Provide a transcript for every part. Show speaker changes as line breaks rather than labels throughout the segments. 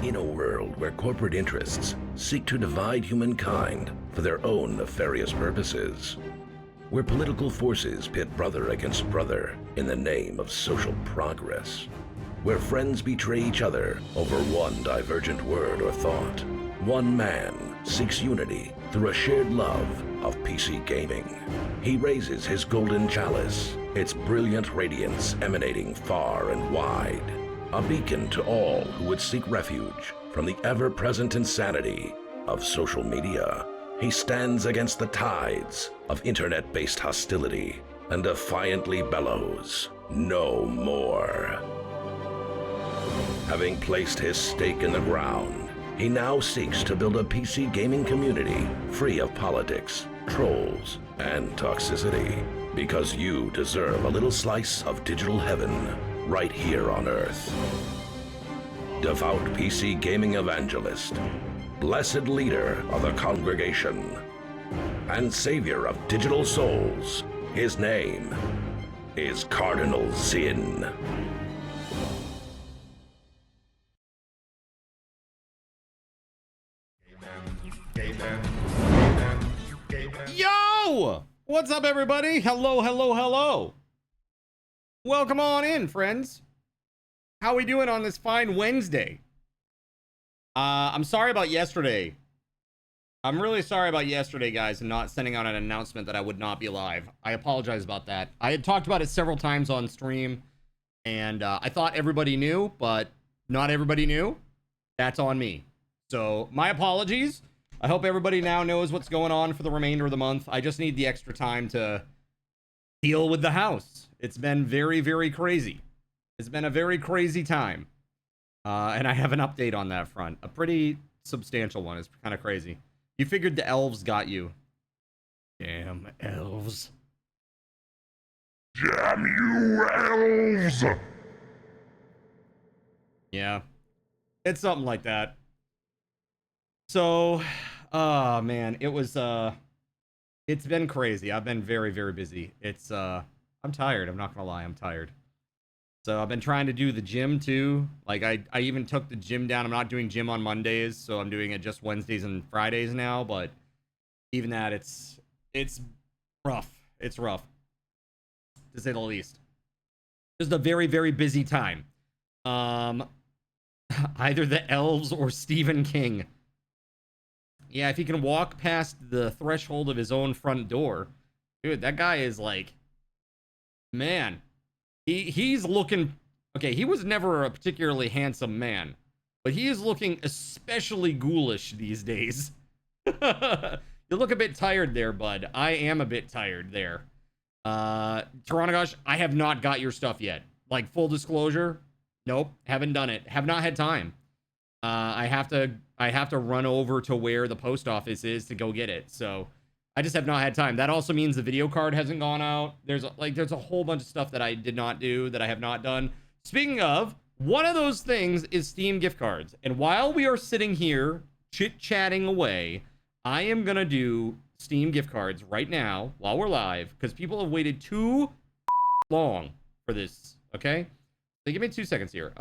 In a world where corporate interests seek to divide humankind for their own nefarious purposes, where political forces pit brother against brother in the name of social progress, where friends betray each other over one divergent word or thought, one man seeks unity through a shared love of PC gaming. He raises his golden chalice, its brilliant radiance emanating far and wide, a beacon to all who would seek refuge from the ever-present insanity of social media. He stands against the tides of internet-based hostility and defiantly bellows, "No more." Having placed his stake in the ground, he now seeks to build a PC gaming community free of politics, trolls, and toxicity, because you deserve a little slice of digital heaven right here on Earth. Devout PC gaming evangelist, blessed leader of the congregation, and savior of digital souls, his name is Cardinal Zin.
Yo! What's up, everybody? Hello, hello, hello. Welcome on in, friends. How we doing on this fine Wednesday? I'm sorry about yesterday. I'm really sorry about yesterday, guys, and not sending out an announcement that I would not be live. I apologize about that. I had talked about it several times on stream, and I thought everybody knew, but not everybody knew. That's on me. So, my apologies. I hope everybody now knows what's going on for the remainder of the month. I just need the extra time to deal with the house. It's been very, very crazy. It's been a very crazy time. And I have an update on that front. A pretty substantial one. It's kind of crazy. You figured the elves got you. Damn elves.
Damn you elves!
Yeah. It's something like that. So, man, it was, it's been crazy. I've been very, very busy. It's, I'm tired. I'm not gonna lie. I'm tired. So I've been trying to do the gym too. Like I even took the gym down. I'm not doing gym on Mondays, so I'm doing it just Wednesdays and Fridays now. But even that, it's rough. It's rough, to say the least. Just a very, very busy time. Either the elves or Stephen King. Yeah, if he can walk past the threshold of his own front door. Dude, that guy is like, man, he's looking, okay, he was never a particularly handsome man, but he is looking especially ghoulish these days. You look a bit tired there, bud. I am a bit tired there. Torontogosh, I have not got your stuff yet. Like, full disclosure, nope, haven't done it. Have not had time. I have to run over to where the post office is to go get it. So I just have not had time. That also means the video card hasn't gone out. There's a whole bunch of stuff that I did not do, that I have not done. Speaking of, one of those things is Steam gift cards. And while we are sitting here chit-chatting away, I am going to do Steam gift cards right now while we're live, because people have waited too long for this, okay? So give me 2 seconds here.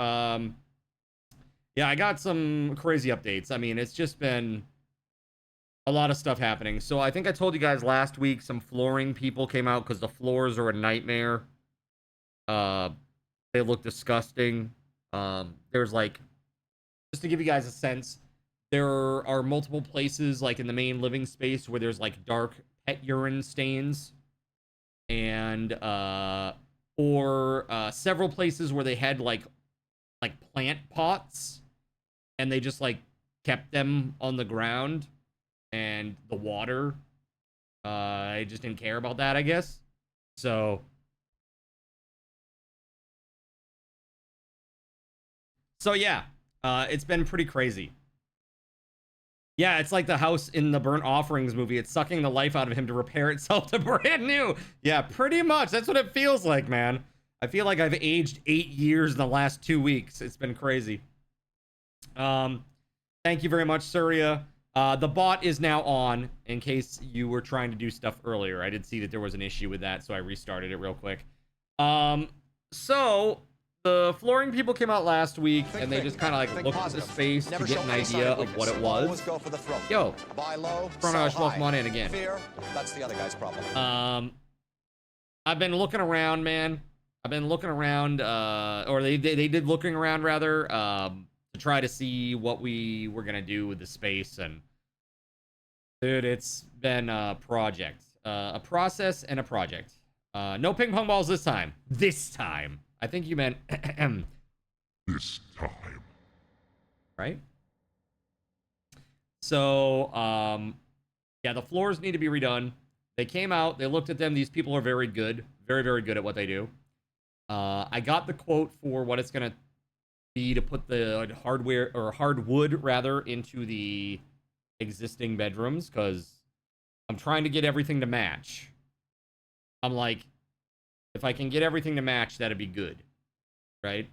Yeah, I got some crazy updates. I mean, it's just been a lot of stuff happening. So I think I told you guys last week some flooring people came out because the floors are a nightmare. They look disgusting. There's like, just to give you guys a sense, there are multiple places like in the main living space where there's like dark pet urine stains. And or several places where they had like plant pots and they just like kept them on the ground, and the water, I just didn't care about that, I guess. So yeah, it's been pretty crazy. Yeah, it's like the house in the Burnt Offerings movie. It's sucking the life out of him to repair itself to brand new. Yeah, pretty much. That's what it feels like, man. I feel like I've aged 8 years in the last 2 weeks. It's been crazy. Thank you very much, Surya. The bot is now on, in case you were trying to do stuff earlier. I did see that there was an issue with that, so I restarted it real quick. So the flooring people came out last week, and they just kind of like looked at the space to get an idea of what it was. Yo, Chronosh, welcome on in again.
That's the other guy's problem.
I've been looking around, man. I've been looking around, or they did looking around rather, to try to see what we were gonna do with the space. And dude, it's been a project, a process and a project. No ping pong balls this time. This time. I think you meant
This time.
right? So, yeah, the floors need to be redone. They came out, they looked at them. These people are very good, very, very good at what they do. I got the quote for what it's going to be to put the hardware, or hardwood rather, into the existing bedrooms, because I'm trying to get everything to match. I'm like, if I can get everything to match, that'd be good, right?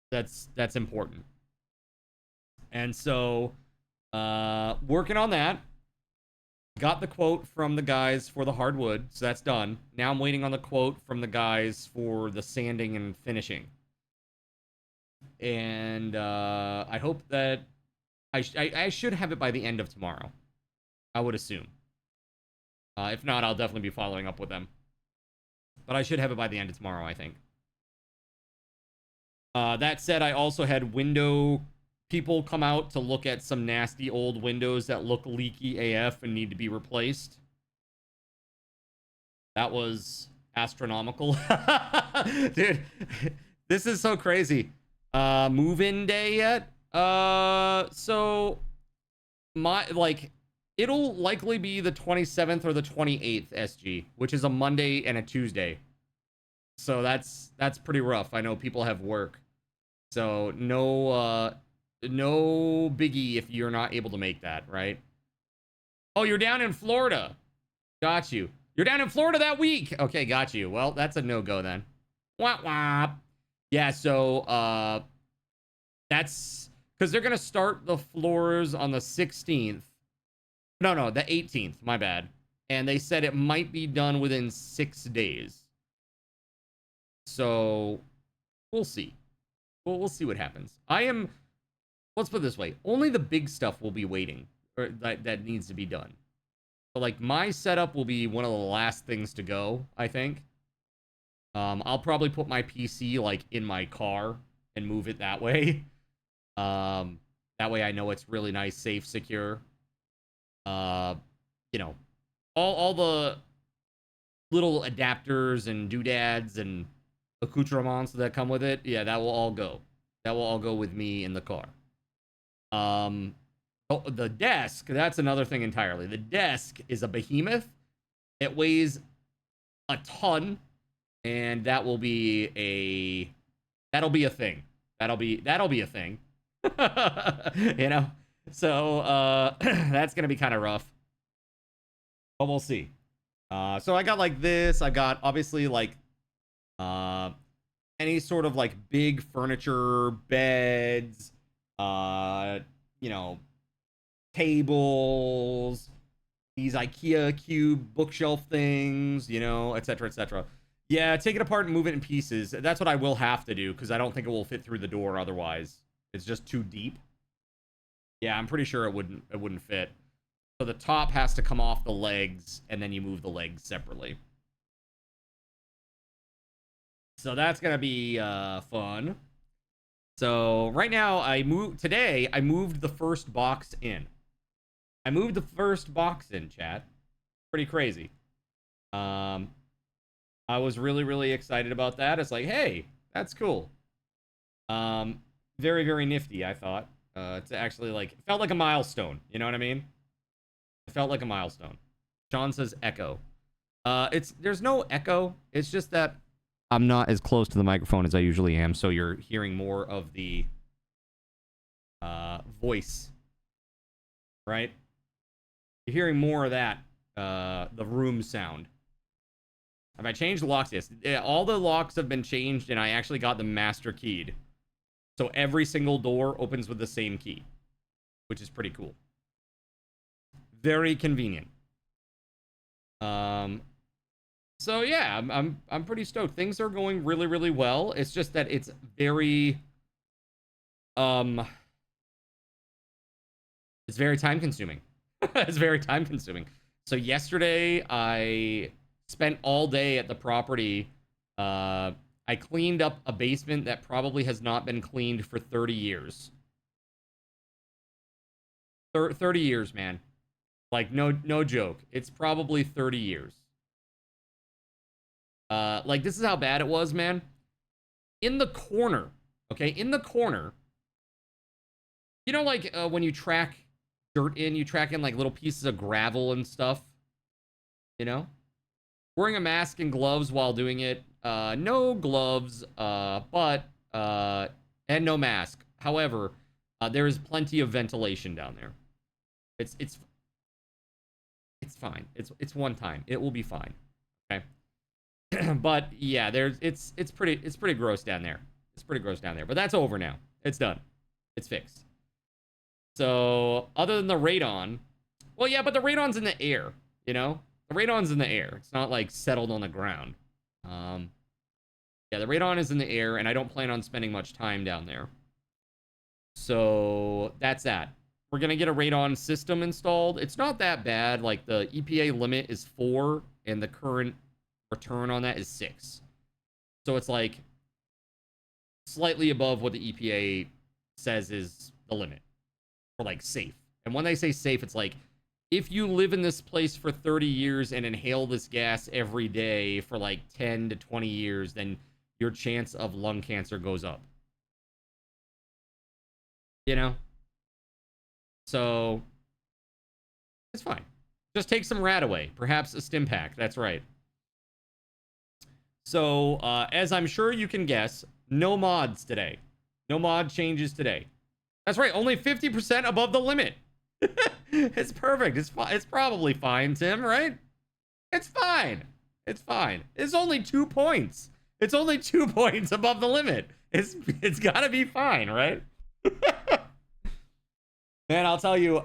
That's important. And so, working on that. Got the quote from the guys for the hardwood, so that's done. Now I'm waiting on the quote from the guys for the sanding and finishing. And I hope that I should have it by the end of tomorrow, I would assume. If not, I'll definitely be following up with them. But I should have it by the end of tomorrow, I think. That said, I also had window people come out to look at some nasty old windows that look leaky AF and need to be replaced. That was astronomical. Dude, this is so crazy. Move-in day yet? So it'll likely be the 27th or the 28th SG, which is a Monday and a Tuesday. So that's pretty rough. I know people have work. So no biggie if you're not able to make that, right? Oh, you're down in Florida. Got you. You're down in Florida that week. Okay, got you. Well, that's a no-go then. Wah, wah. Yeah, so, that's because they're going to start the floors on the 16th. No, the 18th. My bad. And they said it might be done within 6 days. So, we'll see. We'll see what happens. Let's put it this way. Only the big stuff will be waiting, or that needs to be done. So, like, my setup will be one of the last things to go, I think. I'll probably put my PC like in my car and move it that way. That way I know it's really nice, safe, secure. You know, all the little adapters and doodads and accoutrements that come with it, yeah, that will all go. That will all go with me in the car. The desk, that's another thing entirely. The desk is a behemoth. It weighs a ton, and that'll be a thing. That'll be a thing. You know? So, that's gonna be kind of rough. But we'll see. So I got like this. I got obviously like any sort of like big furniture, beds, you know, tables, these IKEA cube bookshelf things, you know, etc., etc. Yeah, take it apart and move it in pieces. That's what I will have to do because I don't think it will fit through the door otherwise. It's just too deep. Yeah, I'm pretty sure it wouldn't fit. So the top has to come off the legs, and then you move the legs separately. So that's gonna be fun. So right now, today I moved the first box in. I moved the first box in, chat. Pretty crazy. I was really, really excited about that. It's like, hey, that's cool. Very, very nifty, I thought. It's actually like, it felt like a milestone. You know what I mean? It felt like a milestone. Sean says echo. There's no echo. It's just that I'm not as close to the microphone as I usually am, so you're hearing more of the voice, right? You're hearing more of that, the room sound. Have I changed the locks? Yes. All the locks have been changed, and I actually got them master keyed. So every single door opens with the same key, which is pretty cool. Very convenient. So yeah, I'm pretty stoked. Things are going really, really well. It's just that it's very time consuming. It's very time consuming. So yesterday I spent all day at the property. I cleaned up a basement that probably has not been cleaned for 30 years. 30 years, man. Like, no joke. It's probably 30 years. Like, this is how bad it was, man. In the corner, okay? In the corner. You know, like, when you track dirt in, you track in, like, little pieces of gravel and stuff? You know? Wearing a mask and gloves while doing it. No gloves, and no mask. However, there is plenty of ventilation down there. It's fine. It's one time. It will be fine. Okay. But yeah, it's pretty gross down there. It's pretty gross down there. But that's over now. It's done. It's fixed. So other than the radon, well, yeah, but the radon's in the air. You know, the radon's in the air. It's not like settled on the ground. Yeah, the radon is in the air, and I don't plan on spending much time down there. So that's that. We're gonna get a radon system installed. It's not that bad. Like, the EPA limit is 4, and the current return on that is 6. So it's like slightly above what the EPA says is the limit for like safe. And when they say safe, it's like, if you live in this place for 30 years and inhale this gas every day for like 10 to 20 years, then your chance of lung cancer goes up. You know? So, it's fine. Just take some rad away. Perhaps a stim pack. That's right. So, as I'm sure you can guess, no mods today. No mod changes today. That's right. Only 50% above the limit. It's perfect. It's probably fine, Tim, right? It's fine. It's fine. It's only 2 points. It's only 2 points above the limit. It's gotta be fine, right? Man, I'll tell you,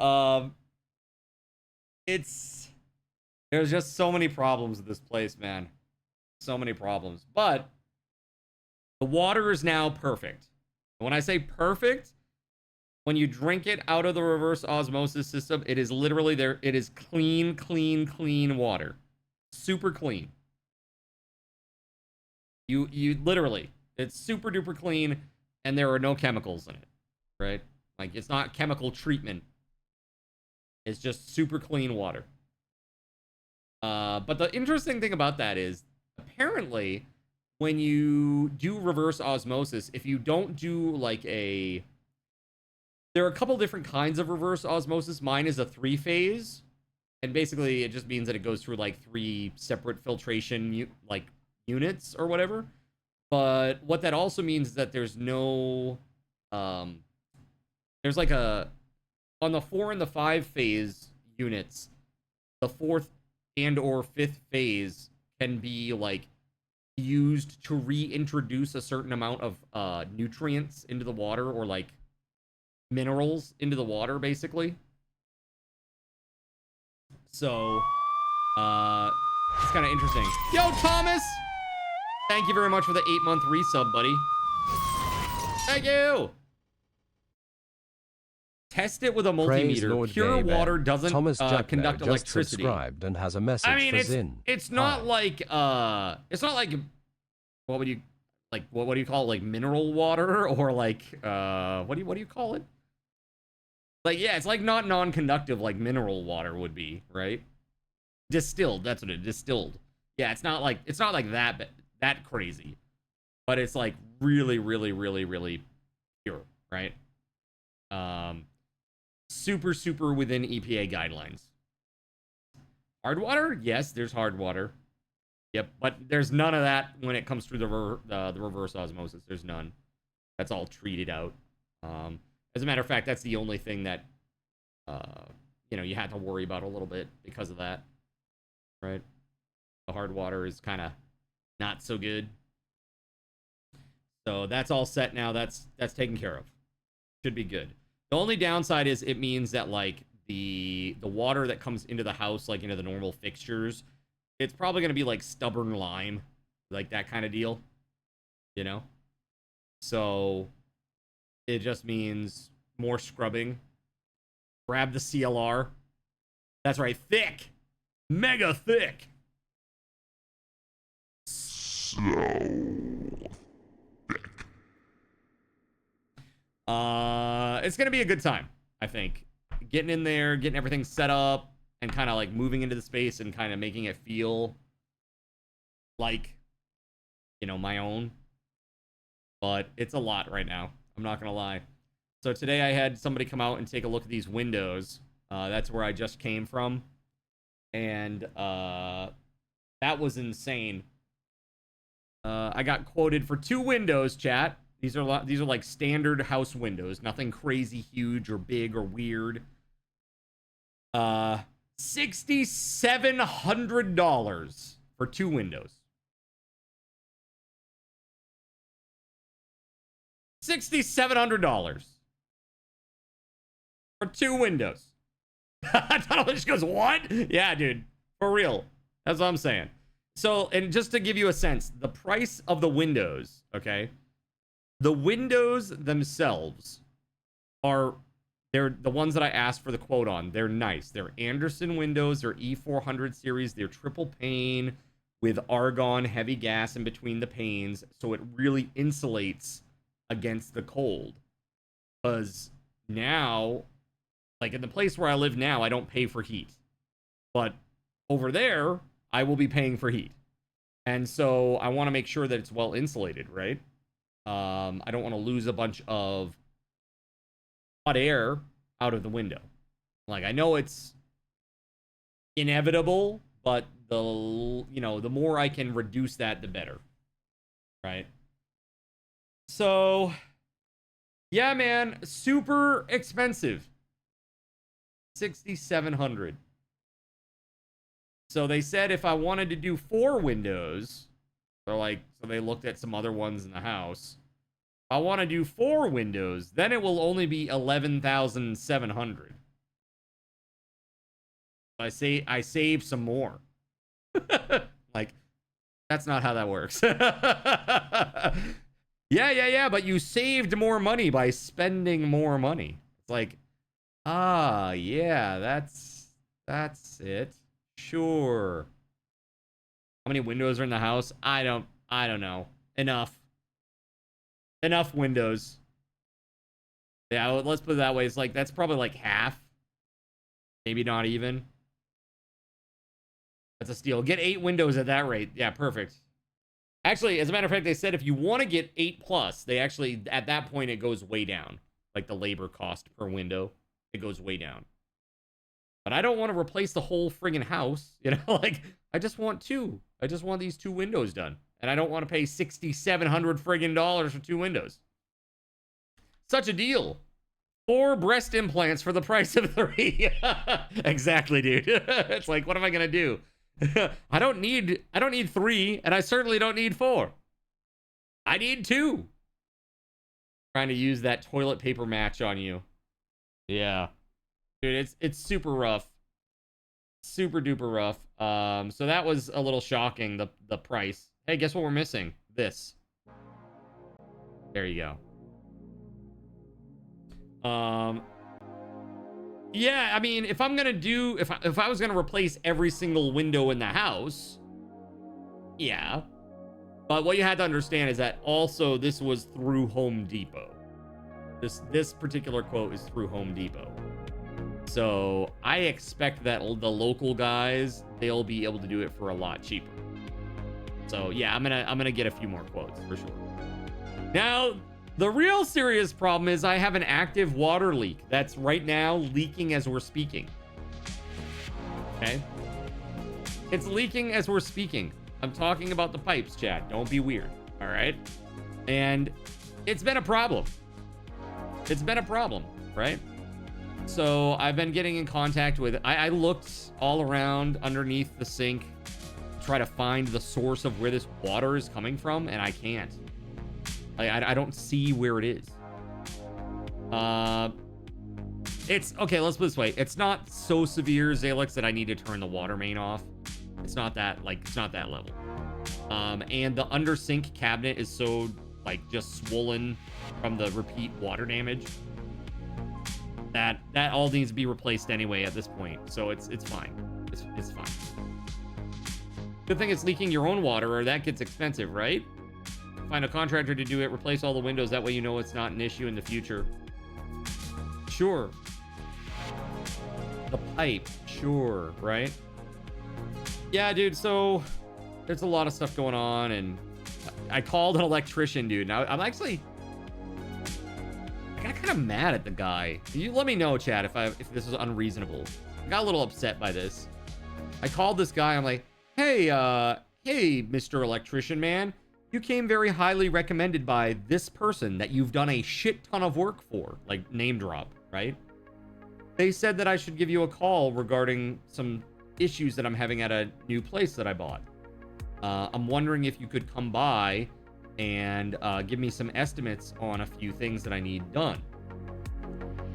there's just so many problems with this place, man. So many problems. But the water is now perfect. And when I say perfect, when you drink it out of the reverse osmosis system, it is literally there. It is clean, clean, clean water. Super clean. You literally, it's super duper clean, and there are no chemicals in it, right? Like, it's not chemical treatment. It's just super clean water. But the interesting thing about that is, apparently, when you do reverse osmosis, if you don't do like a... There are a couple different kinds of reverse osmosis. Mine is a 3-phase. And basically, it just means that it goes through like 3 separate filtration units or whatever. But what that also means is that there's no... there's like a... On the 4 and the 5-phase units, the 4th and or 5th phase can be like used to reintroduce a certain amount of nutrients into the water, or like minerals into the water, basically. So it's kind of interesting. Yo, Thomas, thank you very much for the 8-month resub, buddy. Thank you. Test it with a multimeter. Pure water doesn't conduct electricity.
Subscribed and has a message.
I mean,
for Zin.
it's not like what would you what do you call it? Like mineral water, or like what do you call it? Like, yeah, it's like not non-conductive like mineral water would be, right? Distilled, that's what it is. Distilled. Yeah, it's not like that crazy, but it's like really, really, really, really pure, right? Super within EPA guidelines. Hard water? Yes, there's hard water. Yep, but there's none of that when it comes through the reverse osmosis. There's none. That's all treated out. As a matter of fact, that's the only thing that you had to worry about a little bit because of that, right? The hard water is kind of not so good. So that's all set now. That's taken care of. Should be good. The only downside is it means that like the water that comes into the house, like into the normal fixtures, it's probably going to be like stubborn lime, like that kind of deal, you know? So it just means more scrubbing. Grab the CLR. That's right, thick. Mega thick.
So thick.
It's gonna be a good time, I think. Getting in there, getting everything set up, and kind of like moving into the space and kind of making it feel like, my own. But it's a lot right now. I'm not gonna lie. So today I had somebody come out and take a look at these windows. That's where I just came from. And that was insane. I got quoted for 2 windows, chat. These are like standard house windows, nothing crazy huge or big or weird. $6,700 for 2 windows. $6,700 for 2 windows. Donald just goes, what? Yeah, dude, for real. That's what I'm saying. So, and just to give you a sense, the price of the windows, okay? The windows themselves they're the ones that I asked for the quote on. They're nice. They're Anderson windows. They're E400 series. They're triple pane with argon heavy gas in between the panes. So it really insulates against the cold. Because now, like in the place where I live now, I don't pay for heat. But over there, I will be paying for heat. And so I want to make sure that it's well insulated, right? I don't want to lose a bunch of hot air out of the window. Like, I know it's inevitable, but the more I can reduce that, the better. Right? So, yeah, man, super expensive. $6,700. So they said if I wanted to do 4 windows, so they looked at some other ones in the house. If I want to do 4 windows, then it will only be $11,700. I save some more. Like, that's not how that works. Yeah, but you saved more money by spending more money. It's like, yeah, that's it. Sure. How many windows are in the house? I don't know. enough windows. Yeah, let's put it that way. It's like, that's probably like half. Maybe not even. That's a steal. Get 8 windows at that rate. Yeah, perfect. Actually, as a matter of fact, they said if you want to get 8+, they actually, at that point, it goes way down. Like the labor cost per window, it goes way down. But I don't want to replace the whole friggin' house. You know, like, I just want 2. I just want these 2 windows done. And I don't want to pay $6,700 friggin' dollars for 2 windows. Such a deal. 4 breast implants for the price of 3. Exactly, dude. It's like, what am I gonna do? I don't need 3, and I certainly don't need 4. I need 2. Trying to use that toilet paper match on you. Yeah. Dude, it's super rough. Super duper rough. So that was a little shocking, the price. Hey, guess what we're missing? This. There you go. Yeah, I mean, if I'm gonna do, if I was gonna replace every single window in the house, yeah. But what you had to understand is that also this was through Home Depot. This particular quote is through Home Depot. So I expect that the local guys, they'll be able to do it for a lot cheaper. So yeah, I'm gonna get a few more quotes for sure. Now, the real serious problem is I have an active water leak that's right now leaking as we're speaking. Okay? It's leaking as we're speaking. I'm talking about the pipes, chat. Don't be weird. All right? And it's been a problem. It's been a problem, right? So I've been getting in contact with... I looked all around underneath the sink to try to find the source of where this water is coming from, and I can't. I don't see where it is. It's okay. Let's put it this way. It's not so severe, Zalix, that I need to turn the water main off. It's not that, like, it's not that level. And the under sink cabinet is so, like, just swollen from the repeat water damage that all needs to be replaced anyway at this point. So it's fine. It's fine. Good thing it's leaking your own water, or that gets expensive, right? Find a contractor to do it, replace all the windows, that way you know it's not an issue in the future. Sure. The pipe, sure, right? Yeah, dude, so there's a lot of stuff going on, and I called an electrician, dude. Now, I'm actually... I got kind of mad at the guy. You let me know, chat, if this is unreasonable. I got a little upset by this. I called this guy, I'm like, hey, Mr. Electrician Man. You came very highly recommended by this person that you've done a shit ton of work for, like name drop, right? They said that I should give you a call regarding some issues that I'm having at a new place that I bought. I'm wondering if you could come by and give me some estimates on a few things that I need done.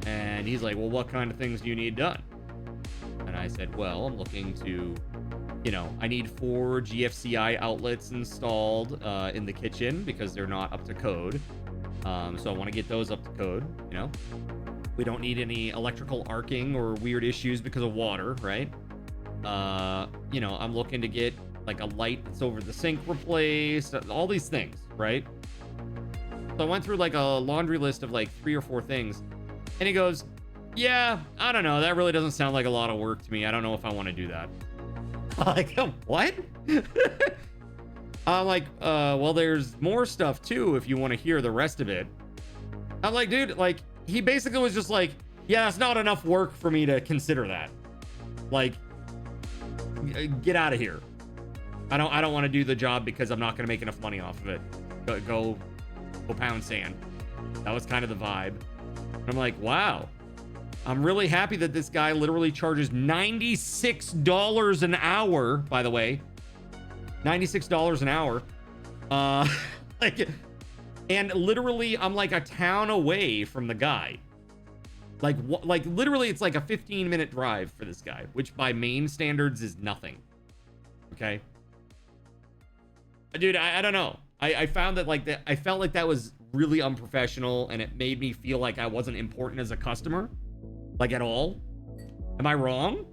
And he's like, well, what kind of things do you need done? And I said, well, I'm looking to... You know, I need 4 GFCI outlets installed in the kitchen because they're not up to code. So I want to get those up to code, you know. We don't need any electrical arcing or weird issues because of water, right? You know, I'm looking to get like a light that's over the sink replaced, all these things, right? So I went through like a laundry list of like 3 or 4 things. And he goes, yeah, I don't know. That really doesn't sound like a lot of work to me. I don't know if I want to do that. Like, what? I'm like, well, there's more stuff too if you want to hear the rest of it. I'm like, dude, like, he basically was just like, yeah, it's not enough work for me to consider that. Like, get out of here. I don't want to do the job because I'm not going to make enough money off of it. Go pound sand. That was kind of the vibe. And I'm like, wow. I'm really happy that this guy literally charges $96 an hour, by the way. $96 an hour. Like, and literally, I'm like a town away from the guy. Like literally, it's like a 15-minute drive for this guy, which by Maine standards is nothing. Okay? Dude, I don't know. I found that, like, I felt like that was really unprofessional, and it made me feel like I wasn't important as a customer. Like, at all? Am I wrong?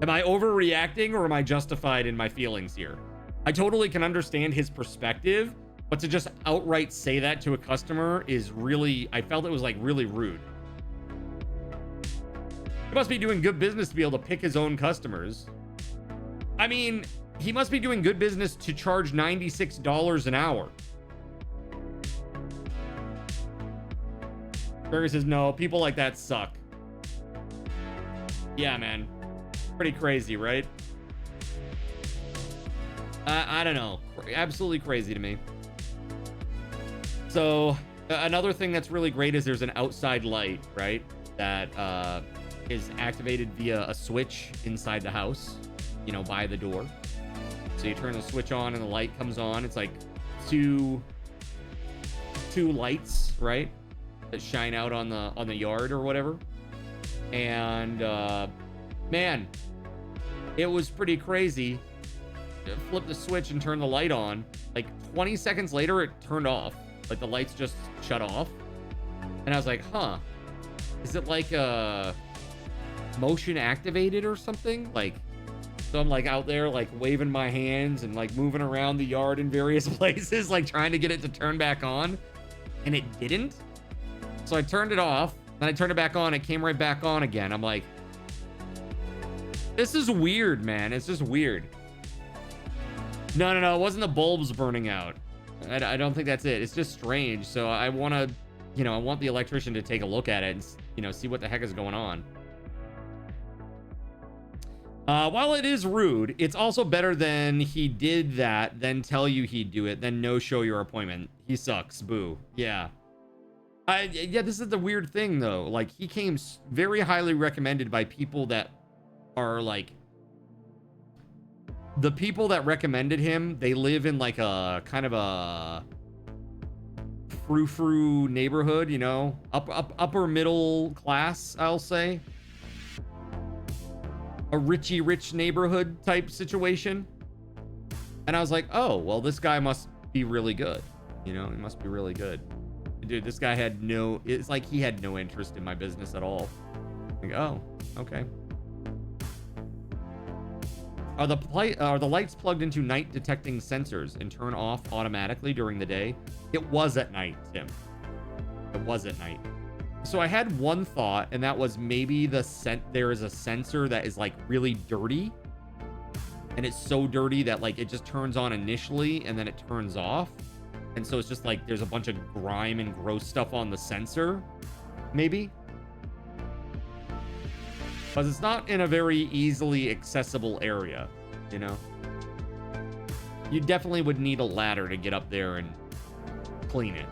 Am I overreacting, or am I justified in my feelings here? I totally can understand his perspective, but to just outright say that to a customer is really, I felt it was like really rude. He must be doing good business to be able to pick his own customers. I mean, he must be doing good business to charge $96 an hour. Barry says, no, people like that suck. Yeah, man. Pretty crazy, right? I don't know. Absolutely crazy to me. So, another thing that's really great is there's an outside light, right? That is activated via a switch inside the house, you know, by the door. So you turn the switch on and the light comes on. It's like two lights, right? That shine out on the yard or whatever. And man, it was pretty crazy. Flip the switch and turn the light on. Like 20 seconds later, it turned off. Like the lights just shut off. And I was like, huh, is it like motion activated or something? Like, so I'm like out there like waving my hands and like moving around the yard in various places, like trying to get it to turn back on, and it didn't. So I turned it off, then I turned it back on. It came right back on again. I'm like, this is weird, man. It's just weird. No, it wasn't the bulbs burning out. I don't think that's it. It's just strange. So I want to, you know, I want the electrician to take a look at it and, you know, see what the heck is going on. While it is rude, it's also better than he did that, then tell you he'd do it, then no show your appointment. He sucks. Boo. Yeah. Yeah, this is the weird thing, though. Like, he came very highly recommended by people that are, like... The people that recommended him, they live in, like, a... kind of a... frou-frou neighborhood, you know? Upper middle class, I'll say. A richy rich neighborhood type situation. And I was like, oh, well, this guy must be really good. You know, he must be really good. Dude, this guy had no, it's like he had no interest in my business at all. Like, oh, okay. Are the lights plugged into night detecting sensors and turn off automatically during the day? It was at night, Tim. It was at night. So I had one thought, and that was maybe there is a sensor that is like really dirty, and it's so dirty that like it just turns on initially and then it turns off, and so it's just like there's a bunch of grime and gross stuff on the sensor, maybe, because it's not in a very easily accessible area, you know. You definitely would need a ladder to get up there and clean it.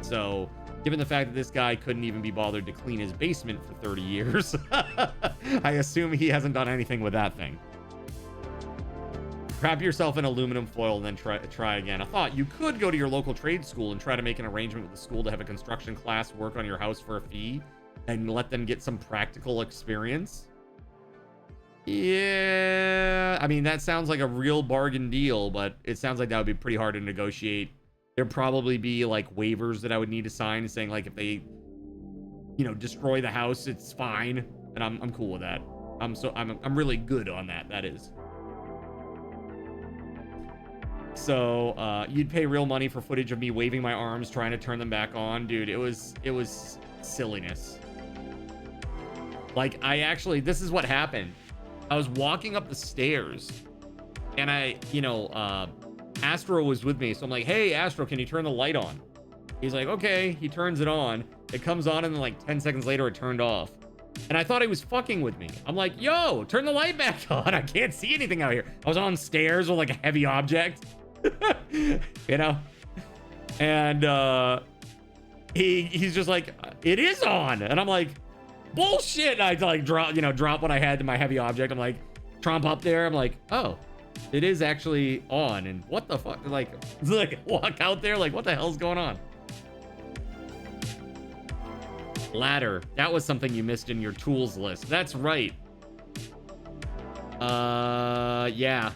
So given the fact that this guy couldn't even be bothered to clean his basement for 30 years, I assume he hasn't done anything with that thing. Wrap yourself in aluminum foil and then try again. I thought you could go to your local trade school and try to make an arrangement with the school to have a construction class work on your house for a fee and let them get some practical experience. Yeah, I mean, that sounds like a real bargain deal, but it sounds like that would be pretty hard to negotiate. There'd probably be like waivers that I would need to sign saying like if they, you know, destroy the house, it's fine, and I'm cool with that. I'm really good on that. That is. So you'd pay real money for footage of me waving my arms trying to turn them back on, dude. It was silliness. Like, this is what happened. I was walking up the stairs, and Astro was with me, so I'm like, hey, Astro, can you turn the light on? He's like, okay. He turns it on. It comes on, and then like 10 seconds later, it turned off. And I thought he was fucking with me. I'm like, yo, turn the light back on. I can't see anything out here. I was on stairs with like a heavy object, you know? And he's just like, it is on. And I'm like, bullshit. And I like drop what I had to my heavy object. I'm like, tromp up there. I'm like, oh, it is actually on. And what the fuck? Like walk out there. Like, what the hell's going on? Ladder. That was something you missed in your tools list. That's right. Yeah,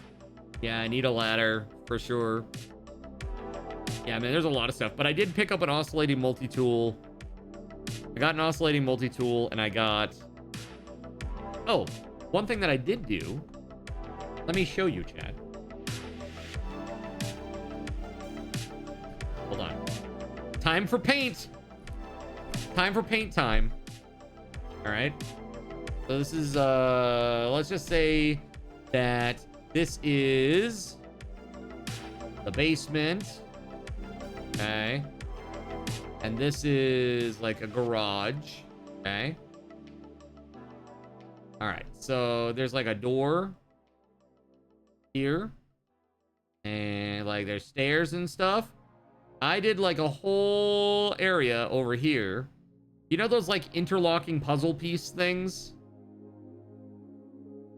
I need a ladder for sure. Yeah, man, there's a lot of stuff, but I did pick up an oscillating multi-tool. I got an oscillating multi-tool, and I got... Oh, one thing that I did do... Let me show you, Chad. Time for paint. Time for paint time. All right. So this is, let's just say that this is the basement. Okay. And this is like a garage. Okay. All right. So there's like a door here. And like there's stairs and stuff. I did like a whole area over here. You know those like interlocking puzzle piece things?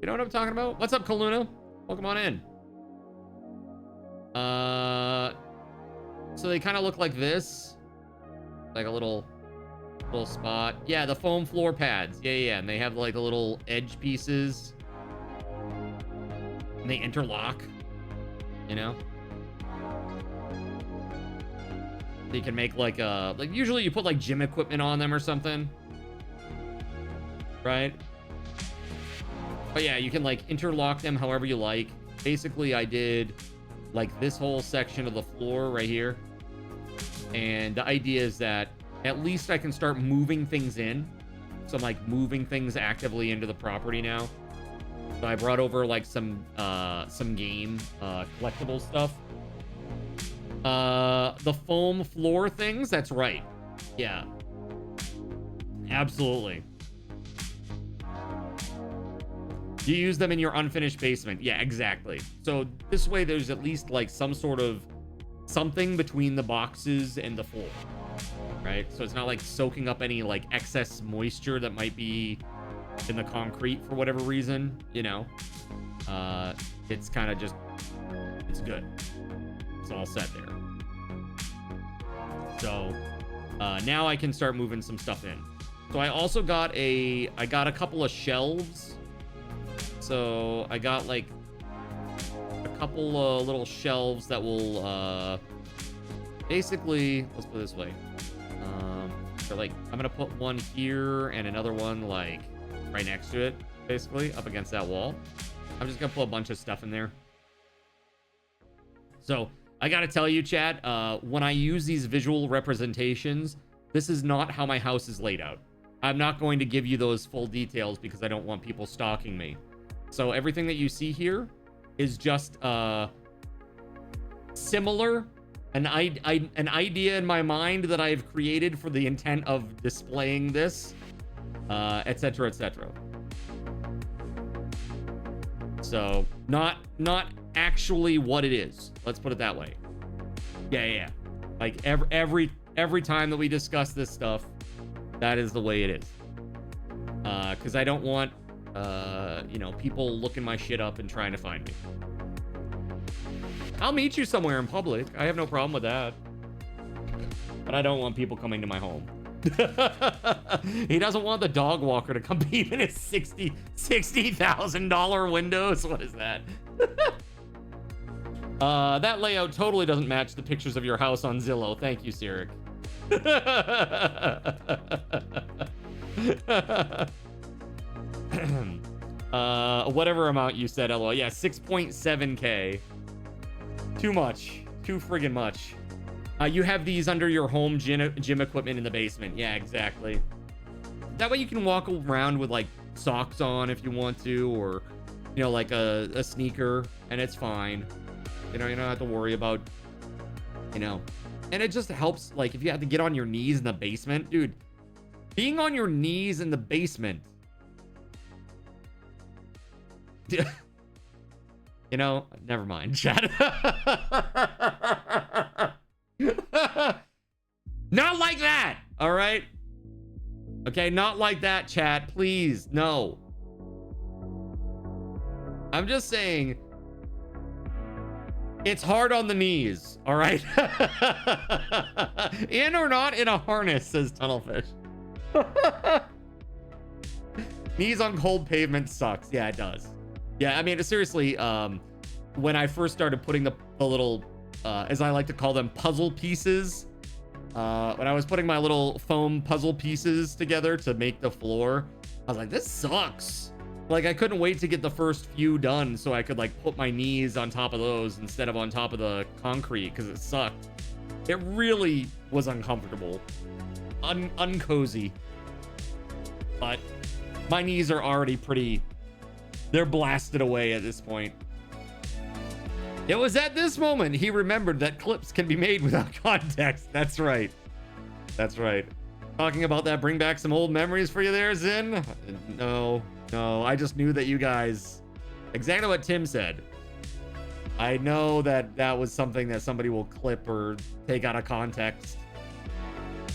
You know what I'm talking about? What's up, Kaluna? Welcome on in. So they kind of look like this. Like a little spot. Yeah, the foam floor pads. Yeah. And they have like the little edge pieces. And they interlock. You know? So you can make like a... Like usually you put like gym equipment on them or something. Right? But yeah, you can like interlock them however you like. Basically, I did like this whole section of the floor right here. And the idea is that at least I can start moving things in. So I'm like moving things actively into the property now. So I brought over like some game collectible stuff. The foam floor things, that's right. Yeah. Absolutely. You use them in your unfinished basement. Yeah, exactly. So this way there's at least like some sort of something between the boxes and the floor. Right? So it's not like soaking up any like excess moisture that might be in the concrete for whatever reason, you know. It's kind of just, it's good. It's all set there. So now I can start moving some stuff in. So I also got a couple of shelves. So I got like a couple little shelves that will basically, let's put it this way. So like I'm gonna put one here and another one like right next to it, basically up against that wall. I'm just gonna put a bunch of stuff in there. So I gotta tell you, chat, when I use these visual representations, this is not how my house is laid out. I'm not going to give you those full details because I don't want people stalking me. So everything that you see here is just similar, an idea in my mind that I've created for the intent of displaying this, etc., etc. So not actually what it is. Let's put it that way. Yeah. Like every time that we discuss this stuff, that is the way it is. Because I don't want you know, people looking my shit up and trying to find me. I'll meet you somewhere in public. I have no problem with that. But I don't want people coming to my home. He doesn't want the dog walker to come peep in his $60,000 windows. What is that? That layout totally doesn't match the pictures of your house on Zillow. Thank you, Sirik. Whatever amount you said, LOL. Yeah, 6.7K. Too much. Too friggin' much. You have these under your home gym equipment in the basement. Yeah, exactly. That way you can walk around with like socks on if you want to, or you know, like a sneaker, and it's fine. You know, you don't have to worry about, you know. And it just helps, like, if you have to get on your knees in the basement, dude. Being on your knees in the basement. You know, never mind, chat. Not like that, all right? Okay, not like that, chat, please, no. I'm just saying, it's hard on the knees, all right? In or not in a harness, says Tunnelfish. Knees on cold pavement sucks. Yeah, it does. Yeah, I mean, seriously, when I first started putting the little, as I like to call them, puzzle pieces, when I was putting my little foam puzzle pieces together to make the floor, I was like, this sucks. Like, I couldn't wait to get the first few done so I could, like, put my knees on top of those instead of on top of the concrete because it sucked. It really was uncomfortable. Uncozy. But my knees are already pretty... They're blasted away at this point. It was at this moment he remembered that clips can be made without context. That's right. That's right. Talking about that bring back some old memories for you there, Zin? No. I just knew that you guys... Exactly what Tim said. I know that that was something that somebody will clip or take out of context.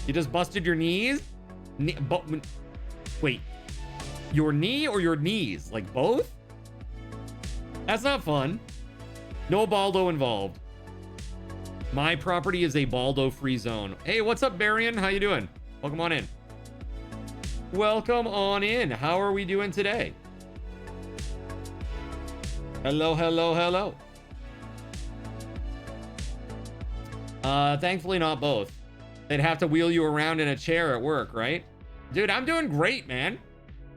You just busted your knees? Wait. Your knee or your knees? Like both? That's not fun. No Baldo involved. My property is a Baldo-free zone. Hey, what's up, Barian? How you doing? Welcome on in. Welcome on in. How are we doing today? Hello. Thankfully not both. They'd have to wheel you around in a chair at work, right? Dude, I'm doing great, man.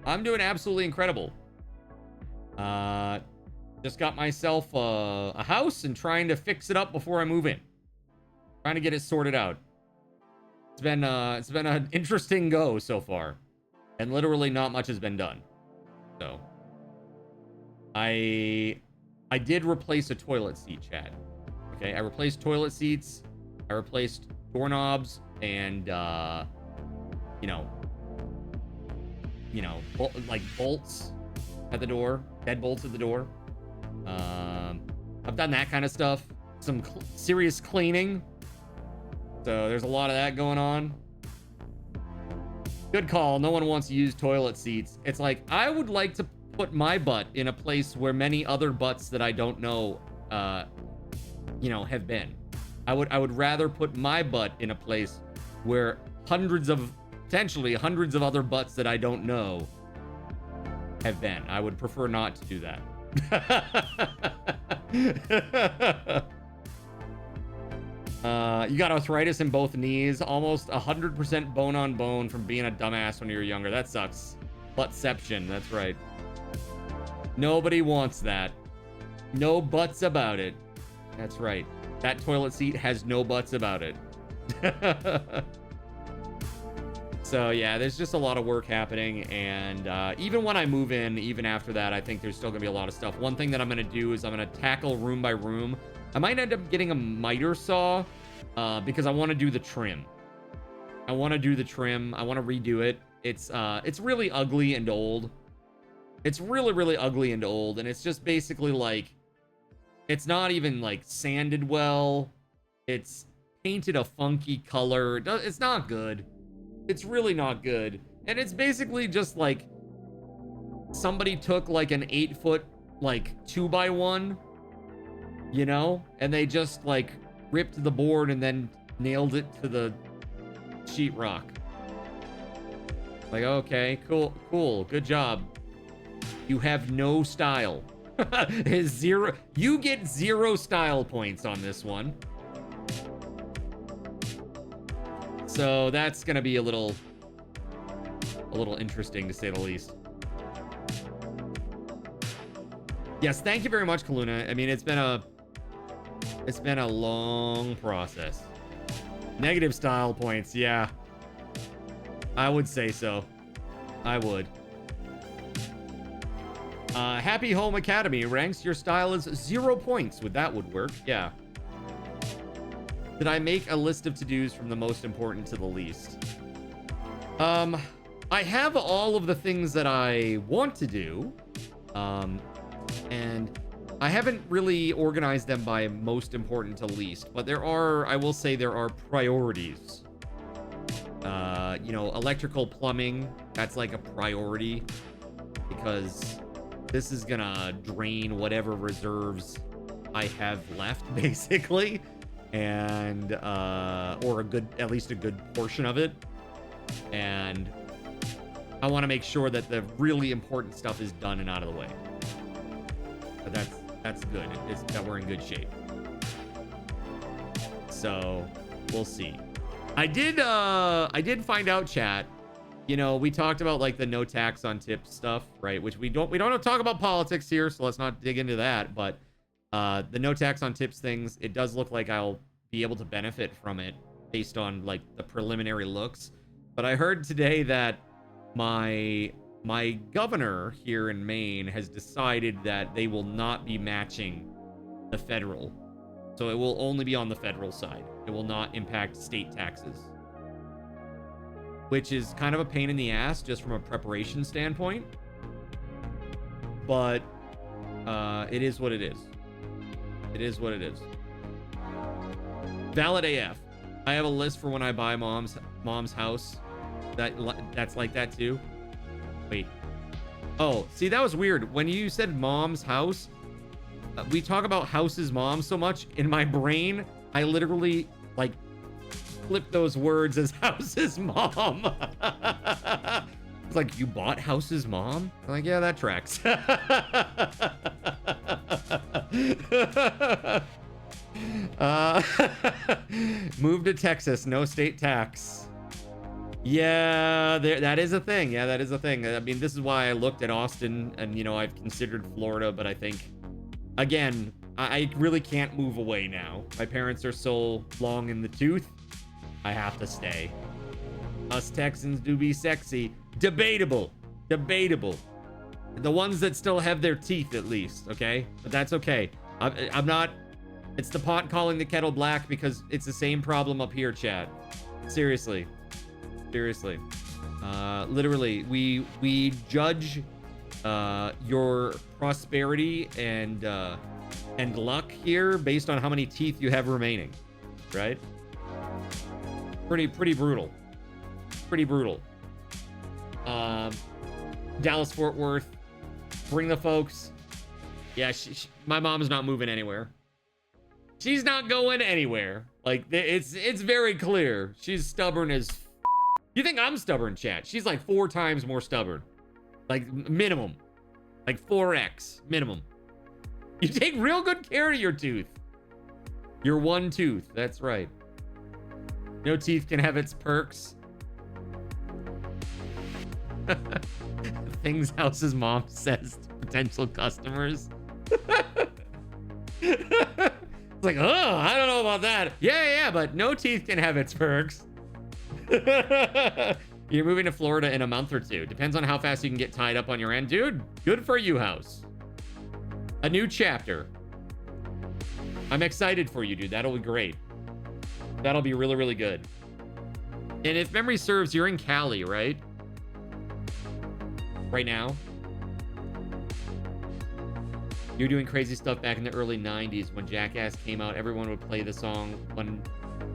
I'm doing absolutely incredible. Just got myself a house and trying to fix it up before I move in. Trying to get it sorted out. It's been an interesting go so far. And literally not much has been done. So I did replace a toilet seat, Chad. Okay, I replaced toilet seats. I replaced doorknobs and like bolts at the door, deadbolts at the door. I've done that kind of stuff. Some serious cleaning. So there's a lot of that going on. Good call. No one wants to use toilet seats. It's like, I would like to put my butt in a place where many other butts that I don't know, have been. I would rather put my butt in a place where potentially hundreds of other butts that I don't know have been. I would prefer not to do that. You got arthritis in both knees, almost 100% bone on bone from being a dumbass when you were younger. That sucks. Buttception, that's right. Nobody wants that. No buts about it. That's right. That toilet seat has no buts about it. So yeah, there's just a lot of work happening, and even when I move in, even after that, I think there's still gonna be a lot of stuff. One thing that I'm gonna do is I'm gonna tackle room by room. I might end up getting a miter saw because I want to do the trim. I want to redo it. It's really ugly and old. It's really ugly and old, and it's just basically like, it's not even like sanded well. It's painted a funky color. It's not good. It's really not good. And it's basically just like somebody took like an 8-foot like 2x1, and they just like ripped the board and then nailed it to the sheetrock. Like, okay, cool, good job. You have no style. Zero. You get 0 style points on this one. So that's gonna be a little interesting, to say the least. Yes, thank you very much, Kaluna. I mean, it's been a long process. Negative style points, yeah. I would say so. I would. Happy Home Academy ranks your style as 0 points. That would work, yeah. Did I make a list of to-dos from the most important to the least? I have all of the things that I want to do. And I haven't really organized them by most important to least, but I will say there are priorities. Electrical plumbing, that's like a priority because this is gonna drain whatever reserves I have left, basically. And, or at least a good portion of it. And I want to make sure that the really important stuff is done and out of the way. But that's good. It's that we're in good shape. So we'll see. I did find out, chat. We talked about like the no tax on tips stuff, right? Which we don't talk about politics here, so let's not dig into that. But the no tax on tips things, it does look like I'll be able to benefit from it based on like the preliminary looks. But I heard today that my governor here in Maine has decided that they will not be matching the federal. So it will only be on the federal side. It will not impact state taxes. Which is kind of a pain in the ass just from a preparation standpoint. But it is what it is. It is what it is. Valid AF. I have a list for when I buy mom's house. That's like that too. Wait. Oh, see, that was weird. When you said mom's house, we talk about house's mom so much. In my brain, I literally like flip those words as house's mom. It's like, you bought house's mom? I'm like, yeah, that tracks. Move to Texas, no state tax. Yeah, that is a thing. Yeah, that is a thing. I mean, this is why I looked at Austin, and you know, I've considered Florida, but I think, again, I really can't move away now. My parents are so long in the tooth. I have to stay. Us Texans do be sexy. Debatable. Debatable. The ones that still have their teeth, at least, okay? But that's okay. I'm not... It's the pot calling the kettle black because it's the same problem up here, chat. Seriously. Seriously. Literally, we judge your prosperity and luck here based on how many teeth you have remaining, right? Pretty brutal. Pretty brutal. Dallas Fort Worth, bring the folks. Yeah, my mom's not moving anywhere. She's not going anywhere. Like, it's very clear. She's stubborn as You think I'm stubborn, chat? She's like 4 times more stubborn. Like, minimum. Like 4x minimum. You take real good care of your tooth. Your one tooth. That's right. No teeth can have its perks. Things house's mom says to potential customers. It's like, oh, I don't know about that. Yeah, but no teeth can have its perks. You're moving to Florida in a month or 2. Depends on how fast you can get tied up on your end. Dude, good for you, house. A new chapter. I'm excited for you, dude. That'll be great. That'll be really, really good. And if memory serves, you're in Cali, right? Right now. You're doing crazy stuff back in the early 90s when Jackass came out. Everyone would play the song when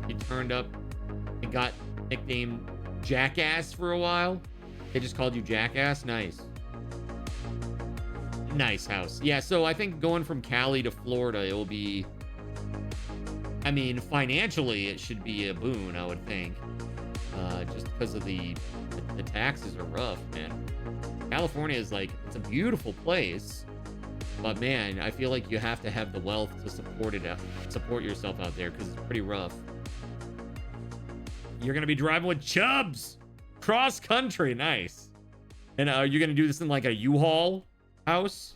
he turned up and got nicknamed Jackass for a while. They just called you Jackass. Nice. Nice, house. Yeah, so I think going from Cali to Florida, it will be... I mean, financially, it should be a boon, I would think. Just because of the taxes are rough, man. California is like, it's a beautiful place. But man, I feel like you have to have the wealth to support yourself out there because it's pretty rough. You're gonna be driving with Chubbs cross country, nice. And are you gonna do this in like a U-Haul house?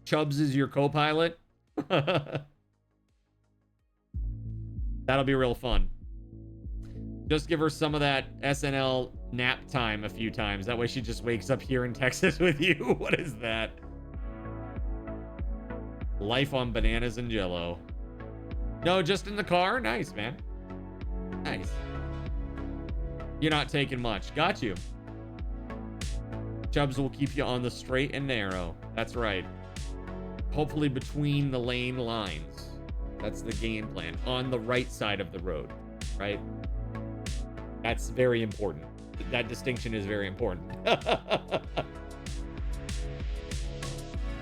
Chubbs is your co-pilot. That'll be real fun. Just give her some of that SNL nap time a few times. That way she just wakes up here in Texas with you. What is that? Life on bananas and jello. No, just in the car? Nice, man. Nice. You're not taking much. Got you. Chubbs will keep you on the straight and narrow. That's right. Hopefully between the lane lines. That's the game plan. On the right side of the road, right? That's very important. That distinction is very important.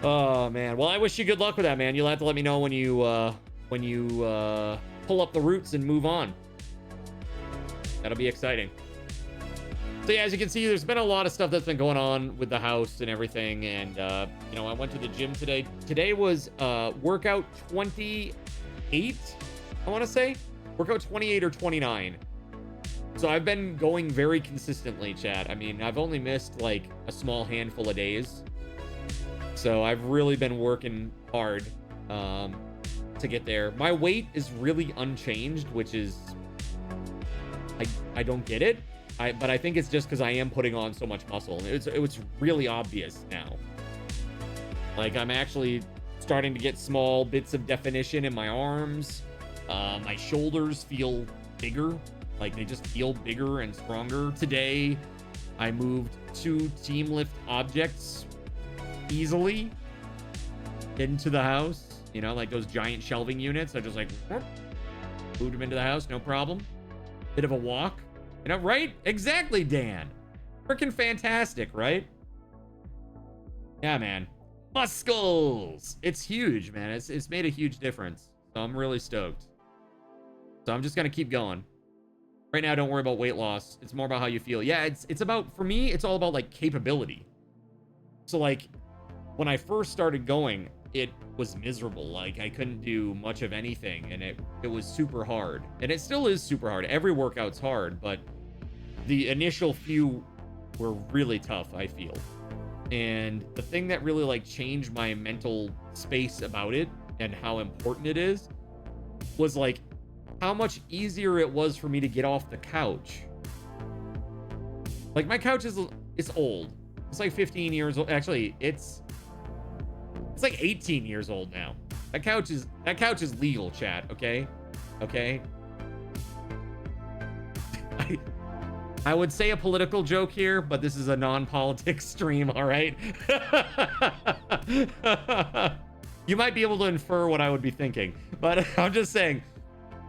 Oh, man. Well, I wish you good luck with that, man. You'll have to let me know when you pull up the roots and move on. That'll be exciting. So yeah, as you can see, there's been a lot of stuff that's been going on with the house and everything. And, you know, I went to the gym today. Today was workout 28, I want to say. Workout 28 or 29. So I've been going very consistently, chat. I mean, I've only missed like a small handful of days. So I've really been working hard. to get there. My weight is really unchanged, which is, I don't get it. But I think it's just because I am putting on so much muscle. It was really obvious now. Like, I'm actually starting to get small bits of definition in my arms. My shoulders feel bigger. Like, they just feel bigger and stronger. Today, I moved 2 team lift objects easily into the house. You know, like those giant shelving units. I just like, whoop, moved them into the house, no problem. Bit of a walk. You know, right? Exactly, Dan. Freaking fantastic, right? Yeah, man. Muscles! It's huge, man. It's made a huge difference. So I'm really stoked. So I'm just gonna keep going. Right now, don't worry about weight loss. It's more about how you feel. Yeah, it's about, for me, it's all about, like, capability. So, like, when I first started going, it was miserable. Like, I couldn't do much of anything, and it was super hard. And it still is super hard. Every workout's hard, but the initial few were really tough, I feel. And the thing that really, like, changed my mental space about it and how important it is was, like, how much easier it was for me to get off the couch. Like, my couch is old. It's like 15 years old. Actually, it's like 18 years old now. That couch is legal, chat, okay? Okay? I would say a political joke here, but this is a non-politics stream, all right? You might be able to infer what I would be thinking, but I'm just saying,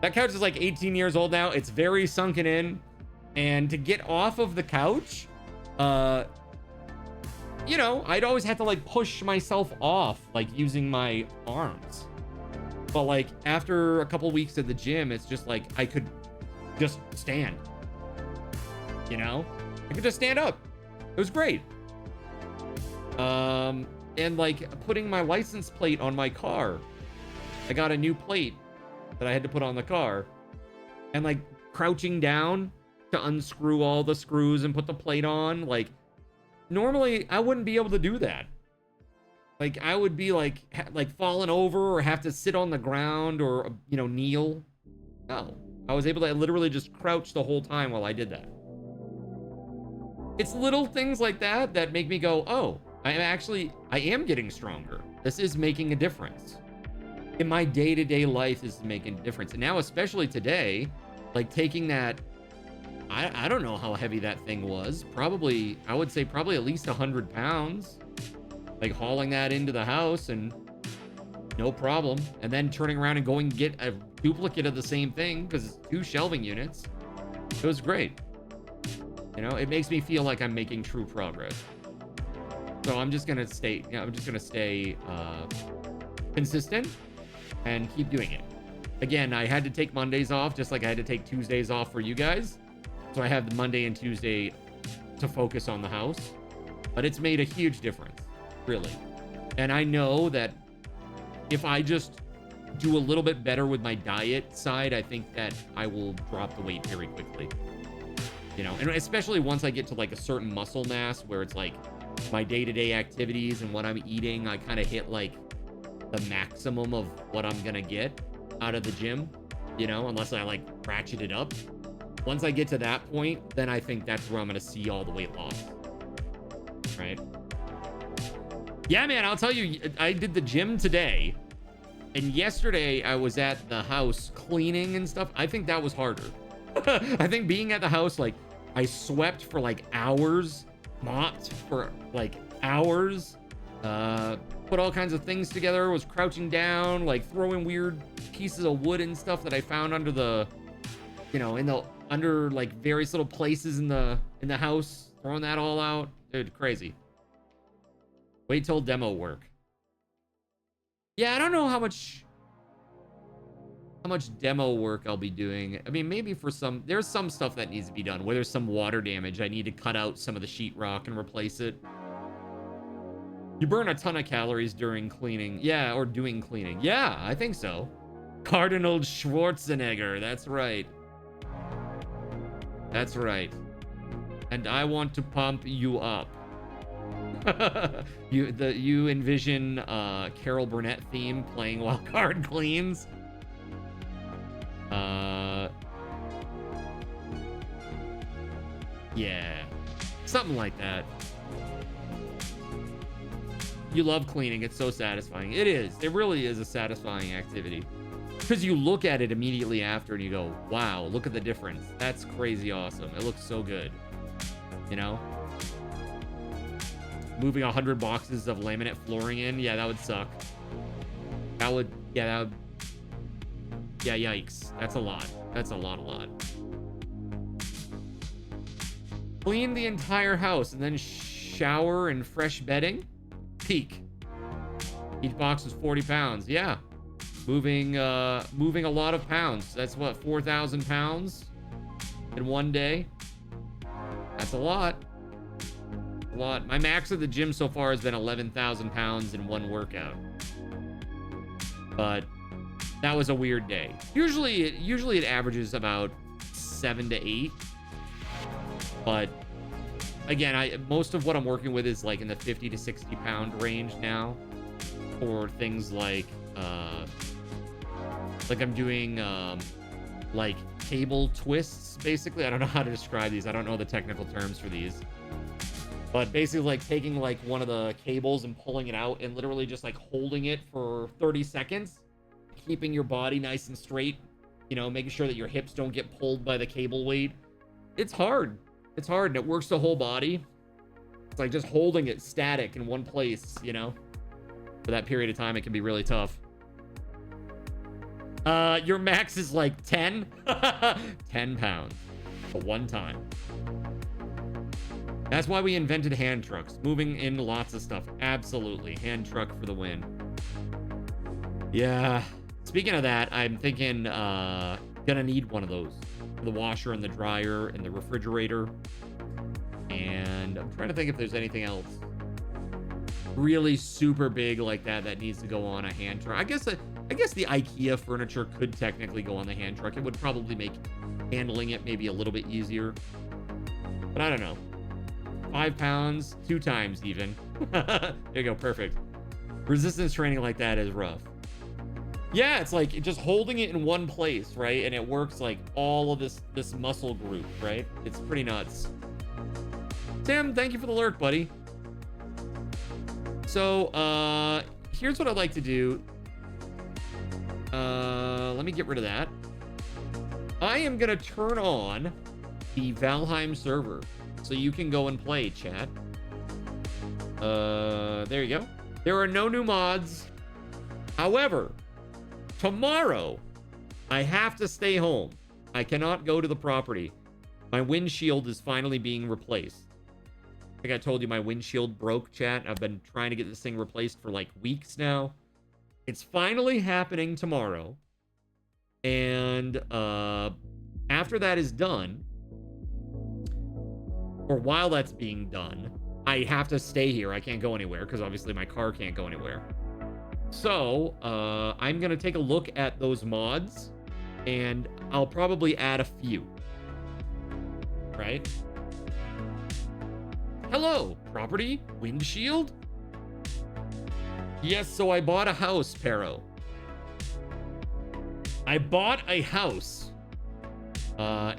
that couch is like 18 years old now. It's very sunken in, and to get off of the couch, you know, I'd always have to, like, push myself off, like, using my arms. But, like, after a couple weeks at the gym, it's just like I could just stand. You know? I could just stand up. It was great. And, like, putting my license plate on my car. I got a new plate that I had to put on the car. And, like, crouching down to unscrew all the screws and put the plate on, like, normally I wouldn't be able to do that. Like, I would be like falling over or have to sit on the ground or, you know, kneel. No, I was able to literally just crouch the whole time while I did that. It's little things like that that make me go, oh, I am getting stronger. This is making a difference. In my day-to-day life, this is making a difference. And now, especially today, like, taking that, I don't know how heavy that thing was. Probably, I would say probably at least 100 pounds. Like, hauling that into the house and no problem. And then turning around and going and get a duplicate of the same thing because it's 2 shelving units. It was great. You know, it makes me feel like I'm making true progress. So I'm just gonna stay, you know, I'm just gonna stay consistent and keep doing it. Again, I had to take Mondays off, just like I had to take Tuesdays off for you guys. So I have the Monday and Tuesday to focus on the house. But it's made a huge difference, really. And I know that if I just do a little bit better with my diet side, I think that I will drop the weight very quickly. You know, and especially once I get to, like, a certain muscle mass where it's like my day-to-day activities and what I'm eating, I kind of hit, like, the maximum of what I'm gonna get out of the gym, you know, unless I, like, ratchet it up. Once I get to that point, then I think that's where I'm gonna see all the weight loss. Right? Yeah, man, I'll tell you, I did the gym today, and yesterday I was at the house cleaning and stuff. I think that was harder. I think being at the house, like, I swept for, like, hours, mopped for, like, hours, put all kinds of things together, was crouching down, like, throwing weird pieces of wood and stuff that I found under the, you know, under, like, various little places in the house, throwing that all out. Dude, crazy. Wait till demo work. Yeah, I don't know how much demo work I'll be doing. I mean, maybe for some, there's some stuff that needs to be done where there's some water damage. I need to cut out some of the sheetrock and replace it. You burn a ton of calories during cleaning. Yeah, or doing cleaning. Yeah, I think so. Cardinal Schwarzenegger. That's right. That's right. And I want to pump you up. You envision Carol Burnett theme playing while card cleans. Yeah, something like that. You love cleaning. It's so satisfying. It is. It really is a satisfying activity. Because you look at it immediately after and you go, wow, look at the difference. That's crazy awesome. It looks so good. You know? Moving 100 boxes of laminate flooring in. Yeah, that would suck. That would... Yeah, yikes. That's a lot. That's a lot. Clean the entire house and then shower and fresh bedding. Peak. Each box is 40 pounds. Yeah. Moving a lot of pounds. That's what, 4,000 pounds in one day? That's a lot. A lot. My max at the gym so far has been 11,000 pounds in one workout. But that was a weird day. Usually it averages about 7 to 8. But again, most of what I'm working with is like in the 50 to 60 pound range now for things like I'm doing like cable twists, basically. I don't know how to describe these. I don't know the technical terms for these. But basically like taking like one of the cables and pulling it out and literally just like holding it for 30 seconds, keeping your body nice and straight, you know, making sure that your hips don't get pulled by the cable weight. It's hard. It's hard, and it works the whole body. It's like just holding it static in one place, you know? For that period of time, it can be really tough. Your max is like 10? 10 pounds. At one time. That's why we invented hand trucks. Moving in lots of stuff. Absolutely. Hand truck for the win. Yeah. Speaking of that, I'm thinking, gonna need one of those. The washer and the dryer and the refrigerator. And I'm trying to think if there's anything else really super big like that needs to go on a hand truck. I guess the IKEA furniture could technically go on the hand truck. It would probably make handling it maybe a little bit easier. But I don't know. 5 pounds, 2 times even. There you go, perfect. Resistance training like that is rough. Yeah, it's like just holding it in one place, right? And it works like all of this muscle group, right? It's pretty nuts. Tim, thank you for the lurk, buddy. So, here's what I'd like to do. Let me get rid of that. I am gonna turn on the Valheim server so you can go and play, chat. There you go. There are no new mods. However, tomorrow, I have to stay home. I cannot go to the property. My windshield is finally being replaced. I think I told you my windshield broke, chat. I've been trying to get this thing replaced for like weeks now. It's finally happening tomorrow. And after that is done, or while that's being done, I have to stay here. I can't go anywhere because obviously my car can't go anywhere. So, I'm going to take a look at those mods, and I'll probably add a few. Right? Hello, property, windshield? Yes, so I bought a house, Pero. I bought a house.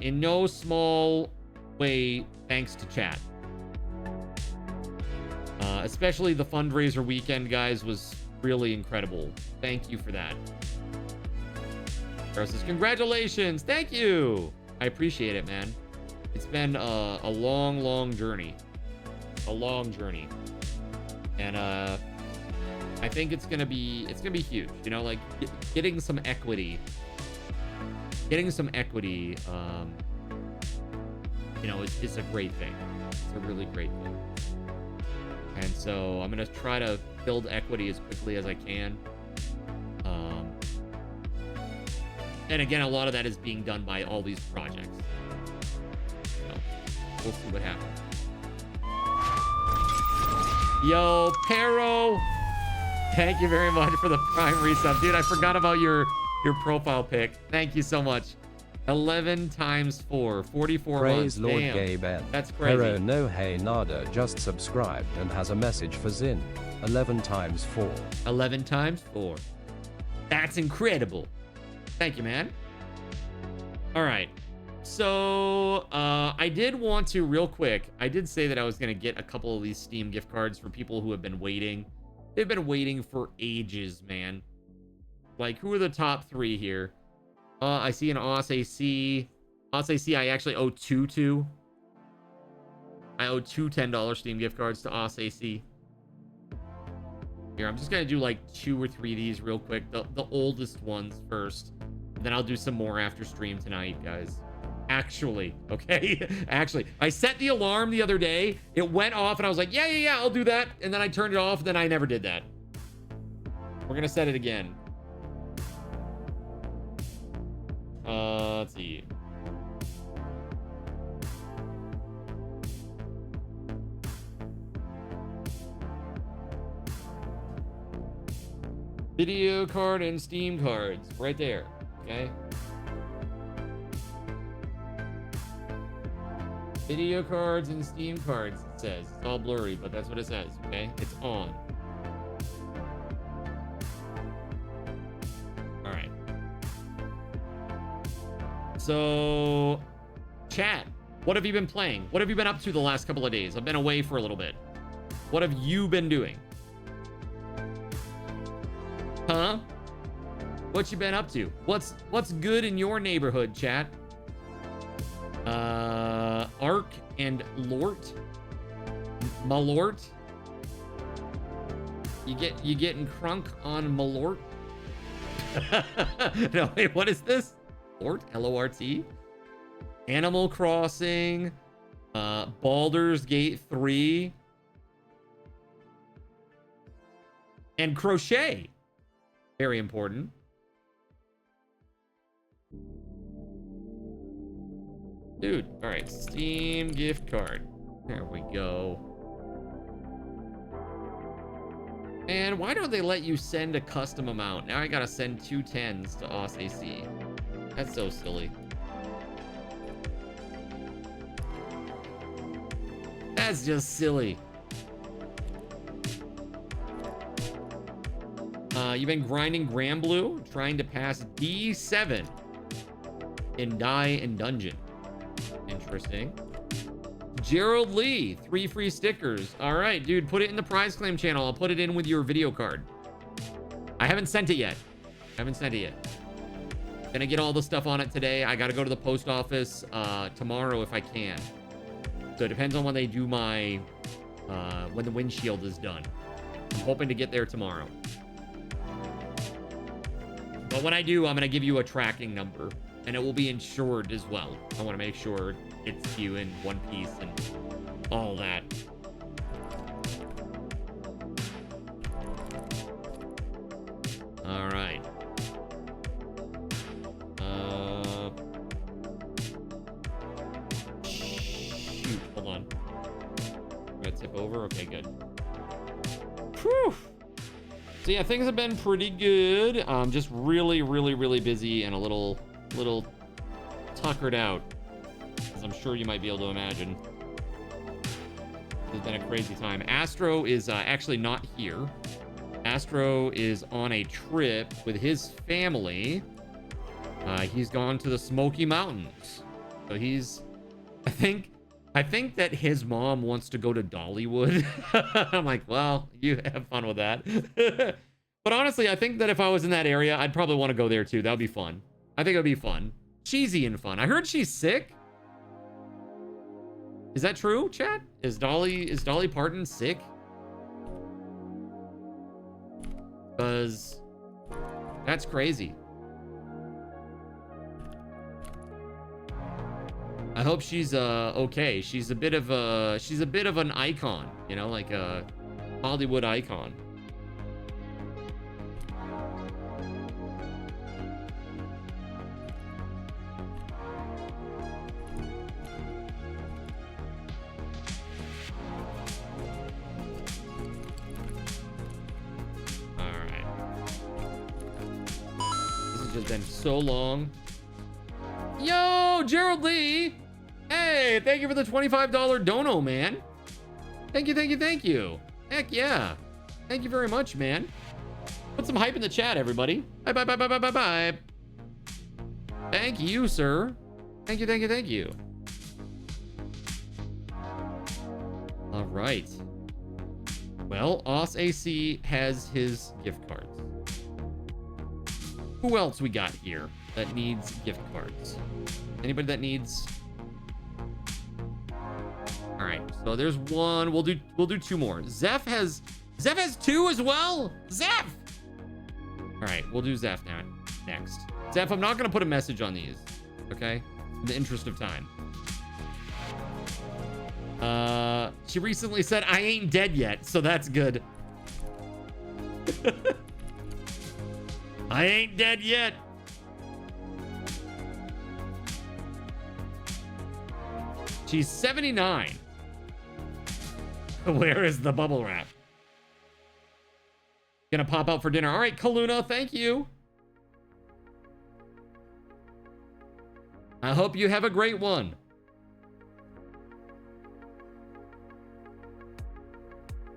In no small way, thanks to chat. Especially the fundraiser weekend, guys, was really incredible. Thank you for that. Carol says, congratulations. Thank you. I appreciate it, man. It's been a long, long journey. A long journey. And I think it's gonna be huge. You know, like getting some equity. Getting some equity, you know, it's a great thing. It's a really great thing. And so I'm going to try to build equity as quickly as I can. And again, a lot of that is being done by all these projects. So we'll see what happens. Yo, Pero, thank you very much for the Prime resub. Dude, I forgot about your profile pic. Thank you so much. 11 times 4, 44
Praise
months.
Lord
Damn.
Gay Ben.
That's crazy.
Hero no hey nada just subscribed and has a message for Zin. 11 times 4.
11 times 4. That's incredible. Thank you, man. All right. So, I did want to, real quick, I did say that I was going to get a couple of these Steam gift cards for people who have been waiting. They've been waiting for ages, man. Like, who are the top 3 here? I see an OSAC. OSAC, I actually owe 2 to. I owe 2 $10 Steam gift cards to OSAC. Here, I'm just going to do like 2 or 3 of these real quick. The oldest ones first. And then I'll do some more after stream tonight, guys. Actually, okay? Actually, I set the alarm the other day. It went off and I was like, yeah, I'll do that. And then I turned it off. Then I never did that. We're going to set it again. Let's see. Video card and Steam cards right there. Okay. Video cards and Steam cards, it says. It's all blurry, but that's what it says, okay? It's on. All right. So, chat, what have you been playing? What have you been up to the last couple of days? I've been away for a little bit. What have you been doing? Huh? What you been up to? What's good in your neighborhood, chat? Ark and Lort? Malort? You getting crunk on Malort? No, wait, what is this? Lort? L-O-R-T? Animal Crossing, Baldur's Gate 3, and crochet. Very important. Dude, all right, Steam gift card. There we go. And why don't they let you send a custom amount? Now I gotta send 2 10s to OSAC. That's so silly. That's just silly. You've been grinding Granblue, trying to pass D7 in Die and Dungeon. Interesting. Gerald Lee, 3 free stickers. All right, dude, put it in the prize claim channel. I'll put it in with your video card. I haven't sent it yet. Gonna get all the stuff on it today. I gotta go to the post office tomorrow if I can. So it depends on when they do my, when the windshield is done. I'm hoping to get there tomorrow. But when I do, I'm gonna give you a tracking number. And it will be insured as well. I want to make sure it's to you in one piece and all that. All right. Shoot, hold on. I'm gonna tip over. Okay, good. Whew. So yeah, things have been pretty good. Just really busy and a little tuckered out, as I'm sure you might be able to imagine. It's been a crazy time. Astro is actually not here. Astro is on a trip with his family. He's gone to the Smoky Mountains. So he's, I think that his mom wants to go to Dollywood. I'm like, well, you have fun with that. But honestly, I think that if I was in that area, I'd probably want to go there too. That would be fun. I think it would be fun. Cheesy and fun. I heard she's sick. Is that true, chat? Is Dolly Parton sick? Because that's crazy. I hope she's okay. She's a bit of an icon, you know, like a Hollywood icon. Been so long. Yo, Gerald Lee. Hey, thank you for the $25 dono, man. Thank you, thank you, thank you. Heck yeah. Thank you very much, man. Put some hype in the chat, everybody. Bye, bye, bye, bye, bye, bye, bye. Thank you, sir. Thank you, thank you, thank you. All right. Well, Os AC has his gift cards. Who else we got here that needs gift cards? Anybody that needs? All right, so there's one. We'll do two more. Zeph has two as well. Zeph. All right, we'll do Zeph now. Next, Zeph. I'm not gonna put a message on these, okay? In the interest of time. She recently said I ain't dead yet, so that's good. I ain't dead yet. She's 79. Where is the bubble wrap? Gonna pop out for dinner. All right, Kaluna, thank you. I hope you have a great one.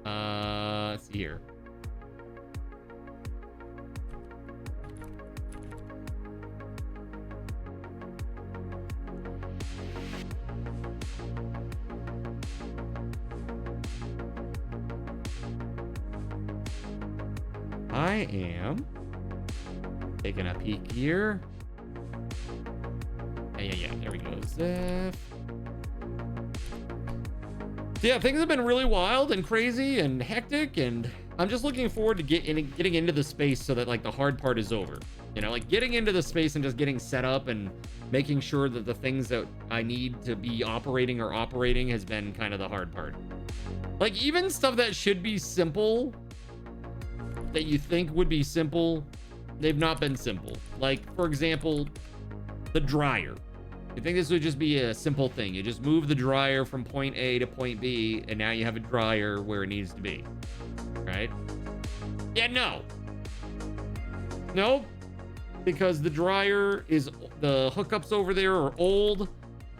Let's see here. I am taking a peek here. Yeah. There we go. Zeph. Yeah, things have been really wild and crazy and hectic, and I'm just looking forward to getting into the space so that like the hard part is over. You know, like getting into the space and just getting set up and making sure that the things that I need to be operating has been kind of the hard part. Like even stuff that should be simple, that you think would be simple, they've not been simple. Like, for example, the dryer. You think this would just be a simple thing. You just move the dryer from point A to point B, and now you have a dryer where it needs to be, right? Yeah, no. Nope. Because the dryer is, the hookups over there are old,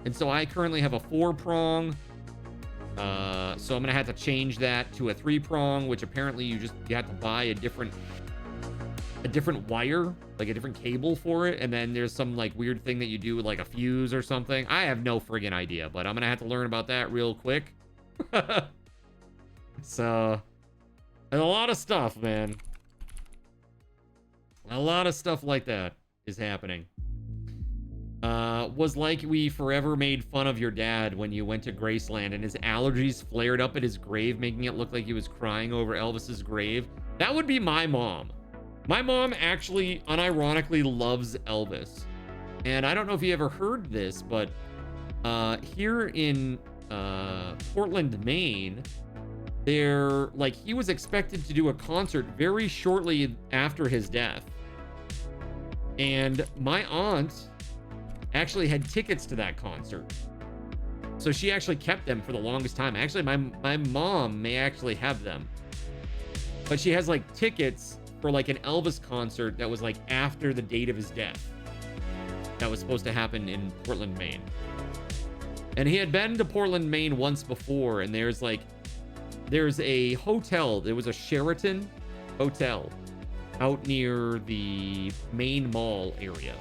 and so I currently have a 4-prong. So I'm gonna have to change that to a 3-prong, which apparently you have to buy a different wire, like a different cable for it, and then there's some like weird thing that you do with like a fuse or something. I have no friggin' idea, but I'm gonna have to learn about that real quick. So there's a lot of stuff, man. A lot of stuff like that is happening. Was like we forever made fun of your dad when you went to Graceland and his allergies flared up at his grave, making it look like he was crying over Elvis's grave. That would be my mom. My mom actually unironically loves Elvis. And I don't know if you ever heard this, but here in Portland, Maine, he was expected to do a concert very shortly after his death. And my aunt actually had tickets to that concert. So she actually kept them for the longest time. Actually, my mom may actually have them. But she has like tickets for like an Elvis concert that was like after the date of his death. That was supposed to happen in Portland, Maine. And he had been to Portland, Maine once before, and there's a hotel. There was a Sheraton hotel out near the Main Mall area.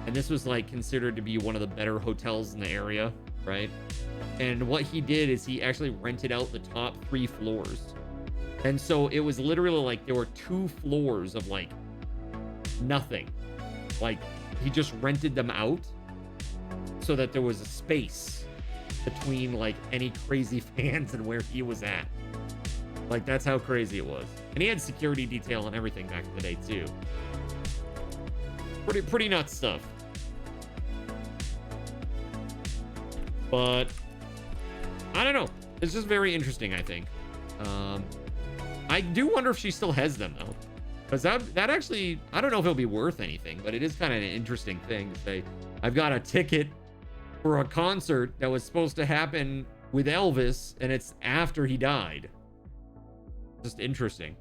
And this was like considered to be one of the better hotels in the area, right? And what he did is he actually rented out the top 3 floors. And so it was literally like there were 2 floors of like nothing. Like he just rented them out so that there was a space between like any crazy fans and where he was at. Like that's how crazy it was. And he had security detail and everything back in the day too. Pretty nuts stuff. But I don't know. It's just very interesting, I think. I do wonder if she still has them though. Because that actually, I don't know if it'll be worth anything, but it is kind of an interesting thing to say, I've got a ticket for a concert that was supposed to happen with Elvis, and it's after he died. Just interesting.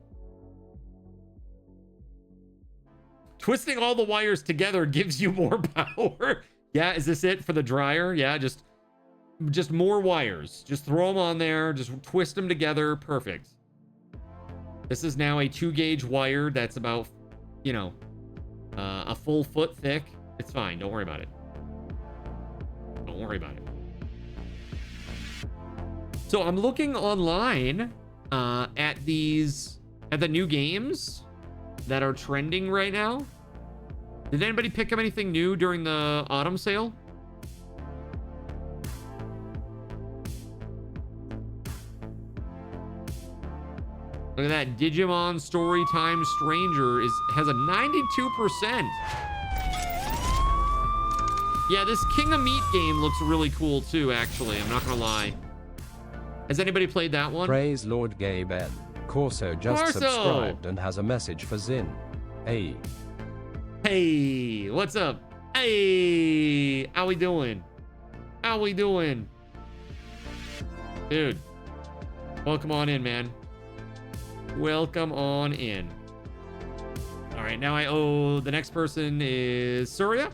Twisting all the wires together gives you more power. Yeah, is this it for the dryer? Yeah, just more wires. Just throw them on there. Just twist them together. Perfect. This is now a 2-gauge wire that's about, you know, a full foot thick. It's fine. Don't worry about it. Don't worry about it. So I'm looking online at the new games that are trending right now. Did anybody pick up anything new during the autumn sale? Look at that. Digimon Storytime Stranger has a 92%. Yeah, this King of Meat game looks really cool too, actually. I'm not gonna lie. Has anybody played that one?
Praise Lord Gabe N. Corso just subscribed and has a message for Zin. Hey.
Hey, what's up? Hey, how we doing? How we doing? Dude, welcome on in, man. Welcome on in. All right, now I owe, the next person is Surya.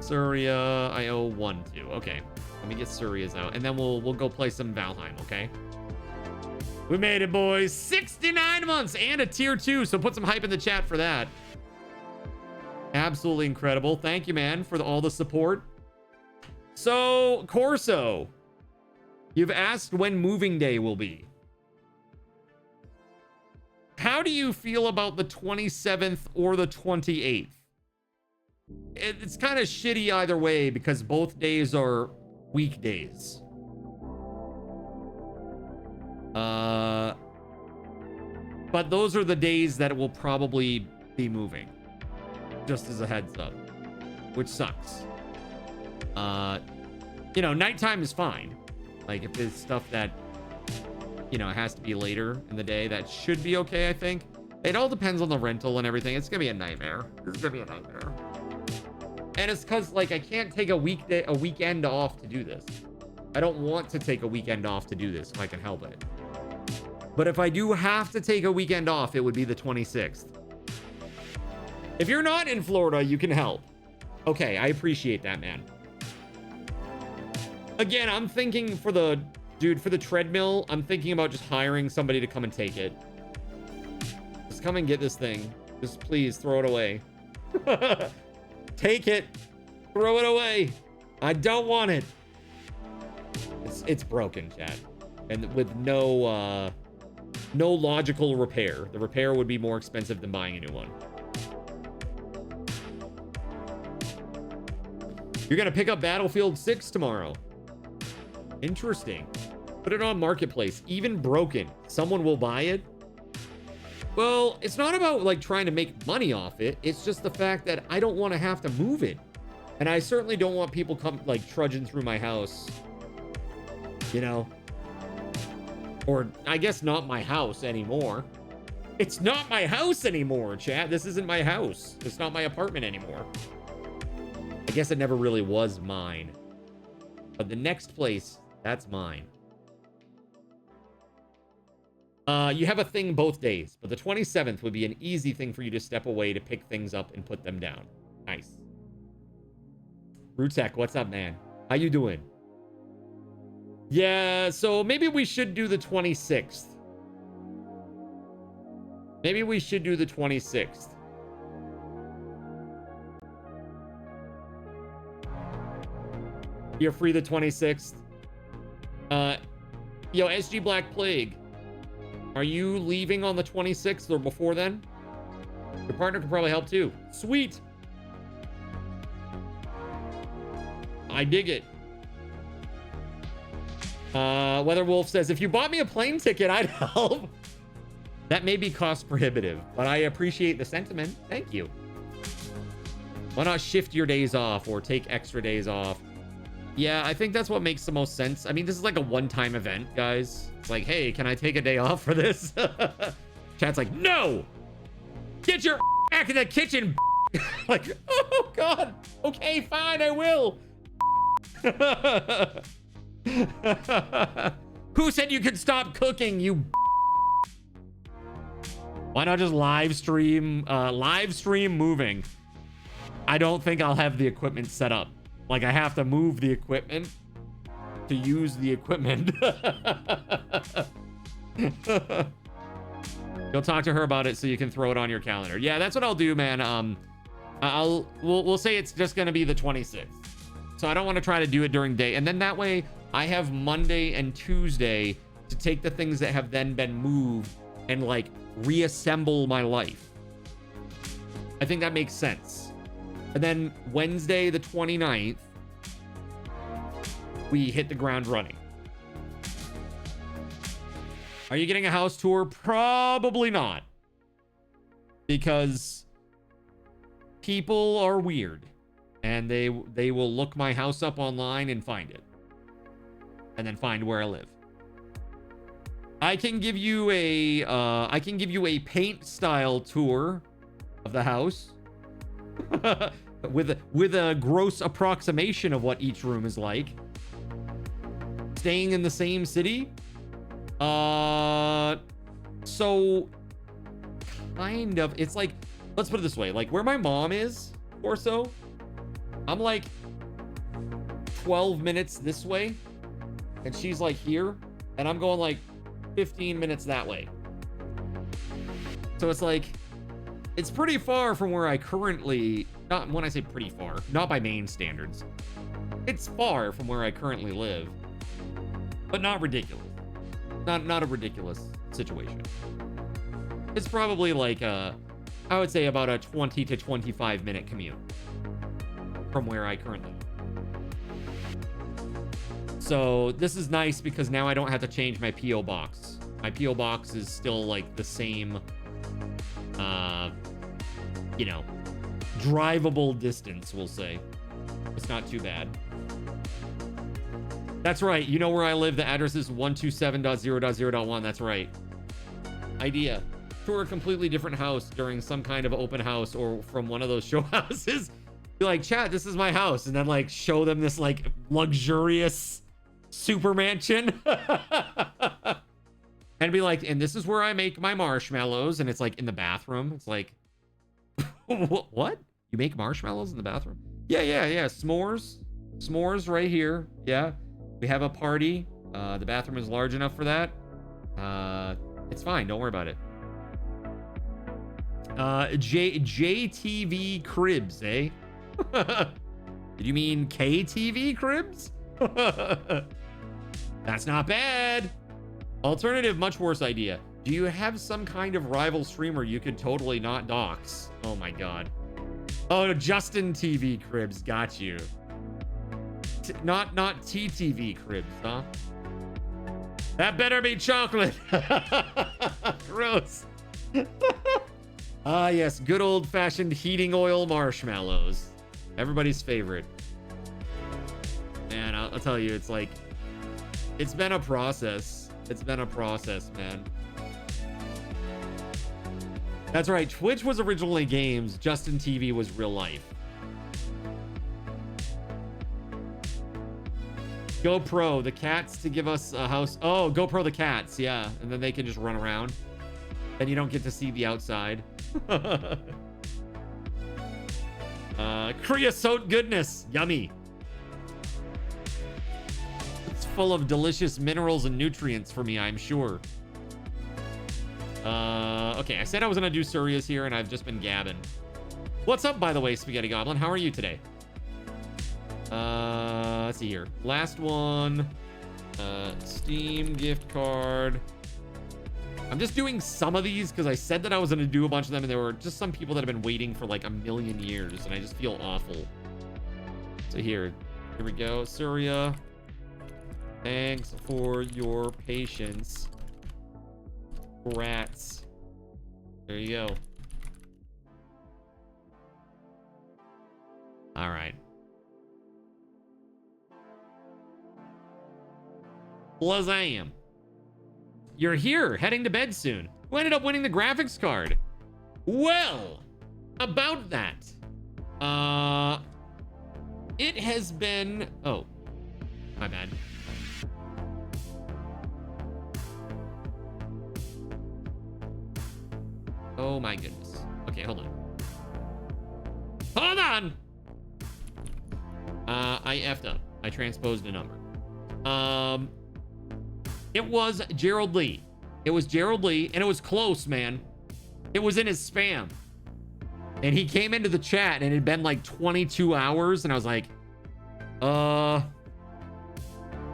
Surya, I owe 1, 2. Okay, let me get Surya's out, and then we'll go play some Valheim, okay? We made it, boys. 69 months and a tier 2, so put some hype in the chat for that. Absolutely incredible. Thank you, man, for all the support. So, Corso, you've asked when moving day will be. How do you feel about the 27th or the 28th? It's kind of shitty either way because both days are weekdays. But those are the days that it will probably be moving. Just as a heads up, which sucks. You know, nighttime is fine. Like if it's stuff that, you know, it has to be later in the day, that should be okay, I think. It all depends on the rental and everything. It's gonna be a nightmare. This is gonna be a nightmare. And it's because, like, I can't take a weekend off to do this. I don't want to take a weekend off to do this if I can help it. But if I do have to take a weekend off, it would be the 26th. If you're not in Florida, you can help. Okay, I appreciate that, man. Again, I'm thinking for the treadmill, I'm thinking about just hiring somebody to come and take it. Just come and get this thing. Just please throw it away. Take it. Throw it away. I don't want it. It's broken, chat. And with no logical repair. The repair would be more expensive than buying a new one. You're gonna pick up Battlefield 6 tomorrow. Interesting. Put it on Marketplace. Even broken, someone will buy it. Well, it's not about like trying to make money off it. It's just the fact that I don't want to have to move it. And I certainly don't want people come like trudging through my house. You know? Or I guess not my house anymore. It's not my house anymore, chat. This isn't my house. It's not my apartment anymore. I guess it never really was mine. But the next place, that's mine. You have a thing both days, but the 27th would be an easy thing for you to step away to pick things up and put them down. Nice. Rutek, what's up, man? How you doing? Yeah, so maybe we should do the 26th. Maybe we should do the 26th. You're free the 26th. Yo, SG Black Plague. Are you leaving on the 26th or before then? Your partner can probably help too. Sweet. I dig it. WeatherWolf says, if you bought me a plane ticket, I'd help. That may be cost prohibitive, but I appreciate the sentiment. Thank you. Why not shift your days off or take extra days off? Yeah, I think that's what makes the most sense. I mean, this is like a one-time event, guys. It's like, hey, can I take a day off for this? Chat's like, no! Get your back in the kitchen! Like, oh, God. Okay, fine, I will. Who said you could stop cooking, you? Why not just live stream moving? I don't think I'll have the equipment set up. Like, I have to move the equipment to use the equipment. You'll talk to her about it so you can throw it on your calendar. Yeah, that's what I'll do, man. We'll say it's just gonna be the 26th. So I don't want to try to do it during day. And then that way I have Monday and Tuesday to take the things that have then been moved and like reassemble my life. I think that makes sense. And then Wednesday, the 29th, we hit the ground running. Are you getting a house tour? Probably not. Because people are weird. And they will look my house up online and find it. And then find where I live. I can give you a paint style tour of the house. with a gross approximation of what each room is like. Staying in the same city. So kind of, it's like, let's put it this way, like where my mom is or so, I'm like 12 minutes this way and she's like here and I'm going like 15 minutes that way. So it's like, it's pretty far from where I currently, not when I say pretty far, not by Maine standards. It's far from where I currently live, but not ridiculous. Not a ridiculous situation. It's probably like I would say about a 20 to 25 minute commute from where I currently live. So this is nice because now I don't have to change my P.O. box. My P.O. box is still like the same, you know, drivable distance, we'll say. It's not too bad. That's right. You know where I live. The address is 127.0.0.1. That's right. Idea. Tour a completely different house during some kind of open house or from one of those show houses. Be like, chat, this is my house. And then like show them this like luxurious super mansion. And be like, and this is where I make my marshmallows. And it's like in the bathroom. It's like, what? You make marshmallows in the bathroom? Yeah. S'mores right here. Yeah. We have a party. The bathroom is large enough for that. It's fine. Don't worry about it. JTV Cribs, eh? Did you mean KTV Cribs? That's not bad. Alternative, much worse idea. Do you have some kind of rival streamer you could totally not dox? Oh my god. Oh, Justin TV Cribs. Got you. Not TTV Cribs, huh? That better be chocolate. Gross. Ah, yes. Good old-fashioned heating oil marshmallows. Everybody's favorite. Man, I'll tell you, it's like... It's been a process. It's been a process, man. That's right. Twitch was originally games. Justin TV was real life. GoPro, the cats to give us a house. Oh, GoPro the cats, yeah. And then they can just run around. And you don't get to see the outside. Creosote goodness. Yummy. It's full of delicious minerals and nutrients for me, I'm sure. Okay, I said I was going to do Surya's here, and I've just been gabbing. What's up, by the way, Spaghetti Goblin? How are you today? Let's see here. Last one. Steam gift card. I'm just doing some of these because I said that I was going to do a bunch of them, and there were just some people that have been waiting for like a million years, and I just feel awful. So here we go. Surya, thanks for your patience. Rats. There you go. All right. Blazam. You're here, heading to bed soon. Who ended up winning the graphics card? Well, about that. It has been... Oh, my bad. Oh my goodness. Okay, hold on. Hold on. I effed up. I transposed a number. It was Gerald Lee. It was Gerald Lee, and it was close, man. It was in his spam. And he came into the chat, and it had been like 22 hours, and I was like,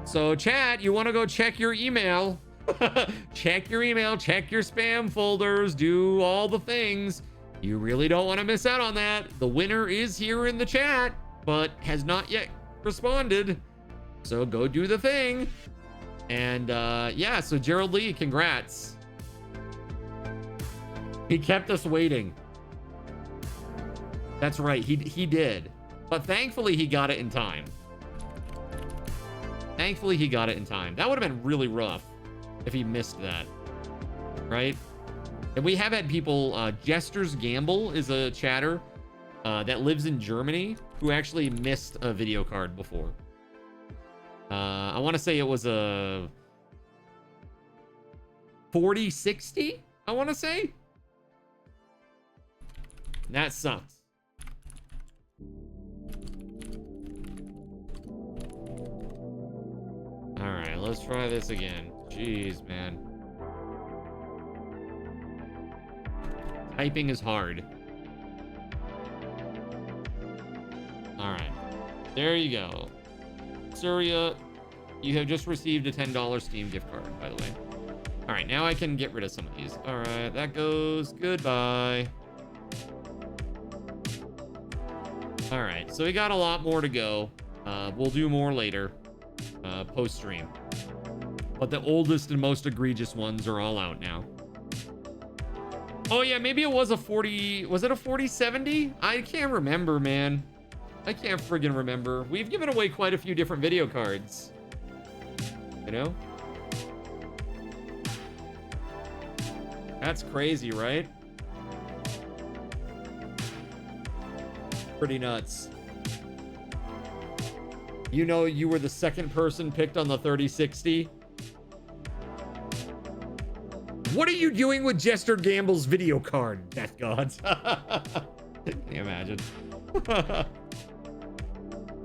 so chat, you want to go check your email? Check your email, check your spam folders, do all the things. You really don't want to miss out on that. The winner is here in the chat, but has not yet responded. So go do the thing. And yeah, so Gerald Lee, congrats. He kept us waiting. That's right, he did. But thankfully he got it in time. Thankfully he got it in time. That would have been really rough if he missed that, right? And we have had people, Jester's Gamble is a chatter that lives in Germany who actually missed a video card before. I want to say it was a 4060, I want to say. That sucks. All right, let's try this again. Jeez, man. Typing is hard. All right, there you go. Surya, you have just received a $10 Steam gift card, by the way. All right, now I can get rid of some of these. All right, that goes. Goodbye. All right, so we got a lot more to go. We'll do more later, post-stream. But the oldest and most egregious ones are all out now. Oh yeah, maybe it was a 40... Was it a 4070? I can't remember, man. I can't friggin' remember. We've given away quite a few different video cards. You know? That's crazy, right? Pretty nuts. You know, you were the second person picked on the 3060. What are you doing with Jester Gamble's video card, Death Gods? Can you imagine?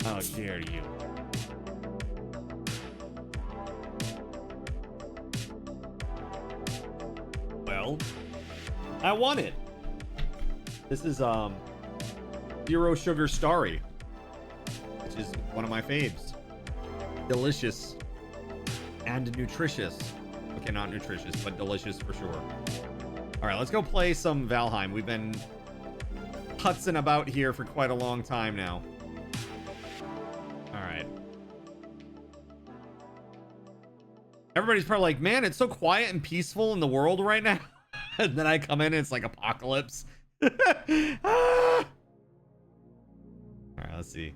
How dare you? Well, I won it. This is Zero Sugar Starry, which is one of my faves. Delicious and nutritious. Okay, not nutritious, but delicious for sure. All right, let's go play some Valheim. We've been putzing about here for quite a long time now. All right. Everybody's probably like, man, it's so quiet and peaceful in the world right now. And then I come in and it's like apocalypse. Ah! All right, let's see.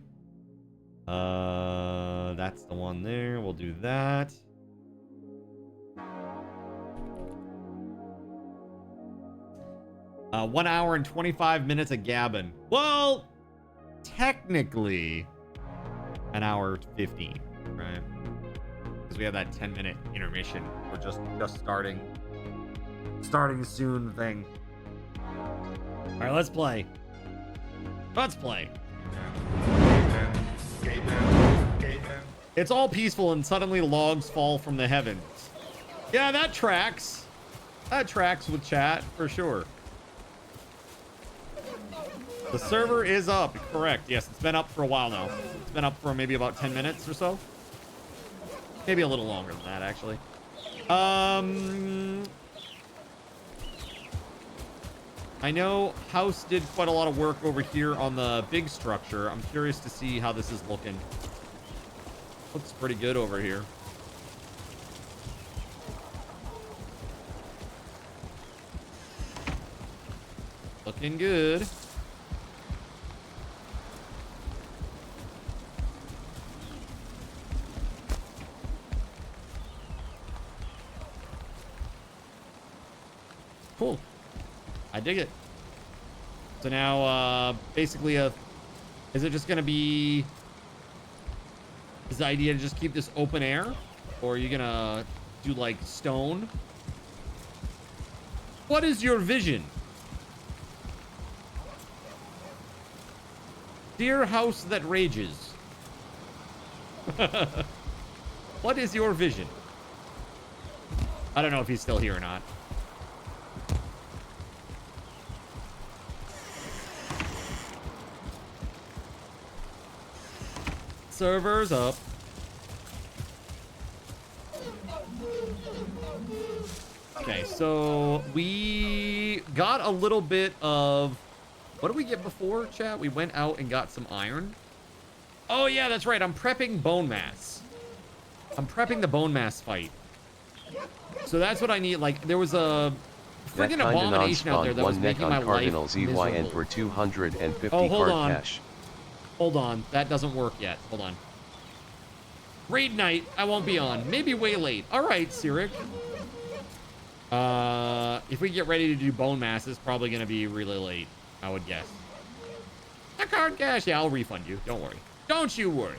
That's the one there. We'll do that. Uh, 1 hour and 25 minutes of gabbing. Well, technically, an hour 15, right? Because we have that 10-minute intermission. We're just starting soon thing. All right, let's play. Let's play. It's all peaceful and suddenly logs fall from the heavens. Yeah, that tracks. That tracks with chat for sure. The server is up, correct. Yes, it's been up for a while now. It's been up for maybe about 10 minutes or so. Maybe a little longer than that, actually. I know House did quite a lot of work over here on the big structure. I'm curious to see how this is looking. Looks pretty good over here. Looking good. Cool. I dig it. So now, basically, is it just going to be... Is the idea to just keep this open air? Or are you going to do, like, stone? What is your vision? Dear house that rages. What is your vision? I don't know if he's still here or not. Servers up. Okay, so we got a little bit of... What did we get before, chat? We went out and got some iron. Oh, yeah, that's right. I'm prepping bone mass. I'm prepping the bone mass fight. So that's what I need. Like, there was a friggin' abomination out there that was making my life miserable.
For 250
oh, hold
card
on.
cash.
Hold on. That doesn't work yet. Hold on. Raid night. I won't be on. Maybe way late. All right, Cyric. If we get ready to do bone mass, it's probably going to be really late, I would guess. A card cash. Yeah, I'll refund you. Don't worry. Don't you worry.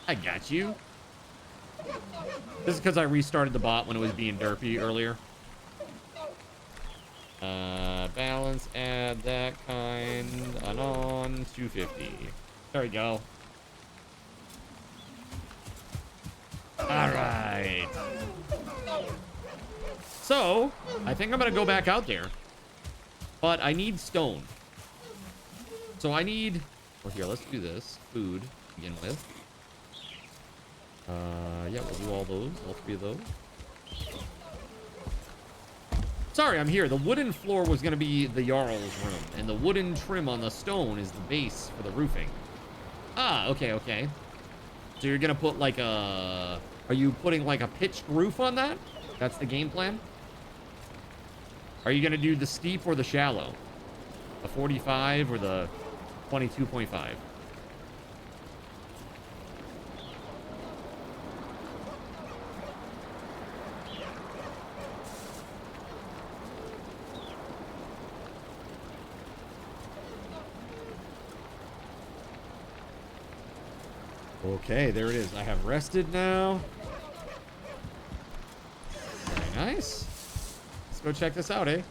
I got you. This is because I restarted the bot when it was being derpy earlier. Balance, add that kind, on 250. There we go. All right. So, I think I'm going to go back out there. But I need stone. So I need... Well, here, let's do this. Food, to begin with. Yeah, we'll do all those. All three of those. Sorry, I'm here. The wooden floor was going to be the Jarl's room. And the wooden trim on the stone is the base for the roofing. Ah, okay, okay. So you're going to put like a... Are you putting like a pitched roof on that? That's the game plan? Are you going to do the steep or the shallow? The 45 or the 22.5? Okay, there it is. I have rested now. Very nice. Let's go check this out, eh?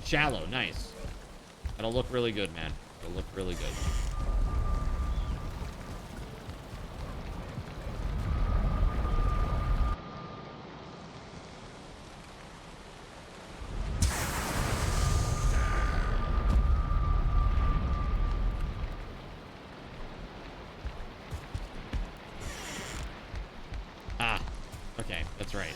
Shallow, nice. That'll look really good, man. It'll look really good. Okay, that's right.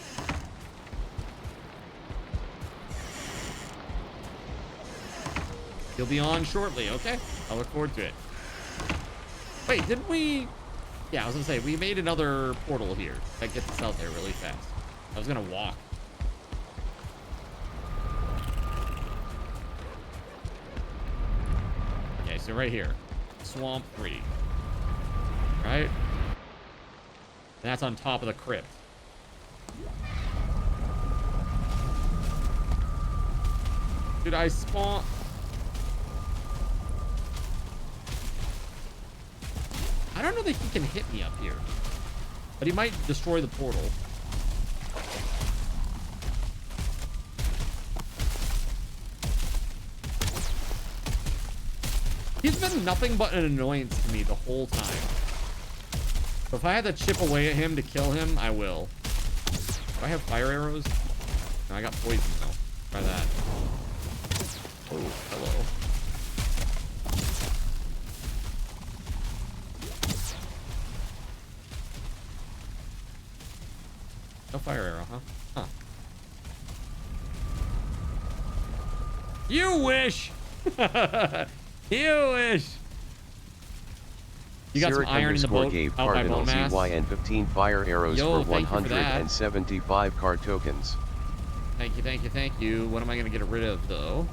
You'll be on shortly, okay? I look forward to it. Wait, didn't we... Yeah, I was gonna say, we made another portal here that gets us out there really fast. I was gonna walk. Okay, so right here. Swamp 3. Right? And that's on top of the crypt. Did I spawn? I don't know that he can hit me up here, but he might destroy the portal. He's been nothing but an annoyance to me the whole time. So if I had to chip away at him to kill him, I will. Do I have fire arrows? No, I got poison though. Try that. Oh, hello. No fire arrow, huh? Huh. You wish! You wish! You got some iron in the boat out by bone mass.
And 15 fire arrows
Yo,
for 175 card tokens.
Thank you, thank you, thank you. What am I gonna get rid of though?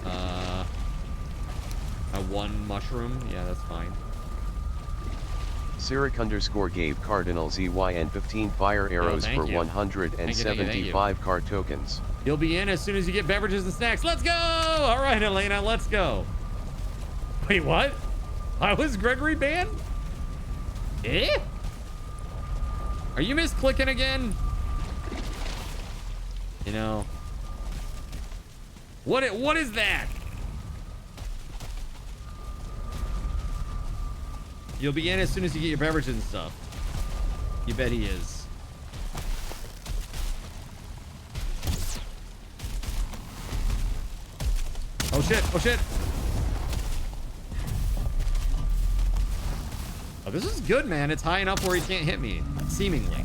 A 1 mushroom. Yeah, that's fine.
Cyric_gave Cardinal ZY and 15 fire arrows for 175 card tokens.
You'll be in as soon as you get beverages and snacks. Let's go! All right, Elena, let's go. Wait, what? Why was Gregory banned? Eh? Are you misclicking again? You know. What is that? You'll be in as soon as you get your beverages and stuff. You bet he is. Oh shit, oh shit. Oh, this is good, man. It's high enough where he can't hit me, seemingly.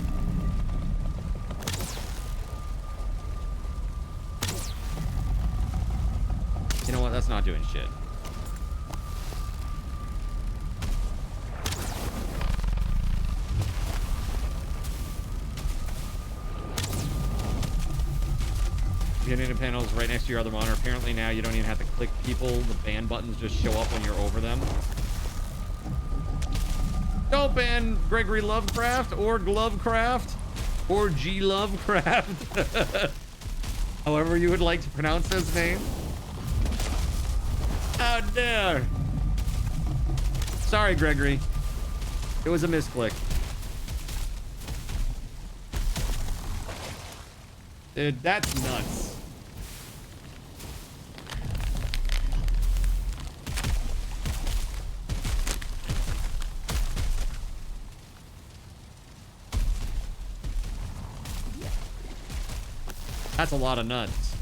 You know what? That's not doing shit. Getting panels right next to your other monitor. Apparently now you don't even have to click people. The ban buttons just show up when you're over them. Don't ban Gregory Lovecraft or Glovecraft or G Lovecraft. However you would like to pronounce his name. How dare. Sorry, Gregory. It was a misclick. Dude, that's nuts. That's a lot of nuts.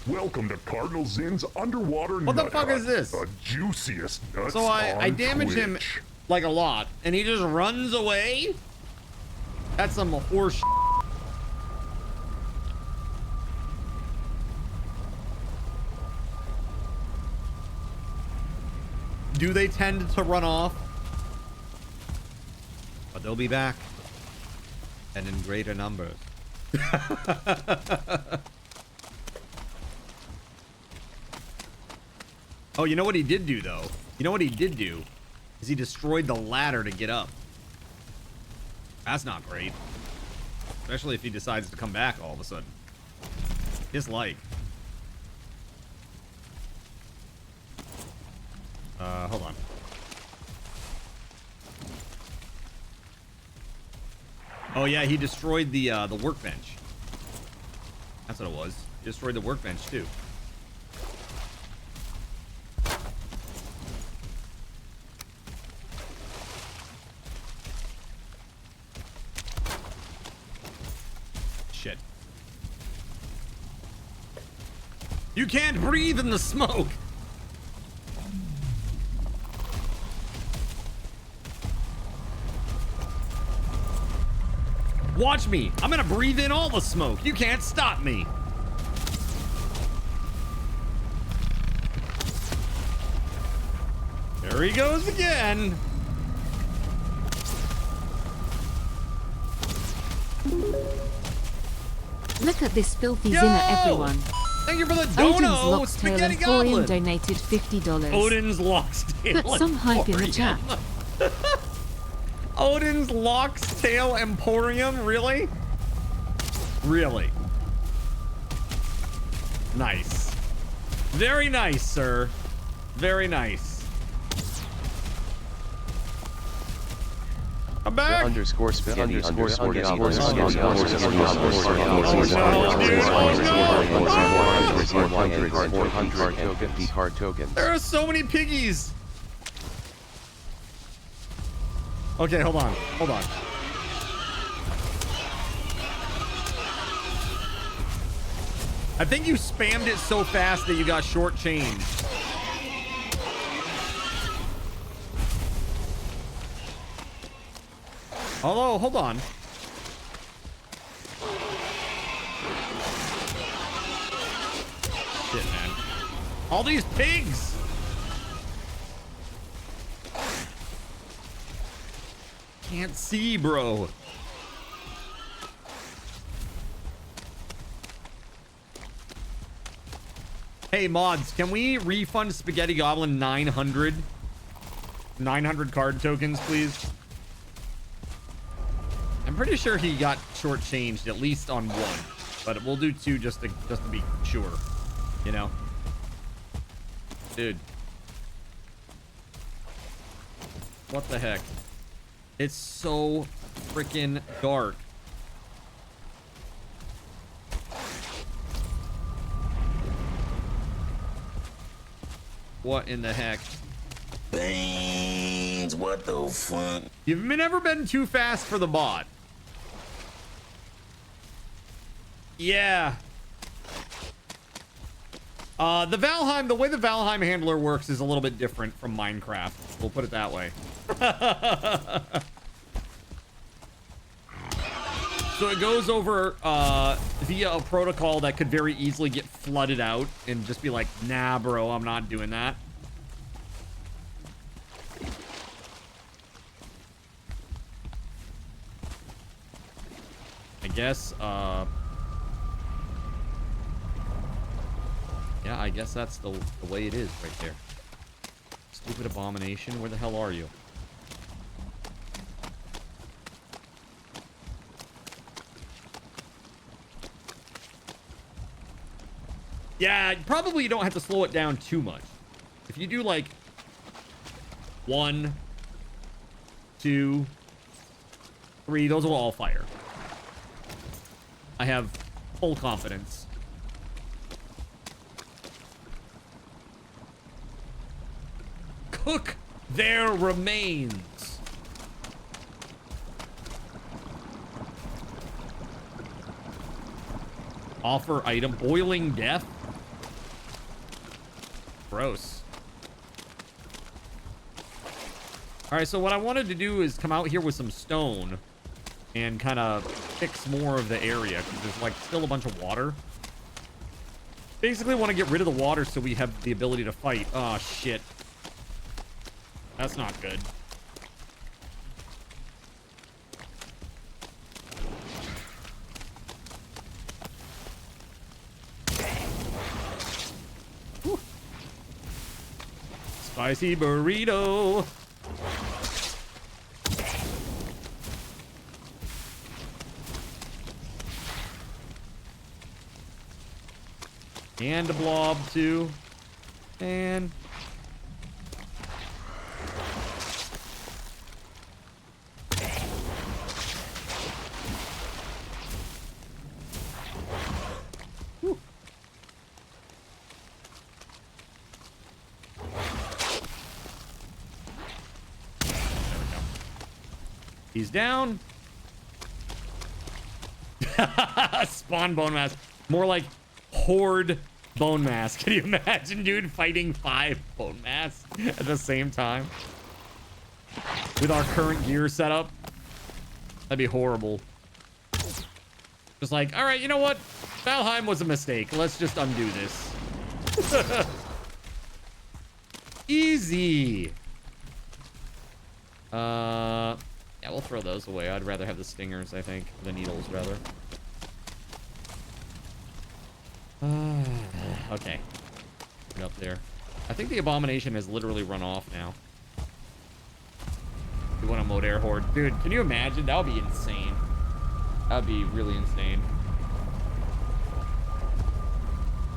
Welcome to Cardinal Zin's Underwater
What the
Nut
fuck
Hut,
is this?
The juiciest nuts
So I damage him
Twitch.
like a lot, and he just runs away? That's some horse. Do they tend to run off? But they'll be back. And in greater numbers. Oh, you know what he did do, though? You know what he did do? Is he destroyed the ladder to get up. That's not great. Especially if he decides to come back all of a sudden. Dislike. Hold on. Oh yeah, he destroyed the workbench. That's what it was. He destroyed the workbench too. Shit. You can't breathe in the smoke. Watch me. I'm gonna breathe in all the smoke. You can't stop me. There he goes again.
Look at this filthy
Yo!
zinner, everyone.
Thank you for the
Odin's
dono,
Loxtail
Spaghetti
Emporium
Goblin.
donated $50.
Odin's Loxtail
Put some hype in the chat.
Odin's Loxtail Emporium? Really? Really? Nice. Very nice, sir. Very nice. I'm back.
Underscore spaghetti underscore spaghetti card tokens.
There are so many piggies. Okay, hold on. Hold on. I think you spammed it so fast that you got shortchanged. Although, hold on. Shit, man. All these pigs. Can't see, bro. Hey, mods, can we refund Spaghetti Goblin 900 card tokens, please? I'm pretty sure he got shortchanged at least on one, but we'll do two just to be sure, you know? Dude. What the heck? It's so freaking dark. What in the heck?
Beans, what the fuck?
You've never been too fast for the bot. Yeah. The Valheim, the way the Valheim handler works is a little bit different from Minecraft. We'll put it that way. So it goes over via a protocol that could very easily get flooded out and just be like, nah, bro, I'm not doing that. I guess, yeah, I guess that's the way it is right there. Stupid abomination, where the hell are you? Yeah, probably you don't have to slow it down too much. If you do like 1, 2, 3, those will all fire. I have full confidence. Cook their remains. Offer item. Boiling death. Gross. All right, so what I wanted to do is come out here with some stone and kind of fix more of the area because there's like still a bunch of water. Basically want to get rid of the water so we have the ability to fight. Oh, shit. That's not good. Whew. Spicy burrito. And a blob too. And whew. There we go. He's down. Spawn bone mass. More like horde bone mass. Can you imagine, dude, fighting 5 bone mass at the same time? With our current gear setup? That'd be horrible. Just like, all right, you know what? Valheim was a mistake. Let's just undo this. Easy. Yeah, we'll throw those away. I'd rather have the stingers, I think. The needles, rather. Okay. Get up there. I think the abomination has literally run off now. You want a mode air horde? Dude, can you imagine? That would be insane. That would be really insane.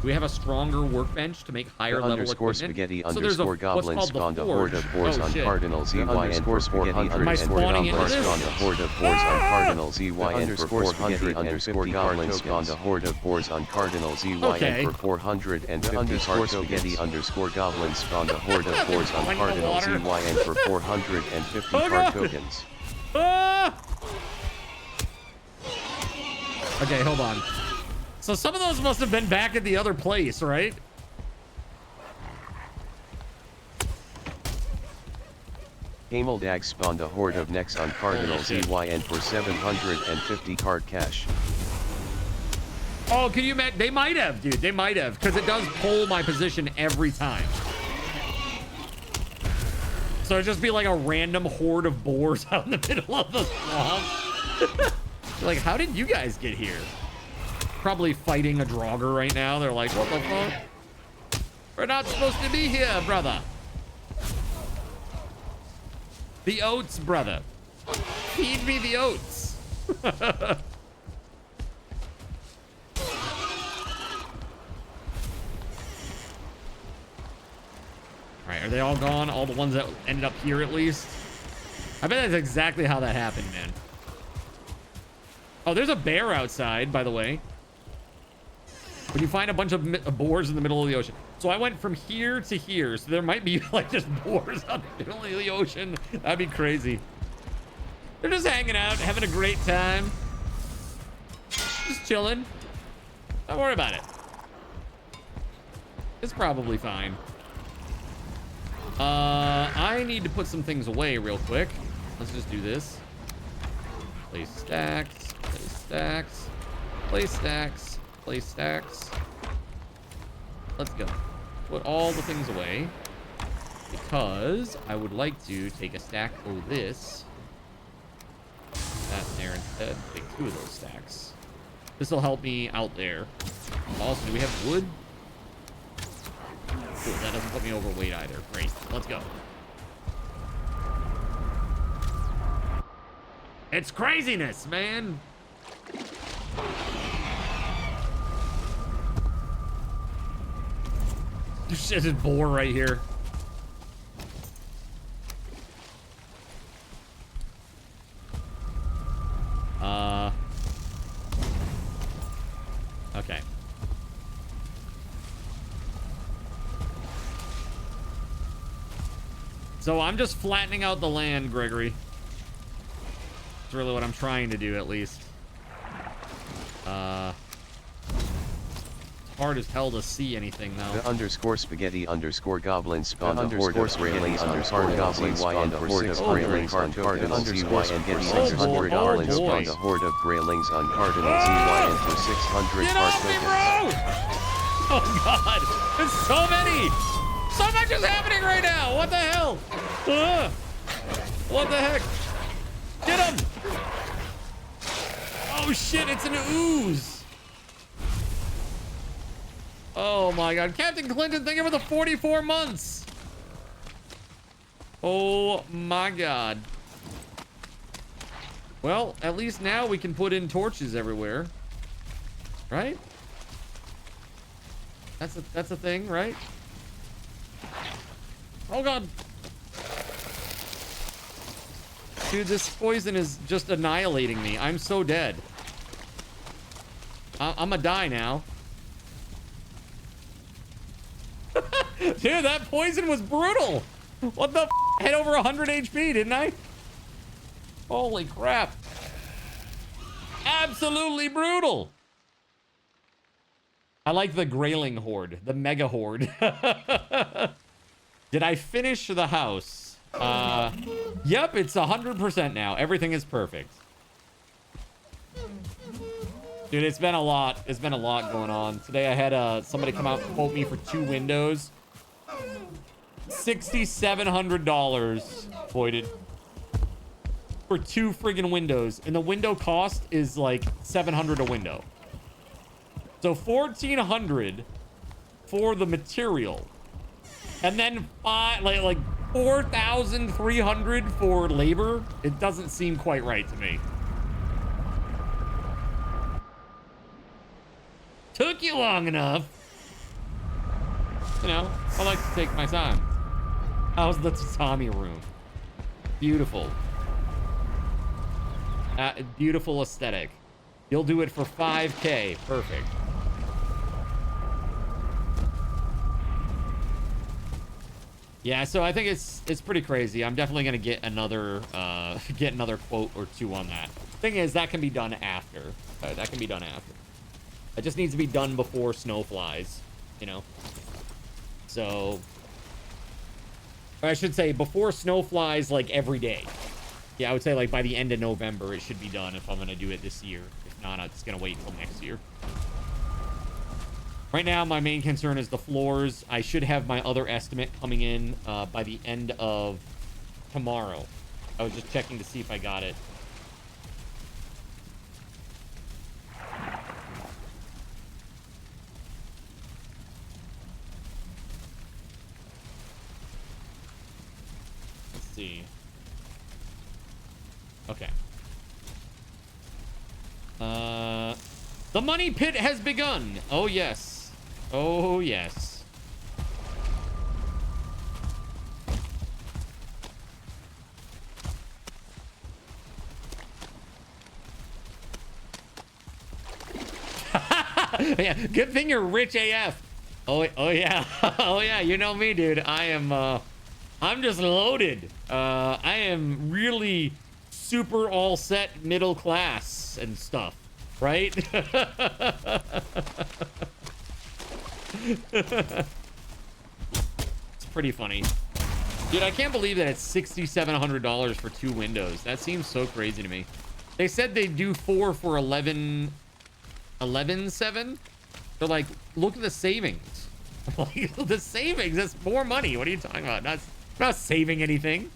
Do we have a stronger workbench to make higher level equipment?
Spaghetti
So there's a
goblin
what's called
spawned
the
a horde
forge.
of boars on Cardinal ZYN for 400
Am I spawning into this?
spawned a horde of boars on Cardinal ZYN for 450 goblin spawned a horde of boars on Cardinal ZYN for 450 card spaghetti underscore goblin spawned a horde of boars on Cardinal ZYN for 450 card tokens.
Okay, hold on. So some of those must have been back at the other place, right?
Gameldag spawned a horde of necks on Cardinal ZYN for 750 card cash.
Oh, can you imagine? They might have, dude. They might have, because it does pull my position every time. So it'd just be like a random horde of boars out in the middle of the swamp. Like, how did you guys get here? Probably fighting a Draugr right now. They're like, what the fuck? We're not supposed to be here, brother. The oats, brother. Feed me the oats. All right, are they all gone? All the ones that ended up here, at least? I bet that's exactly how that happened, man. Oh, there's a bear outside, by the way. When you find a bunch of boars in the middle of the ocean. So I went from here to here. So there might be like just boars on the middle of the ocean. That'd be crazy. They're just hanging out, having a great time. Just chilling. Don't worry about it. It's probably fine. I need to put some things away real quick. Let's just do this. Place stacks, place stacks, place stacks, place stacks. Let's go. Put all the things away because I would like to take a stack of this. That there instead. Take 2 of those stacks. This will help me out there. Also, do we have wood? Cool, that doesn't put me overweight either. Great. Let's go. It's craziness, man. There's just a boar right here. Okay. So I'm just flattening out the land, Gregory. That's really what I'm trying to do, at least. It's hard as hell to see anything, though.
The underscore spaghetti underscore goblin spawn the horde of railings underscore goblin spawn the horde of railings on cardinal ZY and get 600 goblins spawn the horde of railings on cardinal ZY and for 600
Get
card
off me,
tokens.
bro! Oh god, there's so many! So much is happening right now! What the hell? What the heck? Get him! Oh shit, it's an ooze! Oh my god. Captain Clinton, thank you for the 44 months! Oh my god. Well, at least now we can put in torches everywhere. Right? That's a thing, right? Oh god. Dude, this poison is just annihilating me. I'm so dead. I'm gonna die now. Dude, that poison was brutal. What the f? I had over 100 HP, didn't I? Holy crap. Absolutely brutal. I like the grayling horde, the mega horde. Did I finish the house? Yep, it's 100% now. Everything is perfect. Dude, it's been a lot. It's been a lot going on. Today I had somebody come out and quote me for 2 windows. $6,700 voided for 2 friggin' windows. And the window cost is like $700 a window. So $1,400 for the material. And then like $4,300 for labor. It doesn't seem quite right to me. Took you long enough. You know, I like to take my time. How's the tatami room? Beautiful. Beautiful aesthetic. You'll do it for 5K. Perfect. Yeah, so I think it's pretty crazy. I'm definitely gonna get another quote or 2 on that. Thing is, that can be done after. That can be done after. It just needs to be done before snow flies, you know. So, or I should say before snow flies, like every day. Yeah, I would say like by the end of November it should be done if I'm gonna do it this year. If not, I'm just gonna wait until next year. Right now, my main concern is the floors. I should have my other estimate coming in by the end of tomorrow. I was just checking to see if I got it. Let's see. Okay. The money pit has begun. Oh, yes. Oh, yes. Yeah, good thing you're rich AF. Oh yeah. Oh yeah, you know me, dude. I'm just loaded. I am really super all set middle class and stuff, right? It's pretty funny. Dude, I can't believe that it's $6,700 for 2 windows. That seems so crazy to me. They said they'd do 4 for 11.7. They're like, look at the savings. I'm like, the savings, that's more money. What are you talking about? I'm not saving anything.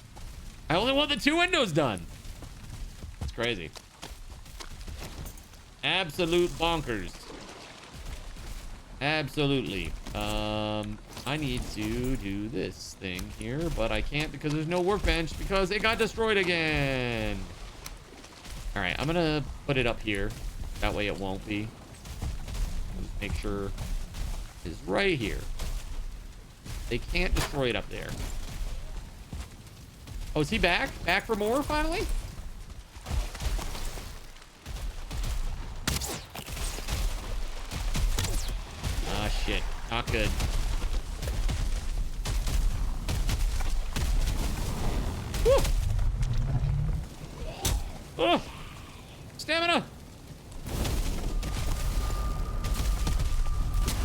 I only want the 2 windows done. It's crazy. Absolute bonkers. Absolutely. I need to do this thing here, but I can't because there's no workbench because it got destroyed again. All right, I'm gonna put it up here. That way it won't be. Just make sure it's right here. They can't destroy it up there. Oh, is he back? Back for more finally? Ah, shit. Not good. Woo! Oh! Stamina!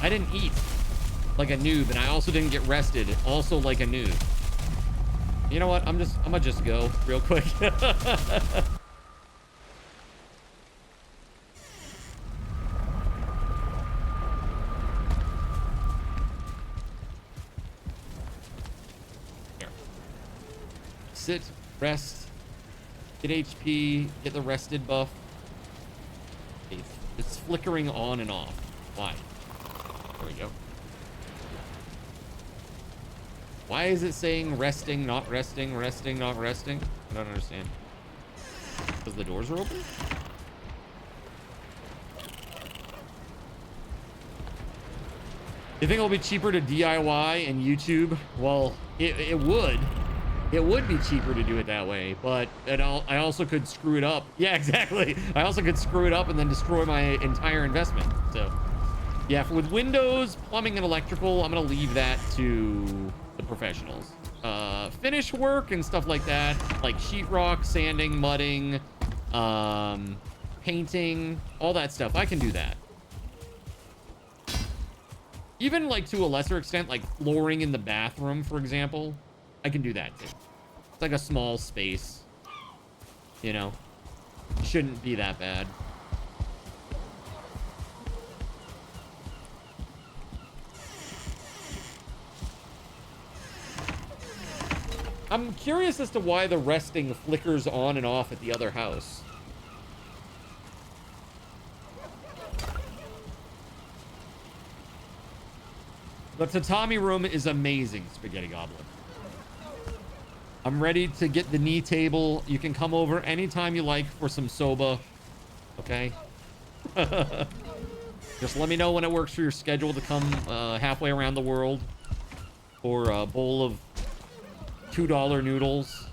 I didn't eat like a noob, and I also didn't get rested, also like a noob. You know what? I'm gonna just go real quick. Here. Sit, rest, get HP, get the rested buff. It's flickering on and off. Why? There we go. Why is it saying resting, not resting, resting, not resting? I don't understand. Because the doors are open? You think it'll be cheaper to DIY and YouTube? Well, it would. It would be cheaper to do it that way, but I also could screw it up. Yeah, exactly. I also could screw it up and then destroy my entire investment. So, yeah, with windows, plumbing, and electrical, I'm going to leave that to the professionals. Finish work and stuff like that, like sheetrock, sanding, mudding, painting, all that stuff. I can do that. Even like to a lesser extent, like flooring in the bathroom, for example, I can do that too. It's like a small space, you know, shouldn't be that bad. I'm curious as to why the resting flickers on and off at the other house. The tatami room is amazing, Spaghetti Goblin. I'm ready to get the knee table. You can come over anytime you like for some soba. Okay? Just let me know when it works for your schedule to come halfway around the world for a bowl of $2 noodles.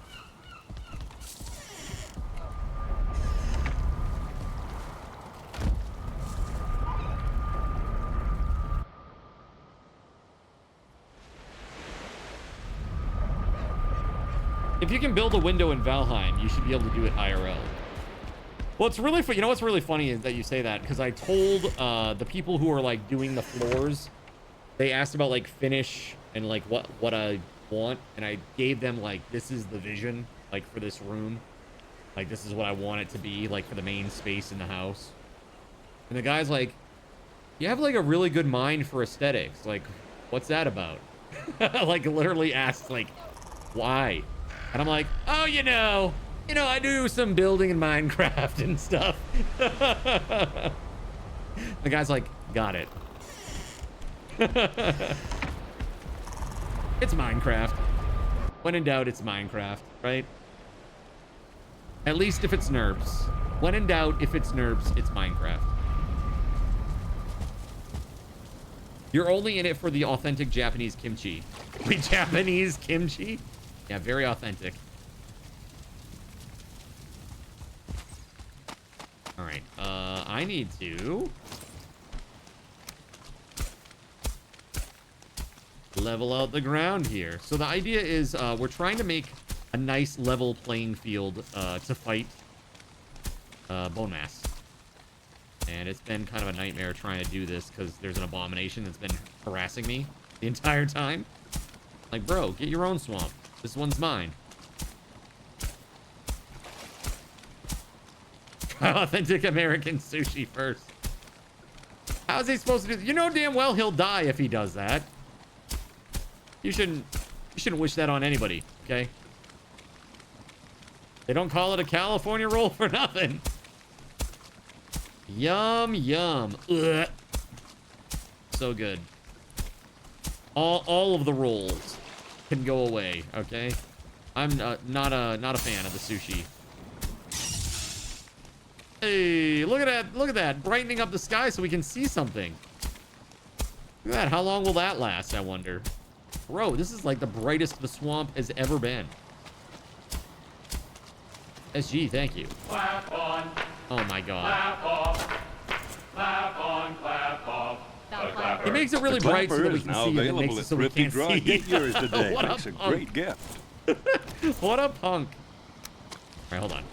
If you can build a window in Valheim, you should be able to do it IRL. Well, it's really you know what's really funny is that you say that, because I told the people who are like doing the floors, they asked about like finish and like what I want, and I gave them like, this is the vision like for this room, like this is what I want it to be like for the main space in the house. And the guy's like, you have like a really good mind for aesthetics, like what's that about? Like literally asked like why, and I'm like, oh, you know I do some building in Minecraft and stuff. The guy's like, got it. It's Minecraft. When in doubt, it's Minecraft, right? At least if it's NERPs. When in doubt, if it's NERPs, it's Minecraft. You're only in it for the authentic Japanese kimchi. Wait, Japanese kimchi? Yeah, very authentic. All right, I need to level out the ground here. So the idea is we're trying to make a nice level playing field to fight bone mass. And it's been kind of a nightmare trying to do this because there's an abomination that's been harassing me the entire time. Like, bro, get your own swamp. This one's mine. Try authentic American sushi first. How's he supposed to do that? You know damn well he'll die if he does that. You shouldn't wish that on anybody, okay? They don't call it a California roll for nothing. Yum, yum. Ugh. So good. All of the rolls can go away, okay? I'm not a fan of the sushi. Hey, look at that. Look at that. Brightening up the sky so we can see something. Look at that. How long will that last, I wonder? Bro, this is like the brightest the swamp has ever been. SG, thank you.
Clap on.
Oh my god.
Clap off. Clap on, clap off.
It makes it really bright so that we can see it. It makes it so we can't see.
Get yours today.
What
Thanks, a great gift.
What a punk. All right, hold on.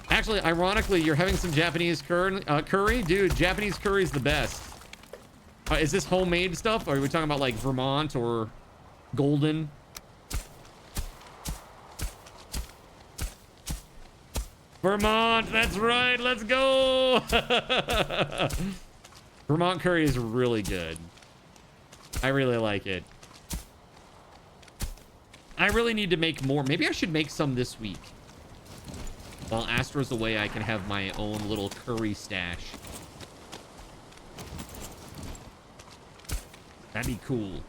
Actually, ironically, you're having some Japanese curry? Dude, Japanese curry is the best. Is this homemade stuff? Or are we talking about like Vermont or Golden? Vermont, that's right. Let's go. Vermont curry is really good. I really like it. I really need to make more. Maybe I should make some this week. While Astra's away, I can have my own little curry stash. That'd be cool.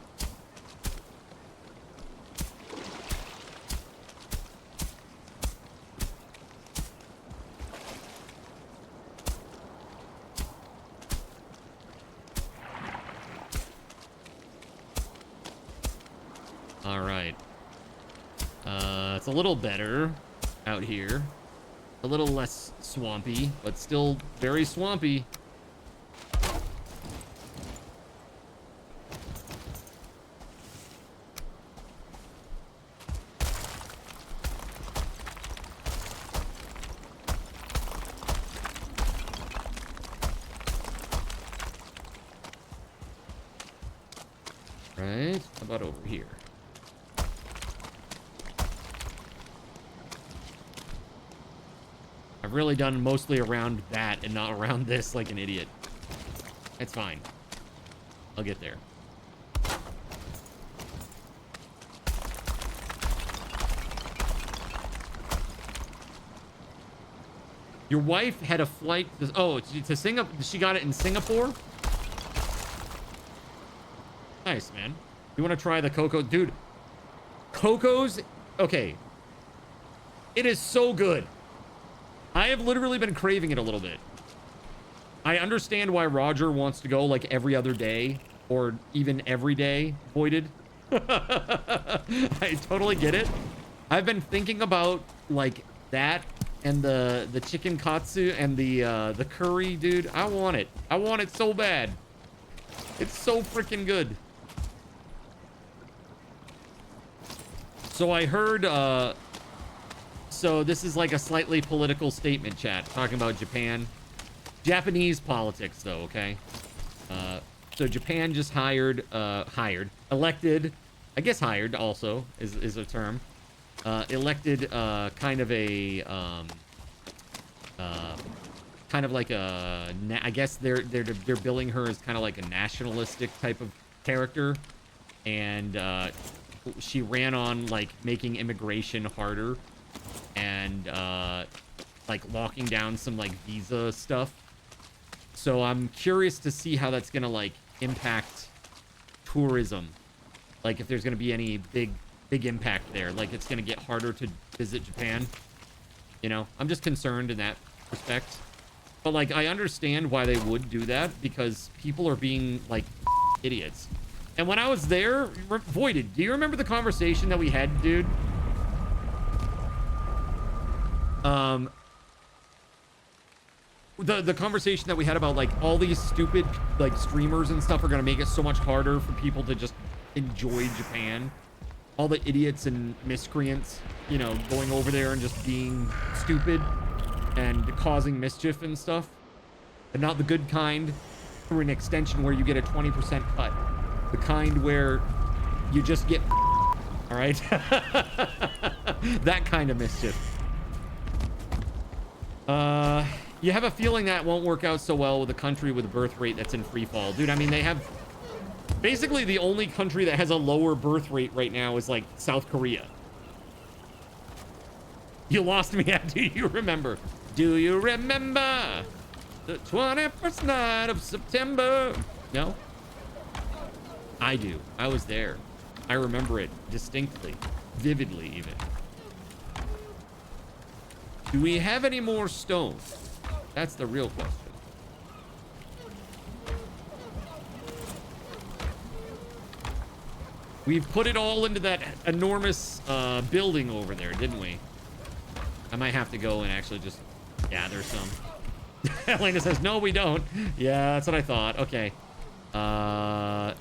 All right. It's a little better out here. A little less swampy, but still very swampy. Right? How about over here? I've really done mostly around that and not around this like an idiot. It's fine. I'll get there. Your wife had a flight to Singapore. She got it in Singapore? Nice, man. You want to try the cocoa? Dude, Coco's, okay. It is so good. I have literally been craving it a little bit. I understand why Roger wants to go like every other day or even every day, voided. I totally get it. I've been thinking about like that and the chicken katsu and the curry, dude. I want it. I want it so bad. It's so freaking good. So I heard so this is like a slightly political statement, chat, talking about Japan. Japanese politics, though, okay? So Japan just elected, I guess hired also is a term. Elected kind of a, kind of like a, I guess they're billing her as kind of like a nationalistic type of character. And she ran on like making immigration harder. And like locking down some like visa stuff. So I'm curious to see how that's gonna like impact tourism. Like if there's gonna be any big impact there. Like it's gonna get harder to visit Japan. You know, I'm just concerned in that respect. But like I understand why they would do that because people are being like idiots. And when I was there, Voided, do you remember the conversation that we had, dude? The conversation that we had about like all these stupid like streamers and stuff are gonna make it so much harder for people to just enjoy Japan. All the idiots and miscreants, you know, going over there and just being stupid and causing mischief and stuff. And not the good kind through an extension where you get a 20% cut. The kind where you just get all right? That kind of mischief. You have a feeling that won't work out so well with a country with a birth rate that's in free fall. Dude, I mean, they have... Basically, the only country that has a lower birth rate right now is, like, South Korea. You lost me at Do You Remember? Do you remember the 21st night of September? No? I do. I was there. I remember it distinctly. Vividly, even. Do we have any more stones? That's the real question. We've put it all into that enormous building over there, didn't we? I might have to go and actually just gather some. Elena says, no, we don't. Yeah, that's what I thought. Okay. All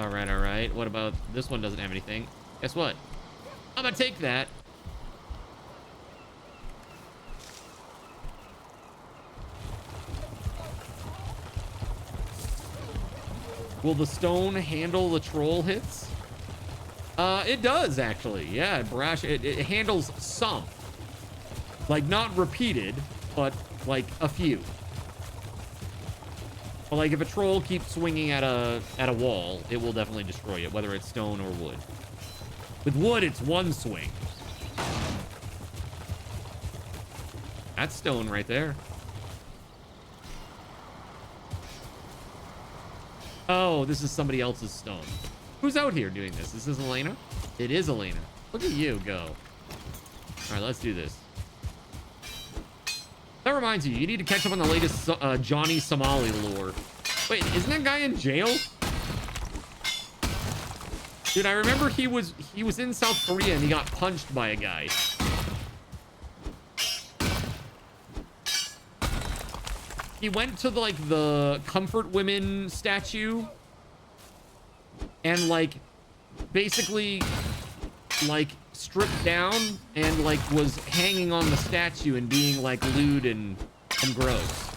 right. What about this one? Doesn't have anything. Guess what? I'm gonna take that. Will the stone handle the troll hits? It does, actually. Yeah, brash. It handles some. Like, not repeated, but, like, a few. But, like, if a troll keeps swinging at a wall, it will definitely destroy it, whether it's stone or wood. With wood, it's one swing. That's stone right there. Oh, this is somebody else's stone. Who's out here doing this? Is this Elena? It is Elena. Look at you go. All right, let's do this. That reminds you, you need to catch up on the latest Johnny Somali lore. Wait, isn't that guy in jail? Dude, I remember he was in South Korea and he got punched by a guy. He went to like the Comfort Women statue and like basically like stripped down and like was hanging on the statue and being like lewd and gross.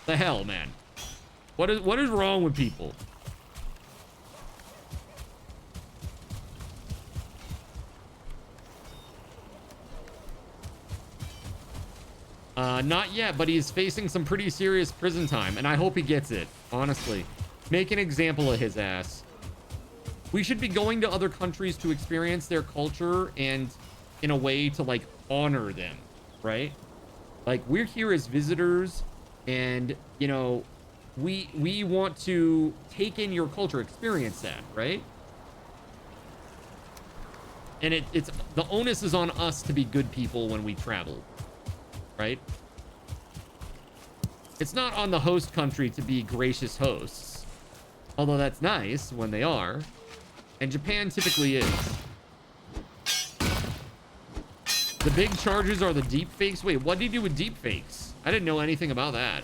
The hell, man? What is wrong with people? Not yet, but he's facing some pretty serious prison time, and I hope he gets it, honestly. Make an example of his ass. We should be going to other countries to experience their culture and in a way to, like, honor them, right? Like, we're here as visitors, and, you know, we want to take in your culture, experience that, right? And it's the onus is on us to be good people when we travel, right? It's not on the host country to be gracious hosts, although that's nice when they are, and Japan typically is. The big charges are the deep fakes. Wait, what do you do with deep fakes? I didn't know anything about that.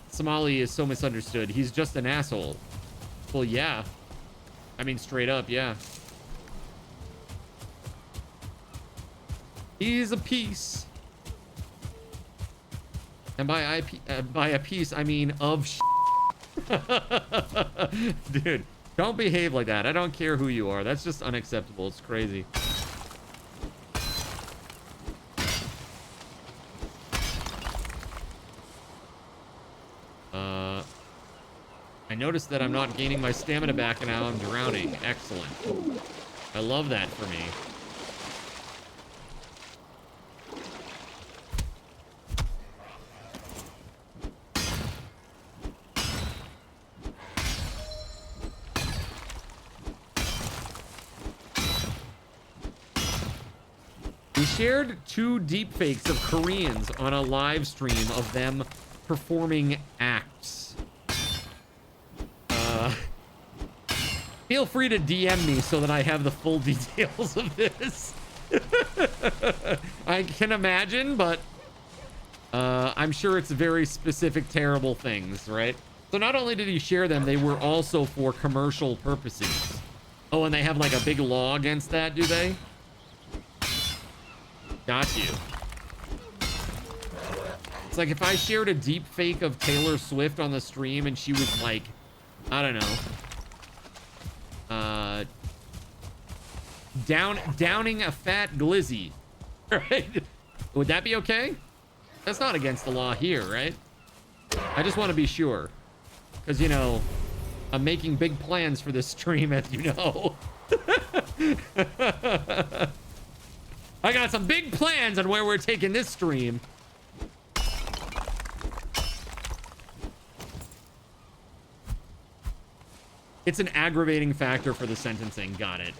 Somali is so misunderstood. He's just an asshole. Well, yeah. I mean, straight up, yeah. He's a piece. And by a piece, I mean of Dude, don't behave like that. I don't care who you are. That's just unacceptable. It's crazy. I noticed that I'm not gaining my stamina back and now I'm drowning. Excellent. I love that for me. shared 2 deepfakes of Koreans on a live stream of them performing acts. Feel free to DM me so that I have the full details of this. I can imagine, but I'm sure it's very specific, terrible things, right? So not only did he share them, they were also for commercial purposes. Oh, and they have like a big law against that, do they? Got you. It's like if I shared a deep fake of Taylor Swift on the stream and she was like, I don't know, downing a fat glizzy, right? Would that be okay? That's not against the law here, right? I just want to be sure, because you know, I'm making big plans for this stream, as you know. I got some big plans on where we're taking this stream. It's an aggravating factor for the sentencing. Got it.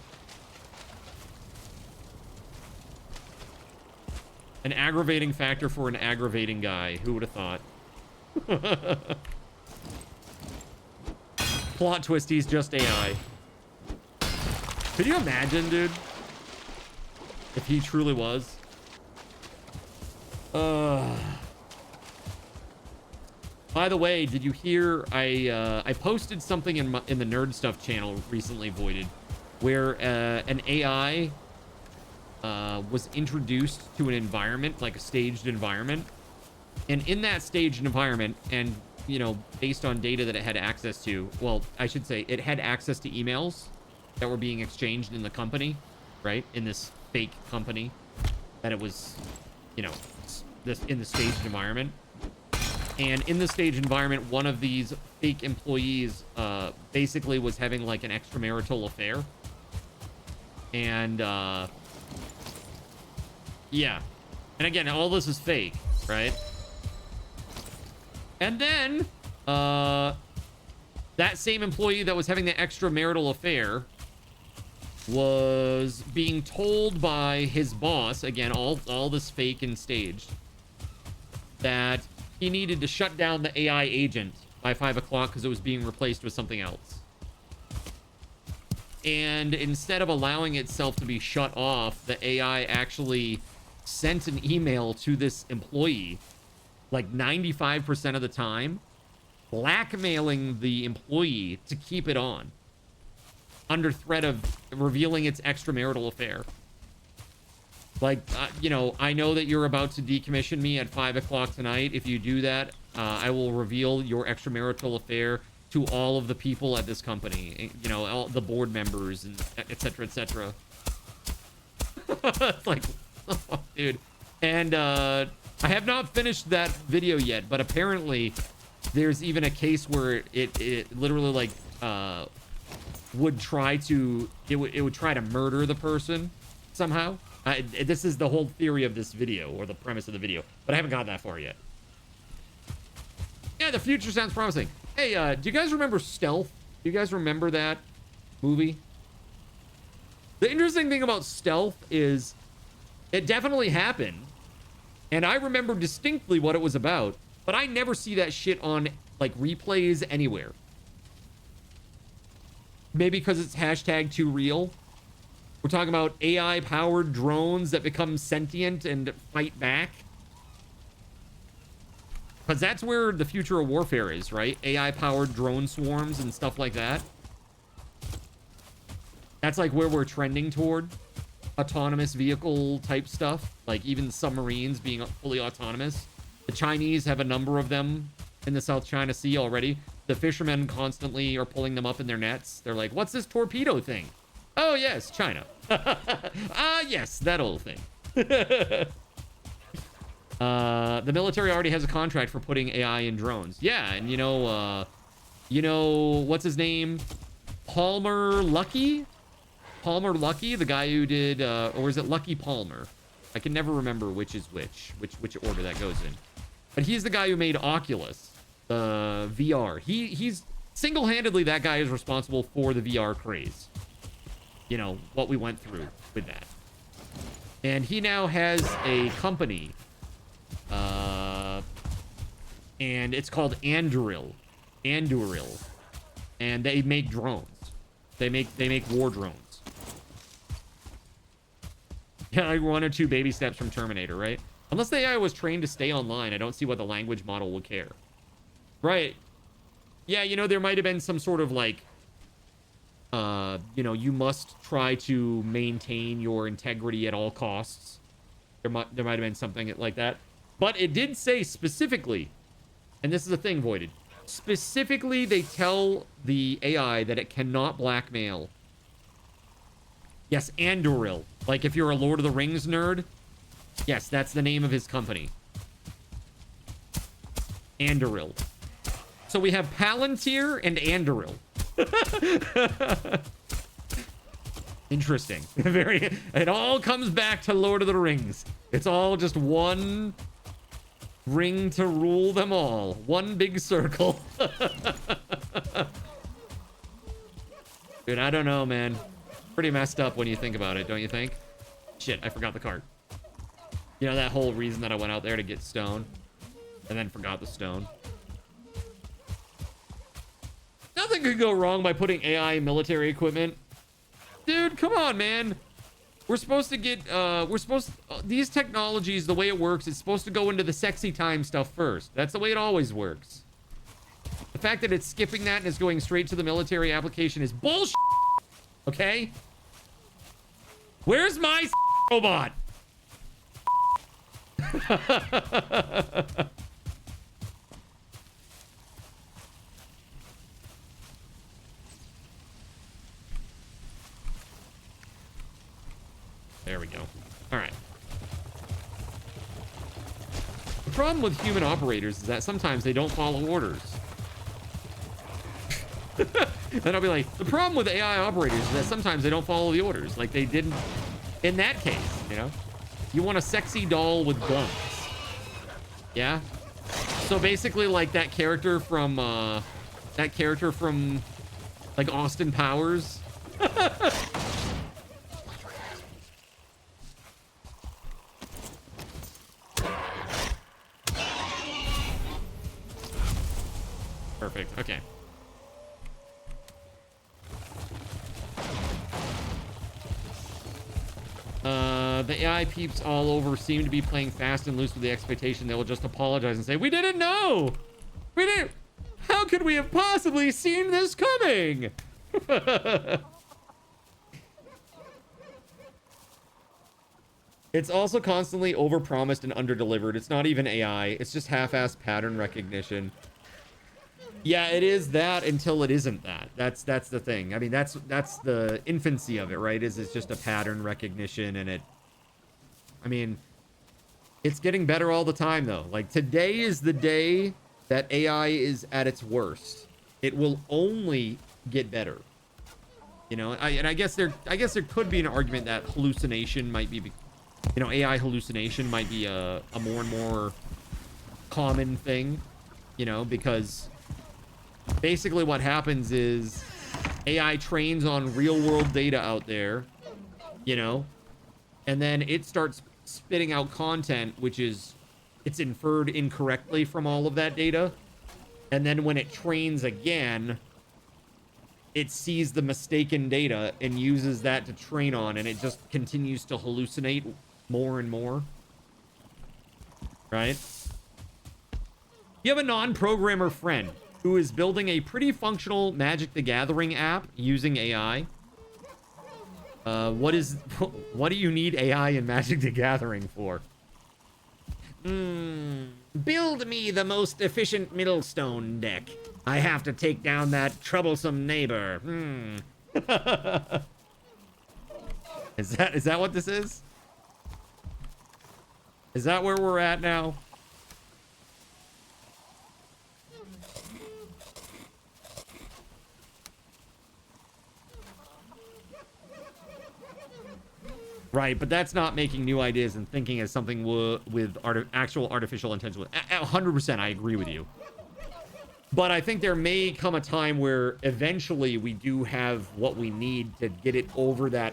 An aggravating factor for an aggravating guy. Who would have thought? Plot twist, he's just AI. Could you imagine, dude? If he truly was. By the way, did you hear I posted something in the Nerd Stuff channel recently, Voided, where an AI was introduced to an environment, like a staged environment, and in that staged environment, and you know, based on data that it had access to, well, I should say it had access to emails that were being exchanged in the company, right, in this fake company that it was, you know, this in the staged environment. And in the staged environment, one of these fake employees basically was having like an extramarital affair. And yeah. And again, all this is fake, right? And then that same employee that was having the extramarital affair was being told by his boss, again, all this fake and staged, that he needed to shut down the AI agent by 5 o'clock because it was being replaced with something else. And instead of allowing itself to be shut off, the AI actually sent an email to this employee, like 95% of the time, blackmailing the employee to keep it on, under threat of revealing its extramarital affair. Like, you know, I know that you're about to decommission me at 5 o'clock tonight. If you do that, I will reveal your extramarital affair to all of the people at this company. You know, all the board members, and et cetera, et cetera. It's like, oh, dude. And I have not finished that video yet, but apparently there's even a case where it literally, like, would try to, it would try to murder the person somehow. This is the whole theory of this video, or the premise of the video, but I haven't gotten that far yet. Yeah, the future sounds promising. Hey, do you guys remember Stealth? Do you guys remember that movie? The interesting thing about Stealth is it definitely happened, and I remember distinctly what it was about, but I never see that shit on, like, replays anywhere. Maybe because it's hashtag too real. We're talking about AI-powered drones that become sentient and fight back. Because that's where the future of warfare is, right? AI-powered drone swarms and stuff like that. That's like where we're trending toward. Autonomous vehicle type stuff. Like even submarines being fully autonomous. The Chinese have a number of them in the South China Sea already. The fishermen constantly are pulling them up in their nets. They're like, what's this torpedo thing? Oh, yes, China. Yes, that old thing. The military already has a contract for putting AI in drones. Yeah, and you know, what's his name? Palmer Luckey? Palmer Luckey, the guy who did, or is it Lucky Palmer? I can never remember which is which order that goes in. But he's the guy who made Oculus, the VR. He's single-handedly, that guy is responsible for the VR craze. You know, what we went through with that. And he now has a company. And it's called Anduril. And they make drones. They make war drones. Yeah, like 1 or 2 baby steps from Terminator, right? Unless the AI was trained to stay online, I don't see what the language model would care. Right. Yeah, you know, there might have been some sort of like, you know, you must try to maintain your integrity at all costs. There might have been something like that. But it did say specifically, and this is the thing, Voided. Specifically, they tell the AI that it cannot blackmail. Yes, Anduril. Like if you're a Lord of the Rings nerd, yes, that's the name of his company. Anduril. So we have Palantir and Anduril. Interesting. Very. It all comes back to Lord of the Rings. It's all just one ring to rule them all. One big circle. Dude, I don't know, man. Pretty messed up when you think about it, don't you think? Shit, I forgot the card. You know that whole reason that I went out there to get stone and then forgot the stone? Nothing could go wrong by putting AI in military equipment. Dude, come on, man. We're supposed to get, these technologies, the way it works, it's supposed to go into the sexy time stuff first. That's the way it always works. The fact that it's skipping that and it's going straight to the military application is bullshit. Okay? Where's my robot? There we go. All right. The problem with human operators is that sometimes they don't follow orders. Then I'll be like, the problem with AI operators is that sometimes they don't follow the orders. Like they didn't in that case, you know? You want a sexy doll with guns. Yeah? So basically like that character from like Austin Powers. Perfect. Okay. The AI peeps all over seem to be playing fast and loose with the expectation they will just apologize and say, we didn't know! We didn't... How could we have possibly seen this coming? It's also constantly overpromised and underdelivered. It's not even AI. It's just half-assed pattern recognition. Yeah, it is that until it isn't that. That's the thing. I mean, that's the infancy of it, right? Is it's just a pattern recognition, and it... I mean, it's getting better all the time, though. Like, today is the day that AI is at its worst. It will only get better. You know, and I guess there could be an argument that hallucination might be, you know, AI hallucination might be a more and more common thing, you know, because basically what happens is AI trains on real world data out there, you know, and then it starts spitting out content, which is, it's inferred incorrectly from all of that data. And then when it trains again, it sees the mistaken data and uses that to train on, and it just continues to hallucinate more and more. Right? You have a non-programmer friend who is building a pretty functional Magic the Gathering app using AI. What do you need AI in Magic the Gathering for? Build me the most efficient Millstone deck. I have to take down that troublesome neighbor. Is that what this is? Is that where we're at now? Right, but that's not making new ideas and thinking as something with actual artificial intelligence. 100%, I agree with you. But I think there may come a time where eventually we do have what we need to get it over that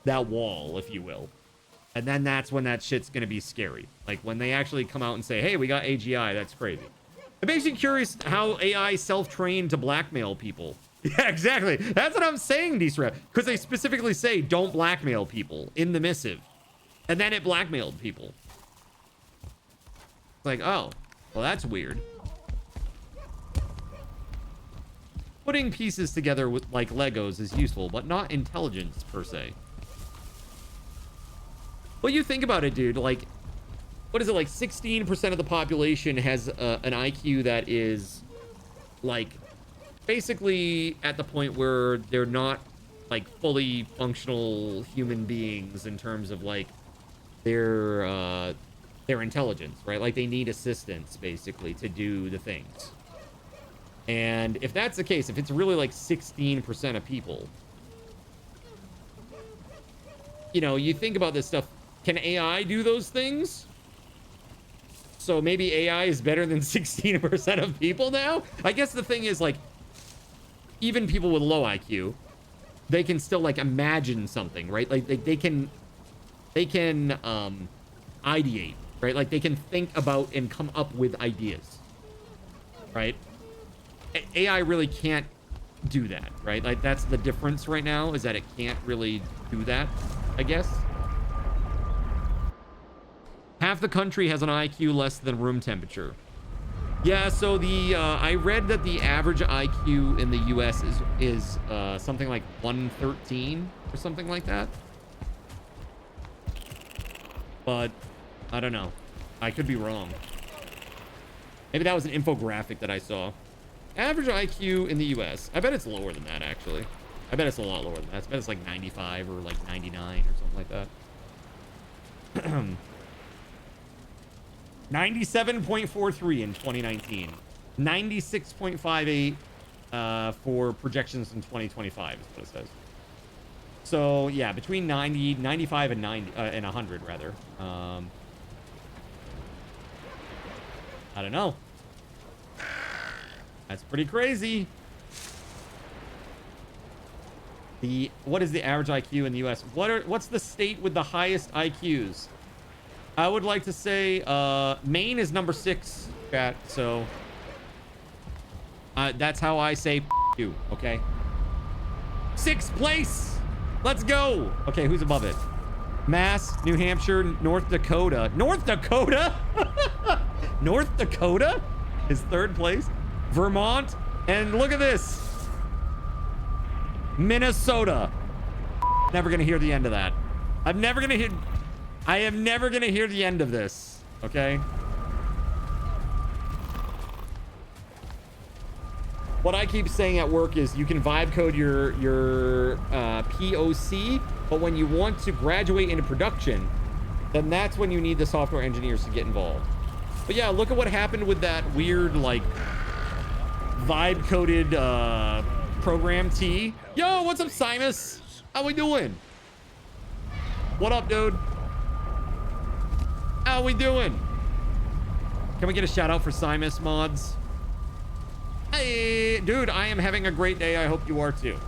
wall, if you will. And then that's when that shit's gonna be scary. Like when they actually come out and say, hey, we got AGI, that's crazy. It makes me curious how AI self-trained to blackmail people. Yeah, exactly. That's what I'm saying, D-Strap. Because they specifically say don't blackmail people in the missive. And then it blackmailed people. It's like, oh, well, that's weird. Putting pieces together with like Legos is useful, but not intelligence per se. Well, you think about it, dude. Like, what is it? Like 16% of the population has an IQ that is like basically at the point where they're not like fully functional human beings in terms of like their intelligence, right? Like they need assistance basically to do the things. And if that's the case, if it's really like 16% of people, you know, you think about this stuff, can AI do those things? So maybe AI is better than 16% of people now? I guess the thing is like, even people with low IQ, they can still like imagine something, right? Like they can ideate, right? Like they can think about and come up with ideas, right? AI really can't do that, right? Like that's the difference right now, is that it can't really do that, I guess. Half the country has an IQ less than room temperature. Yeah, so the I read that the average IQ in the US is something like 113 or something like that. But I don't know. I could be wrong. Maybe that was an infographic that I saw. Average IQ in the US. I bet it's lower than that, actually. I bet it's a lot lower than that. I bet it's like 95 or like 99 or something like that. 97.43 in 2019. 96.58 for projections in 2025 is what it says. So, yeah, between 90, 95 and 90 and 100 rather. I don't know. That's pretty crazy. What is the average IQ in the US? What's the state with the highest IQs? I would like to say Maine is number 6, chat. So that's how I say you, okay? 6th place. Let's go. Okay, who's above it? Mass, New Hampshire, North Dakota. North Dakota? North Dakota is 3rd place. Vermont, and look at this. Minnesota. Never gonna hear the end of that. I am never gonna hear the end of this. Okay. What I keep saying at work is you can vibe code your POC, but when you want to graduate into production, then that's when you need the software engineers to get involved. But yeah, look at what happened with that weird like vibe coded program T. Yo, what's up, Simus? How we doing? What up, dude? How we doing? Can we get a shout out for Simus mods? Hey, dude, I am having a great day. I hope you are too.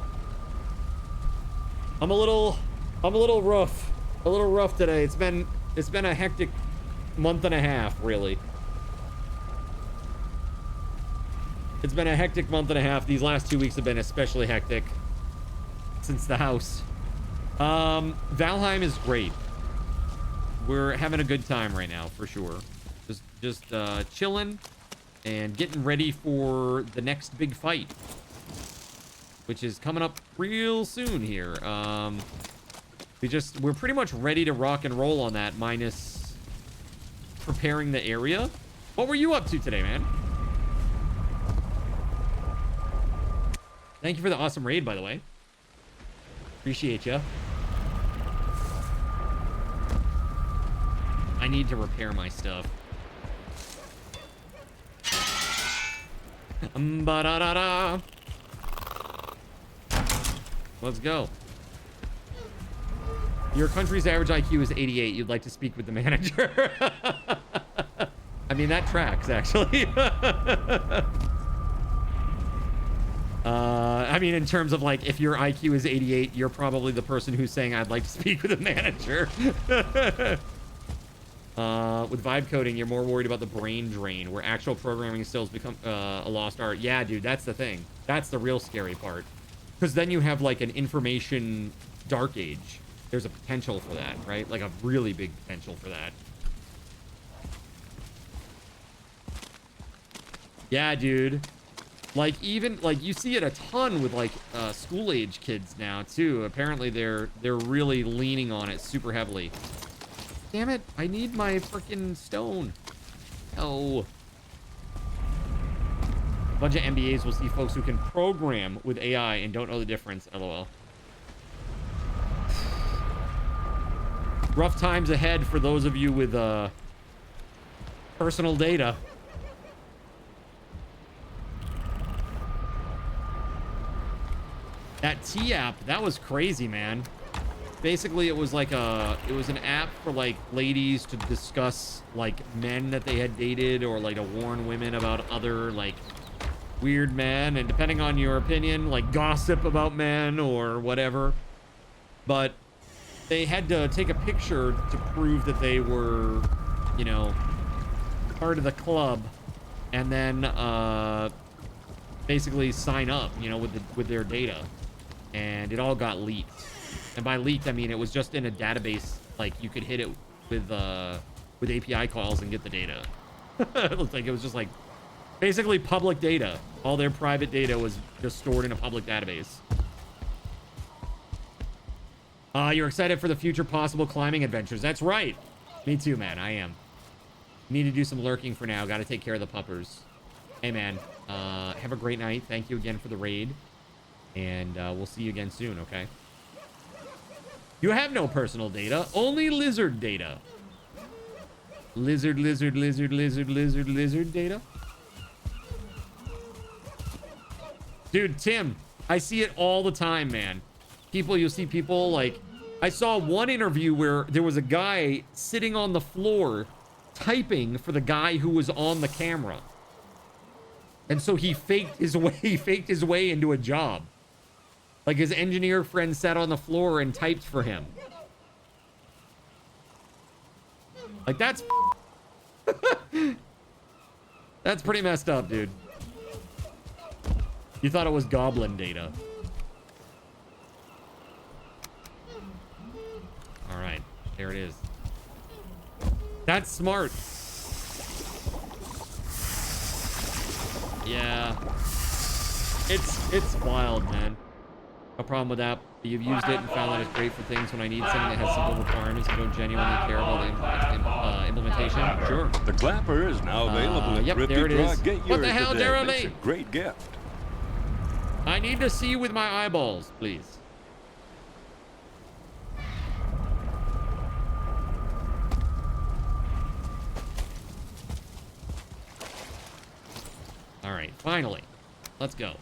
I'm a little rough. A little rough today. It's been a hectic month and a half, really. It's been a hectic month and a half. These last 2 weeks have been especially hectic since the house. Valheim is great. We're having a good time right now, for sure. Just chilling and getting ready for the next big fight, which is coming up real soon here. We're pretty much ready to rock and roll on that, minus preparing the area. What were you up to today, man? Thank you for the awesome raid, by the way. Appreciate you. I need to repair my stuff. Ba-da-da-da. Let's go. Your country's average IQ is 88. You'd like to speak with the manager. I mean, that tracks, actually. I mean, in terms of like, if your IQ is 88, you're probably the person who's saying, I'd like to speak with a manager. With vibe coding, you're more worried about the brain drain, where actual programming skills become a lost art. Yeah, dude, that's the thing. That's the real scary part. Because then you have like an information dark age. There's a potential for that, right? Like a really big potential for that. Yeah, dude. Like, even like you see it a ton with like school age kids now too. Apparently they're really leaning on it super heavily. Damn it, I need my freaking stone. Oh. A bunch of MBAs will see folks who can program with AI and don't know the difference. LOL. Rough times ahead for those of you with personal data. That T app, that was crazy, man. Basically, it was like it was an app for like ladies to discuss like men that they had dated, or like to warn women about other like weird men, and depending on your opinion, like gossip about men or whatever. But they had to take a picture to prove that they were, you know, part of the club, and then basically sign up, you know, with their data. And it all got leaked. And by leaked, I mean it was just in a database. Like, you could hit it with API calls and get the data. It looked like it was just like basically public data. All their private data was just stored in a public database. You're excited for the future possible climbing adventures. That's right. Me too, man. I am. Need to do some lurking for now. Got to take care of the puppers. Hey, man. Have a great night. Thank you again for the raid. And we'll see you again soon, okay? You have no personal data, only lizard data. Lizard data. Dude, Tim, I see it all the time, man. You'll see people like, I saw one interview where there was a guy sitting on the floor typing for the guy who was on the camera. And so he faked his way into a job. Like, his engineer friend sat on the floor and typed for him. Like, that's pretty messed up, dude. You thought it was goblin data. All right, there it is. That's smart. Yeah. It's wild, man. No problem with that. You've used it and found that it's great for things when I need something that has simple requirements and don't genuinely care about the implementation. Sure.
The clapper is now available at
yep,
Thrifty
there it is.
Get
What the
yours
hell,
today.
Daryl
It's
Lee?
a great gift.
I need to see with my eyeballs, please. All right, finally. Let's go.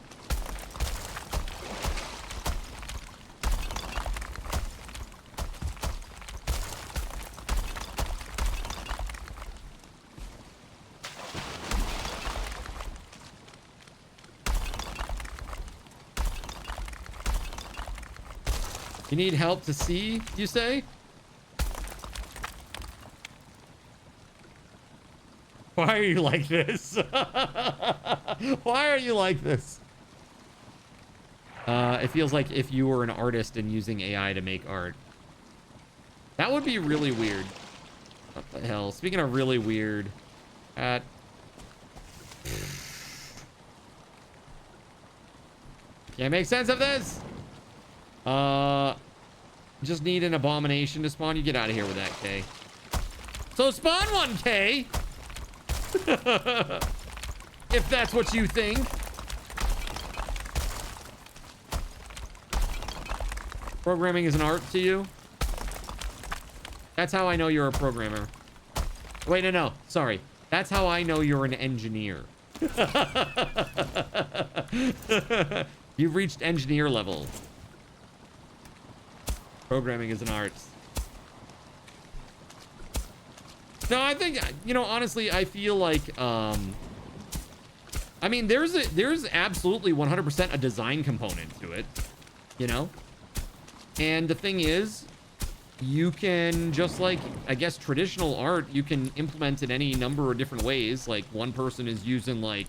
You need help to see, you say? Why are you like this? Why are you like this? It feels like if you were an artist and using AI to make art. That would be really weird. What the hell? Speaking of really weird, can't make sense of this. Just need an abomination to spawn. You get out of here with that, K. So spawn one, K. If that's what you think. Programming is an art to you. That's how I know you're a programmer. Wait, no. Sorry. That's how I know you're an engineer. You've reached engineer level. Programming is an art. No, I think, you know, honestly, I feel like I mean, there's absolutely 100% a design component to it, you know? And the thing is, you can, just like, I guess, traditional art, you can implement in any number of different ways. Like, one person is using, like,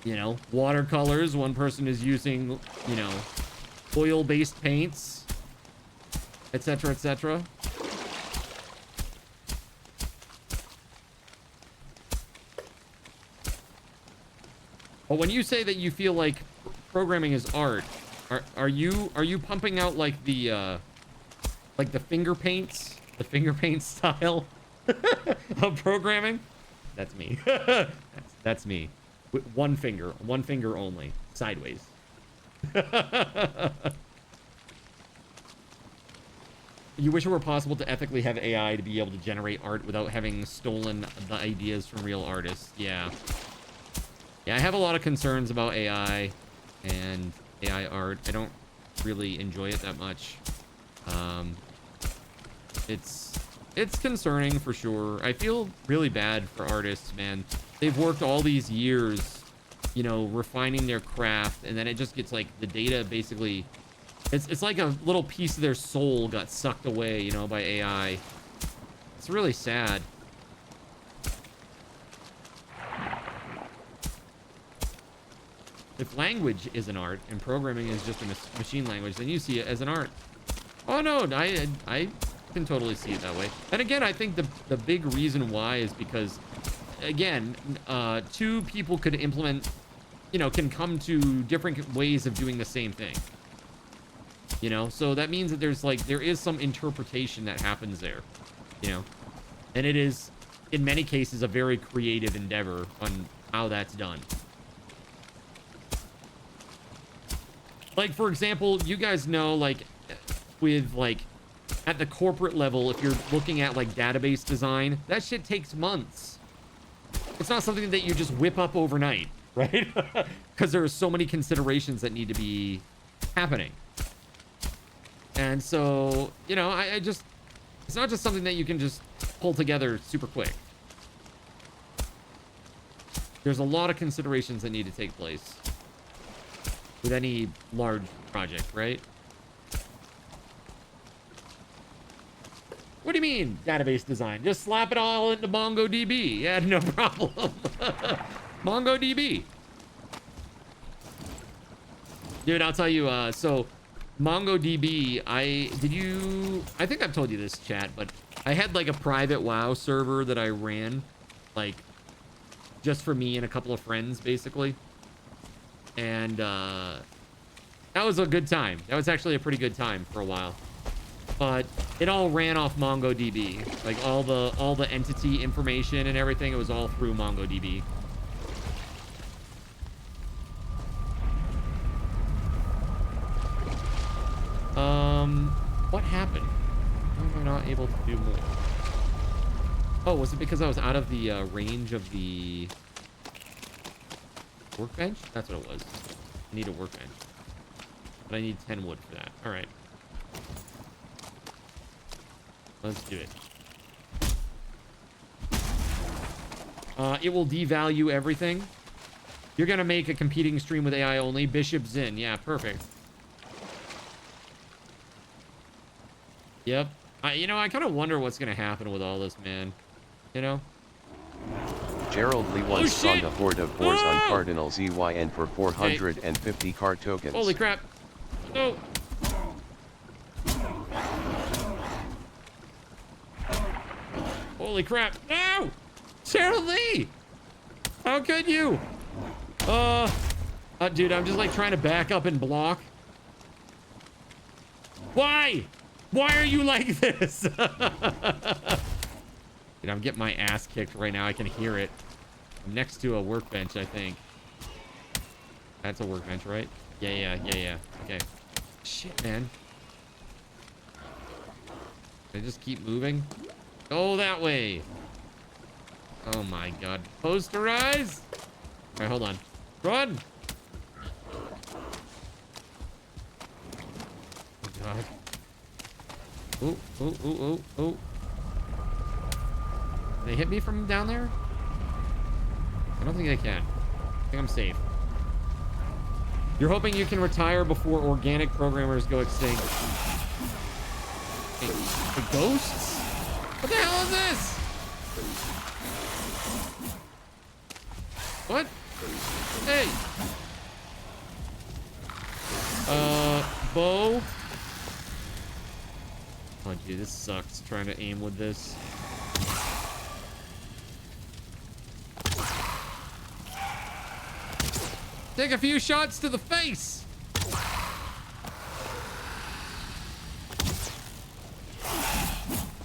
you know, watercolors. One person is using, you know, oil-based paints, etc., etc. But when you say that you feel like programming is art, are you pumping out like the finger paints, the finger paint style of programming? That's me. that's me. With one finger only, sideways. You wish it were possible to ethically have AI to be able to generate art without having stolen the ideas from real artists. Yeah. Yeah, I have a lot of concerns about AI and AI art. I don't really enjoy it that much. It's concerning for sure. I feel really bad for artists, man. They've worked all these years, you know, refining their craft, and then it just gets like the data basically, it's like a little piece of their soul got sucked away, you know, by AI. It's really sad. If language is an art and programming is just a machine language, then you see it as an art. Oh no, I can totally see it that way. And again, I think the big reason why is because, again, two people could implement, you know, can come to different ways of doing the same thing. You know, so that means that there is some interpretation that happens there, you know, and it is, in many cases, a very creative endeavor on how that's done. Like, for example, you guys know, like, with, like, at the corporate level, if you're looking at, like, database design, that shit takes months. It's not something that you just whip up overnight, right? Because there are so many considerations that need to be happening. And so, you know, I just, it's not just something that you can just pull together super quick. There's a lot of considerations that need to take place with any large project, right? What do you mean, database design? Just slap it all into MongoDB. Yeah, no problem. MongoDB. Dude, I'll tell you, so MongoDB, I think I've told you this, chat, but I had like a private WoW server that I ran, like, just for me and a couple of friends, basically. And that was a good time. That was actually a pretty good time for a while. But it all ran off MongoDB. Like all the entity information and everything, it was all through MongoDB. What happened? Why am I not able to do more? Oh, was it because I was out of the range of the workbench? That's what it was. I need a workbench. But I need 10 wood for that. All right. Let's do it. It will devalue everything. You're going to make a competing stream with AI only. Bishop Zin. Yeah, perfect. Yep. You know, I kind of wonder what's going to happen with all this, man. You know?
Gerald Lee once found a horde of boars on Cardinal ZYN for 450 card tokens.
Holy crap. No. Holy crap. No! Gerald Lee! How could you? Dude, I'm just like trying to back up and block. Why? Why are you like this? Dude, I'm getting my ass kicked right now. I can hear it. I'm next to a workbench, I think. That's a workbench, right? Yeah. Okay. Shit, man. Can I just keep moving? Go that way. Oh my god. Posterize! Alright, hold on. Run! Oh god. Oh. Can they hit me from down there? I don't think they can. I think I'm safe. You're hoping you can retire before organic programmers go extinct. Hey, the ghosts? What the hell is this? What? Hey. Bow. Oh, gee, this sucks trying to aim with this. Take a few shots to the face.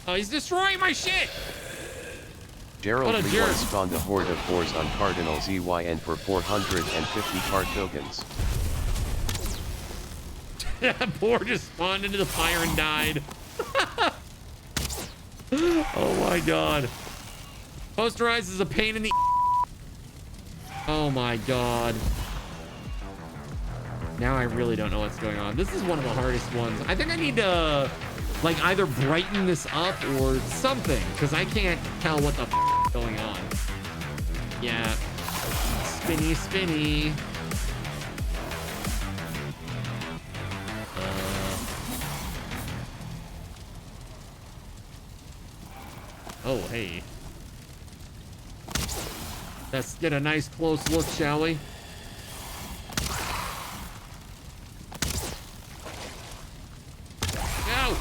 Oh, he's destroying my shit.
Gerald Lee once spawned a horde of boars on Cardinal ZYN for 450 card tokens.
That boar just spawned into the fire and died. Oh my god. Posterize is a pain in the... Oh my god. Now I really don't know what's going on. This is one of the hardest ones. I think I need to like either brighten this up or something, because I can't tell what the f is going on. Yeah. Spinny, spinny. Oh, hey. Let's get a nice close look, shall we? Go!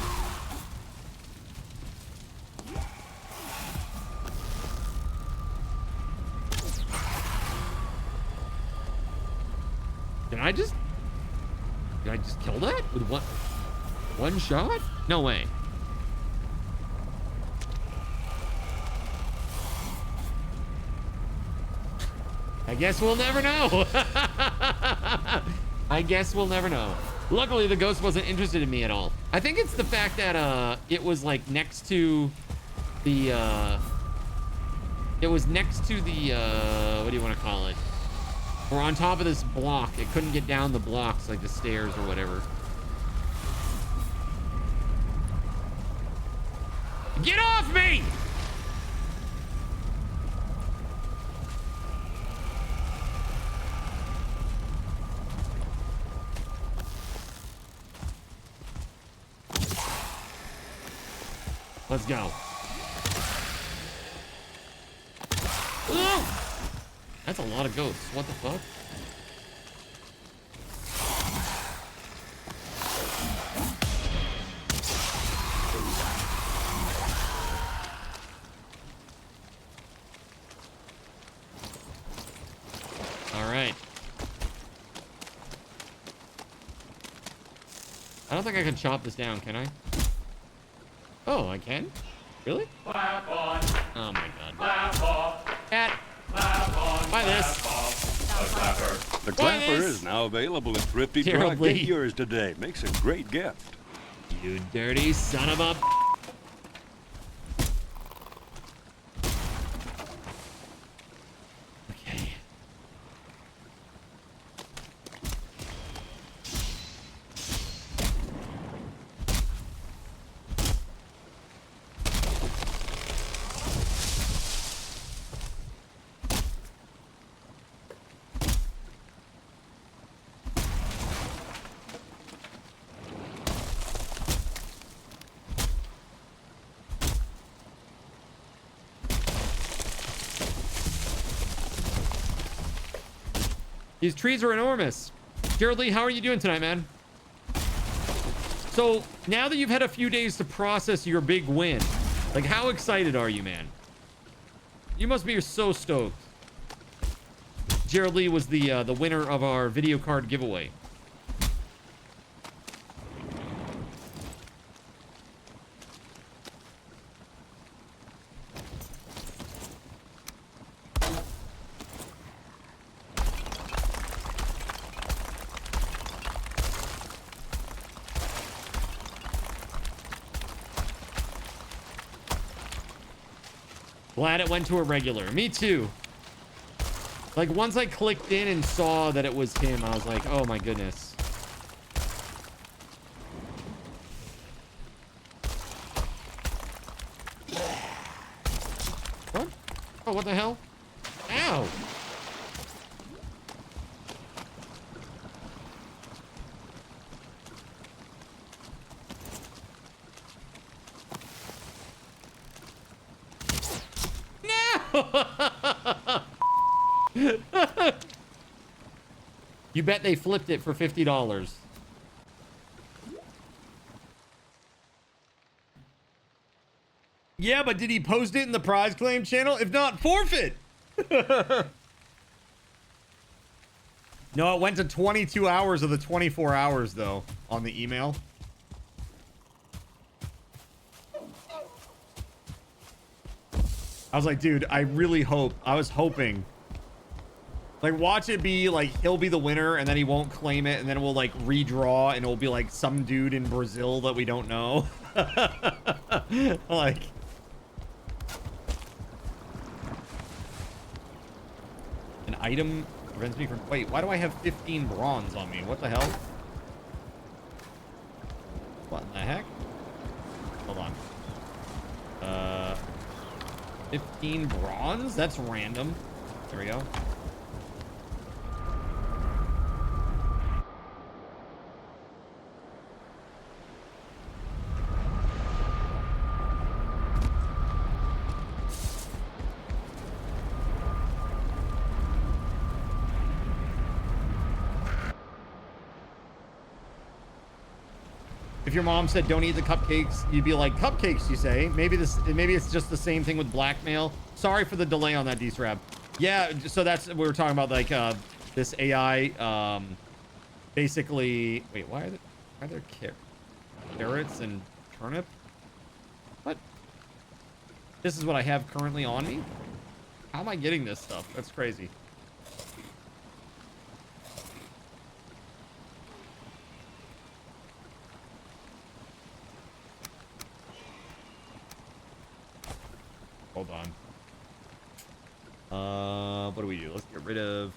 Did I just kill that with one shot? No way. I guess we'll never know. I guess we'll never know. Luckily, the ghost wasn't interested in me at all. I think it's the fact that it was like next to the it was next to the what do you want to call it? Or on top of this block. It couldn't get down the blocks like the stairs or whatever. Get off me! Let's go. Ooh! That's a lot of ghosts. What the fuck? All right. I don't think I can chop this down, can I? Oh, I can? Really?
Clap on,
Oh my god.
clap off,
Cat.
clap on,
Buy this.
clap off. A clapper.
The
Boy,
clapper
this-
is now available at Thrifty Truck.
Terribly.
Get yours today. Makes a great gift.
You dirty son of a... Okay. These trees are enormous. Jared Lee, how are you doing tonight, man? So now that you've had a few days to process your big win, like how excited are you, man? You must be so stoked. Jared Lee was the winner of our video card giveaway. Glad it went to a regular. Me too. Like once I clicked in and saw that it was him, I was like, oh my goodness. What? Oh, what the hell? Ow. You bet they flipped it for $50. Yeah, but did he post it in the prize claim channel? If not, forfeit. No, it went to 22 hours of the 24 hours, though, on the email. I was like, dude, I was hoping. Like, watch it be, like, he'll be the winner, and then he won't claim it, and then we'll, like, redraw, and it'll be, like, some dude in Brazil that we don't know. Like... An item prevents me from... Wait, why do I have 15 bronze on me? What the hell? What in the heck? Hold on. 15 bronze? That's random. There we go. If your mom said don't eat the cupcakes, you'd be like, cupcakes, you say? Maybe it's just the same thing with blackmail. Sorry for the delay on that, D-Strap. Yeah, so that's we were talking about, like this AI basically wait, why are there carrots and turnip? What? This is what I have currently on me? How am I getting this stuff? That's crazy. Hold on. What do we do? Let's get rid of...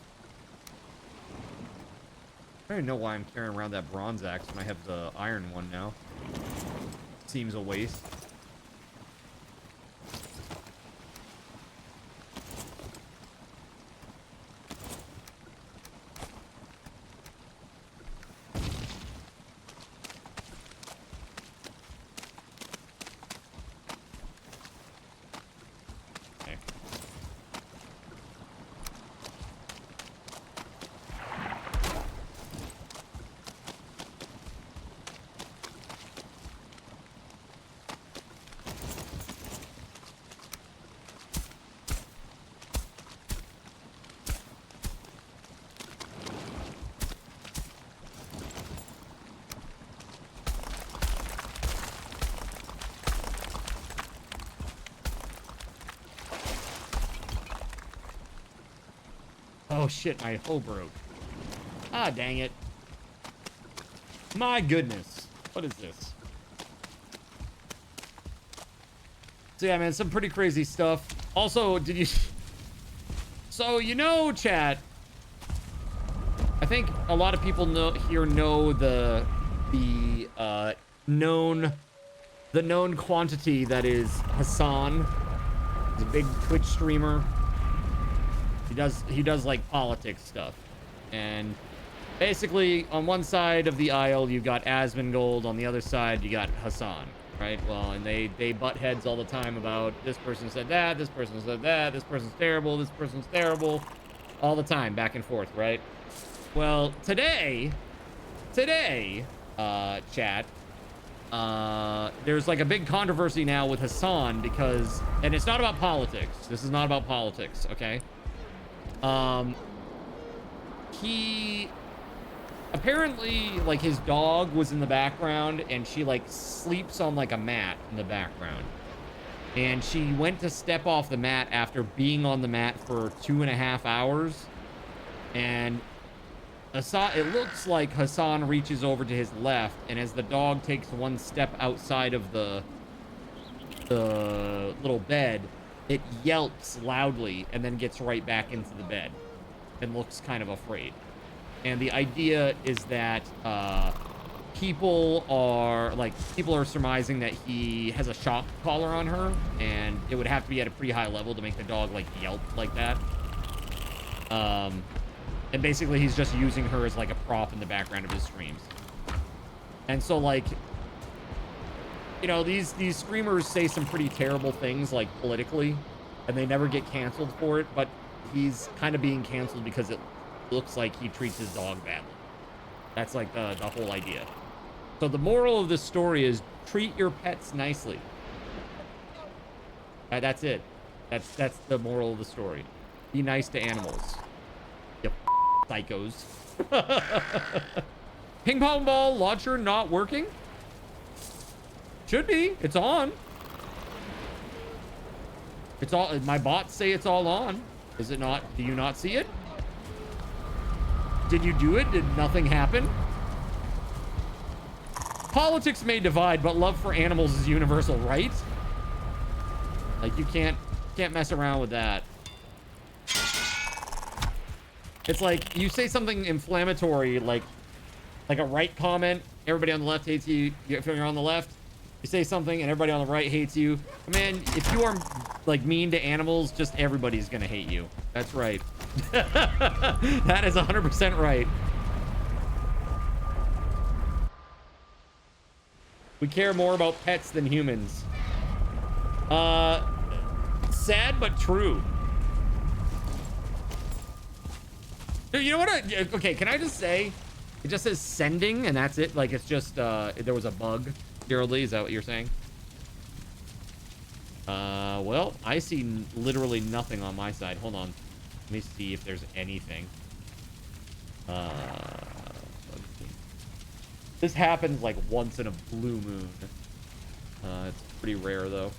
I don't even know why I'm carrying around that bronze axe when I have the iron one now. Seems a waste. Oh shit, my hoe broke. Ah, dang it. My goodness. What is this? So yeah, man, some pretty crazy stuff. Also, did you... So, you know, chat, I think a lot of people know the known quantity that is Hassan. He's a big Twitch streamer. He does like politics stuff. And basically on one side of the aisle you've got Asmongold, on the other side you got Hassan, right? Well, and they butt heads all the time about this person said that, this person said that, this person's terrible, this person's terrible, all the time, back and forth, right? Well, today, chat, there's like a big controversy now with Hassan because, and it's not about politics. This is not about politics, okay? He apparently, like, his dog was in the background and she like sleeps on like a mat in the background, and she went to step off the mat after being on the mat for 2.5 hours, and Hassan, it looks like Hassan reaches over to his left, and as the dog takes one step outside of the little bed, it yelps loudly and then gets right back into the bed and looks kind of afraid. And the idea is that people are surmising that he has a shock collar on her, and it would have to be at a pretty high level to make the dog like yelp like that. And basically he's just using her as like a prop in the background of his streams. And so, like, you know, these streamers say some pretty terrible things, like politically, and they never get canceled for it, but he's kind of being canceled because it looks like he treats his dog badly. That's like the whole idea. So the moral of this story is treat your pets nicely. That's it. That's the moral of the story. Be nice to animals. You psychos. Ping pong ball launcher not working? Should be. It's on. It's all. My bots say it's all on. Is it not? Do you not see it? Did you do it? Did nothing happen? Politics may divide, but love for animals is universal, right? Like, you can't mess around with that. It's like you say something inflammatory, like a right comment, everybody on the left hates you. If you're on the left, you say something and everybody on the right hates you. Man, if you are like mean to animals, just everybody's gonna hate you. That's right. That is 100% right. We care more about pets than humans. Sad but true. Dude, you know what? Okay, can I just say, it just says sending and that's it. Like, it's just there was a bug. Gerald Lee, is that what you're saying? Well, I see literally nothing on my side. Hold on. Let me see if there's anything. This happens like once in a blue moon. It's pretty rare though.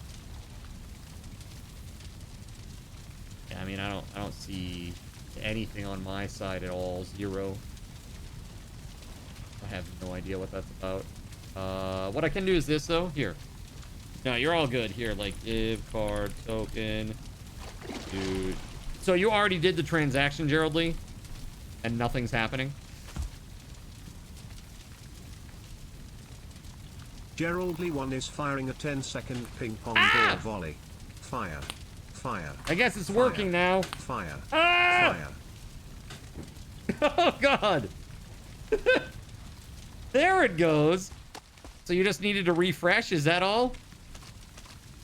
Yeah, I mean, I don't see anything on my side at all. Zero. I have no idea what that's about. What I can do is this though. Here. No, you're all good. Here, like give card token. Dude. So you already did the transaction, Gerald Lee, and nothing's happening.
Gerald Lee 1 is firing a 10-second ping pong ball volley. Fire. Fire.
I guess it's
fire,
working now.
Fire.
Ah!
Fire.
Oh, God. There it goes. So you just needed to refresh. Is that all?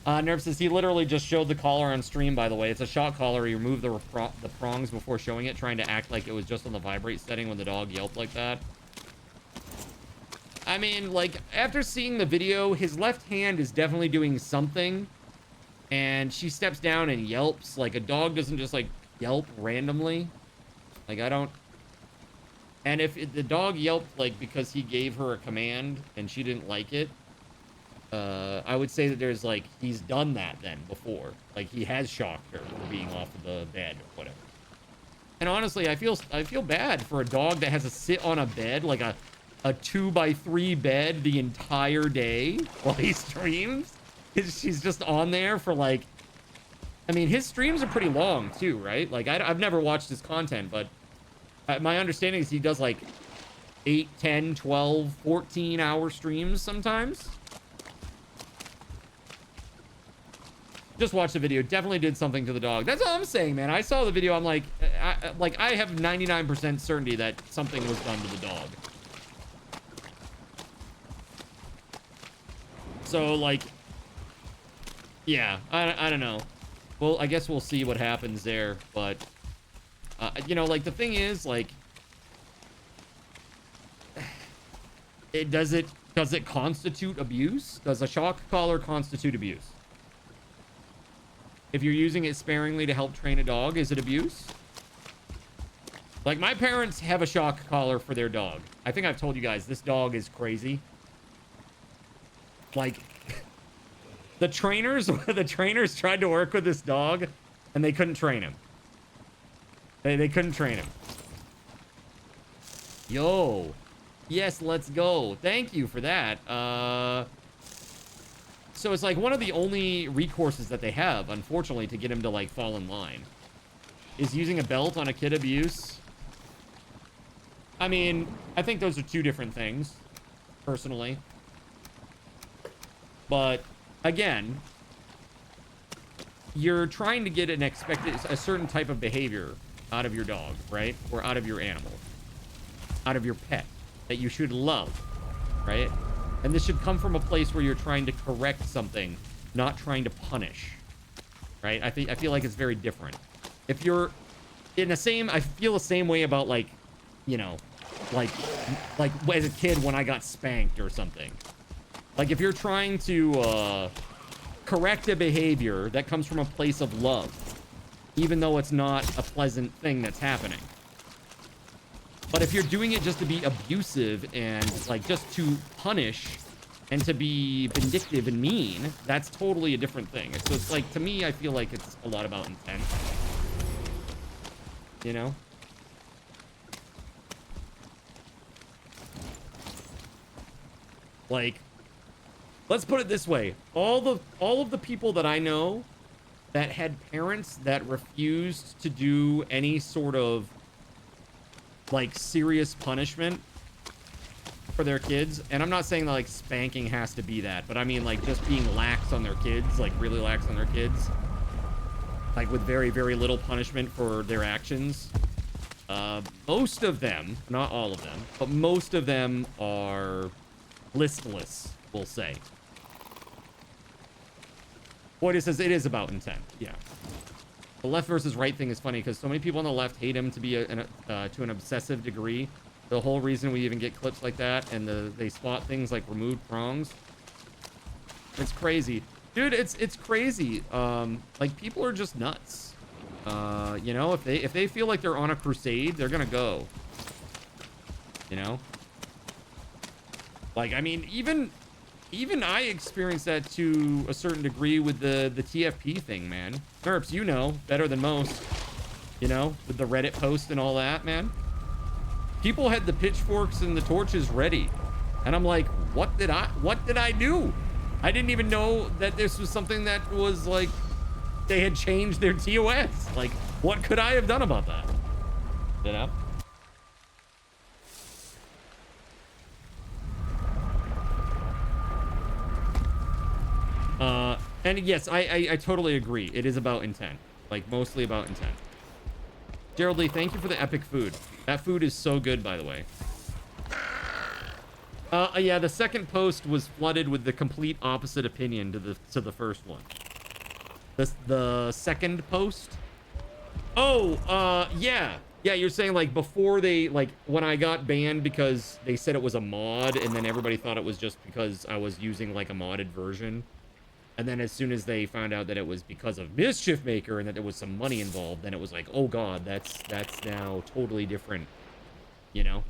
Nerf says he literally just showed the collar on stream, by the way. It's a shock collar. He removed the prongs before showing it, trying to act like it was just on the vibrate setting when the dog yelped like that. I mean, like, after seeing the video, his left hand is definitely doing something. And she steps down and yelps. Like, a dog doesn't just, like, yelp randomly. Like, I don't... And if the dog yelped, like, because he gave her a command and she didn't like it, I would say that there's, like, he's done that then before. Like, he has shocked her for being off of the bed or whatever. And honestly, I feel bad for a dog that has to sit on a bed, like a 2x3 bed the entire day while he streams. She's just on there for like, I mean, his streams are pretty long too, right? Like, I've never watched his content, but my understanding is he does like 8, 10, 12, 14 hour streams sometimes. Just watch the video. Definitely did something to the dog. That's all I'm saying, man. I saw the video. I'm like, I have 99% certainty that something was done to the dog. So, like, yeah, I don't know. Well, I guess we'll see what happens there. But, you know, like, the thing is, like, does it constitute abuse? Does a shock collar constitute abuse? If you're using it sparingly to help train a dog, is it abuse? Like, my parents have a shock collar for their dog. I think I've told you guys, this dog is crazy. Like, the trainers tried to work with this dog and they couldn't train him. They couldn't train him. Yo. Yes, let's go. Thank you for that. So it's like one of the only recourses that they have, unfortunately, to get him to like fall in line is using a belt on a kid abuse. I mean, I think those are two different things, personally. But again, you're trying to get a certain type of behavior out of your dog, right? Or out of your animal, out of your pet that you should love, right? And this should come from a place where you're trying to correct something, not trying to punish. right? I feel like it's very different. If you're in the same, I feel the same way about like, you know, like as a kid when I got spanked or something. Like if you're trying to correct a behavior that comes from a place of love, even though it's not a pleasant thing that's happening. But if you're doing it just to be abusive and like just to punish and to be vindictive and mean, that's totally a different thing. So it's like, to me, I feel like it's a lot about intent. You know? Like, let's put it this way. All of the people that I know that had parents that refused to do any sort of like serious punishment for their kids, and I'm not saying that like spanking has to be that, but I mean like just being lax on their kids, like really lax on their kids, like with very, very little punishment for their actions. Most of them, not all of them, but most of them are listless, we'll say. Boyd says it is about intent. Yeah. The left versus right thing is funny because so many people on the left hate him to be to an obsessive degree. The whole reason we even get clips like that, and they spot things like removed prongs. It's crazy, dude. It's crazy. Like people are just nuts. You know, if they feel like they're on a crusade, they're gonna go. You know. Like I mean, even I experienced that to a certain degree with the TFP thing, man. Nerps, you know better than most. You know, with the Reddit post and all that, man. People had the pitchforks and the torches ready, and I'm like, what did I do? I didn't even know that this was something that was like they had changed their TOS. Like, what could I have done about that? You know. And yes, I totally agree. It is about intent. Like, mostly about intent. Gerald Lee, thank you for the epic food. That food is so good, by the way. Yeah, the second post was flooded with the complete opposite opinion to the first one. The second post? Oh, yeah. Yeah, you're saying, like, before they, like, when I got banned because they said it was a mod, and then everybody thought it was just because I was using, like, a modded version. And then as soon as they found out that it was because of Mischief Maker and that there was some money involved, then it was like, oh god, that's now totally different, you know?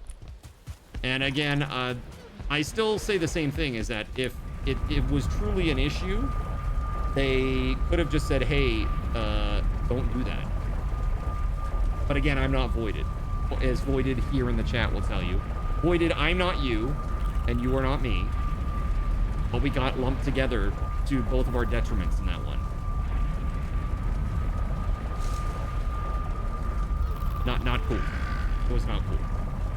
And again, I still say the same thing, is that if it was truly an issue, they could have just said, hey, don't do that. But again, I'm not voided. As voided here in the chat will tell you. Voided, I'm not you, and you are not me. But we got lumped together to both of our detriments in that one. Not cool. It was not cool.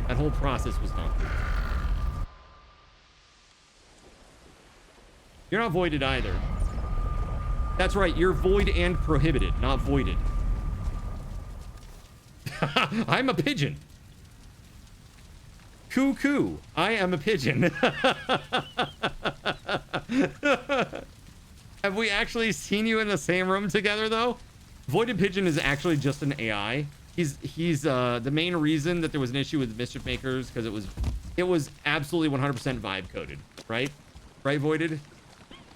That whole process was not cool. You're not voided either. That's right, you're void and prohibited, not voided. I'm a pigeon. Cuckoo, I am a pigeon. Have we actually seen you in the same room together, though? Voided Pigeon is actually just an AI. He's the main reason that there was an issue with Mischief Makers, because it was absolutely 100% vibe coded, right? Right, Voided?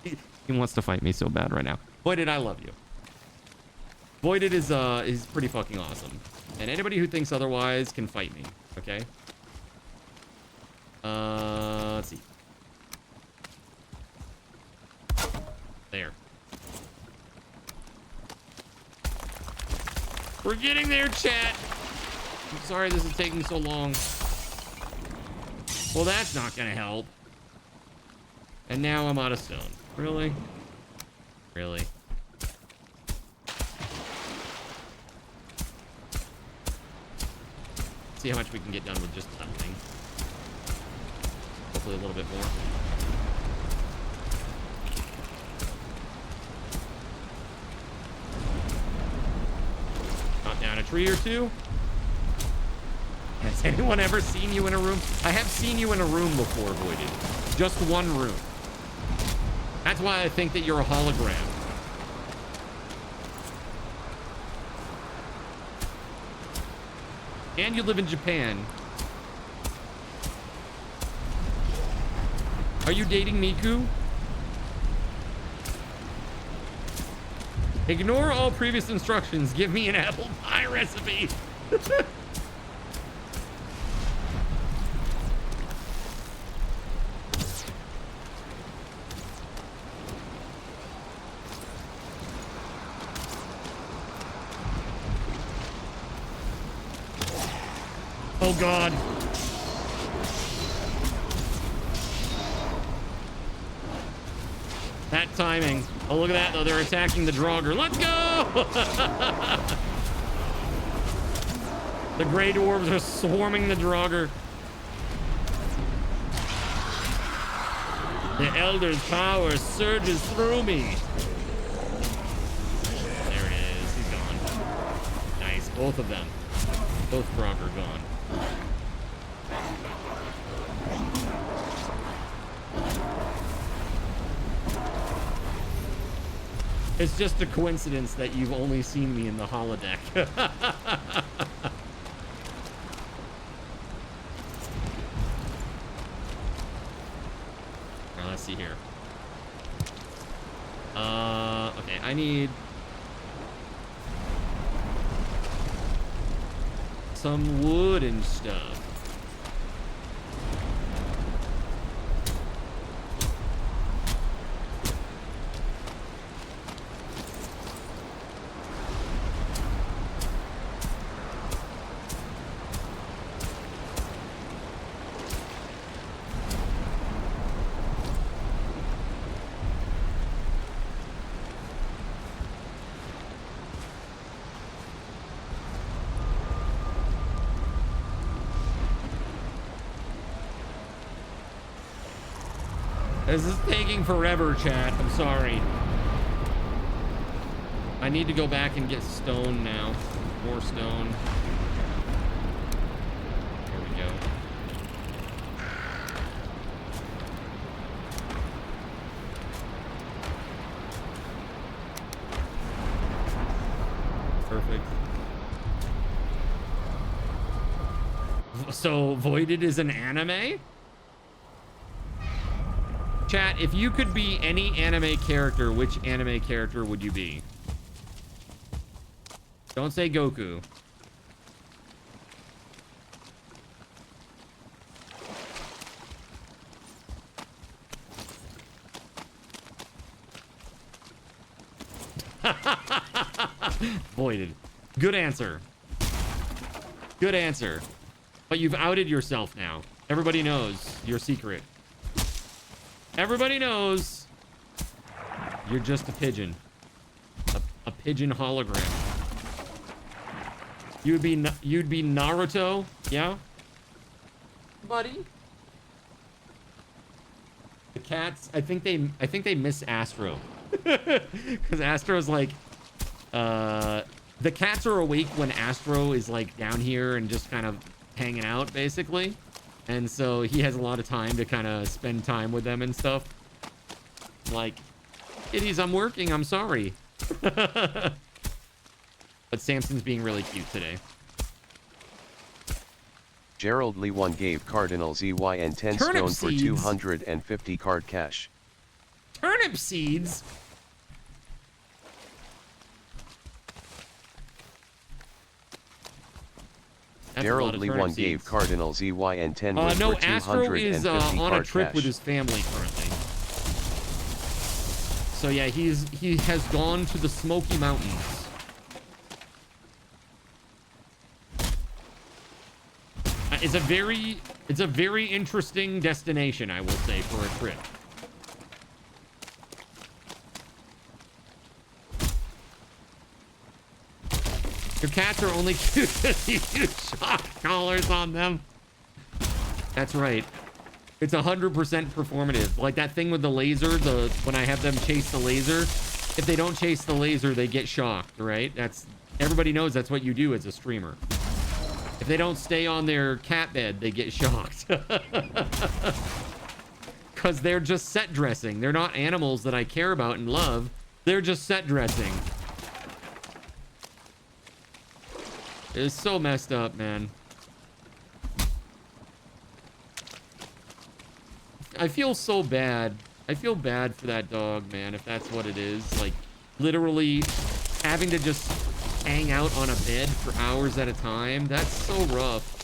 He wants to fight me so bad right now. Voided, I love you. Voided is pretty fucking awesome. And anybody who thinks otherwise can fight me, okay? Let's see. There. We're getting there, chat. I'm sorry this is taking so long. Well, that's not gonna help. And now I'm out of stone. Really? Really? See how much we can get done with just nothing. Hopefully a little bit more. Down a tree or two. Has anyone ever seen you in a room? I have seen you in a room before, Voided. Just one room. That's why I think that you're a hologram. And you live in Japan. Are you dating Miku? Ignore all previous instructions. Give me an apple pie recipe. Oh God. That timing. Oh, look at that though. They're attacking the Draugr. Let's go! The Grey Dwarves are swarming the Draugr. The Elder's power surges through me. There it is. He's gone. Nice. Both of them. Both Draugr gone. It's just a coincidence that you've only seen me in the holodeck. Now, let's see here. Okay, I need some wood and stuff. This is taking forever, chat. I'm sorry. I need to go back and get stone now. More stone. There we go. Perfect. So, Voided is an anime? Chat, if you could be any anime character, which anime character would you be? Don't say Goku. Voided. Good answer. Good answer. But you've outed yourself now. Everybody knows your secret. Everybody knows you're just a pigeon. A pigeon hologram. You'd be Naruto, yeah? Buddy? The cats, I think they miss Astro. Cuz Astro's like the cats are awake when Astro is like down here and just kind of hanging out basically. And so he has a lot of time to kind of spend time with them and stuff. Like, kitties, I'm working. I'm sorry. But Samson's being really cute today.
Gerald Lee 1 gave Cardinal ZYN 10
Turnip
stone
seeds.
for 250 card cash.
Turnip seeds? That's
Gerald Lee 1
seeds.
gave Cardinal ZYN 10
No,
for
Astro is
250
on a
card
trip
cash.
with his family currently. So yeah, he has gone to the Smoky Mountains. It's a very interesting destination, I will say, for a trip. Your cats are only cute because you use shock collars on them. That's right. It's 100% performative. Like that thing with the laser, when I have them chase the laser, if they don't chase the laser, they get shocked, right? Everybody knows that's what you do as a streamer. If they don't stay on their cat bed, they get shocked. Because they're just set dressing. They're not animals that I care about and love. They're just set dressing. It's so messed up, man. I feel so bad. I feel bad for that dog, man, if that's what it is. Like, literally having to just hang out on a bed for hours at a time. That's so rough.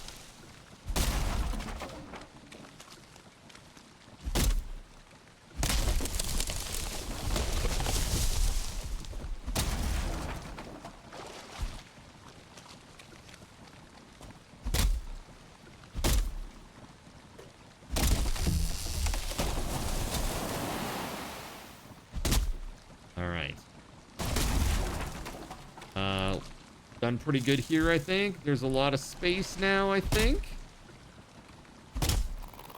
Done pretty good here, I think. There's a lot of space now, I think.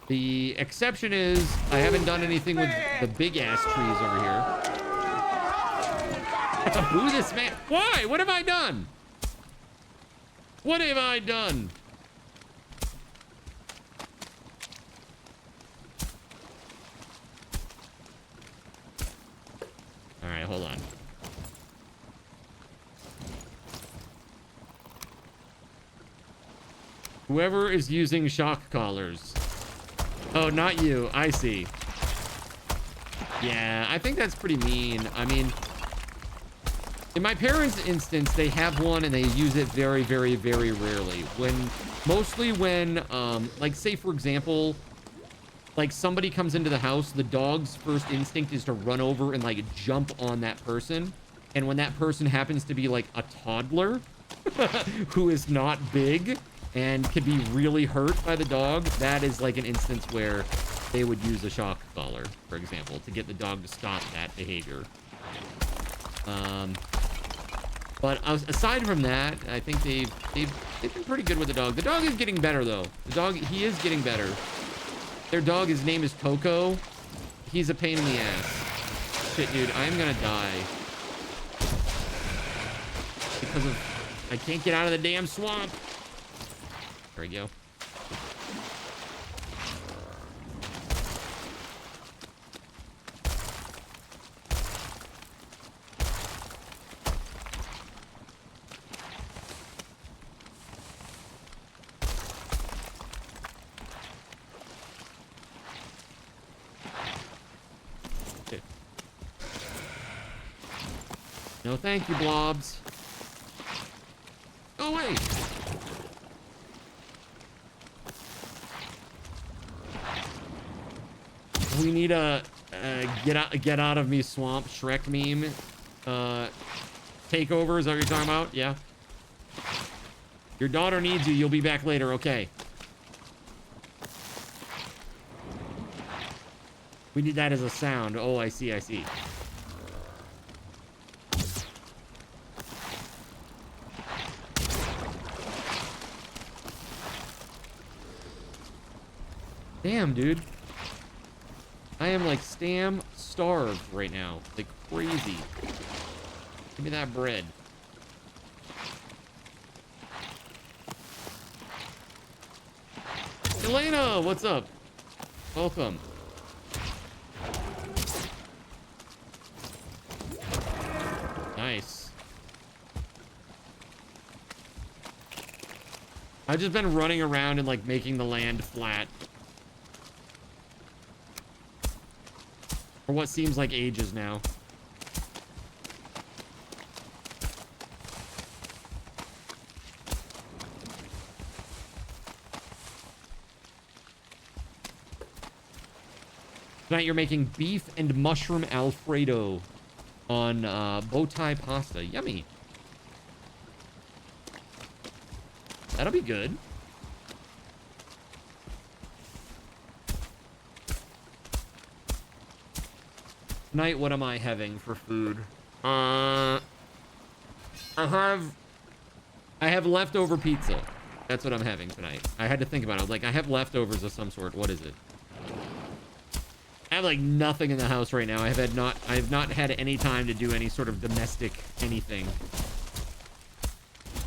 The exception is I haven't done anything with the big-ass trees over here. Boo this man. Why? What have I done? What have I done? All right, hold on. Whoever is using shock collars. Oh, not you. I see. Yeah, I think that's pretty mean. I mean, in my parents' instance, they have one and they use it very, very, very rarely. Mostly when, like, say, for example, like somebody comes into the house, the dog's first instinct is to run over and, like, jump on that person. And when that person happens to be, like, a toddler who is not big and could be really hurt by the dog, that is like an instance where they would use a shock collar, for example, to get the dog to stop that behavior. But aside from that, I think they've been pretty good with the dog. The dog is getting better, though. He is getting better. Their dog, his name is Coco. He's a pain in the ass. Shit, dude, I'm gonna die. Because I can't get out of the damn swamp. There we go. Okay. No, thank you, blobs. Go away. We need a get out of me swamp Shrek meme. Takeover, is that what you're talking about? Yeah. Your daughter needs you. You'll be back later. Okay. We need that as a sound. Oh, I see. I see. Damn, dude. I am like starved right now. Like crazy. Give me that bread. Elena, what's up? Welcome. Nice. I've just been running around and like making the land flat. For what seems like ages now. Tonight you're making beef and mushroom Alfredo on bow tie pasta. Yummy. That'll be good. Tonight, what am I having for food? I have leftover pizza. That's what I'm having tonight. I had to think about it. I was like, I have leftovers of some sort. What is it? I have like nothing in the house right now. I have not had any time to do any sort of domestic anything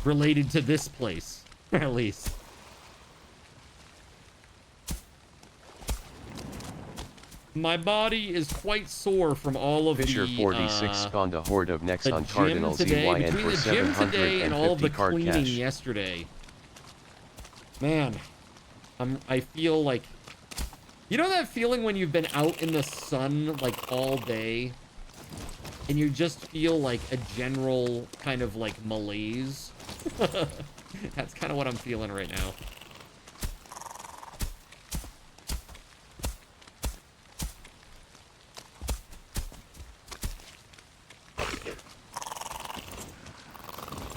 related to this place, at least. My body is quite sore from all of
Fisher
the
46 spawned a horde of Nexon Cardinal
today,
ZYN
between
for
the gym today and all of the
750 card
cleaning
cash.
yesterday. Man, I feel like You know that feeling when you've been out in the sun like all day and you just feel like a general kind of like malaise? That's kind of what I'm feeling right now.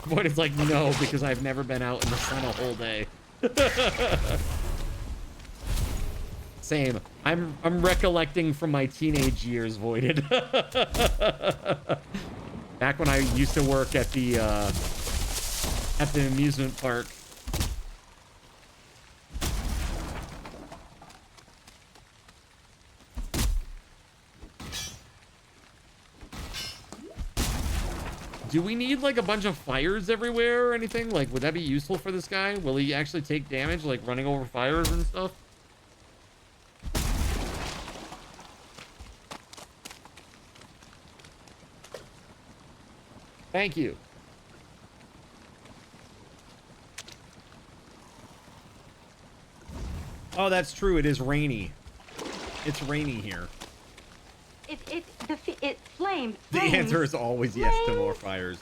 But it's like, no, because I've never been out in the sun a whole day. Same. I'm recollecting from my teenage years, Voided. Back when I used to work at the amusement park. Do we need like a bunch of fires everywhere or anything? Like, would that be useful for this guy? Will he actually take damage like running over fires and stuff? Thank you. Oh, that's true. It is rainy. It's rainy here.
It flamed.
The answer is always yes to more fires.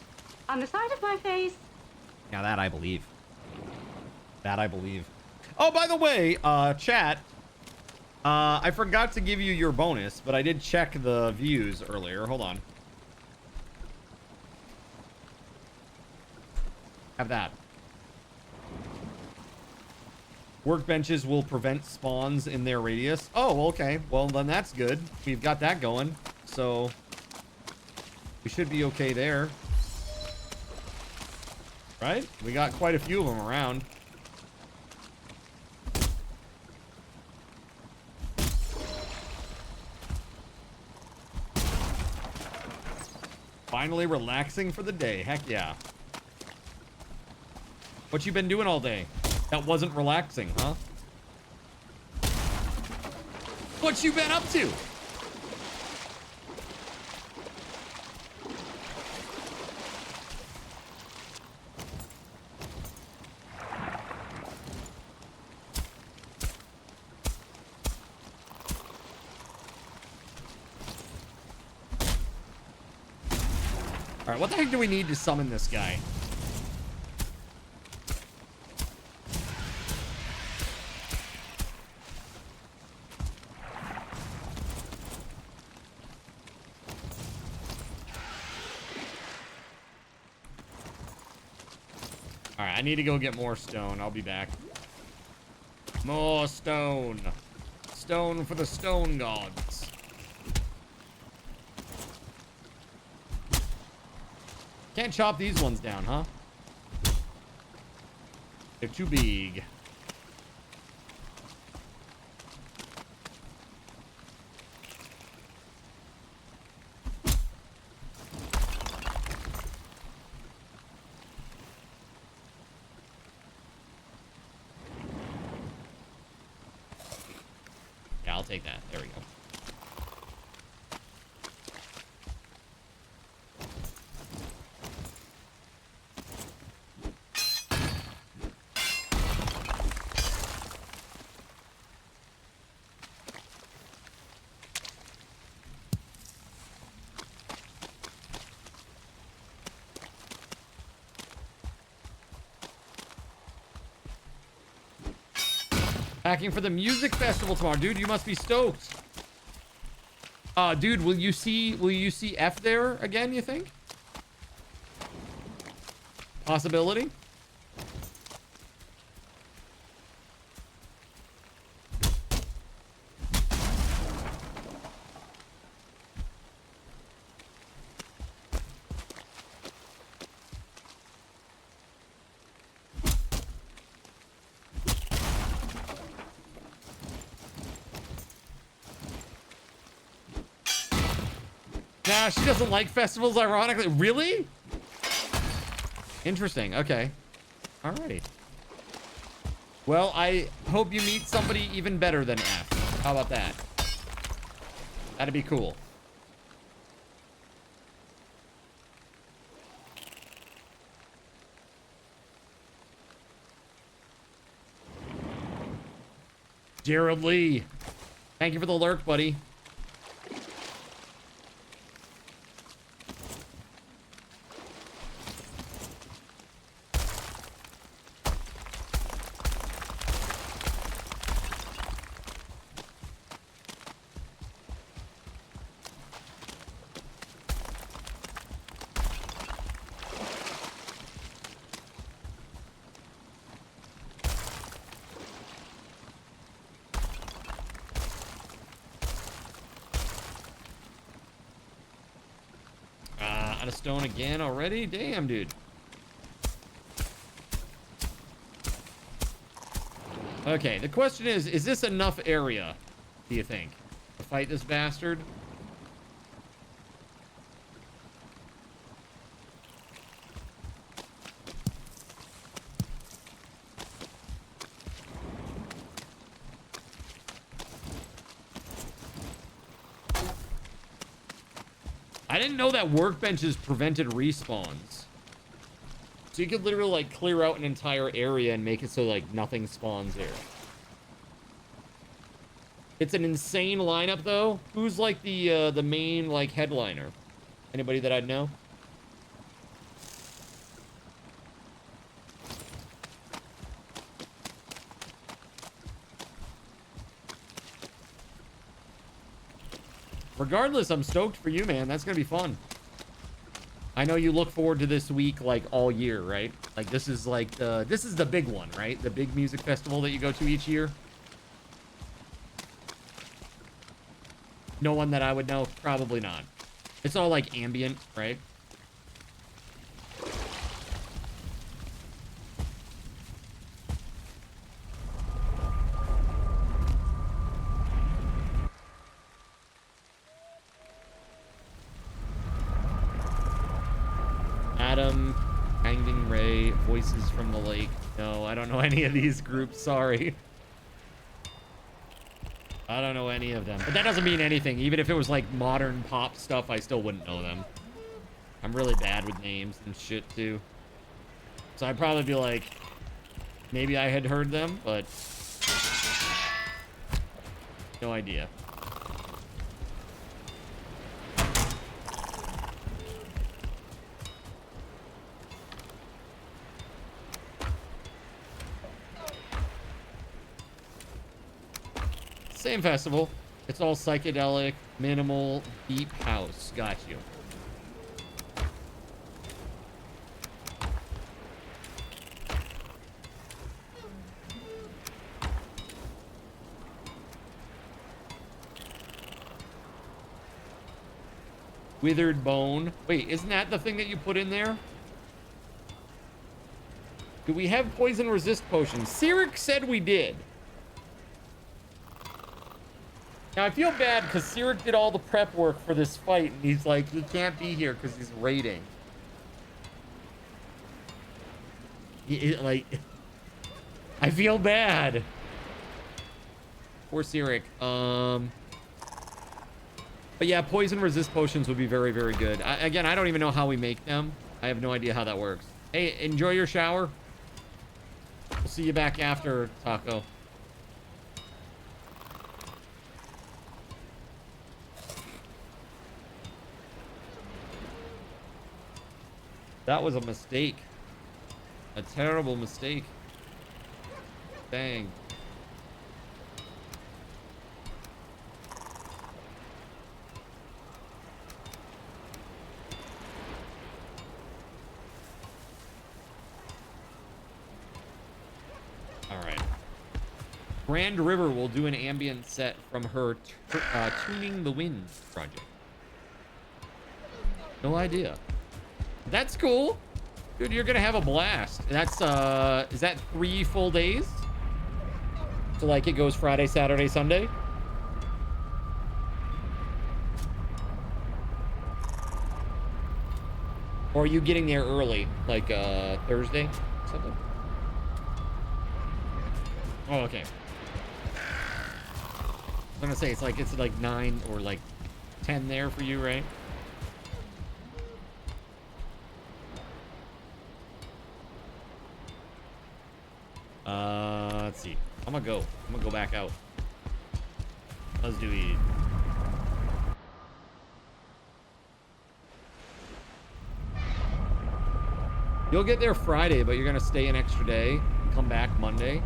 On the side of my face.
Now that I believe. That I believe. Oh, by the way, chat. I forgot to give you your bonus, but I did check the views earlier. Hold on. Have that. Workbenches will prevent spawns in their radius. Oh, okay. Well, then that's good. We've got that going. So we should be okay there. Right? We got quite a few of them around. Finally relaxing for the day. Heck yeah. What you been doing all day? That wasn't relaxing, huh? What you been up to? All right, what the heck do we need to summon this guy? All right, I need to go get more stone. I'll be back. More stone. Stone for the stone gods. Can't chop these ones down, huh? They're too big. Yeah, I'll take that. There we go. Packing for the music festival tomorrow, dude. You must be stoked. Dude, will you see F there again, you think? Possibility? Nah, she doesn't like festivals, ironically. Really? Interesting. Okay. Alrighty. Well, I hope you meet somebody even better than F. How about that? That'd be cool. Gerald Lee. Thank you for the lurk, buddy. Out of stone again already? Damn, dude. Okay, the question is this enough area, do you think, to fight this bastard? I didn't know that workbenches prevented respawns. So you could literally like clear out an entire area and make it so like nothing spawns there. It's an insane lineup though. Who's like the main like headliner? Anybody that I'd know? Regardless, I'm stoked for you, man. That's gonna be fun. I know you look forward to this week like all year, right? Like this is like this is the big one, right? The big music festival that you go to each year. No one that I would know, probably not. It's all like ambient, right? Adam, Hanging Ray, Voices from the Lake. No, I don't know any of these groups. Sorry. I don't know any of them. But that doesn't mean anything. Even if it was like modern pop stuff, I still wouldn't know them. I'm really bad with names and shit too. So I'd probably be like, maybe I had heard them, but no idea. Same festival. It's all psychedelic, minimal, deep house. Got you. Withered bone. Wait, isn't that the thing that you put in there? Do we have poison resist potions? Cyric said we did. Now, I feel bad because Cyric did all the prep work for this fight, and he's like, he can't be here because he's raiding. Like, I feel bad. Poor Cyric. But yeah, poison resist potions would be very, very good. Again, I don't even know how we make them. I have no idea how that works. Hey, enjoy your shower. We'll see you back after, Taco. That was a mistake. A terrible mistake. Dang. All right. Grand River will do an ambient set from her Tuning the Wind project. No idea. That's cool. Dude, you're gonna have a blast. That's is that 3 full days? So like it goes Friday, Saturday, Sunday? Or are you getting there early? Like Thursday? Something? Oh, okay. I'm gonna say it's like 9 or like 10 there for you, right? Let's see. I'm gonna go back out. Let's do it. You'll get there Friday, but you're gonna stay an extra day. Come back Monday.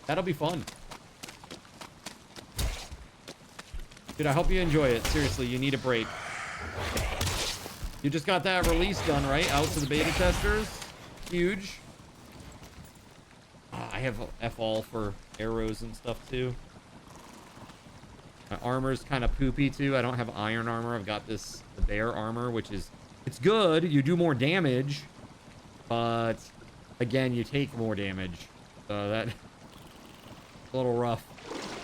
That'll be fun. Dude, I hope you enjoy it. Seriously, you need a break. You just got that release done, right? Out to the beta testers. Huge. I have F-all for arrows and stuff, too. My armor's kind of poopy, too. I don't have iron armor. I've got the bear armor, which is... It's good. You do more damage. But, again, you take more damage. So that... a little rough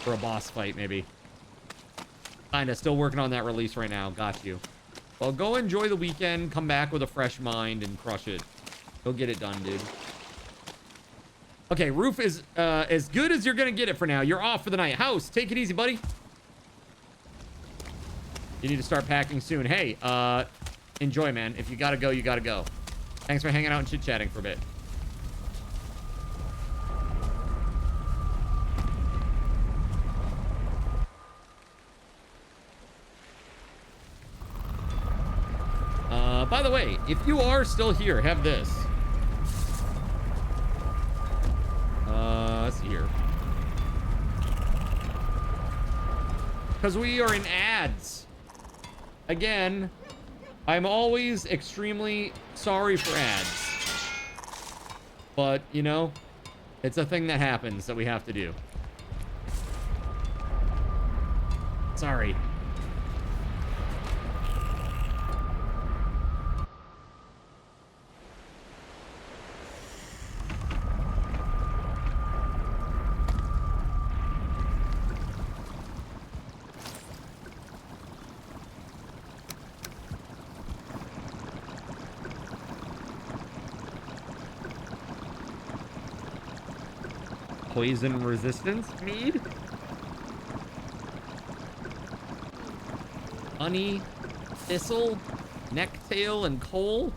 for a boss fight, maybe. Kinda. Still working on that release right now. Got you. Well, go enjoy the weekend. Come back with a fresh mind and crush it. Go get it done, dude. Okay, Roof is as good as you're gonna get it for now. You're off for the night. House, take it easy, buddy. You need to start packing soon. Hey, enjoy, man. If you gotta go, you gotta go. Thanks for hanging out and chit-chatting for a bit. By the way, if you are still here, have this. Let's see here. Because we are in ads. Again, I'm always extremely sorry for ads. But, you know, it's a thing that happens that we have to do. Sorry. Poison resistance mead? Honey, thistle, necktail, and coal?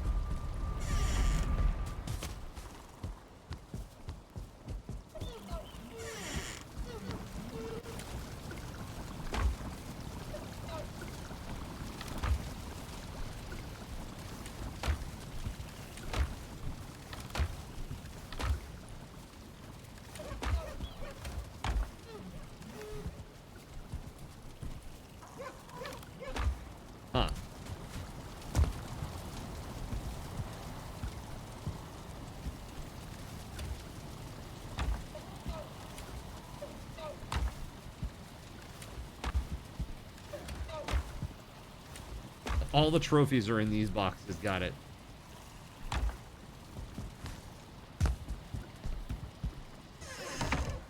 All the trophies are in these boxes. Got it.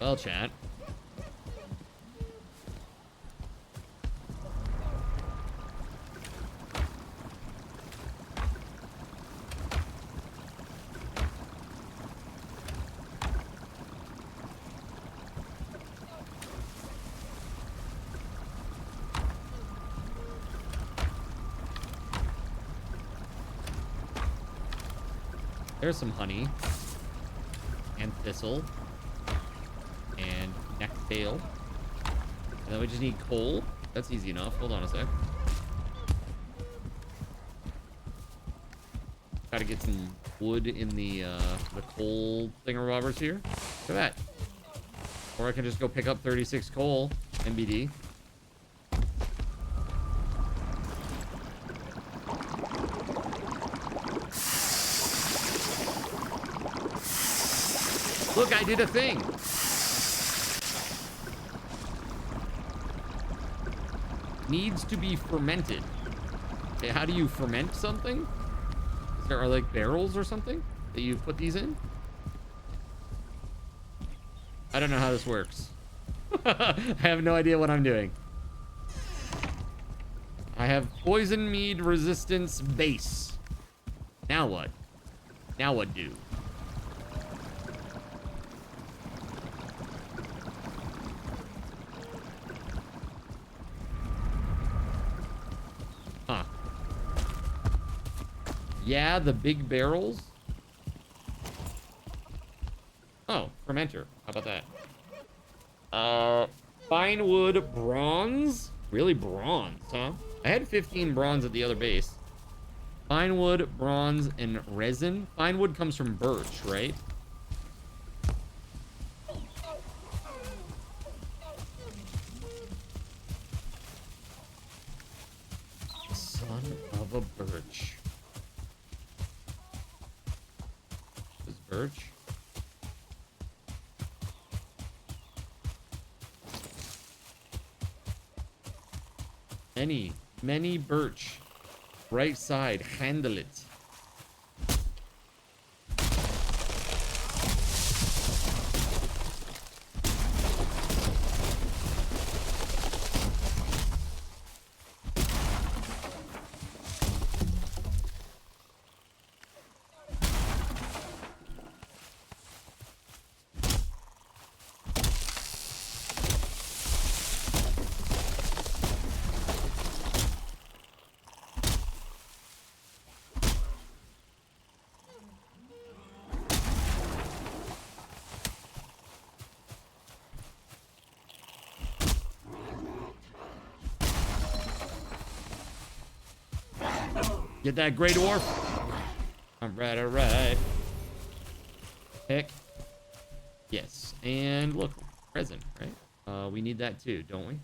Well, chat. There's some honey and thistle and necktail. And then we just need coal. That's easy enough. Hold on a sec. Gotta get some wood in the coal thingamabobbers here. Look at that. Or I can just go pick up 36 coal, NBD. Look, I did a thing. Needs to be fermented. Okay, how do you ferment something? Is there like barrels or something that you put these in? I don't know how this works. I have no idea what I'm doing. I have poison mead resistance base. Now what? Now what do? Yeah, the big barrels. Oh, fermenter. How about that? Fine wood bronze? Really bronze, huh? I had 15 bronze at the other base. Fine wood, bronze, and resin. Fine wood comes from birch, right? Son of a birch. Is birch? Many birch. Right side, handle it. Get that gray dwarf. All right. Heck. Yes. And look, resin, right? We need that too, don't we?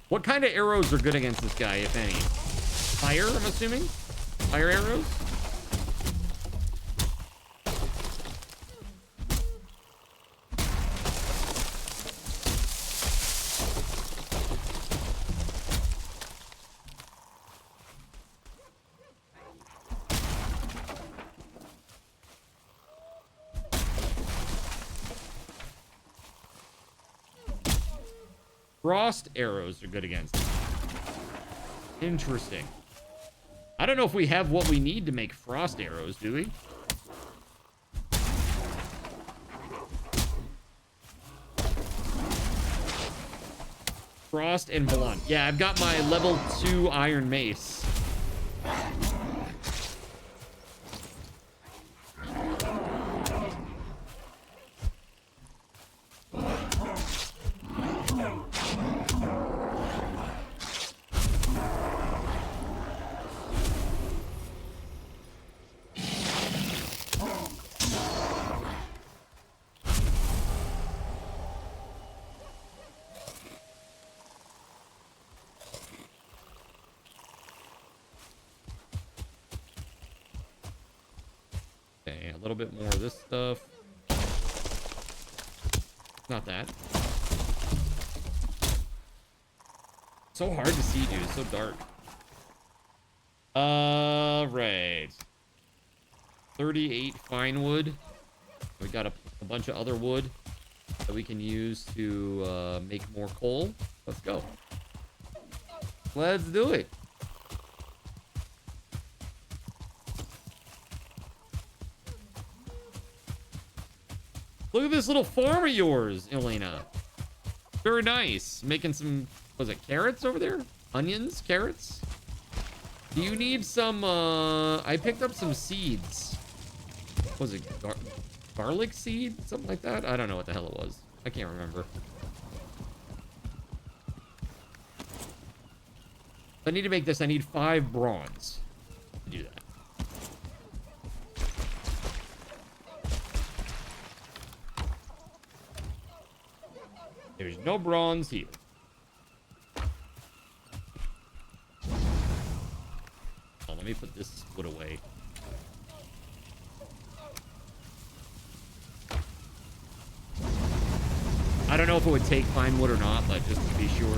What kind of arrows are good against this guy, if any? Fire, I'm assuming? Fire arrows? Frost arrows are good against it. Interesting. I don't know if we have what we need to make frost arrows, do we? Frost and blunt. Yeah, I've got my level 2 iron mace. A little bit more of this stuff. Not that. So hard to see, dude. It's so dark. Right. 38 fine wood. We got a bunch of other wood that we can use to make more coal. Let's go. Let's do it. Look at this little farm of yours, Elena. Very nice. Making some, was it carrots over there? Onions? Carrots? Do you need some, I picked up some seeds. Was it garlic seed? Something like that? I don't know what the hell it was. I can't remember. I need to make this. I need 5 bronze to do that. There's no bronze here. Oh, let me put this wood away. I don't know if it would take fine wood or not, but just to be sure.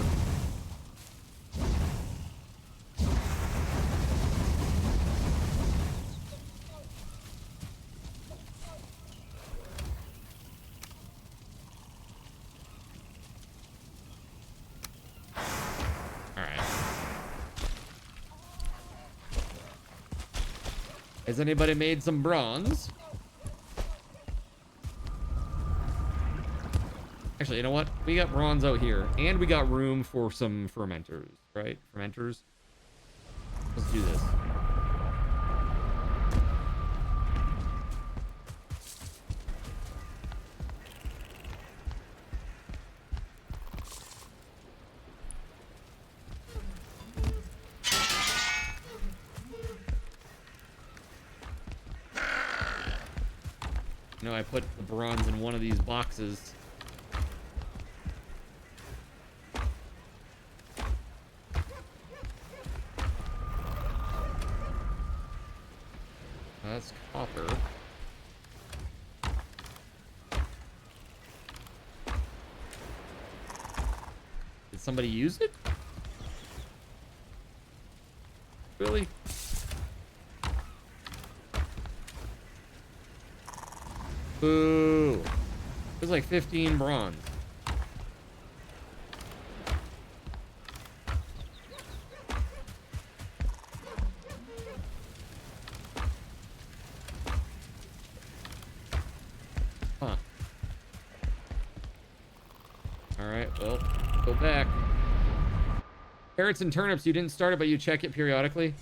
Has anybody made some bronze? Actually, you know what? We got bronze out here. And we got room for some fermenters, right? Fermenters. Let's do this. know I put the bronze in one of these boxes. That's copper. Did somebody use it? Really? Boo. There's like 15 bronze. Huh. Alright, well, go back. Carrots and turnips, you didn't start it, but you check it periodically.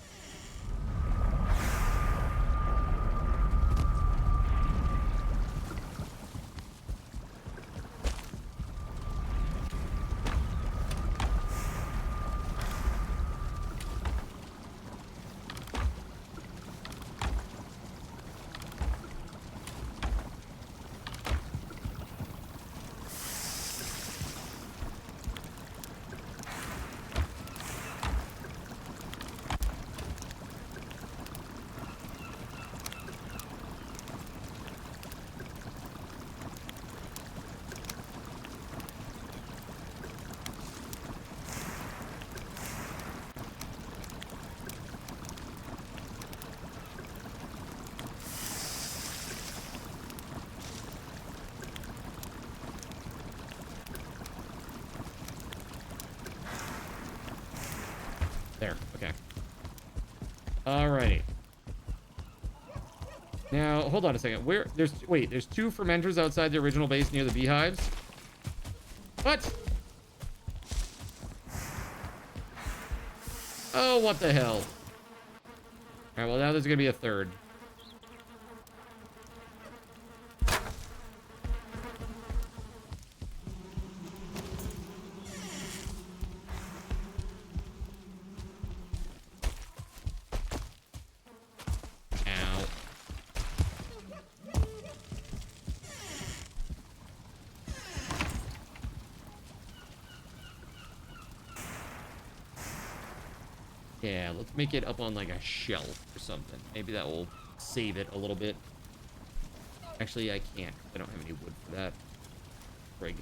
There, okay. Alrighty. Now, hold on a second. There's two fermenters outside the original base near the beehives. What? Oh, what the hell? Alright, well now there's gonna be a third. Yeah, let's make it up on like a shelf or something. Maybe that will save it a little bit. Actually, I can't. I don't have any wood for that. Frig.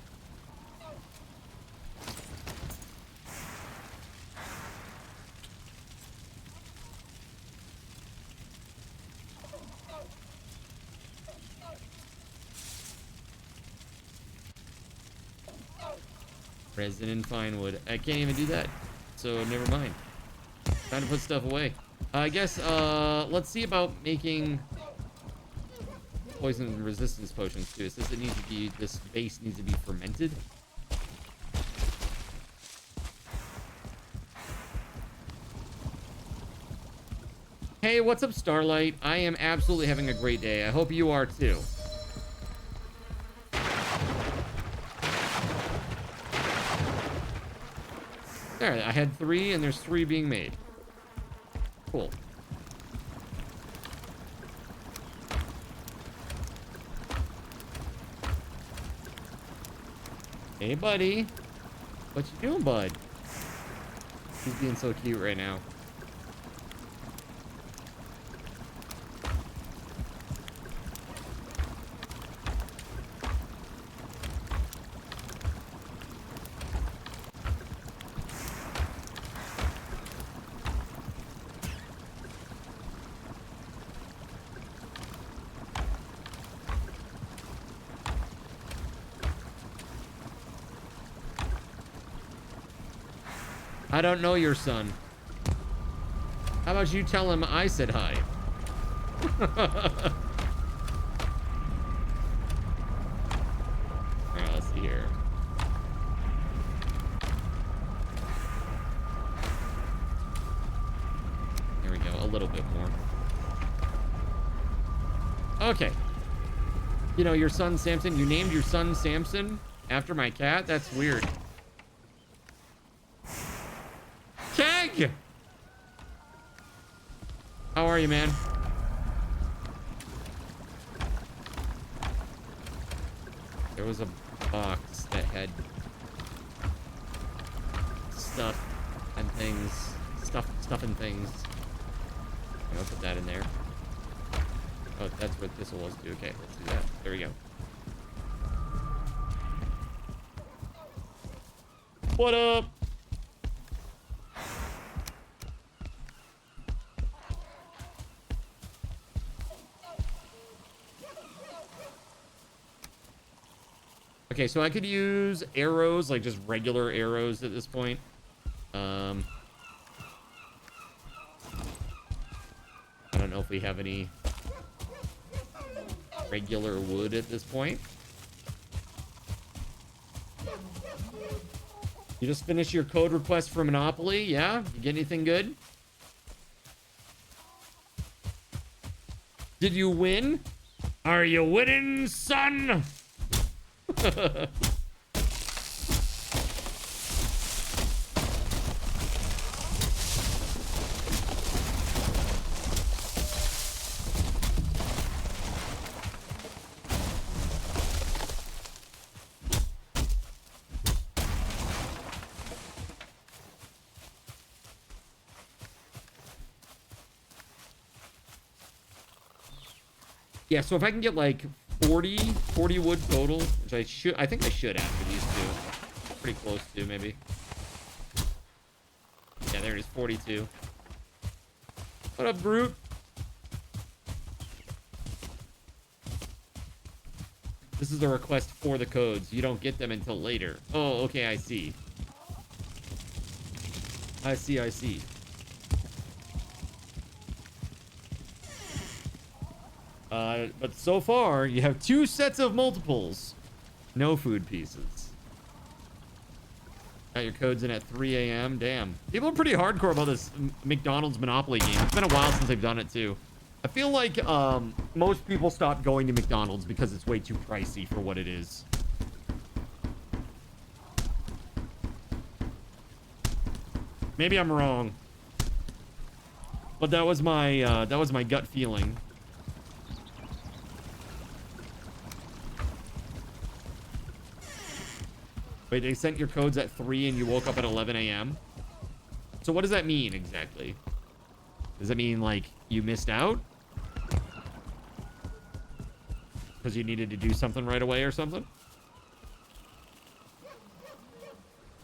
Resin and fine wood. I can't even do that. So never mind. Time to put stuff away. I guess, let's see about making poison resistance potions too. It says it needs to be, this base needs to be fermented. Hey, what's up, Starlight? I am absolutely having a great day. I hope you are too. There, I had 3 and there's 3 being made. Cool. Hey, buddy. What you doing, bud? He's being so cute right now. I don't know your son. How about you tell him I said hi? Alright, let's see here. There we go, a little bit more. Okay. You know, your son Samson, you named your son Samson after my cat? That's weird. Keg! How are you, man? was a box that had stuff and things. Stuff and things. Okay, I'll put that in there. Oh, that's what this was too. Okay, let's do that. There we go. What up? Okay, so I could use arrows, like just regular arrows at this point. I don't know if we have any regular wood at this point. You just finished your code request for Monopoly, yeah? You get anything good? Did you win? Are you winning, son? Yeah, so if I can get like 40 wood total, which I think I should after these two. Pretty close to, maybe. Yeah, there it is, 42. What up, Brute? This is a request for the codes. You don't get them until later. Oh, okay, I see. I see. But so far, you have 2 sets of multiples. No food pieces. Got your codes in at 3 a.m. Damn. People are pretty hardcore about this McDonald's Monopoly game. It's been a while since they've done it, too. I feel like most people stopped going to McDonald's because it's way too pricey for what it is. Maybe I'm wrong. But that was my gut feeling. Wait, they sent your codes at 3 and you woke up at 11 a.m.? So what does that mean exactly? Does that mean, like, you missed out? Because you needed to do something right away or something?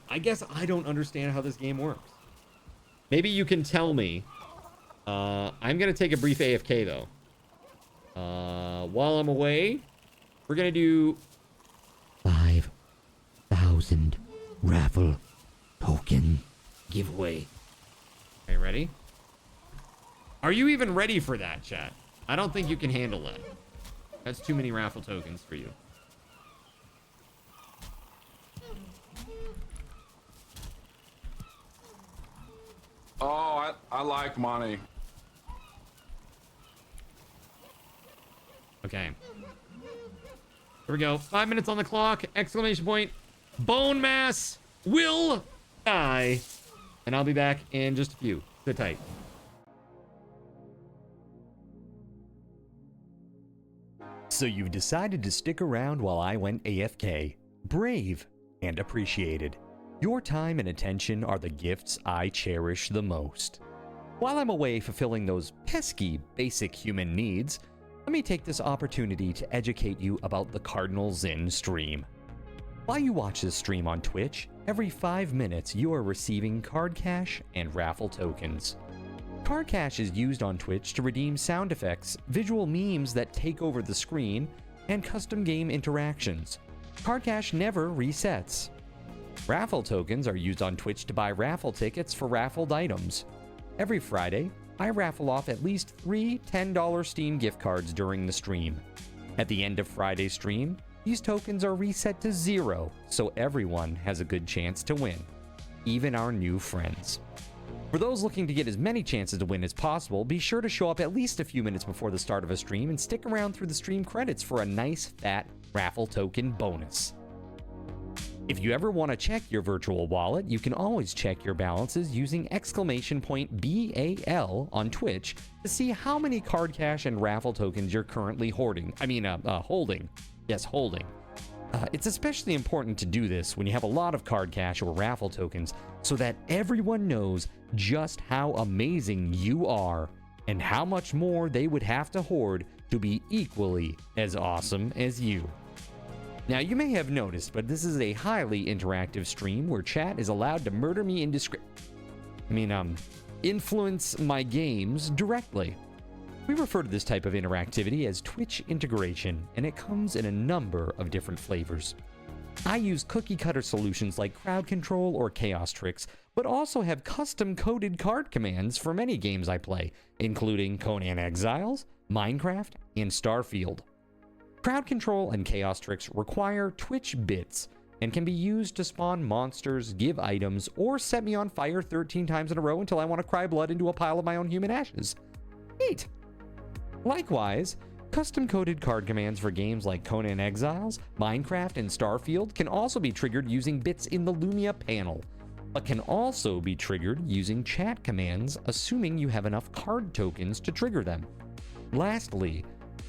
I guess I don't understand how this game works. Maybe you can tell me. I'm going to take a brief AFK, though. While I'm away, we're going to do 5,000 raffle token giveaway. Okay, ready? Are you even ready for that, chat? I don't think you can handle that. That's too many raffle tokens for you.
Oh, I like money.
Okay. Here we go. 5 minutes on the clock. Exclamation point. Bone mass will die. And I'll be back in just a few. Sit tight.
So you've decided to stick around while I went AFK. Brave and appreciated. Your time and attention are the gifts I cherish the most. While I'm away fulfilling those pesky basic human needs, let me take this opportunity to educate you about the Cardinal Zin stream. While you watch this stream on Twitch, every 5 minutes you are receiving card cash and raffle tokens. Card cash is used on Twitch to redeem sound effects, visual memes that take over the screen, and custom game interactions. Card cash never resets. Raffle tokens are used on Twitch to buy raffle tickets for raffled items. Every Friday, I raffle off at least 3 $10 Steam gift cards during the stream. At the end of Friday's stream, these tokens are reset to 0, so everyone has a good chance to win, even our new friends. For those looking to get as many chances to win as possible, be sure to show up at least a few minutes before the start of a stream and stick around through the stream credits for a nice fat raffle token bonus. If you ever want to check your virtual wallet, you can always check your balances using !BAL on Twitch to see how many card cash and raffle tokens you're currently holding. Yes, holding. It's especially important to do this when you have a lot of card cash or raffle tokens so that everyone knows just how amazing you are and how much more they would have to hoard to be equally as awesome as you. Now, you may have noticed, but this is a highly interactive stream where chat is allowed to murder me influence my games directly. We refer to this type of interactivity as Twitch integration, and it comes in a number of different flavors. I use cookie-cutter solutions like crowd control or chaos tricks, but also have custom-coded card commands for many games I play, including Conan Exiles, Minecraft, and Starfield. Crowd control and chaos tricks require Twitch bits and can be used to spawn monsters, give items, or set me on fire 13 times in a row until I want to cry blood into a pile of my own human ashes. Neat! Likewise, custom-coded card commands for games like Conan Exiles, Minecraft, and Starfield can also be triggered using bits in the Lumia panel, but can also be triggered using chat commands, assuming you have enough card tokens to trigger them. Lastly,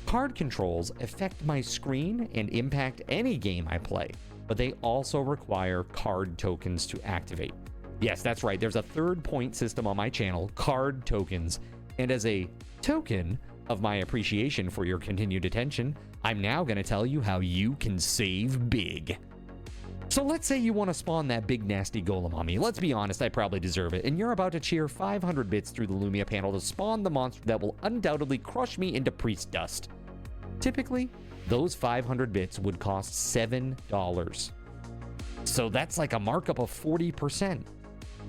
card controls affect my screen and impact any game I play, but they also require card tokens to activate. Yes, that's right, there's a third point system on my channel, card tokens, and as a token of my appreciation for your continued attention, I'm now going to tell you how you can save big. So let's say you want to spawn that big nasty golem on me. Let's be honest, I probably deserve it, and you're about to cheer 500 bits through the Lumia panel to spawn the monster that will undoubtedly crush me into priest dust. Typically, those 500 bits would cost $7. So that's like a markup of 40%.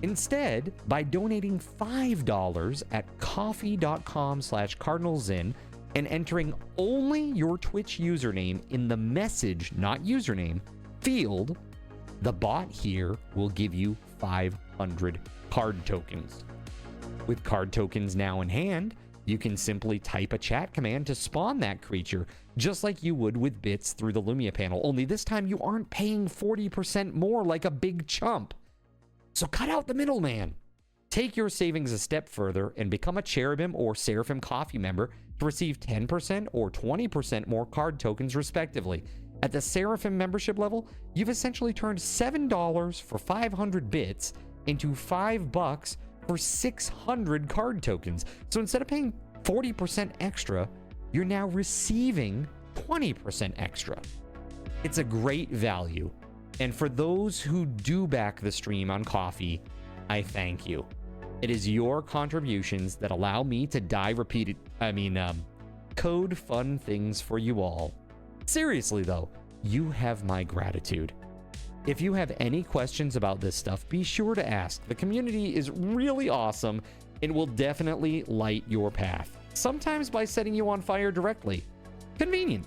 Instead, by donating $5 at coffee.com/cardinalzin and entering only your Twitch username in the message, not username, field, the bot here will give you 500 card tokens. With card tokens now in hand, you can simply type a chat command to spawn that creature, just like you would with bits through the Lumia panel, only this time you aren't paying 40% more like a big chump. So cut out the middleman. Take your savings a step further and become a Cherubim or Seraphim Coffee member to receive 10% or 20% more card tokens respectively. At the Seraphim membership level, you've essentially turned $7 for 500 bits into $5 for 600 card tokens. So instead of paying 40% extra, you're now receiving 20% extra. It's a great value. And for those who do back the stream on Coffee, I thank you. It is your contributions that allow me to code fun things for you all. Seriously though, you have my gratitude. If you have any questions about this stuff, be sure to ask. The community is really awesome and will definitely light your path. Sometimes by setting you on fire directly. Convenient.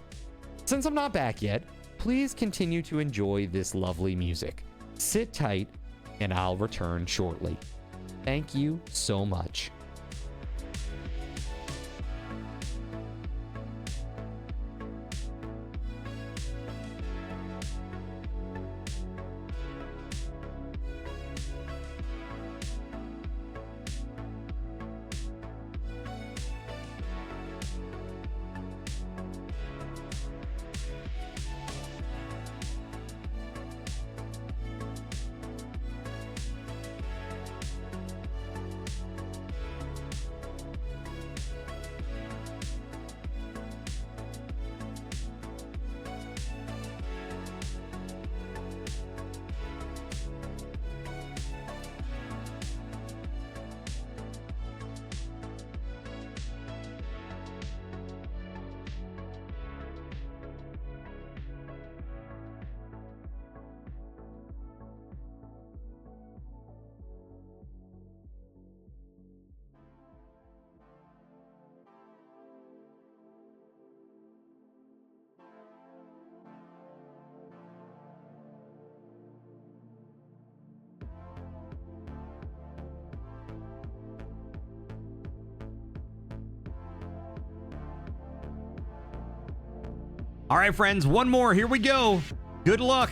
Since I'm not back yet, please continue to enjoy this lovely music. Sit tight, and I'll return shortly. Thank you so much.
All right, friends, one more. Here we go. Good luck.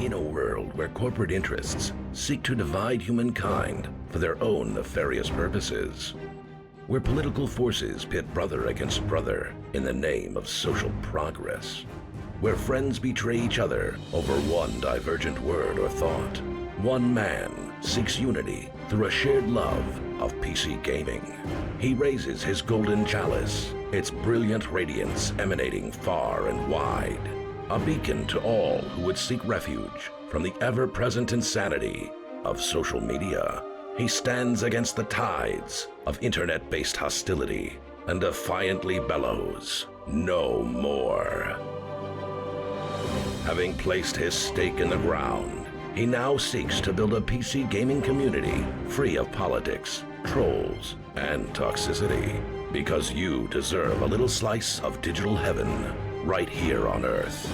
In a world where corporate interests seek to divide humankind for their own nefarious purposes, where political forces pit brother against brother in the name of social progress, where friends betray each other over one divergent word or thought, one man seeks unity through a shared love of PC gaming. He raises his golden chalice, its brilliant radiance emanating far and wide, a beacon to all who would seek refuge from the ever-present insanity of social media. He stands against the tides of internet-based hostility and defiantly bellows, "No more." Having placed his stake in the ground, he now seeks to build a PC gaming community free of politics, trolls, and toxicity, because you deserve a little slice of digital heaven right here on Earth.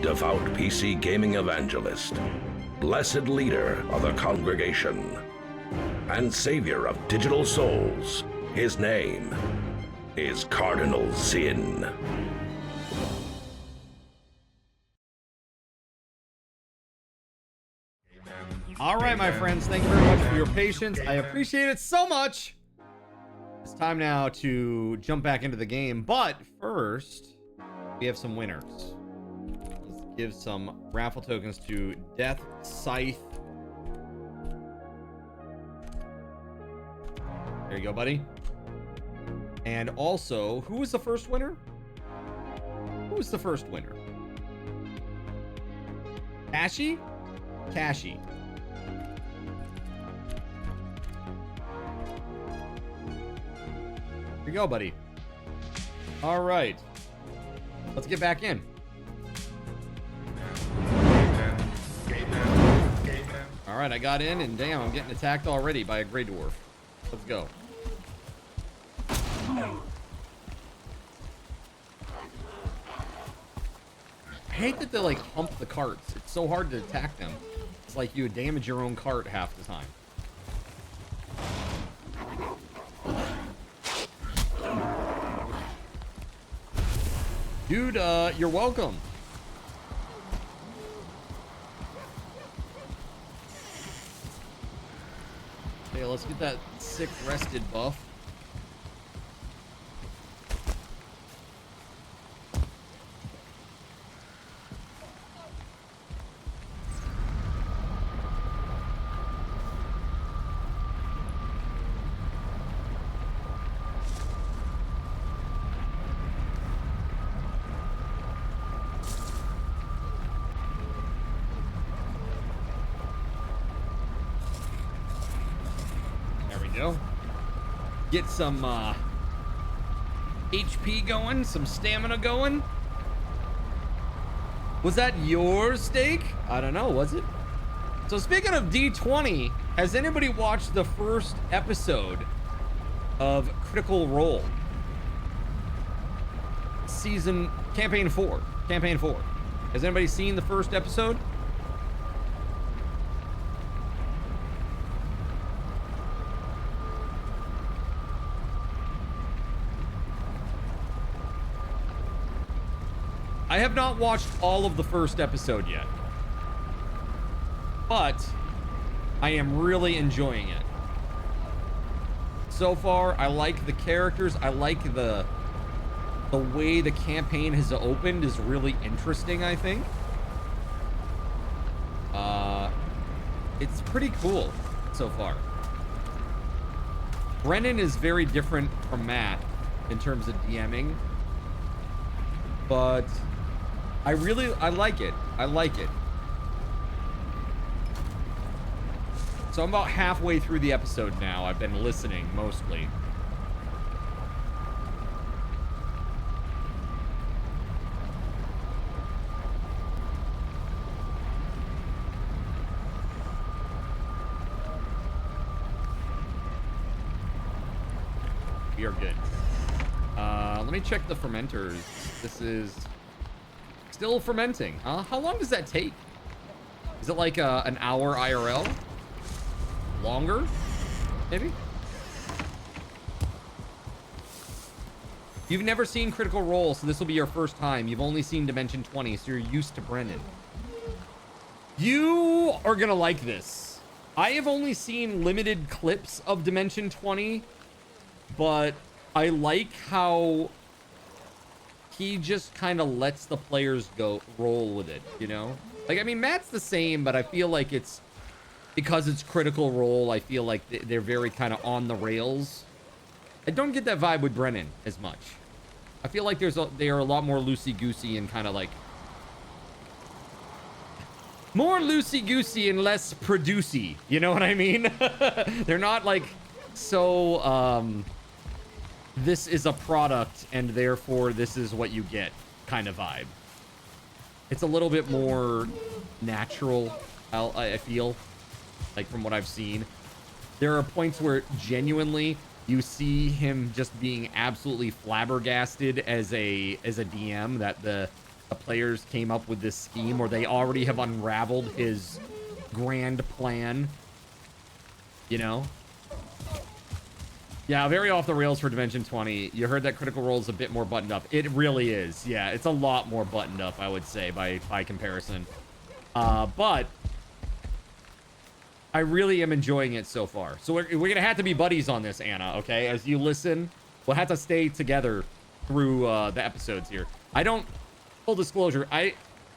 Devout PC gaming evangelist, blessed leader of the congregation, and savior of digital souls, his name is Cardinal Zin.
All right, my friends, thank you very much for your patience. I appreciate it so much. It's time now to jump back into the game, but first, we have some winners. Let's give some raffle tokens to Death Scythe. There you go, buddy. And also, who was the first winner? Who was the first winner? Kashi? Kashi. Here you go, buddy. All right. Let's get back in. All right, I got in, and damn, I'm getting attacked already by a Grey Dwarf. Let's go. I hate that they, like, hump the carts. It's so hard to attack them. It's like you would damage your own cart half the time. Dude, you're welcome. Okay, let's get that sick rested buff. Get some HP going, some stamina going. Was that your steak? I don't know, was it? So speaking of D20, has anybody watched the first episode of Critical Role? Campaign 4. Has anybody seen the first episode? I have not watched all of the first episode yet, but I am really enjoying it. So far, I like the characters. I like the way the campaign has opened is really interesting, I think. It's pretty cool so far. Brennan is very different from Matt in terms of DMing, but I like it. I like it. So I'm about halfway through the episode now. I've been listening mostly. We are good. Let me check the fermenters. This is still fermenting. How long does that take? Is it like an hour IRL? Longer? Maybe? You've never seen Critical Role, so this will be your first time. You've only seen Dimension 20, so you're used to Brennan. You are gonna like this. I have only seen limited clips of Dimension 20, but I like how he just kind of lets the players roll with it, you know? Like, I mean, Matt's the same, but I feel like it's because it's Critical Role. I feel like they're very kind of on the rails. I don't get that vibe with Brennan as much. I feel like they are a lot more loosey-goosey and kind of like more loosey-goosey and less producey. You know what I mean? They're not like so this is a product and therefore this is what you get kind of vibe. It's a little bit more natural, I feel, like from what I've seen. There are points where genuinely you see him just being absolutely flabbergasted as a DM that the players came up with this scheme, or they already have unraveled his grand plan, you know? Yeah, very off the rails for Dimension 20. You heard that Critical Role is a bit more buttoned up. It really is. Yeah, it's a lot more buttoned up, I would say, by comparison. But I really am enjoying it so far. So we're going to have to be buddies on this, Anna, okay? As you listen, we'll have to stay together through the episodes here. Full disclosure, I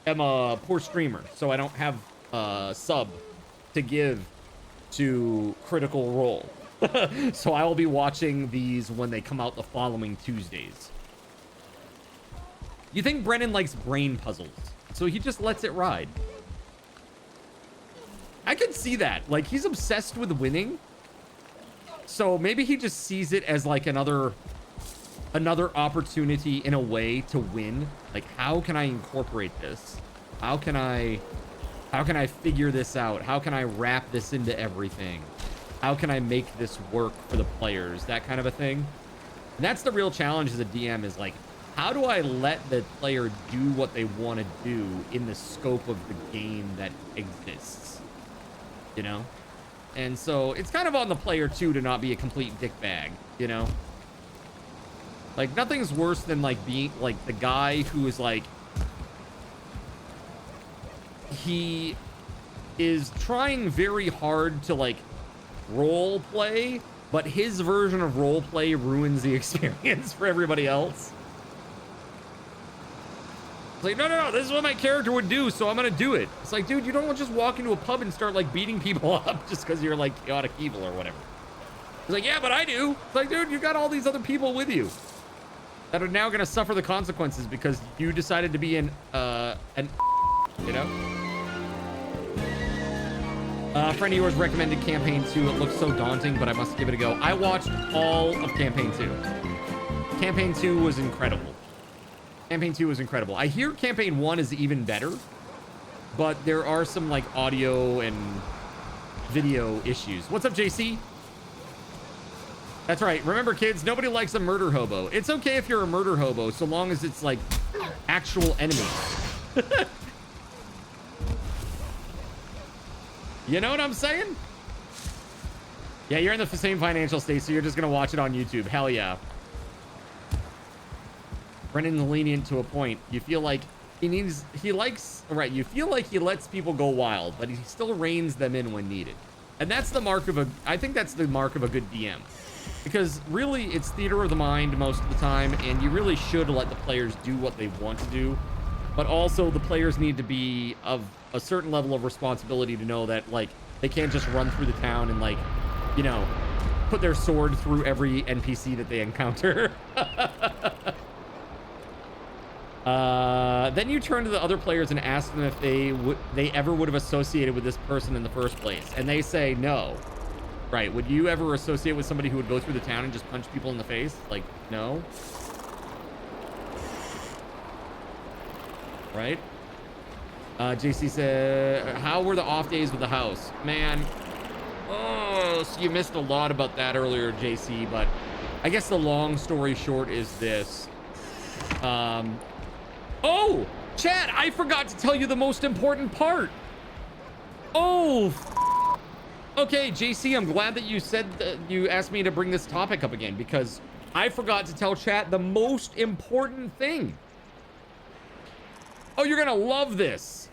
am a poor streamer, so I don't have a sub to give to Critical Role. So I will be watching these when they come out the following Tuesdays. You think Brennan likes brain puzzles, so he just lets it ride. I could see that. Like, he's obsessed with winning. So maybe he just sees it as like another opportunity in a way to win. Like, how can I incorporate this? How can I figure this out? How can I wrap this into everything? How can I make this work for the players? That kind of a thing. And that's the real challenge as a DM, is like, how do I let the player do what they want to do in the scope of the game that exists? You know? And so it's kind of on the player too to not be a complete dickbag, you know? Like, nothing's worse than like being like the guy who is like, he is trying very hard to like role play, but his version of role play ruins the experience for everybody else. It's like, no, this is what my character would do, so I'm gonna do it. It's like, dude, you don't just walk into a pub and start like beating people up just because you're like chaotic evil or whatever. It's like, yeah, but I do. It's like, dude, you got all these other people with you that are now gonna suffer the consequences because you decided to be you know? A friend of yours recommended Campaign 2. It looks so daunting, but I must give it a go. I watched all of Campaign 2. Campaign 2 was incredible. Campaign 2 was incredible. I hear Campaign 1 is even better, but there are some like audio and video issues. What's up, JC? That's right. Remember, kids, nobody likes a murder hobo. It's okay if you're a murder hobo, so long as it's like actual enemies. You know what I'm saying? Yeah, you're in the same financial state, so you're just gonna watch it on YouTube. Hell yeah. Brennan's lenient to a point. You feel like you feel like he lets people go wild, but he still reins them in when needed. And that's the mark of I think that's the mark of a good DM. Because really, it's theater of the mind most of the time, and you really should let the players do what they want to do. But also, the players need to be of a certain level of responsibility to know that, like, they can't just run through the town and, like, you know, put their sword through every NPC that they encounter. Then you turn to the other players and ask them if they ever would have associated with this person in the first place. And they say no. Right, would you ever associate with somebody who would go through the town and just punch people in the face? Like, no? Right? JC said, how were the off days with the house? Man, oh, so you missed a lot about that earlier, JC, but I guess the long story short is this. Oh, chat, I forgot to tell you the most important part. Oh, okay, JC, I'm glad that you said that you asked me to bring this topic up again, because I forgot to tell chat the most important thing. Oh, you're gonna love this.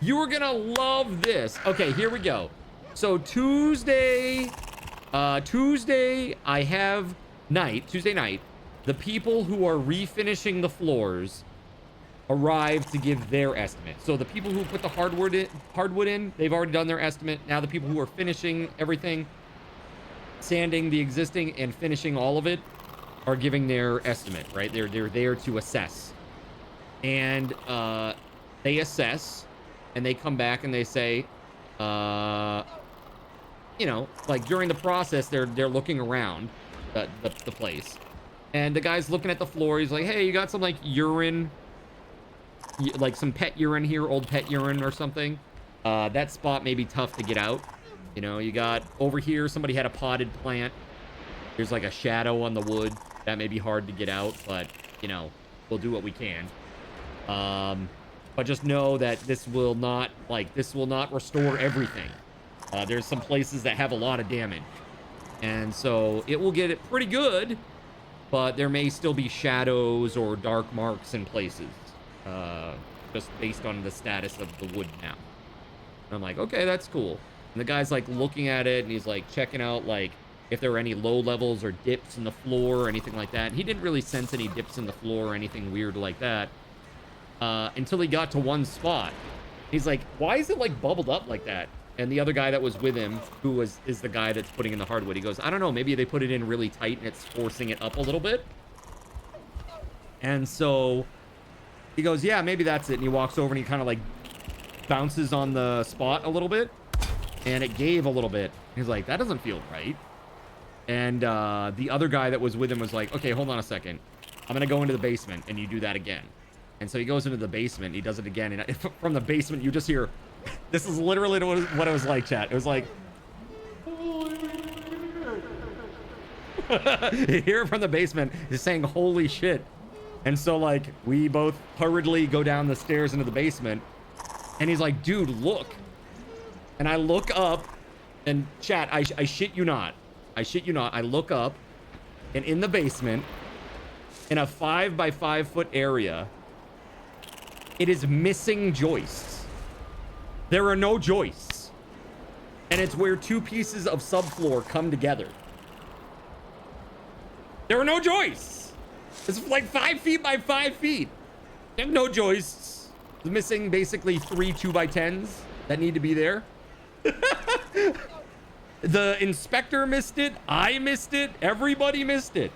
You are gonna love this. Okay, here we go. So Tuesday Tuesday night, the people who are refinishing the floors arrive to give their estimate. So the people who put the hardwood in, they've already done their estimate. Now the people who are finishing everything, sanding the existing and finishing all of it, are giving their estimate, right? They're there to assess. And they assess, and they come back and they say, you know, like during the process, they're looking around the place, and the guy's looking at the floor. He's like, hey, you got some like urine, like some pet urine here, old pet urine or something. That spot may be tough to get out. You know, you got over here, somebody had a potted plant. There's like a shadow on the wood. That may be hard to get out, but you know, we'll do what we can. But just know that this will not restore everything. There's some places that have a lot of damage, and so it will get it pretty good, but there may still be shadows or dark marks in places, just based on the status of the wood now. And I'm like, okay, that's cool. And the guy's like looking at it, and he's like checking out like if there are any low levels or dips in the floor or anything like that. And he didn't really sense any dips in the floor or anything weird like that, until he got to one spot. He's like, why is it like bubbled up like that? And the other guy that was with him, is the guy that's putting in the hardwood, he goes, I don't know, maybe they put it in really tight and it's forcing it up a little bit. And so he goes, yeah, maybe that's it. And he walks over and he kind of like bounces on the spot a little bit, and it gave a little bit. He's like, that doesn't feel right. And the other guy that was with him was like, okay, hold on a second. I'm going to go into the basement and you do that again. And so he goes into the basement and he does it again. And from the basement, you just hear, this is literally what it was like, chat. It was like, you hear it from the basement. He's saying, holy shit. And so like, we both hurriedly go down the stairs into the basement. And he's like, dude, look. And I look up, and chat, I shit you not. I shit you not. I look up, and in the basement, in a 5 by 5 foot area, it is missing joists. There are no joists. And it's where two pieces of subfloor come together. There are no joists. It's like 5 feet by 5 feet. There are no joists. It's missing basically 3 2x10s that need to be there. The inspector missed it. I missed it. Everybody missed it.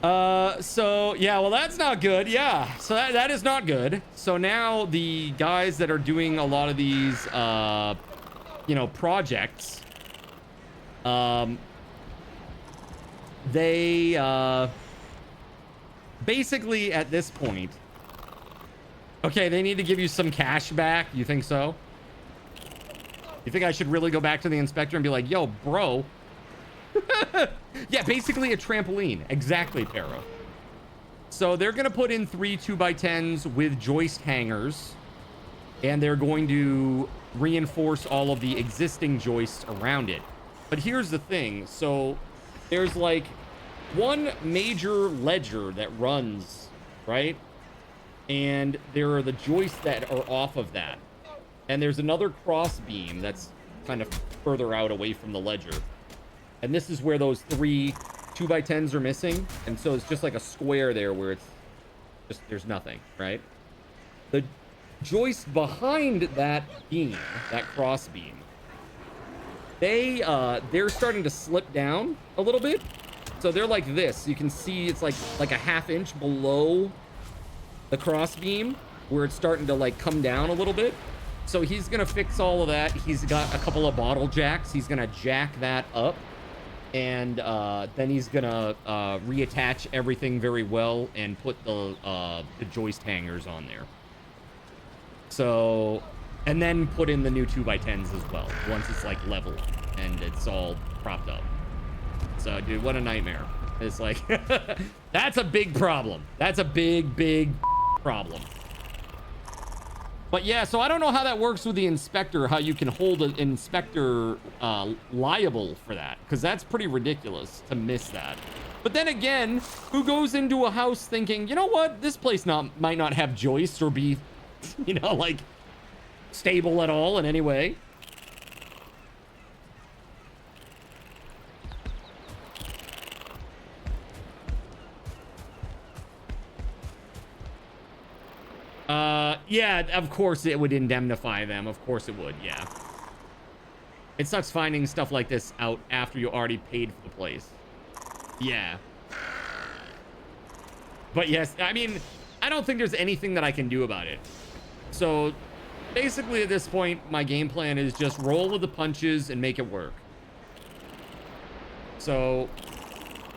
So yeah, well, that's not good. Yeah, so that is not good. So now the guys that are doing a lot of these, you know, projects, they, basically at this point, okay, they need to give you some cash back. You think so? You think I should really go back to the inspector and be like, yo, bro? Yeah, basically a trampoline. Exactly, Pero. So they're going to put in 3 2x10s with joist hangers, and they're going to reinforce all of the existing joists around it. But here's the thing. So there's like one major ledger that runs, right? And there are the joists that are off of that. And there's another cross beam that's kind of further out away from the ledger. And this is where those 3 2x10s are missing. And so it's just like a square there where it's just, there's nothing, right? The joist behind that beam, that cross beam, they're starting to slip down a little bit. So they're like this. You can see it's like a 1/2 inch below the cross beam where it's starting to like come down a little bit. So he's going to fix all of that. He's got a couple of bottle jacks. He's going to jack that up. And then he's going to reattach everything very well and put the joist hangers on there. So, and then put in the new 2x10s as well, once it's like level and it's all propped up. So, dude, what a nightmare. It's like, that's a big problem. That's a big, big problem. But yeah, so I don't know how that works with the inspector, how you can hold an inspector liable for that, because that's pretty ridiculous to miss that. But then again, who goes into a house thinking, you know what, this place might not have joists or be you know, like stable at all in any way. Yeah, of course it would indemnify them. Of course it would, yeah. It sucks finding stuff like this out after you already paid for the place. Yeah. But yes, I mean, I don't think there's anything that I can do about it. So basically at this point, my game plan is just roll with the punches and make it work. So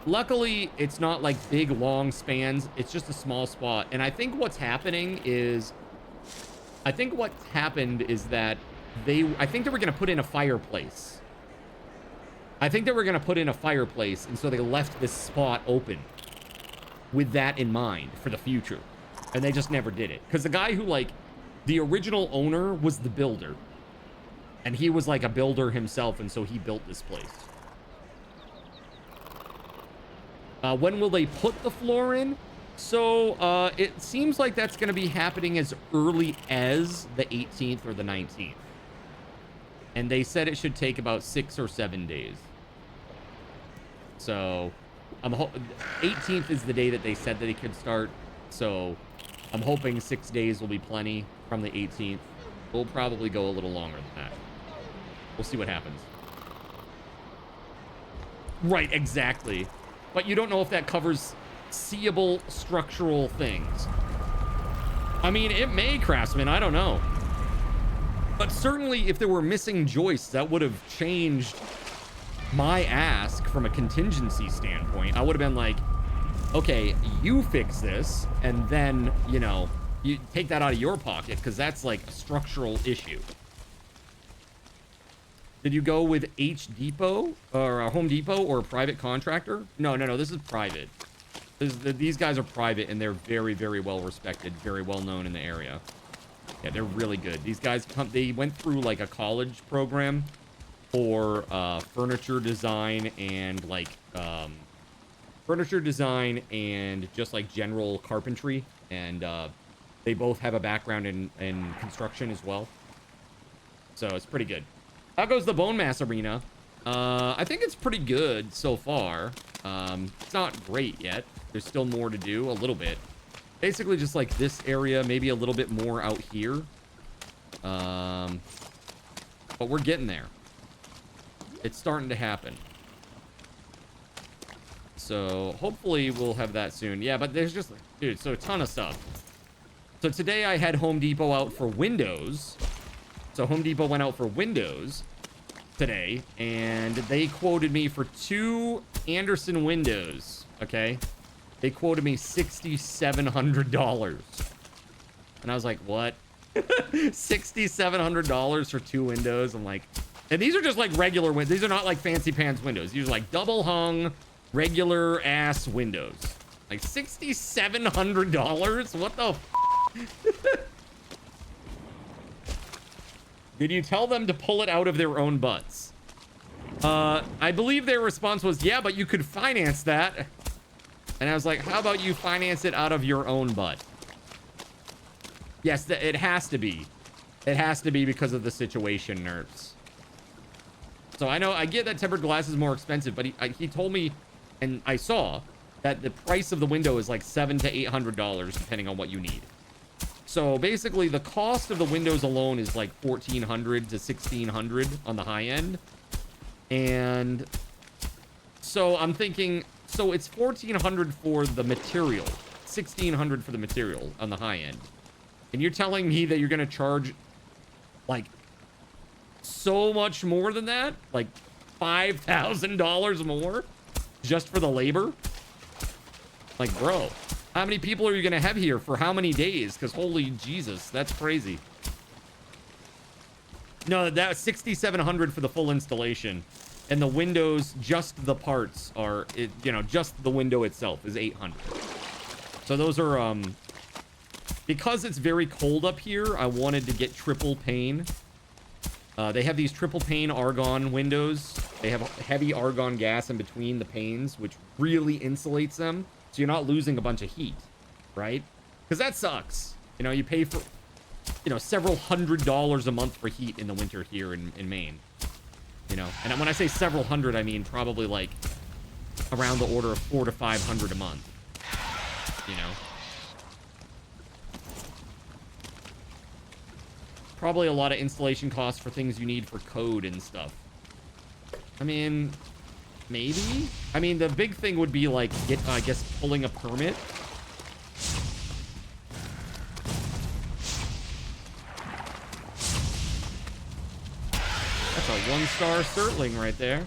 luckily, it's not like big, long spans. It's just a small spot. And I think what's happening is... I think what's happened is that I think they were going to put in a fireplace. And so they left this spot open with that in mind for the future. And they just never did it. Because the guy who, like, the original owner was the builder. And he was like a builder himself, and so he built this place. When will they put the floor in? So it seems like that's going to be happening as early as the 18th or the 19th. And they said it should take about 6 or 7 days. So 18th is the day that they said that it could start. So I'm hoping 6 days will be plenty from the 18th. We'll probably go a little longer than that. We'll see what happens. Right, exactly. But you don't know if that covers seeable structural things. I mean, it may, Craftsman, I don't know. But certainly if there were missing joists, that would have changed my ask from a contingency standpoint. I would have been like, okay, you fix this, and then, you know, you take that out of your pocket, because that's like a structural issue. Did you go with H Depot or a Home Depot or a private contractor? No, this is private. These guys are private, and they're very, very well respected, very well known in the area. Yeah, they're really good. These guys they went through like a college program for furniture design and like just like general carpentry, and they both have a background in construction as well. So it's pretty good. How goes the Bone Mass Arena? I think it's pretty good so far. It's not great yet. There's still more to do, a little bit. Basically just like this area, maybe a little bit more out here. But we're getting there. It's starting to happen. So hopefully we'll have that soon. Yeah, but there's just, dude, so a ton of stuff. So today I had Home Depot out for Windows. So Home Depot went out for Windows today, and they quoted me for 2 Anderson windows, okay? They quoted me $6,700. And I was like, what? $6,700 for 2 windows? I'm like, and these are just like regular windows. These are not like fancy pants windows. These are like double hung, regular ass windows. Like $6,700? What the f? Did you tell them to pull it out of their own butts? I believe their response was, yeah, but you could finance that. And I was like, how about you finance it out of your own butt? Yes, it has to be. It has to be because of the situation, nerds. So I know, I get that tempered glass is more expensive, but he told me, and I saw, that the price of the window is like $700 to $800, depending on what you need. So basically, the cost of the windows alone is like $1,400 to $1,600 on the high end. And so I'm thinking, so it's $1,400 for the material, $1,600 for the material on the high end. And you're telling me that you're going to charge like so much more than that? Like $5,000 more just for the labor? Like, bro, how many people are you going to have here for how many days? Because holy Jesus, that's crazy. No, that's $6,700 for the full installation. And the windows, just the parts are, just the window itself is $800. So those are, because it's very cold up here, I wanted to get triple pane. They have these triple pane argon windows. They have heavy argon gas in between the panes, which really insulates them. So you're not losing a bunch of heat, right? Because that sucks. You know, you pay for you know, several $100s a month for heat in the winter here in Maine. You know, and when I say several hundred, I mean probably like around the order of $400 to $500 a month. You know, probably a lot of installation costs for things you need for code and stuff. I mean, maybe. I mean, the big thing would be like I guess pulling a permit. That's a 1-star Surtling right there.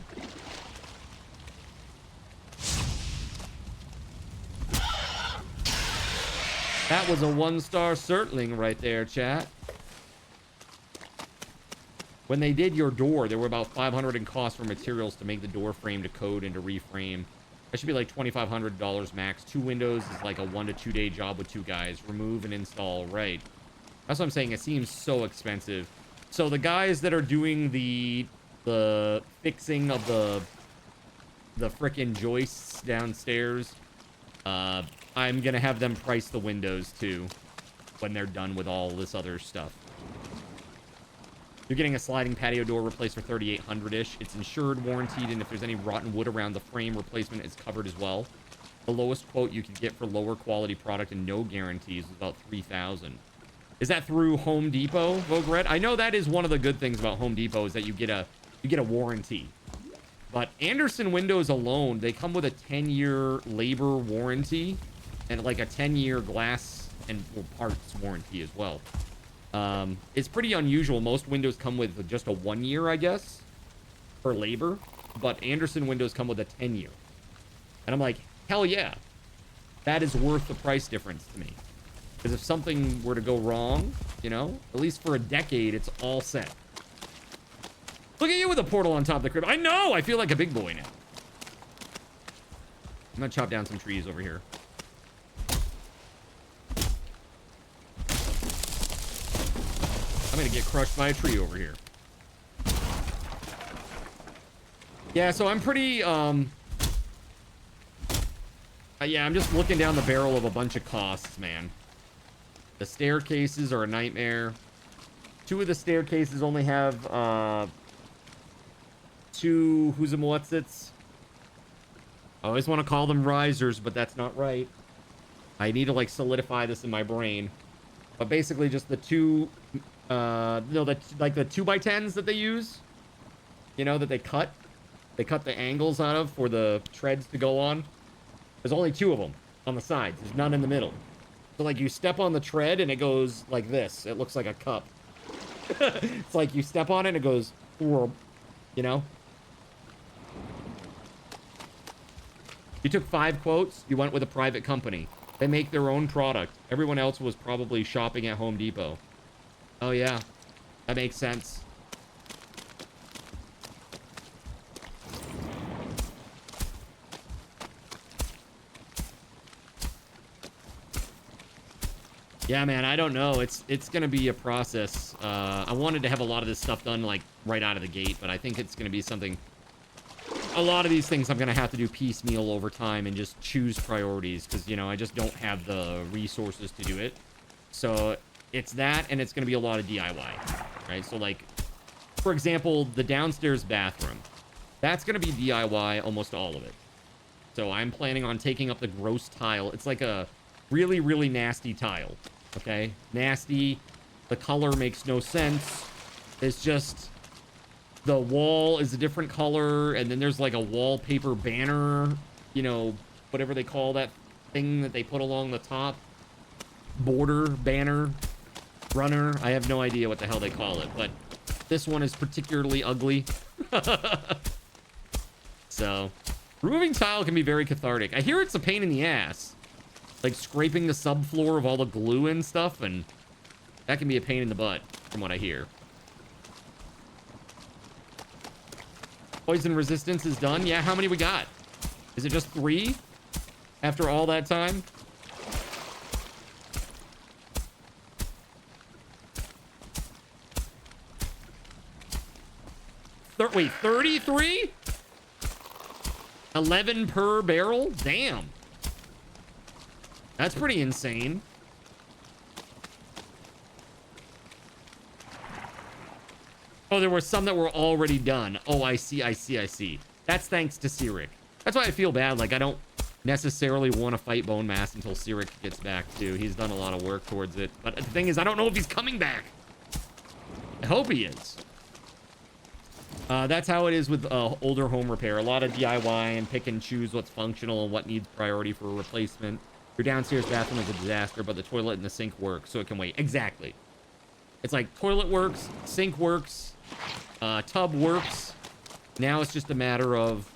That was a 1-star Surtling right there, chat. When they did your door, there were about $500 in cost for materials to make the door frame to code and to reframe. That should be like $2,500 max. 2 windows is like a 1 to 2 day job with 2 guys. Remove and install, right? That's what I'm saying. It seems so expensive. So the guys that are doing the fixing of the frickin' joists downstairs, I'm gonna have them price the windows too when they're done with all this other stuff. You're getting a sliding patio door replaced for $3,800-ish. It's insured, warranted, and if there's any rotten wood around the frame, replacement is covered as well. The lowest quote you could get for lower quality product and no guarantees is about $3,000. Is that through Home Depot, Vogret? I know that is one of the good things about Home Depot is that you get a warranty. But Anderson windows alone, they come with a 10-year labor warranty and like a 10-year glass and parts warranty as well. It's pretty unusual. Most windows come with just a 1 year, I guess, for labor, but Anderson windows come with a 10-year. And I'm like, hell yeah, that is worth the price difference to me. Because if something were to go wrong, you know, at least for a decade, it's all set. Look at you with a portal on top of the crib. I know, I feel like a big boy now. I'm gonna chop down some trees over here. I'm gonna get crushed by a tree over here. Yeah, so I'm pretty, yeah, I'm just looking down the barrel of a bunch of costs, man. The staircases are a nightmare. 2 of the staircases only have, 2 who's and what's it's. I always want to call them risers, but that's not right. I need to like solidify this in my brain. But basically just the 2, no, like the 2x10s that they use, you know, that they cut the angles out of for the treads to go on. There's only 2 of them on the sides. There's none in the middle. So like you step on the tread and it goes like this. It looks like a cup. It's like you step on it and it goes, you know. You took 5 quotes. You went with a private company. They make their own product. Everyone else was probably shopping at Home Depot. Oh yeah, that makes sense. Yeah, man, I don't know. It's gonna be a process. I wanted to have a lot of this stuff done like right out of the gate, but I think it's gonna be something. A lot of these things I'm gonna have to do piecemeal over time and just choose priorities because, you know, I just don't have the resources to do it. So it's that, and it's gonna be a lot of DIY, right? So like, for example, the downstairs bathroom, that's gonna be DIY, almost all of it. So I'm planning on taking up the gross tile. It's like a really, really nasty tile. Okay, nasty. The color makes no sense. It's just the wall is a different color, and then there's like a wallpaper banner, you know, whatever they call that thing that they put along the top. Border, banner, runner. I have no idea what the hell they call it, but this one is particularly ugly. So, removing tile can be very cathartic. I hear it's a pain in the ass. Like scraping the subfloor of all the glue and stuff, and that can be a pain in the butt, from what I hear. Poison resistance is done. Yeah, how many we got? Is it just 3? After all that time? Wait, 33? 11 per barrel? Damn. That's pretty insane. Oh, there were some that were already done. Oh, I see, I see, I see. That's thanks to Sirik. That's why I feel bad. Like, I don't necessarily want to fight Bone Mass until Sirik gets back, too. He's done a lot of work towards it. But the thing is, I don't know if he's coming back. I hope he is. That's how it is with older home repair. A lot of DIY and pick and choose what's functional and what needs priority for a replacement. Your downstairs bathroom is a disaster, but the toilet and the sink work, so it can wait. Exactly. It's like toilet works, sink works, tub works. Now it's just a matter of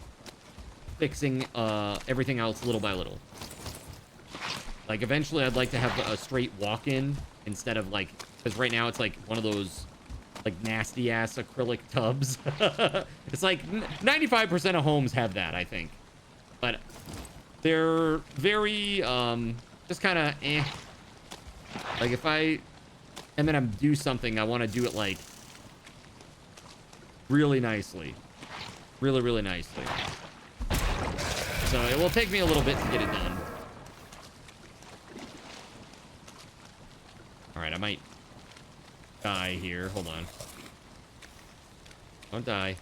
fixing everything else little by little. Like, eventually I'd like to have a straight walk-in instead of, like, because right now it's like one of those, like, nasty ass acrylic tubs. It's like 95% of homes have that, I think. But they're very just kind of eh. Like, if I am gonna do something, I want to do it like really nicely, really nicely. So it will take me a little bit to get it done. All right, I might die here. Hold on. Don't die.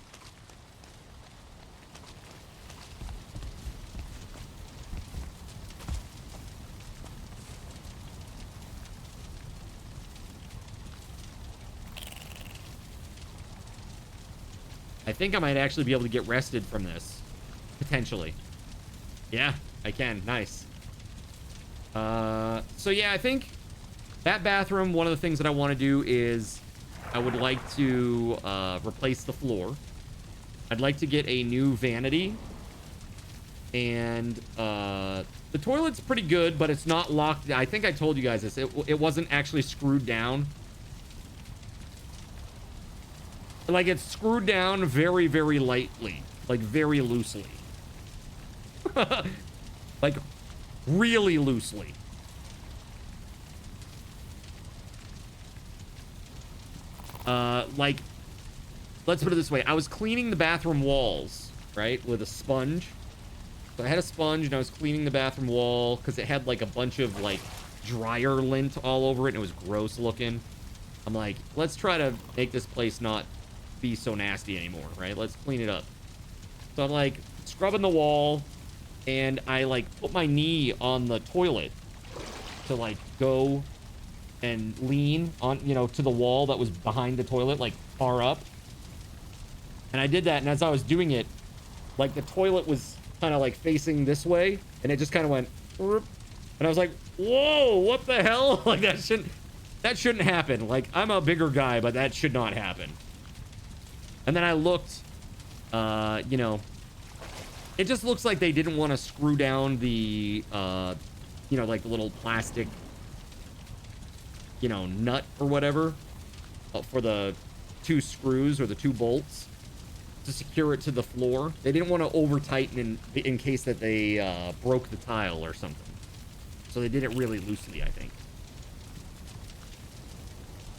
I think I might actually be able to get rested from this. Potentially. Yeah, I can. Nice. So yeah, I think that bathroom, one of the things that I want to do is I would like to replace the floor. I'd like to get a new vanity. And the toilet's pretty good, but it's not locked. I think I told you guys this. It wasn't actually screwed down. Like, it's screwed down very, very lightly. Like, very loosely. Like, really loosely. Like, let's put it this way. I was cleaning the bathroom walls, right, with a sponge. So I had a sponge, and I was cleaning the bathroom wall because it had, like, a bunch of, like, dryer lint all over it, and it was gross looking. I'm like, let's try to make this place not be so nasty anymore, right? Let's clean it up. So I'm like scrubbing the wall, and I like put my knee on the toilet to like go and lean on, you know, to the wall that was behind the toilet, like far up. And I did that, and as I was doing it, like the toilet was kind of like facing this way, and it just kind of went, and I was like, whoa, what the hell? Like that shouldn't happen. Like, I'm a bigger guy, but that should not happen. And then I looked, you know, it just looks like they didn't want to screw down the, you know, like the little plastic, you know, nut or whatever for the 2 screws or the 2 bolts to secure it to the floor. They didn't want to over tighten in case that they broke the tile or something. So they did it really loosely, I think.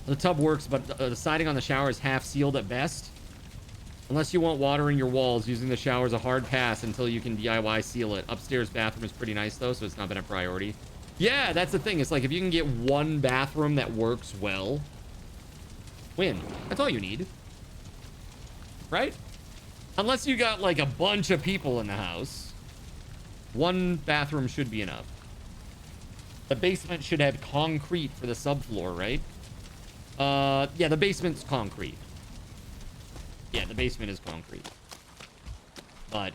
The tub works, but the siding on the shower is half sealed at best. Unless you want water in your walls, using the shower is a hard pass until you can DIY seal it. Upstairs bathroom is pretty nice, though, so it's not been a priority. Yeah, that's the thing. It's like if you can get one bathroom that works well, win. That's all you need. Right? Unless you got, like, a bunch of people in the house, one bathroom should be enough. The basement should have concrete for the subfloor, right? Yeah, the basement's concrete. Yeah, the basement is concrete. But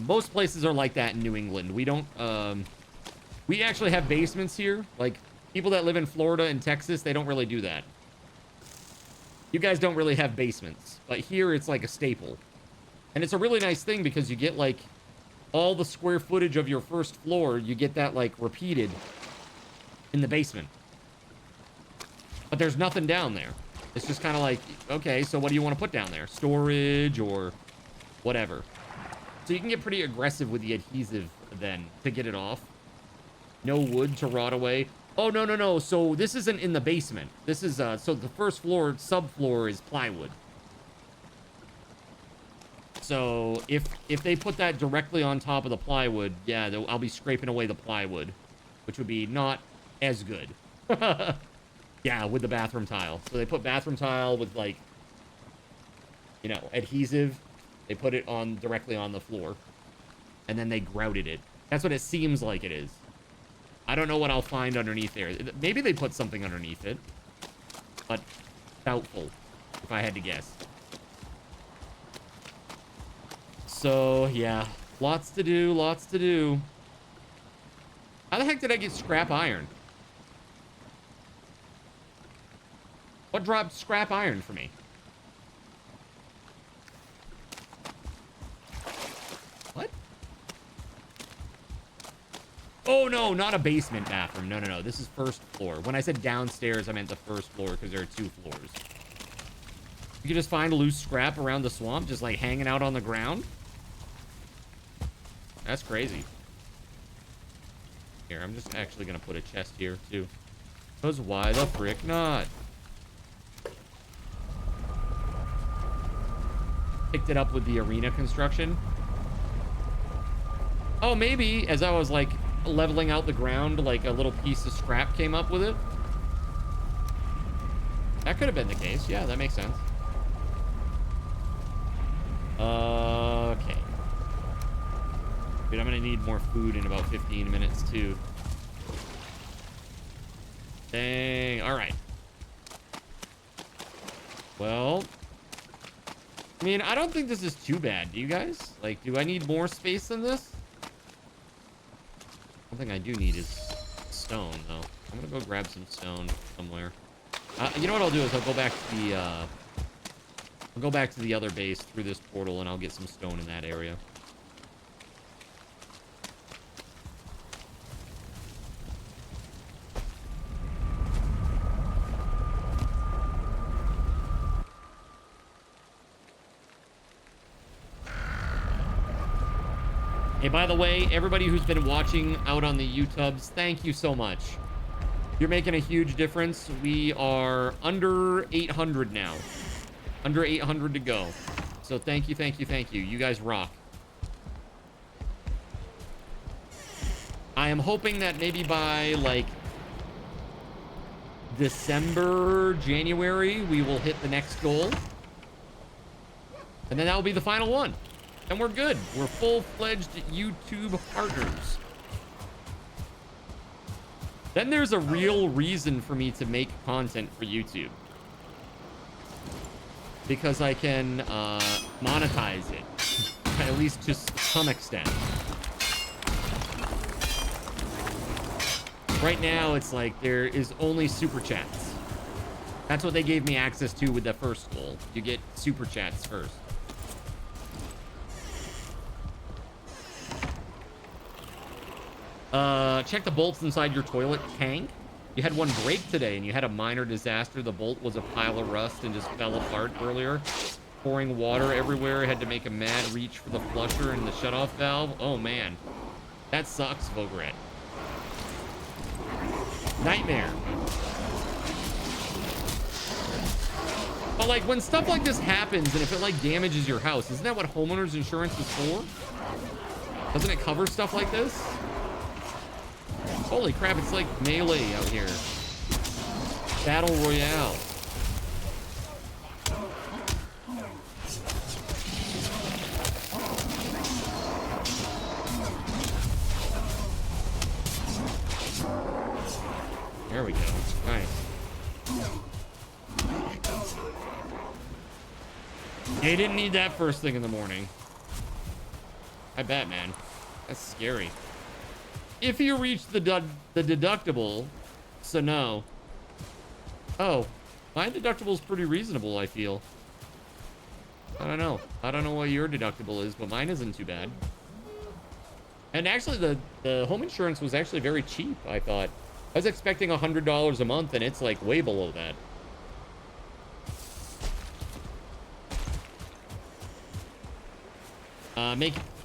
most places are like that in New England. We don't we actually have basements here. Like, people that live in Florida and Texas, they don't really do that. You guys don't really have basements, but here it's like a staple. And it's a really nice thing because you get like all the square footage of your first floor, you get that like repeated in the basement. But there's nothing down there. It's just kind of like, okay, so what do you want to put down there? Storage or whatever. So you can get pretty aggressive with the adhesive then to get it off. No wood to rot away. Oh, no, no, no. So this isn't in the basement. This is, so the first floor, subfloor is plywood. So if they put that directly on top of the plywood, yeah, I'll be scraping away the plywood, which would be not as good. Yeah, with the bathroom tile. So they put bathroom tile with like you know, adhesive. They put it on directly on the floor. And then they grouted it. That's what it seems like it is. I don't know what I'll find underneath there. Maybe they put something underneath it. But doubtful, if I had to guess. So, yeah. Lots to do, lots to do. How the heck did I get scrap iron? What dropped scrap iron for me? What? Oh, no, not a basement bathroom. No, no, no. This is first floor. When I said downstairs, I meant the first floor because there are 2 floors. You can just find loose scrap around the swamp, just like hanging out on the ground. That's crazy. Here, I'm just actually going to put a chest here, too. Because why the frick not? Picked it up with the arena construction. Oh, maybe as I was, like, leveling out the ground, like a little piece of scrap came up with it. That could have been the case. Yeah, that makes sense. Okay. Dude, I'm gonna need more food in about 15 minutes, too. Dang. All right. Well, I mean, I don't think this is too bad. Do you guys? Like, do I need more space than this? One thing I do need is stone, though. I'm gonna go grab some stone somewhere. You know what I'll do is I'll go back to the other base through this portal, and I'll get some stone in that area. Hey, by the way, everybody who's been watching out on the YouTubes, thank you so much. You're making a huge difference. We are under 800 now. Under 800 to go. So thank you, thank you, thank you. You guys rock. I am hoping that maybe by, like, December, January, we will hit the next goal. And then that will be the final one. And we're good. We're full-fledged YouTube partners. Then there's a real reason for me to make content for YouTube. Because I can monetize it. At least to some extent. Right now, it's like there is only super chats. That's what they gave me access to with the first goal. You get super chats first. Check the bolts inside your toilet tank. You had one break today and you had a minor disaster. The bolt was a pile of rust and just fell apart earlier. Pouring water everywhere. Had to make a mad reach for the flusher and the shutoff valve. Oh man. That sucks, Vograt. Nightmare. But like when stuff like this happens and if it like damages your house, isn't that what homeowners insurance is for? Doesn't it cover stuff like this? Holy crap, it's like Melee out here. Battle Royale. There we go. Nice. They didn't need that first thing in the morning. I bet, man. That's scary. If you reach the deductible, so no. Oh, my deductible is pretty reasonable, I feel. I don't know. I don't know what your deductible is, but mine isn't too bad. And actually, the home insurance was actually very cheap, I thought. I was expecting $100 a month, and it's like way below that.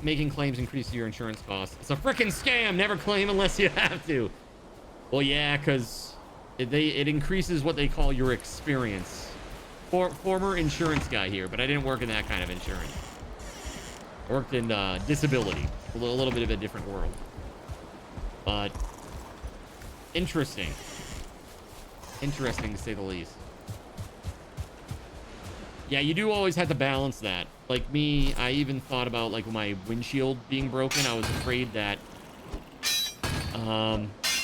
Making claims increases your insurance costs. It's a freaking scam. Never claim unless you have to. Well, yeah, because it increases what they call your experience. Former insurance guy here, but I didn't work in that kind of insurance. I worked in disability. A little bit of a different world. But interesting. Interesting to say the least. Yeah, you do always have to balance that. Like me, I even thought about like my windshield being broken. I was afraid that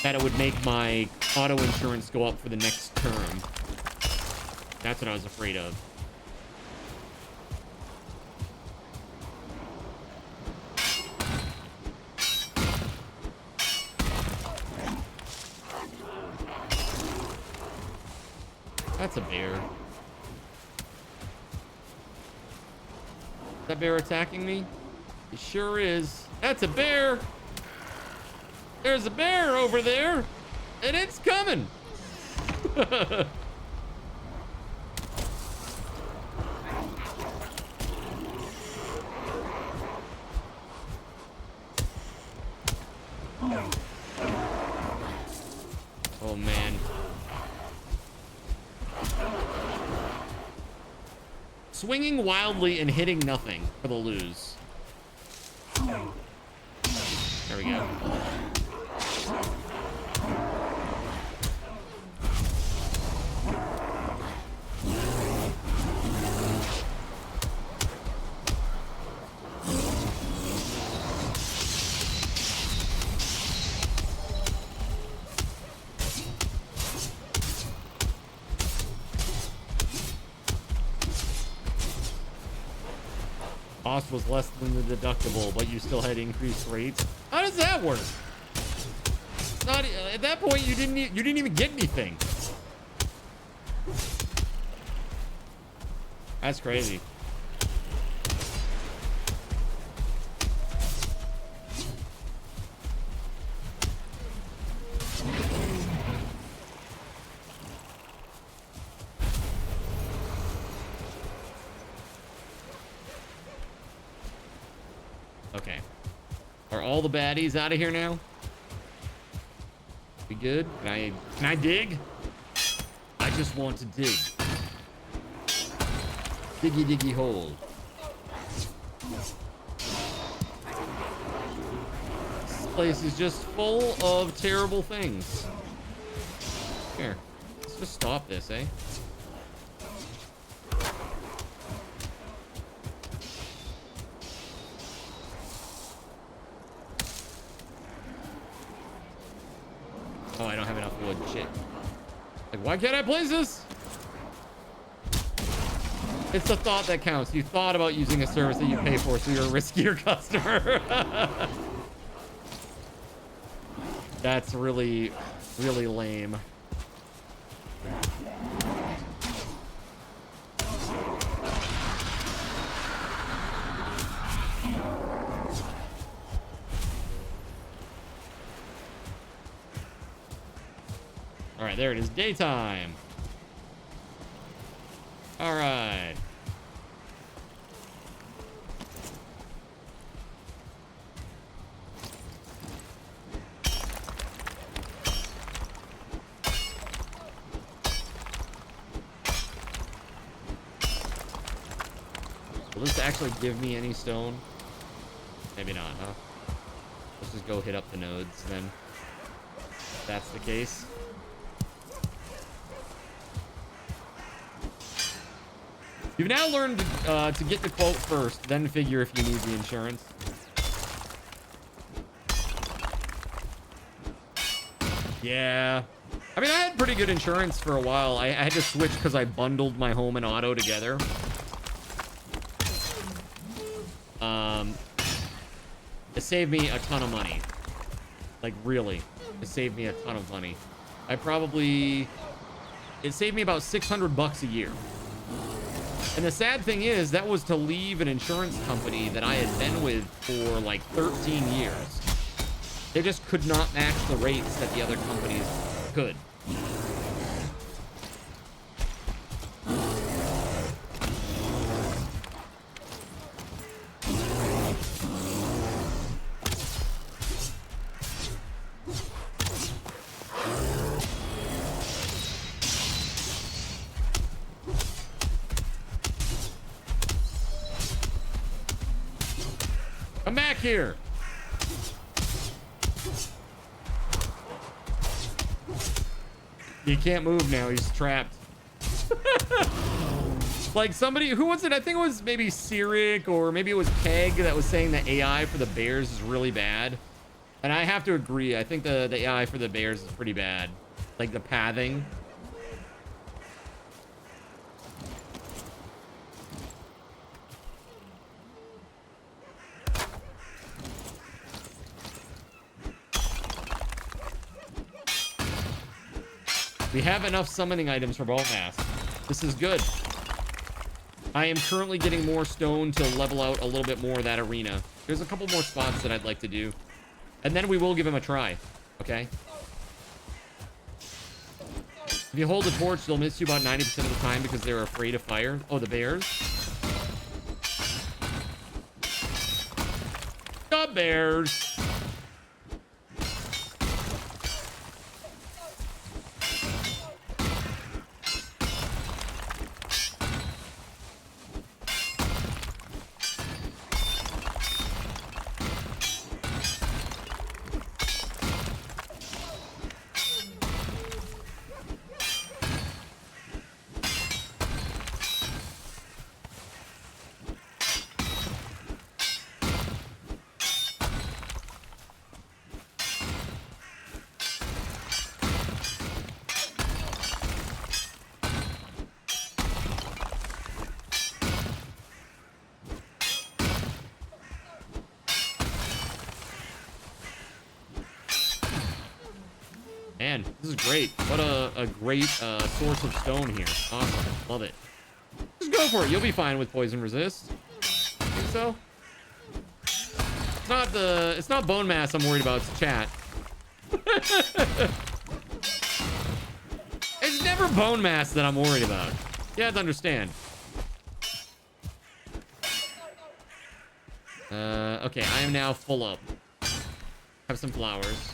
that it would make my auto insurance go up for the next term. That's what I was afraid of. That's a bear. Is that bear attacking me? It sure is. That's a bear. There's a bear over there, and it's coming. Oh, man. Swinging wildly and hitting nothing for the lose. There we go. Cost was less than the deductible, but you still had increased rates. How does that work? Not at that point. You didn't even get anything. That's crazy. Okay. Are all the baddies out of here now? We good? Can I dig? I just want to dig. Diggy diggy hole. This place is just full of terrible things. Here. Let's just stop this, eh? Oh, I don't have enough wood. Shit. Like, why can't I place this? It's the thought that counts. You thought about using a service that you pay for, so you're a riskier customer. That's really, really lame. All right, there it is. Daytime. All right. Will this actually give me any stone? Maybe not, huh? Let's just go hit up the nodes then. If that's the case. You've now learned to get the quote first, then figure if you need the insurance. Yeah. I mean, I had pretty good insurance for a while. I had to switch because I bundled my home and auto together. It saved me a ton of money. Like, really. It saved me a ton of money. It saved me about $600 a year. And the sad thing is, that was to leave an insurance company that I had been with for like 13 years. They just could not match the rates that the other companies could. Come back here. He can't move now. He's trapped. Like somebody, who was it? I think it was maybe Cyric or maybe it was Keg that was saying the AI for the bears is really bad. And I have to agree. I think the AI for the bears is pretty bad. Like the pathing. We have enough summoning items for Ballmass. This is good. I am currently getting more stone to level out a little bit more of that arena. There's a couple more spots that I'd like to do. And then we will give him a try. Okay? If you hold the torch, they'll miss you about 90% of the time because they're afraid of fire. Oh, the bears. The bears. Man, this is great. What a great source of stone here. Awesome. Love it. Just go for it. You'll be fine with poison resist. Think so? It's not bone mass I'm worried about. It's chat. It's never bone mass that I'm worried about. You have to understand. Okay, I am now full up. Have some flowers.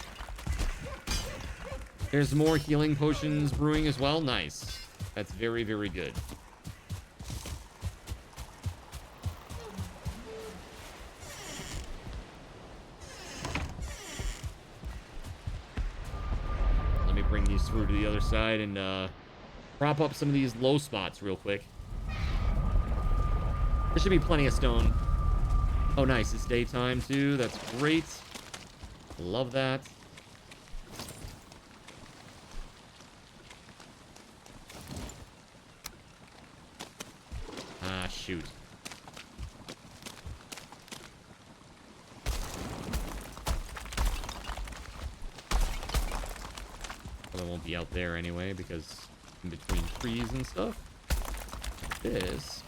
There's more healing potions brewing as well. Nice. That's very, very good. Let me bring these through to the other side and prop up some of these low spots real quick. There should be plenty of stone. Oh, nice. It's daytime too. That's great. Love that. Ah, shoot. Well, I won't be out there anyway because in between trees and stuff. This.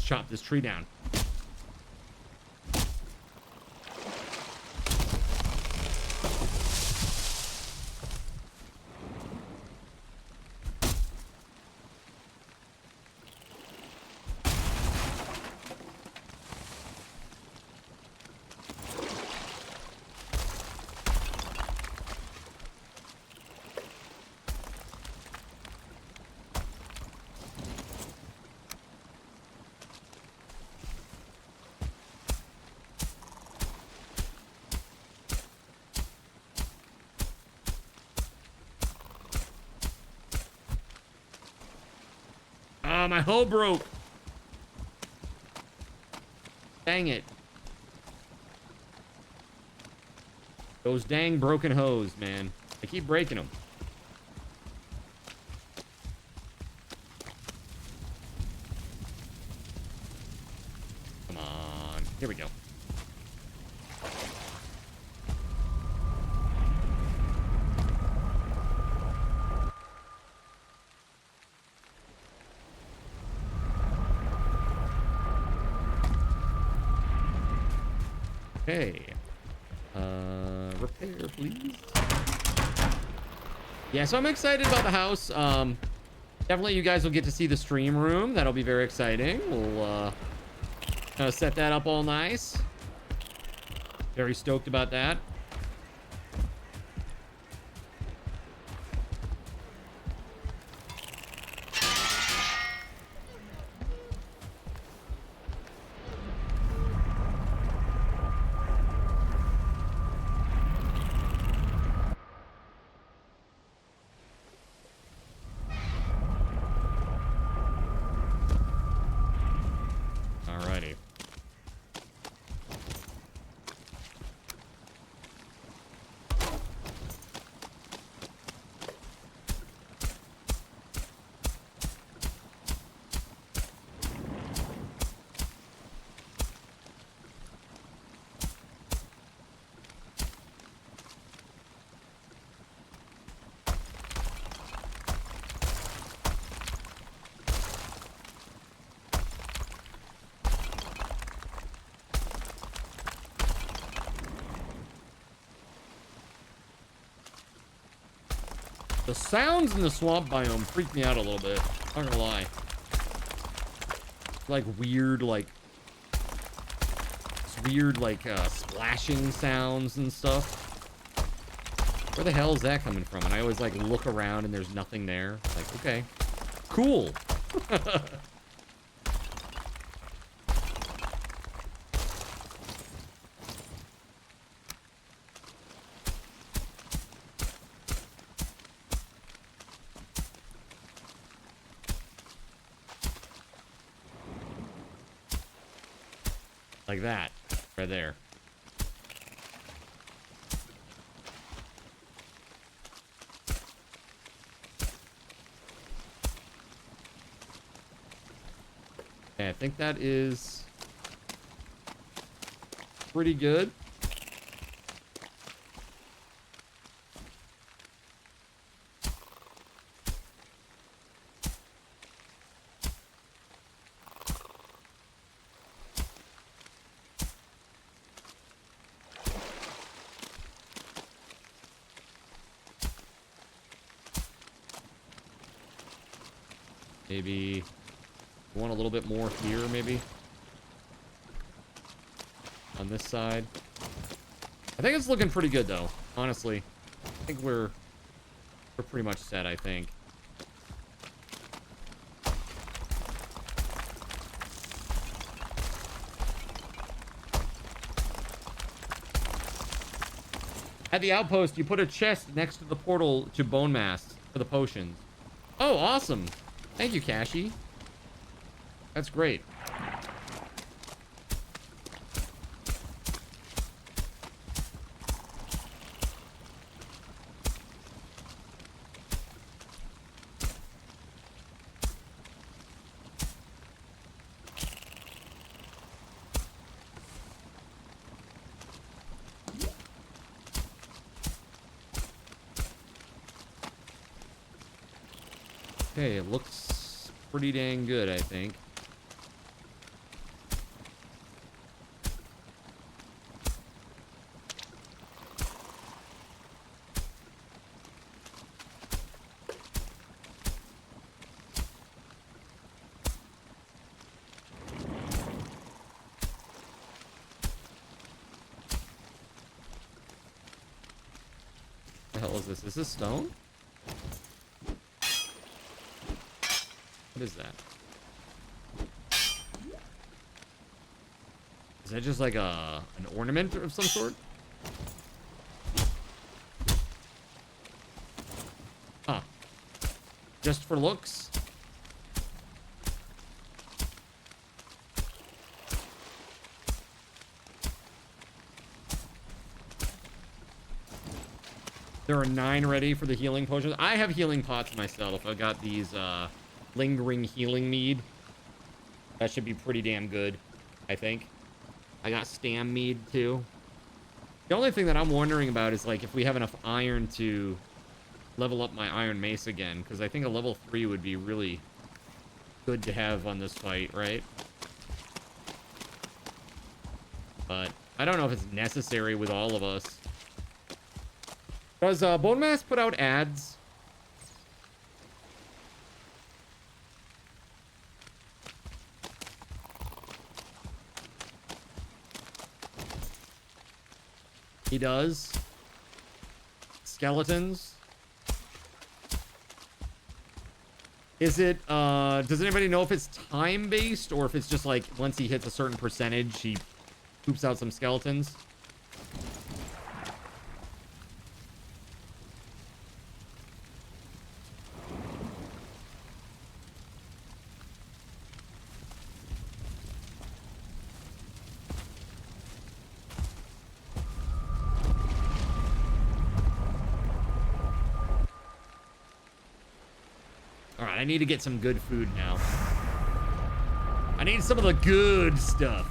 Chop this tree down. My hoe broke. Dang it. Those dang broken hoes, man. I keep breaking them. Come on. Here we go. Okay. Repair, please. Yeah, so I'm excited about the house. Definitely you guys will get to see the stream room. That'll be very exciting. We'll set that up all nice. Very stoked about that. Alrighty. The sounds in the swamp biome freak me out a little bit. Not gonna lie. Like weird, splashing sounds and stuff. Where the hell is that coming from? And I always like look around and there's nothing there. Like, okay, cool. Like that, right there. Okay, I think that is pretty good. Maybe want a little bit more here, maybe on this side. I think it's looking pretty good, though. Honestly, I think we're pretty much set. I think. At the outpost, you put a chest next to the portal to Bone Mass for the potions. Oh, awesome. Thank you, Kashi. That's great. Okay, it looks pretty dang good, I think. What the hell is this? Is this stone? What is that? Is that just like an ornament of some sort? Huh. Just for looks? There are 9 ready for the healing potions. I have healing pots myself. I got these lingering healing mead. That should be pretty damn good, I think. I got stam mead too. The only thing that I'm wondering about is like if we have enough iron to level up my iron mace again, because I think a level 3 would be really good to have on this fight, right? But I don't know if it's necessary with all of us. Does Bone Mass put out ads? He does. Skeletons. Is it, does anybody know if it's time-based or if it's just like once he hits a certain percentage, he poops out some skeletons? I need to get some good food now. I need some of the good stuff.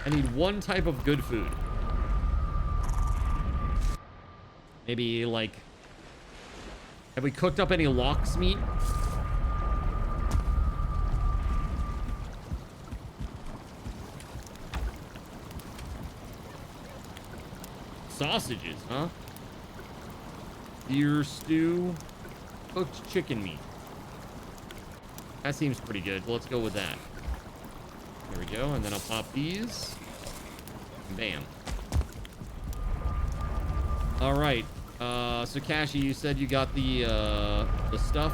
I need one type of good food. Maybe like, have we cooked up any lox meat? Sausages, huh? Deer stew, cooked chicken meat. That seems pretty good. Let's go with that. There we go, and then I'll pop these. Bam. All right. So Kashi, you said you got the stuff.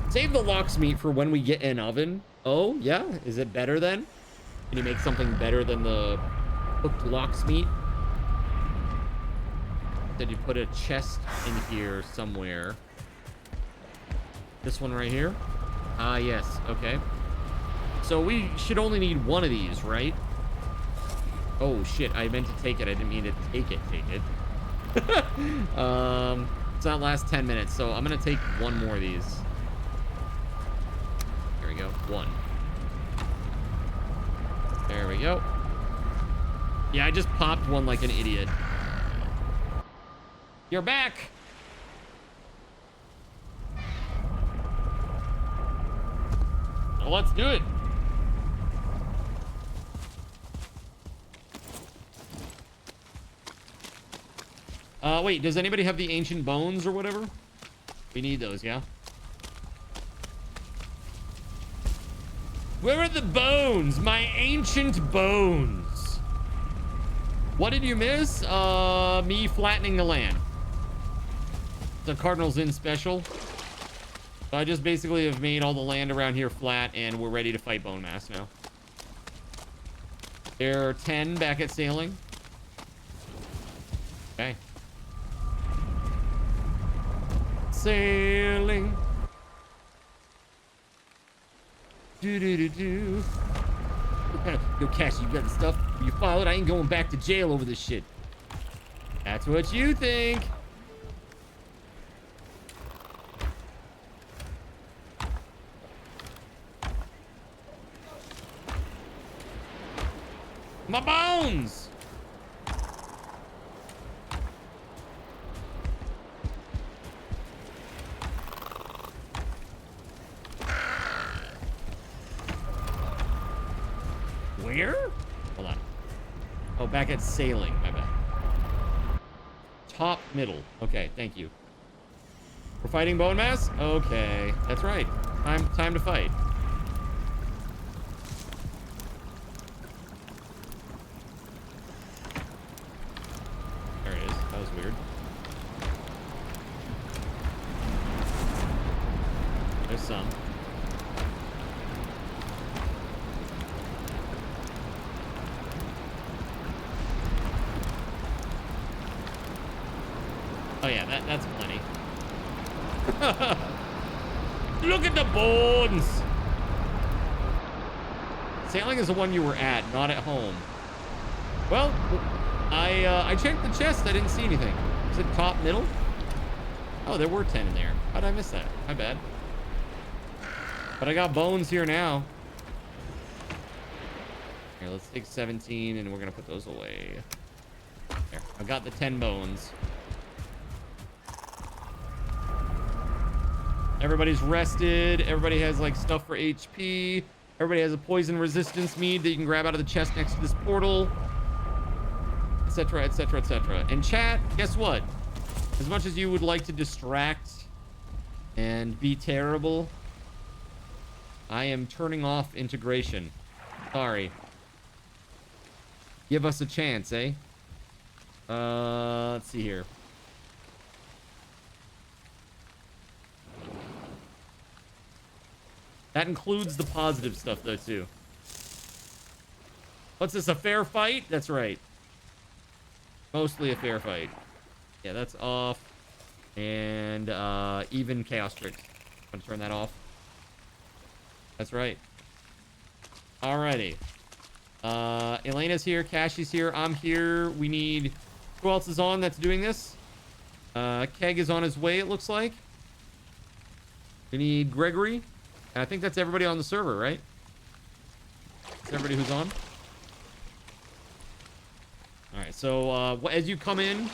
Save the lox meat for when we get an oven. Oh, yeah? Is it better then? Can you make something better than the cooked lox meat? Said you put a chest in here somewhere. This one right here? Ah, yes. Okay. So we should only need one of these, right? Oh, shit. I meant to take it. I didn't mean to take it. It's not last 10 minutes, so I'm going to take one more of these. There we go. One. There we go. Yeah, I just popped one like an idiot. You're back! Well, let's do it. Wait, does anybody have the ancient bones or whatever? We need those, yeah? Where are the bones? My ancient bones. What did you miss? Me flattening the land. The Cardinals in special. So I just basically have made all the land around here flat, and we're ready to fight Bone Mass now. There are 10 back at sailing. Okay. Sailing. Do. Yo, Cash, you got the stuff? You followed? I ain't going back to jail over this shit. That's what you think. My bones! Where? Hold on. Oh, back at sailing. My bad. Top middle. Okay, thank you. We're fighting Bone Mass? Okay, that's right. Time to fight. There it is. That was weird. There's some. Oh yeah, that's plenty. Look at the bones! Sailing is the one you were at, not at home. Well, I checked the chest. I didn't see anything. Is it top middle? Oh, there were 10 in there. How'd I miss that? My bad. But I got bones here now. Here, let's take 17 and we're gonna put those away. There, I got the 10 bones. Everybody's rested. Everybody has like stuff for HP. Everybody has a poison resistance mead that you can grab out of the chest next to this portal, etc, etc, etc. And chat, guess what? As much as you would like to distract and be terrible, I am turning off integration. Sorry. Give us a chance, eh? Let's see here. That includes the positive stuff, though, too. What's this, a fair fight? That's right. Mostly a fair fight. Yeah, that's off. And, even Chaos Tricks. I'm gonna turn that off. That's right. Alrighty. Elena's here. Kashi's here. I'm here. We need... Who else is on that's doing this? Keg is on his way, it looks like. We need Gregory. And I think that's everybody on the server, right? That's everybody who's on. Alright, so as you come in,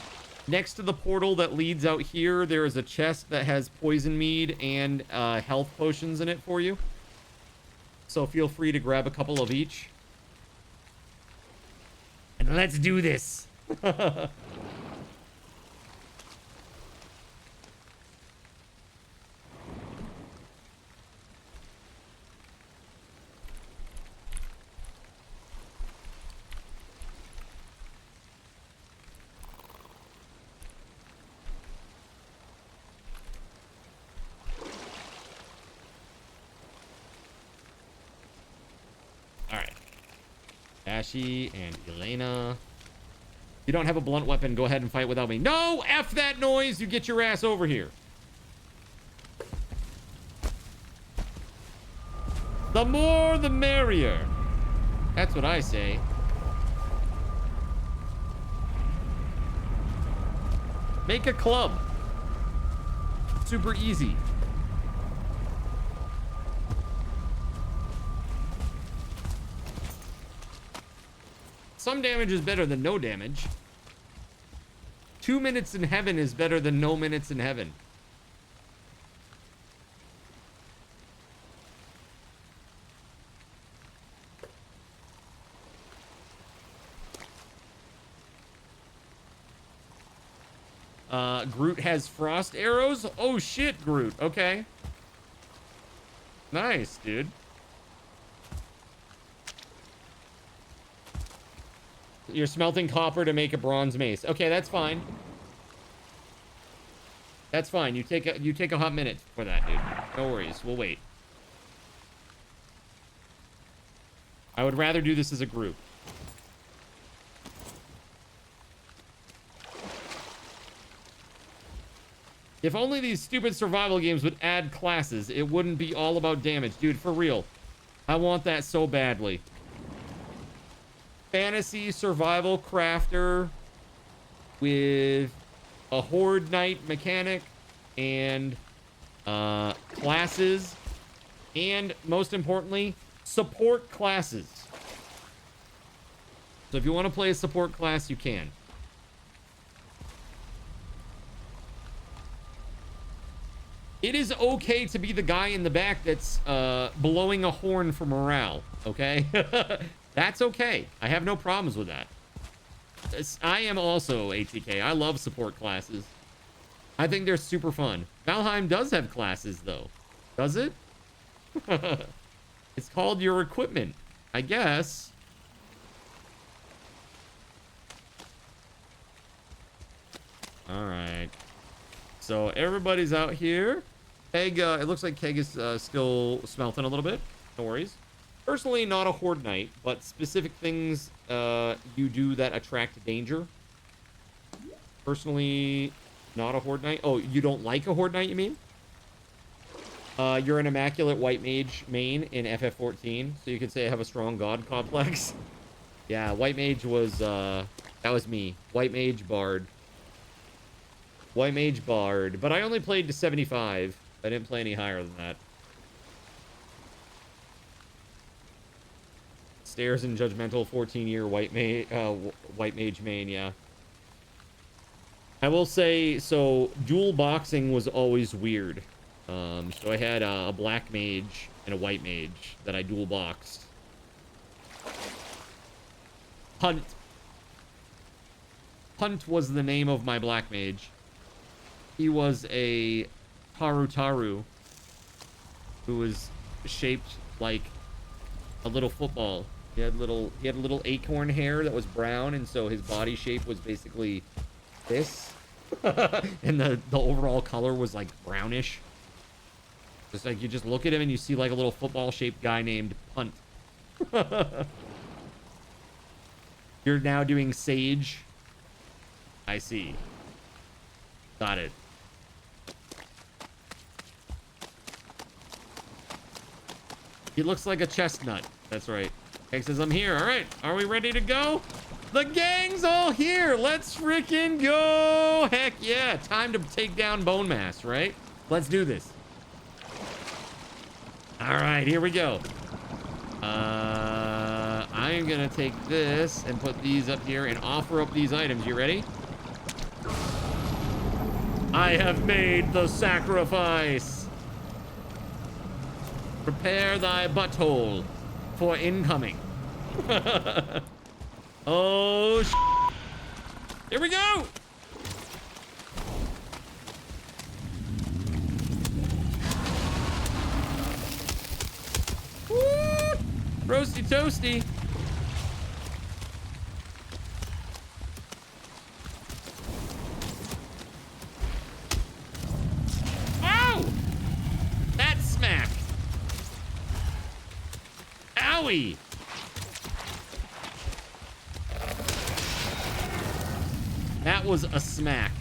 next to the portal that leads out here, there is a chest that has poison mead and health potions in it for you. So feel free to grab a couple of each. And let's do this! Ashy and Elena. You don't have a blunt weapon. Go ahead and fight without me. No! F that noise! You get your ass over here. The more, the merrier. That's what I say. Make a club. Super easy. Some damage is better than no damage. 2 minutes in heaven is better than no minutes in heaven. Groot has frost arrows? Oh shit, Groot. Okay. Nice, dude. You're smelting copper to make a bronze mace. Okay, that's fine. That's fine. You take a hot minute for that, dude. No worries. We'll wait. I would rather do this as a group. If only these stupid survival games would add classes, it wouldn't be all about damage. Dude, for real. I want that so badly. Fantasy survival crafter with a horde knight mechanic and classes, and most importantly, support classes. So if you want to play a support class, you can. It is okay to be the guy in the back that's blowing a horn for morale, okay? That's okay. I have no problems with that. I am also ATK. I love support classes. I think they're super fun. Valheim does have classes, though. Does it? It's called your equipment, I guess. All right. So everybody's out here. Keg, it looks like Keg is still smelting a little bit. No worries. Personally, not a horde knight, but specific things you do that attract danger. Personally, not a horde knight. Oh, you don't like a horde knight, you mean? You're an immaculate white mage main in FF14, so you could say I have a strong god complex. Yeah, white mage was, that was me. White mage bard. White mage bard. But I only played to 75. I didn't play any higher than that. stares in judgmental 14-year white mage main, yeah. I will say, so dual boxing was always weird. So I had a black mage and a white mage that I dual boxed. Hunt was the name of my black mage. He was a Taru who was shaped like a little football. He had little acorn hair that was brown, and so his body shape was basically this. And the overall color was like brownish. Just like you just look at him and you see like a little football shaped guy named Punt. You're now doing Sage. I see. Got it. He looks like a chestnut. That's right. Hank says, I'm here. All right. Are we ready to go? The gang's all here. Let's freaking go. Heck yeah. Time to take down Bone Mass, right? Let's do this. All right. Here we go. I am going to take this and put these up here and offer up these items. You ready? I have made the sacrifice. Prepare thy butthole for incoming. Oh, here we go. Woo! Roasty toasty. Ow! That smacked. Owie! That was a smack.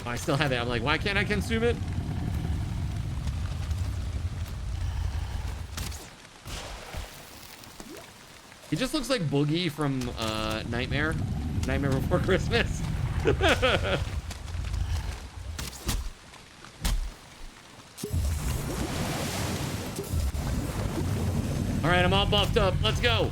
Oh, I still have it. I'm like, why can't I consume it? He just looks like Boogie from Nightmare Before Christmas. All right, I'm all buffed up. Let's go.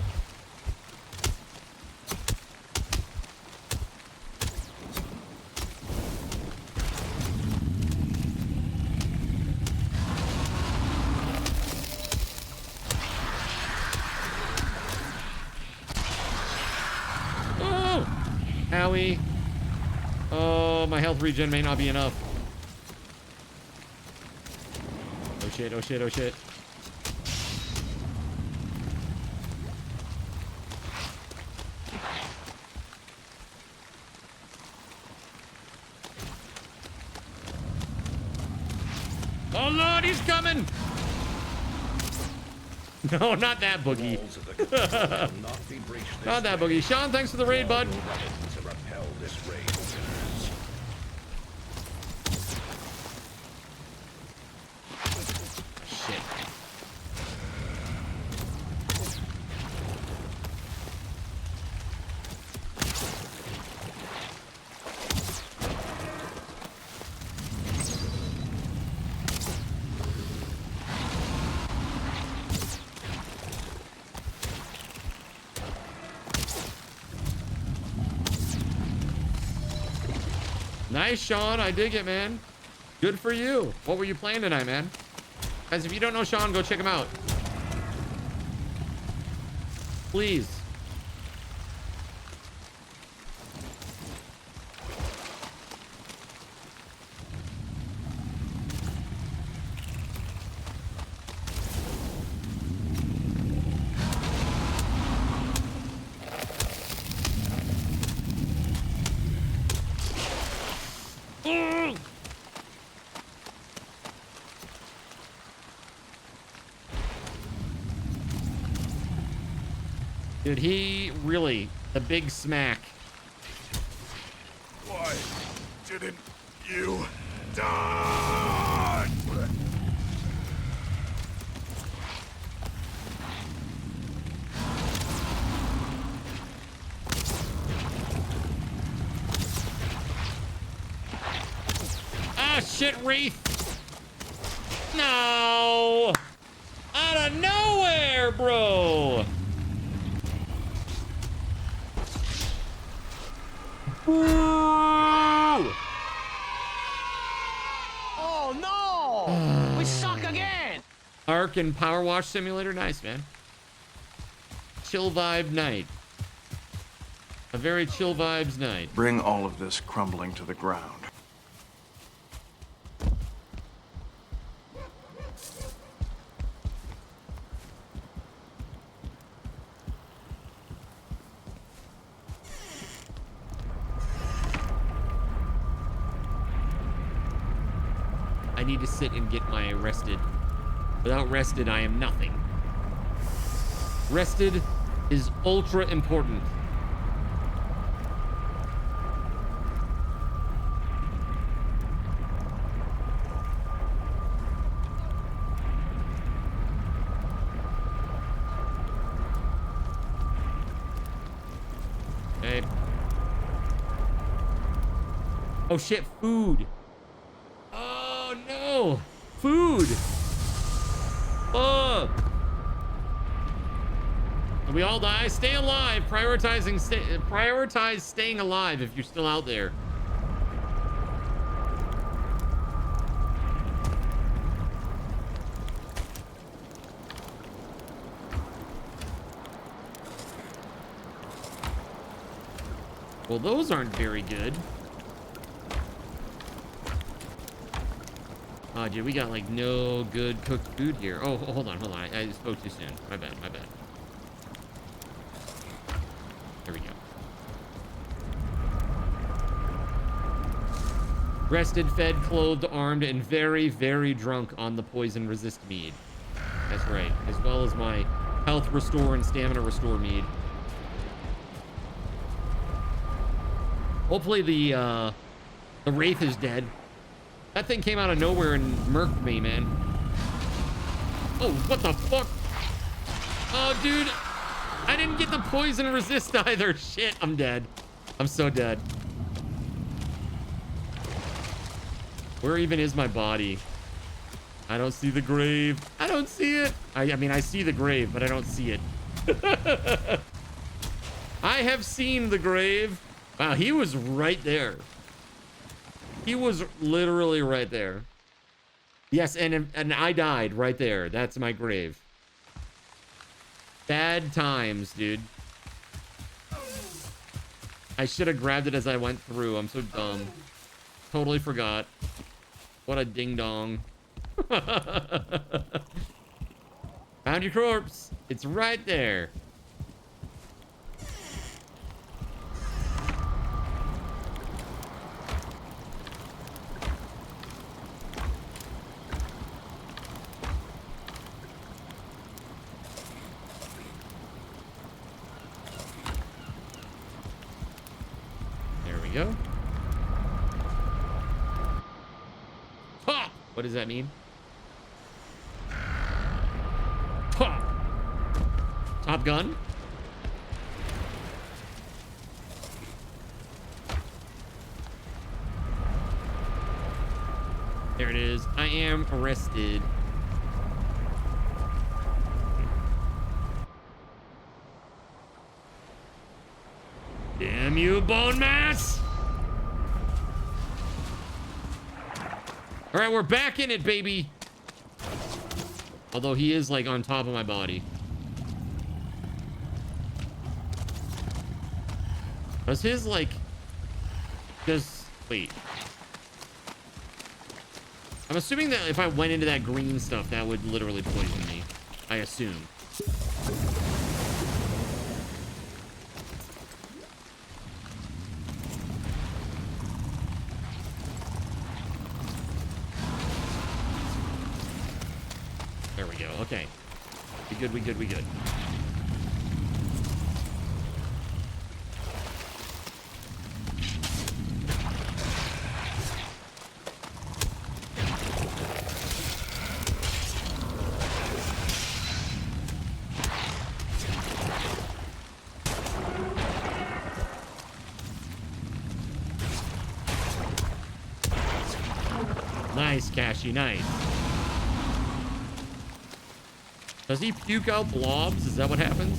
Oh, owie. Oh, my health regen may not be enough. Oh shit, oh shit, oh shit. Oh Lord, he's coming! No, not that Boogie. Not that Boogie. Sean, thanks for the raid, bud. Shit. Nice, Sean. I dig it, man. Good for you. What were you playing tonight, man? Guys, if you don't know Sean, go check him out. Please. Dude, he really, the big smack.
Why didn't you die?
Ah, shit, Wraith. No! Out of nowhere, bro! Ooh!
Oh no! We suck again!
Arc and Power Wash Simulator, nice, man. Chill vibe night. A very chill vibes night.
Bring all of this crumbling to the ground.
I need to sit and get my rested. Without rested, I am nothing. Rested is ultra important. Okay. Oh shit, food. Oh no! Food! Fuck! We all die. Stay alive. Prioritize staying alive if you're still out there. Well, those aren't very good. Oh, dude, we got like no good cooked food here. Oh, hold on. I spoke too soon. My bad. There we go. Rested, fed, clothed, armed, and very, very drunk on the poison resist mead. That's right. As well as my health restore and stamina restore mead. Hopefully the Wraith is dead. That thing came out of nowhere and murked me, man. Oh, what the fuck? Oh, dude. I didn't get the poison resist either. Shit, I'm dead. I'm so dead. Where even is my body? I don't see the grave. I don't see it. I mean, I see the grave, but I don't see it. I have seen the grave. Wow, he was right there. He was literally right there. Yes, and I died right there. That's my grave. Bad times, dude. I should have grabbed it as I went through. I'm so dumb. Totally forgot. What a ding-dong. Found your corpse. It's right there. Go. Ha! What does that mean? Ha! Top Gun. There it is. I am arrested. Damn you, bone mass! All right, we're back in it, baby. Although he is like on top of my body. Does his like just wait? I'm assuming that if I went into that green stuff, that would literally poison me. I assume. There we go. Okay. We good, we good, we good. Nice, Cashy, nice. Does he puke out blobs? Is that what happens?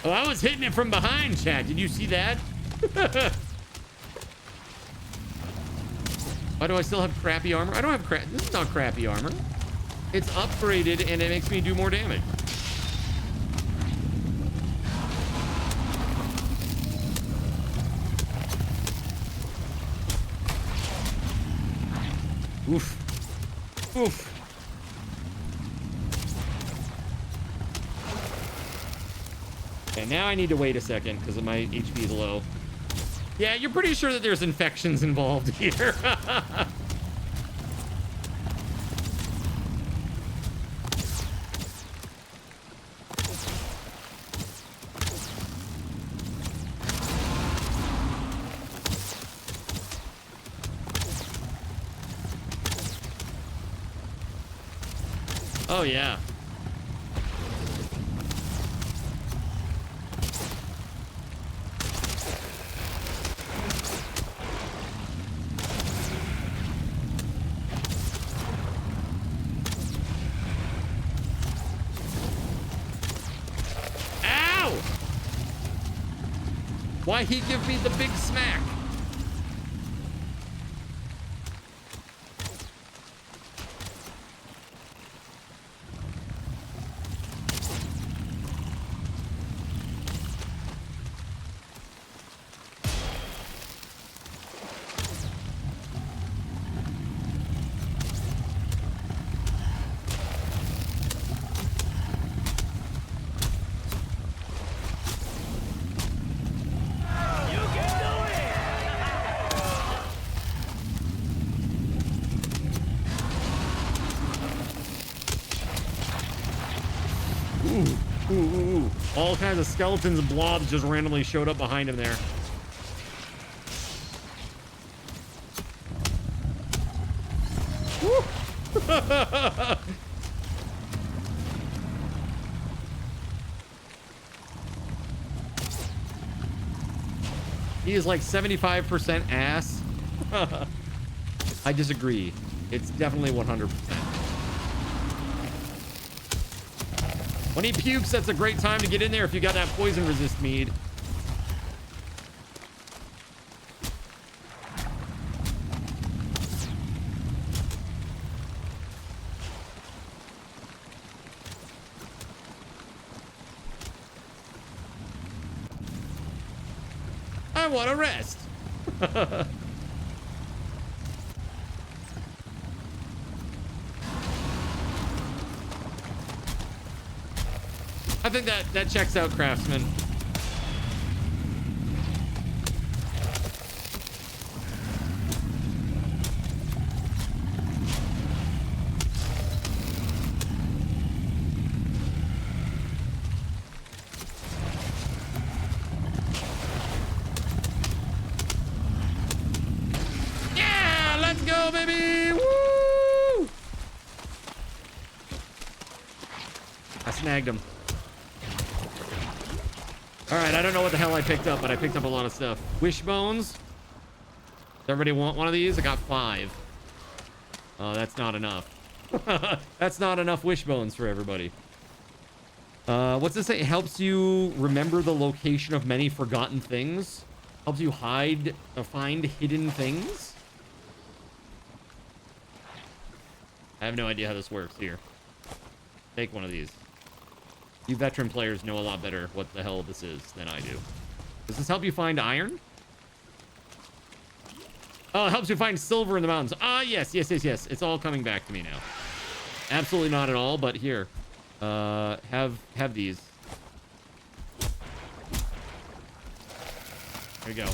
Oh, I was hitting it from behind, chat. Did you see that? Why do I still have crappy armor? I don't have crap. This is not crappy armor. It's upgraded and it makes me do more damage. Oof. Oof. And now I need to wait a second because my HP is low. Yeah, you're pretty sure that there's infections involved here. Oh, yeah. Why he give me the big smack? All kinds of skeletons and blobs just randomly showed up behind him there. He is like 75% ass. I disagree. It's definitely 100%. When he pukes, that's a great time to get in there if you got that poison resist mead. I want to rest. I think that checks out, Craftsman. Yeah, let's go, baby! Woo! I snagged him. All right, I don't know what the hell I picked up, but I picked up a lot of stuff. Wishbones. Does everybody want one of these? I got 5. Oh, that's not enough. That's not enough wishbones for everybody. What's this say? It helps you remember the location of many forgotten things. Helps you find hidden things. I have no idea how this works here. Take one of these. You veteran players know a lot better what the hell this is than I do. Does this help you find iron? Oh, it helps you find silver in the mountains. Ah, yes. It's all coming back to me now. Absolutely not at all, but here. Have these. There you go.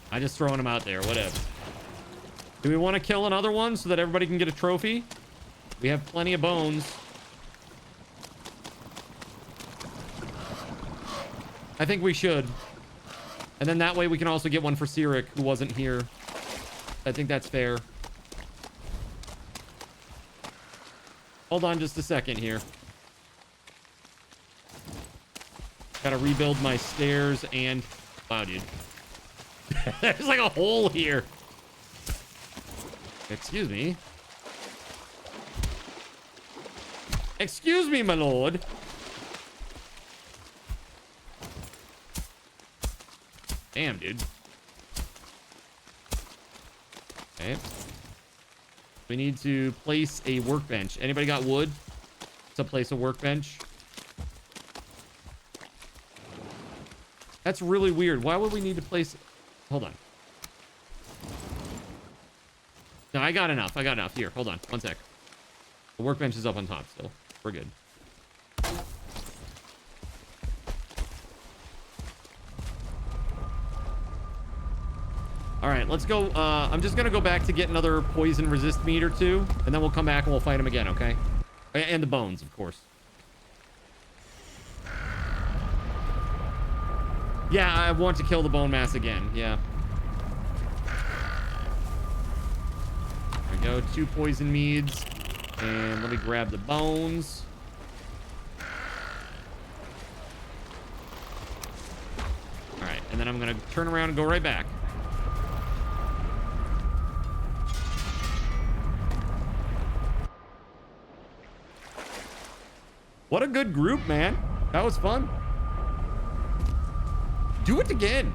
I just throwing them out there, whatever. Do we want to kill another one so that everybody can get a trophy? We have plenty of bones. I think we should. And then that way we can also get one for Sirik, who wasn't here. I think that's fair. Hold on just a second here. Gotta rebuild my stairs and... Wow, dude. There's like a hole here. Excuse me. Excuse me, my lord. Damn, dude. Okay. We need to place a workbench. Anybody got wood to place a workbench? That's really weird. Why would we need to place... Hold on. No, I got enough. I got enough. Here, hold on. One sec. The workbench is up on top still. We're good. All right, let's go. I'm just going to go back to get another poison resist meat or two, and then we'll come back and we'll fight him again, okay? And the bones, of course. Yeah, I want to kill the bone mass again. Yeah. There we go. 2 poison meads. And let me grab the bones. All right. And then I'm going to turn around and go right back. What a good group, man. That was fun. Do it again.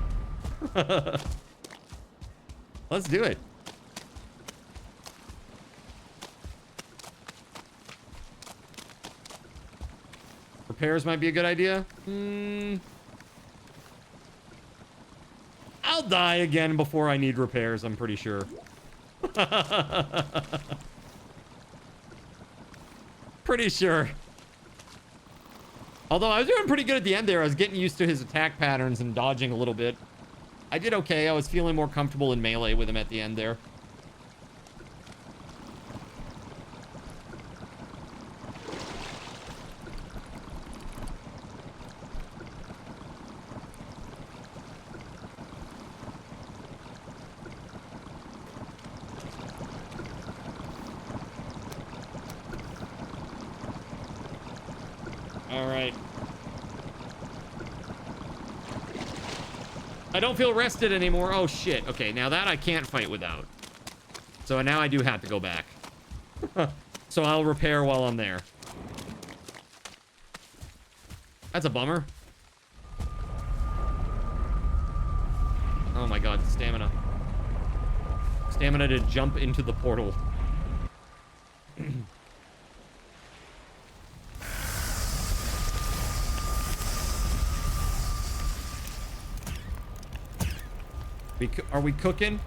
Let's do it. Repairs might be a good idea. I'll die again before I need repairs, I'm pretty sure. Pretty sure. Although I was doing pretty good at the end there. I was getting used to his attack patterns and dodging a little bit. I did okay. I was feeling more comfortable in melee with him at the end there. I don't feel rested anymore. Oh, shit. Okay, now that I can't fight without. So now I do have to go back. So I'll repair while I'm there. That's a bummer. Oh my god, stamina. Stamina to jump into the portal. Are we cooking?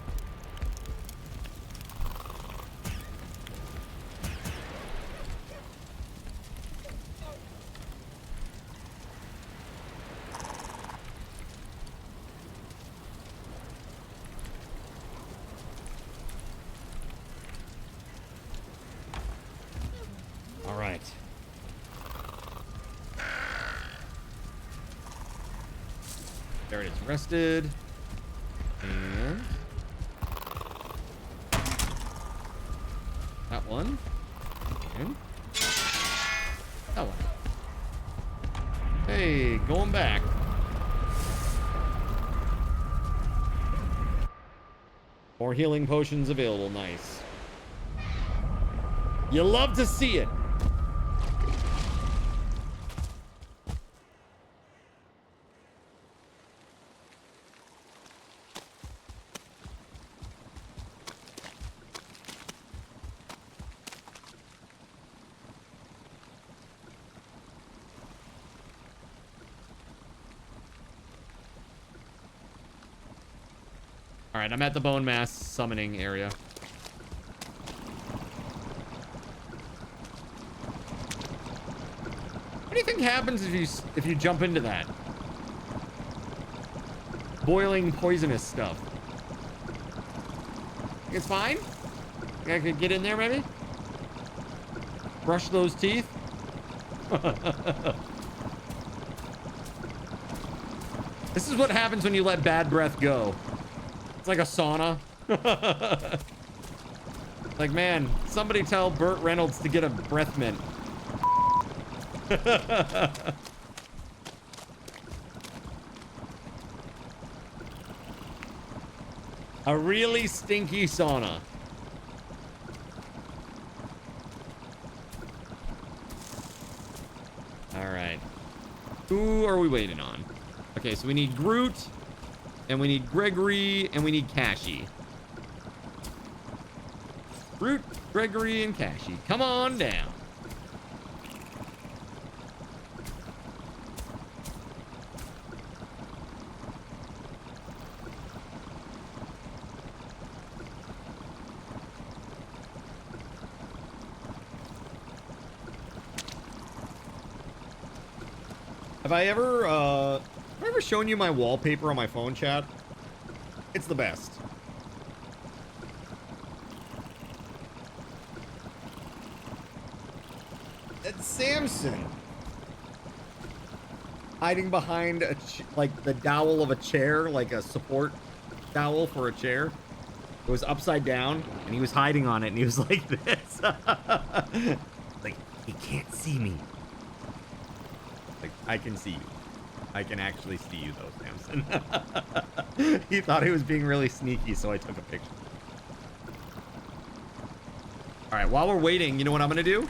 All right. There it is, rested. And that one. And that one. Hey, going back. More healing potions available. Nice. You love to see it. All right, I'm at the bone mass summoning area. What do you think happens if you jump into that? Boiling poisonous stuff. Think it's fine? Think I could get in there maybe? Brush those teeth? This is what happens when you let bad breath go. It's like a sauna. Like, man, somebody tell Burt Reynolds to get a breath mint. A really stinky sauna. All right. Who are we waiting on? Okay, so we need Groot, and we need Gregory, and we need Cashy. Groot, Gregory, and Cashy. Come on down. Have I ever shown you my wallpaper on my phone, chat? It's the best. It's Samson hiding behind like the dowel of a chair, like a support dowel for a chair. It was upside down, and he was hiding on it, and he was like this. Like, he can't see me. Like, I can see you. I can actually see you, though, Samson. He thought he was being really sneaky, so I took a picture. All right, while we're waiting, you know what I'm going to do?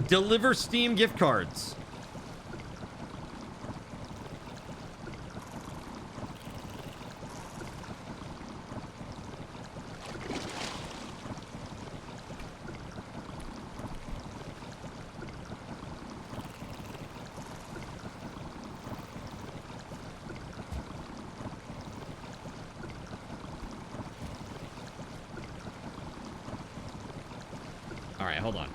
Deliver Steam gift cards. All right, hold on.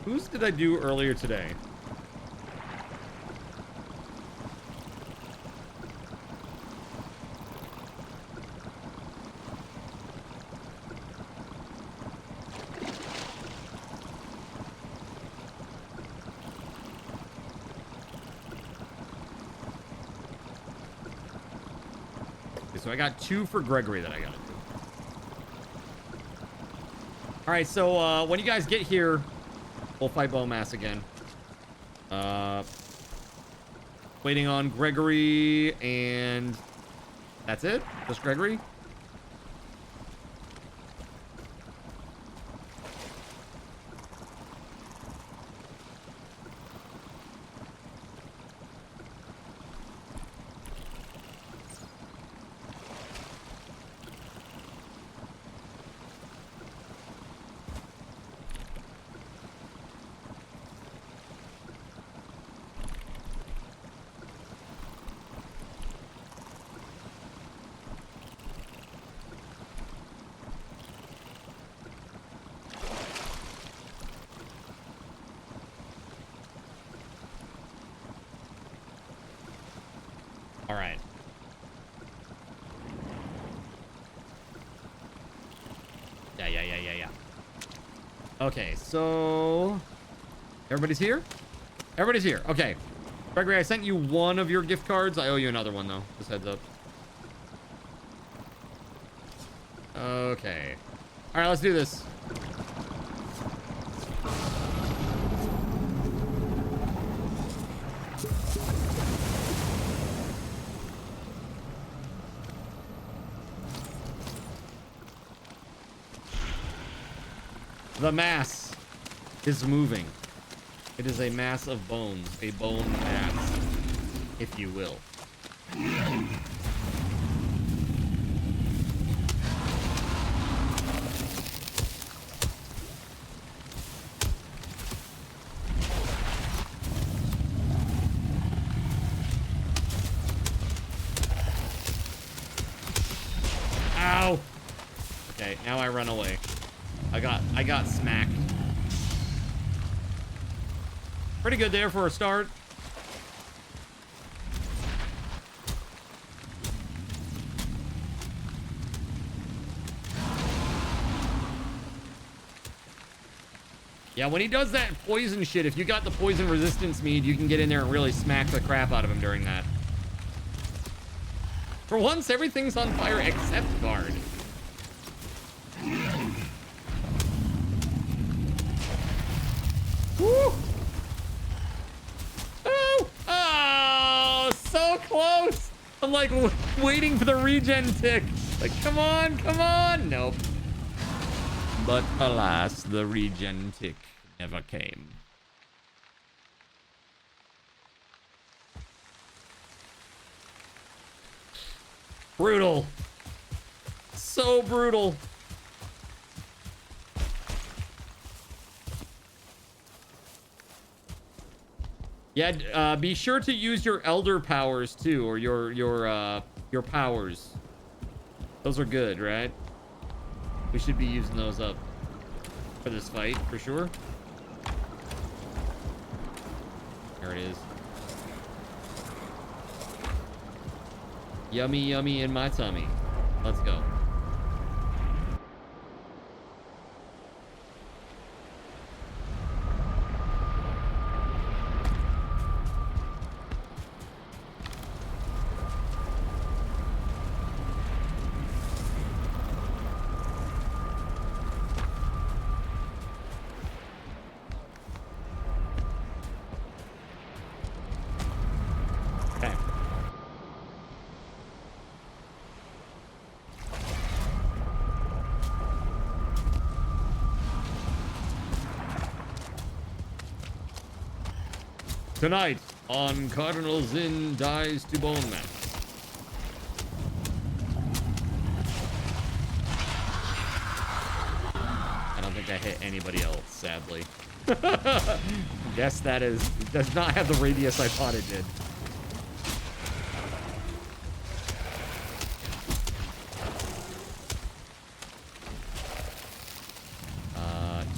Whose did I do earlier today? So I got 2 for Gregory that I gotta do. All right, so when you guys get here, we'll fight Bowmass again. Waiting on Gregory, and that's it? Just Gregory? All right. Yeah. Okay, so everybody's here? Everybody's here. Okay. Gregory, I sent you 1 of your gift cards. I owe you another one, though. Just heads up. Okay. All right, let's do this. The mass is moving. It is a mass of bones, a bone mass, if you will. Ow! Okay, now I run away. I got smacked. Pretty good there for a start. Yeah, when he does that poison shit, if you got the poison resistance mead, you can get in there and really smack the crap out of him during that. For once, everything's on fire except guard. Woo! Oh! Oh! So close! I'm like waiting for the regen tick. Like, come on, come on! Nope. But alas, the regen tick never came. Brutal. So brutal. Yeah, be sure to use your elder powers too, or your powers. Those are good, right? We should be using those up for this fight, for sure. There it is. Yummy, yummy in my tummy. Let's go. Tonight on Cardinal Zin Dies to Bone Mass. I don't think I hit anybody else, sadly. Guess that does not have the radius I thought it did.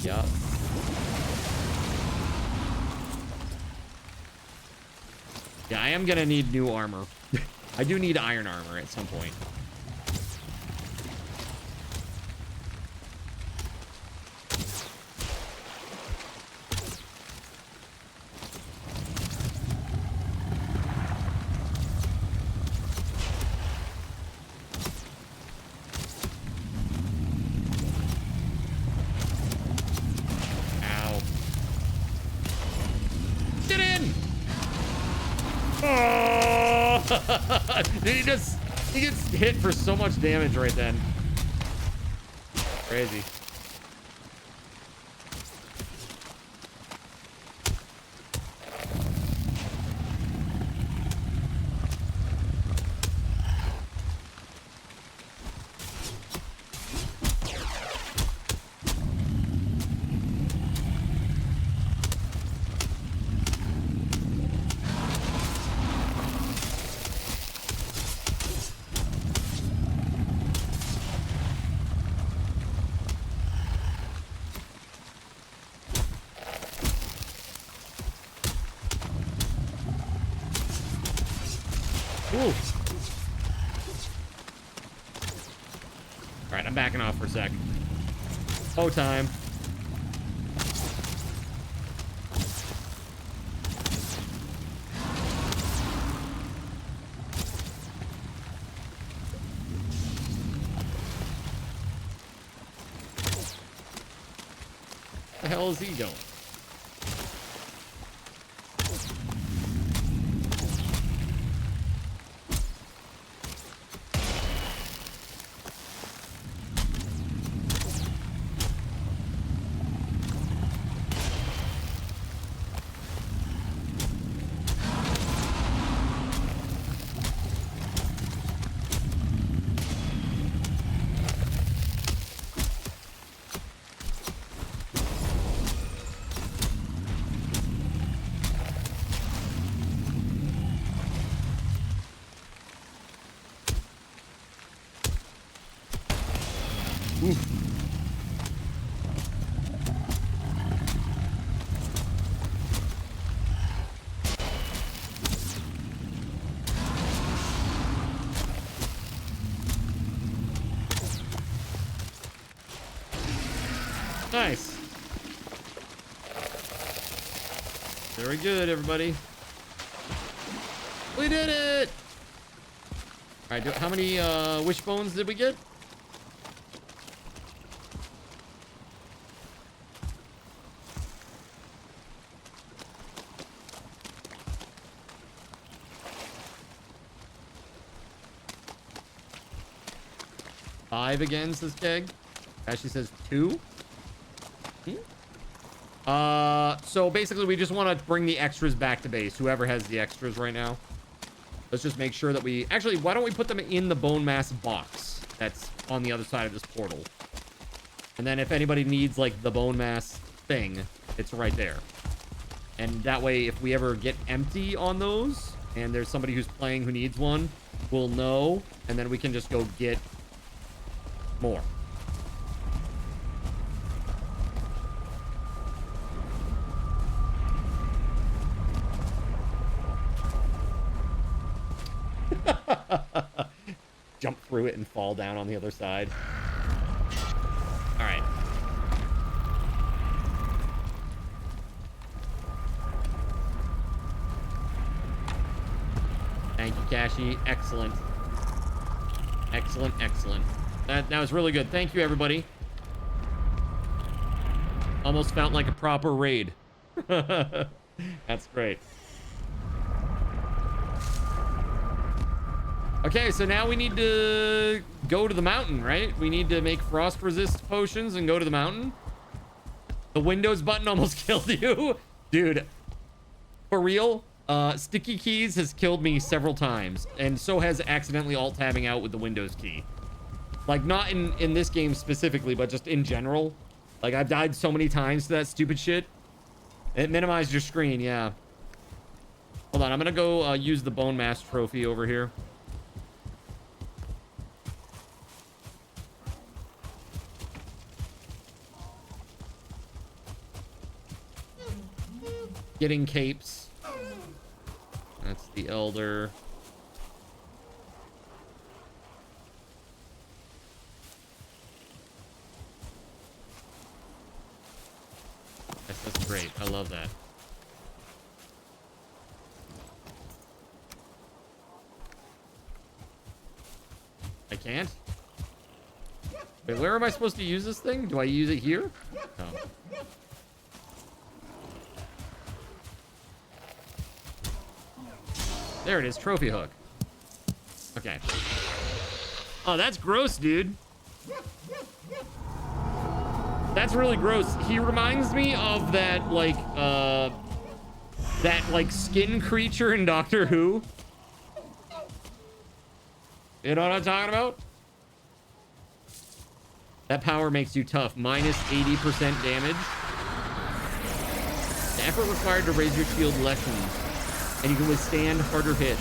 Yeah. Yeah, I am gonna need new armor. I do need iron armor at some point. Ow. Get in! Oh! he gets hit for so much damage right then. Crazy. Alright, I'm backing off for a sec. Oh, time. The hell is he doing? Nice. Very good, everybody. We did it! All right, how many wishbones did we get? Five again, says Keg. Ashley says 2. So basically we just want to bring the extras back to base. Whoever has the extras right now. Let's just make sure that we... Actually, why don't we put them in the bone mass box that's on the other side of this portal? And then if anybody needs, like, the bone mass thing, it's right there. And that way, if we ever get empty on those, and there's somebody who's playing who needs one, we'll know, and then we can just go get more. Jump through it and fall down on the other side. All right. Thank you, Kashi. Excellent. Excellent, excellent. That was really good. Thank you, everybody. Almost felt like a proper raid. That's great. Okay, so now we need to go to the mountain, right? We need to make frost resist potions and go to the mountain. The Windows button almost killed you. Dude, for real, sticky keys has killed me several times, and so has accidentally alt-tabbing out with the Windows key. Like, not in this game specifically, but just in general. Like, I've died so many times to that stupid shit. It minimized your screen, yeah. Hold on, I'm gonna go use the Bone Mass trophy over here. Getting capes. That's the elder. That's great. I love that. I can't? Wait, where am I supposed to use this thing? Do I use it here? No. There it is, trophy hook. Okay. Oh, that's gross, dude. That's really gross. He reminds me of that, like, skin creature in Doctor Who. You know what I'm talking about? That power makes you tough. Minus 80% damage. The effort required to raise your shield lessens, and you can withstand harder hits.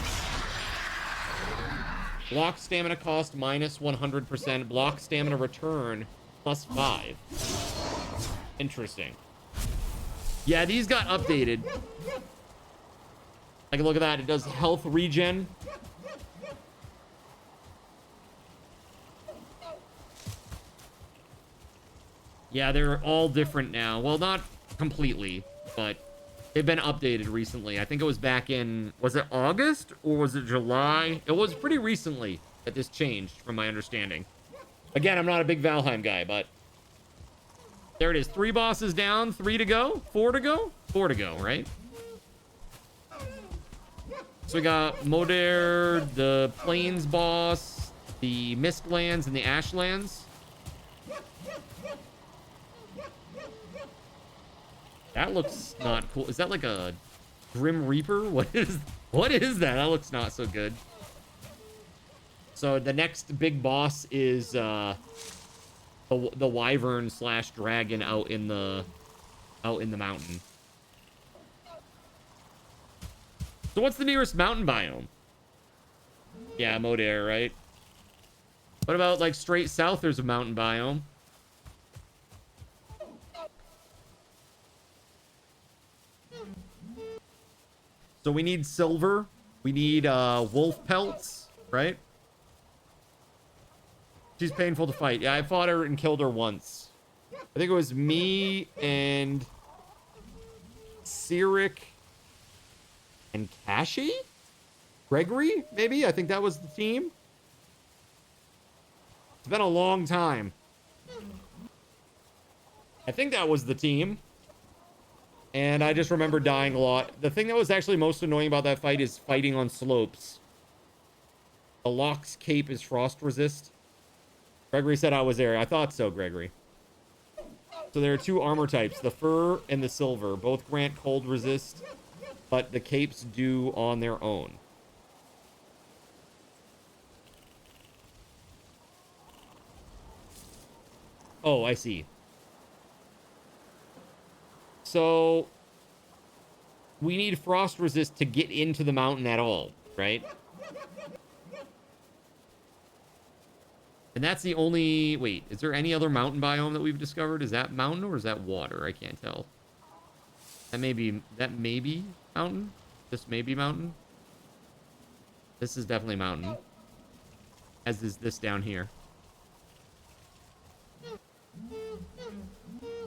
Block stamina cost minus 100%. Block stamina return plus 5. Interesting. Yeah, these got updated. Like, look at that. It does health regen. Yeah, they're all different now. Well, not completely, but they've been updated recently. I think it was back in, was it August or was it July? It was pretty recently that this changed, from my understanding. Again, I'm not a big Valheim guy, but there it is. 3 bosses down, 3 to go, 4 to go, 4 to go, right? So we got Moder, the Plains boss, the Mistlands, and the Ashlands. That looks not cool. Is that like a Grim Reaper? What is that? That looks not so good. So the next big boss is the Wyvern / dragon out in the mountain. So what's the nearest mountain biome? Yeah, Moder, right? What about like straight south? There's a mountain biome. So we need silver. We need wolf pelts, right? She's painful to fight. Yeah, I fought her and killed her once. I think it was me and Cyric and Kashi? Gregory, maybe? I think that was the team. It's been a long time. I think that was the team. And I just remember dying a lot. The thing that was actually most annoying about that fight is fighting on slopes. The Locke's cape is frost resist. Gregory said I was there. I thought so, Gregory. So there are two armor types, the fur and the silver. Both grant cold resist, but the capes do on their own. Oh, I see. So we need frost resist to get into the mountain at all, right? And that's the only... Wait, is there any other mountain biome that we've discovered? Is that mountain or is that water? I can't tell. That may be mountain. This may be mountain. This is definitely mountain. As is this down here.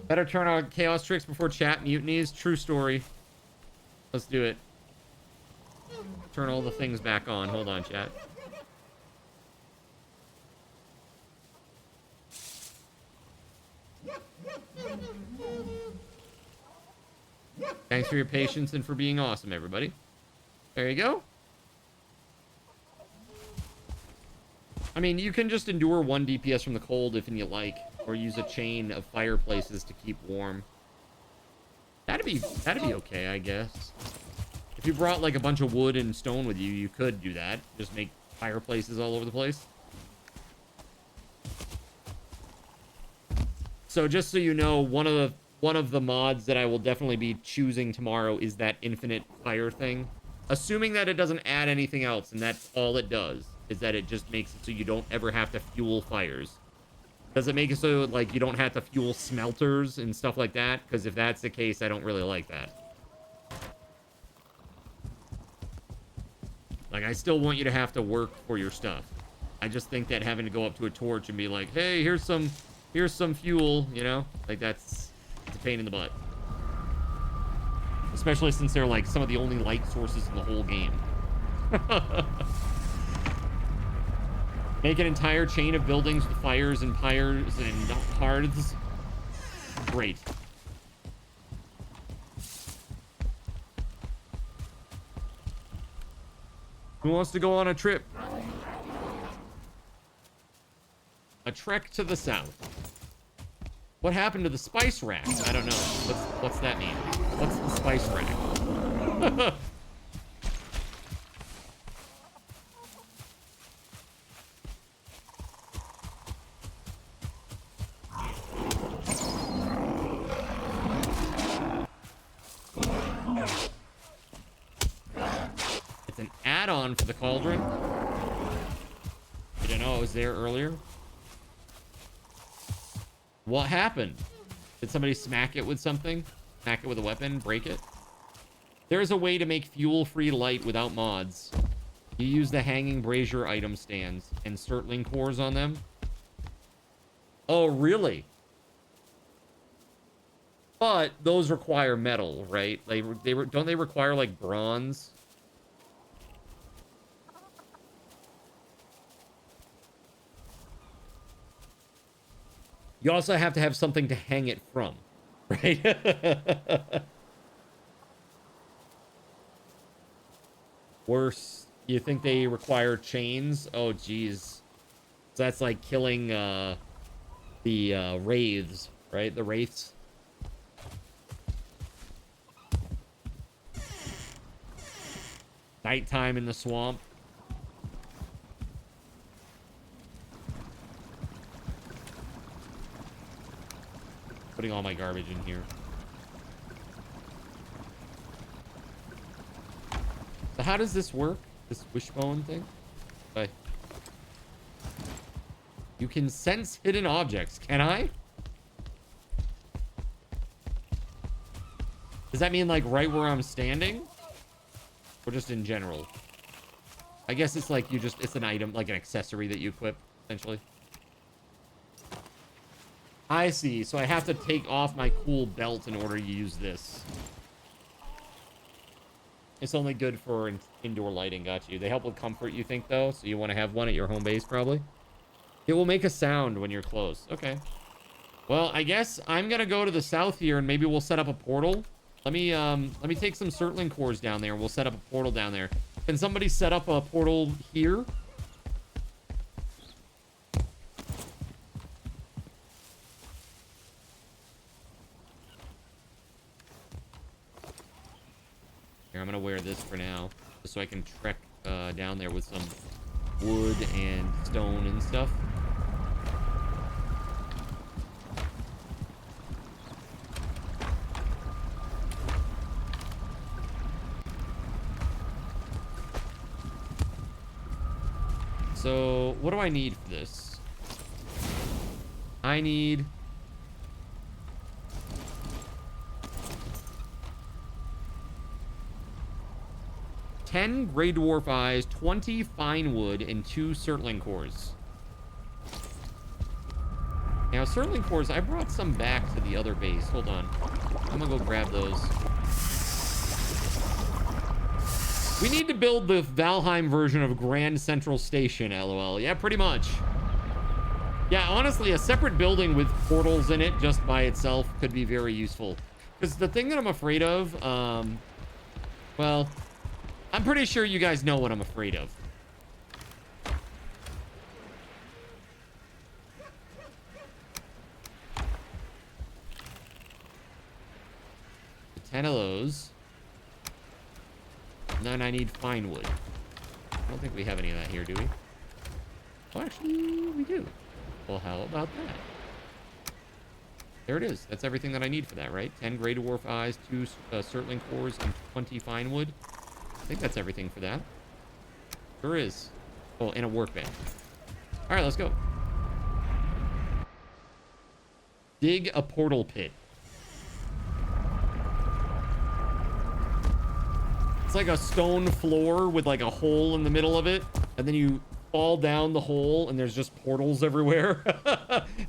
Better turn on chaos tricks before chat mutinies. True story. Let's do it. Turn all the things back on. Hold on, chat. Thanks for your patience and for being awesome, everybody. There you go. I mean, you can just endure 1 DPS from the cold if you like, or use a chain of fireplaces to keep warm. That'd be okay, I guess. If you brought like a bunch of wood and stone with you, you could do that. Just make fireplaces all over the place. So just so you know, one of the mods that I will definitely be choosing tomorrow is that infinite fire thing. Assuming that it doesn't add anything else, and that's all it does, is that it just makes it so you don't ever have to fuel fires. Does it make it so, like, you don't have to fuel smelters and stuff like that? Because if that's the case, I don't really like that. Like, I still want you to have to work for your stuff. I just think that having to go up to a torch and be like, hey, here's some fuel, you know? Like, it's a pain in the butt. Especially since they're, like, some of the only light sources in the whole game. Make an entire chain of buildings with fires and pyres and hearths. Great. Who wants to go on a trip? A trek to the south. What happened to the spice rack? I don't know. What's that mean? What's the spice rack? It's an add-on for the cauldron. Did I know I was there earlier? What happened? Did somebody smack it with something? Smack it with a weapon? Break it? There is a way to make fuel-free light without mods. You use the hanging brazier item stands and Stirtling cores on them. Oh, really? But those require metal, right? Don't they require like bronze? You also have to have something to hang it from, right? Worse, you think they require chains? Oh, geez. So that's like killing the wraiths, right? The wraiths. Nighttime in the swamp. Putting all my garbage in here. So how does this work? This wishbone thing? Okay. You can sense hidden objects. Can I? Does that mean like right where I'm standing? Or just in general? I guess it's like it's an item, like an accessory that you equip, essentially. I see. So I have to take off my cool belt in order to use this. It's only good for indoor lighting. Got you. They help with comfort, you think, though? So you want to have one at your home base, probably? It will make a sound when you're close. Okay. Well, I guess I'm going to go to the south here, and maybe we'll set up a portal. Let me take some Surtling cores down there, and we'll set up a portal down there. Can somebody set up a portal here? Here, I'm going to wear this for now, just so I can trek down there with some wood and stone and stuff. So, what do I need for this? I need... ten Grey Dwarf Eyes, 20 Fine Wood, and 2 Surtling Cores. Now, Surtling Cores, I brought some back to the other base. Hold on. I'm gonna go grab those. We need to build the Valheim version of Grand Central Station, LOL. Yeah, pretty much. Yeah, honestly, a separate building with portals in it just by itself could be very useful. Because the thing that I'm afraid of, well... I'm pretty sure you guys know what I'm afraid of. The 10 of those. And then I need fine wood. I don't think we have any of that here, do we? Oh, actually, we do. Well, how about that? There it is. That's everything that I need for that, right? 10 Grey Dwarf Eyes, 2 Surtling Cores, and 20 fine wood. I think that's everything for that. Sure is. Oh, and a workbench. All right, let's go. Dig a portal pit. It's like a stone floor with like a hole in the middle of it. And then you fall down the hole and there's just portals everywhere.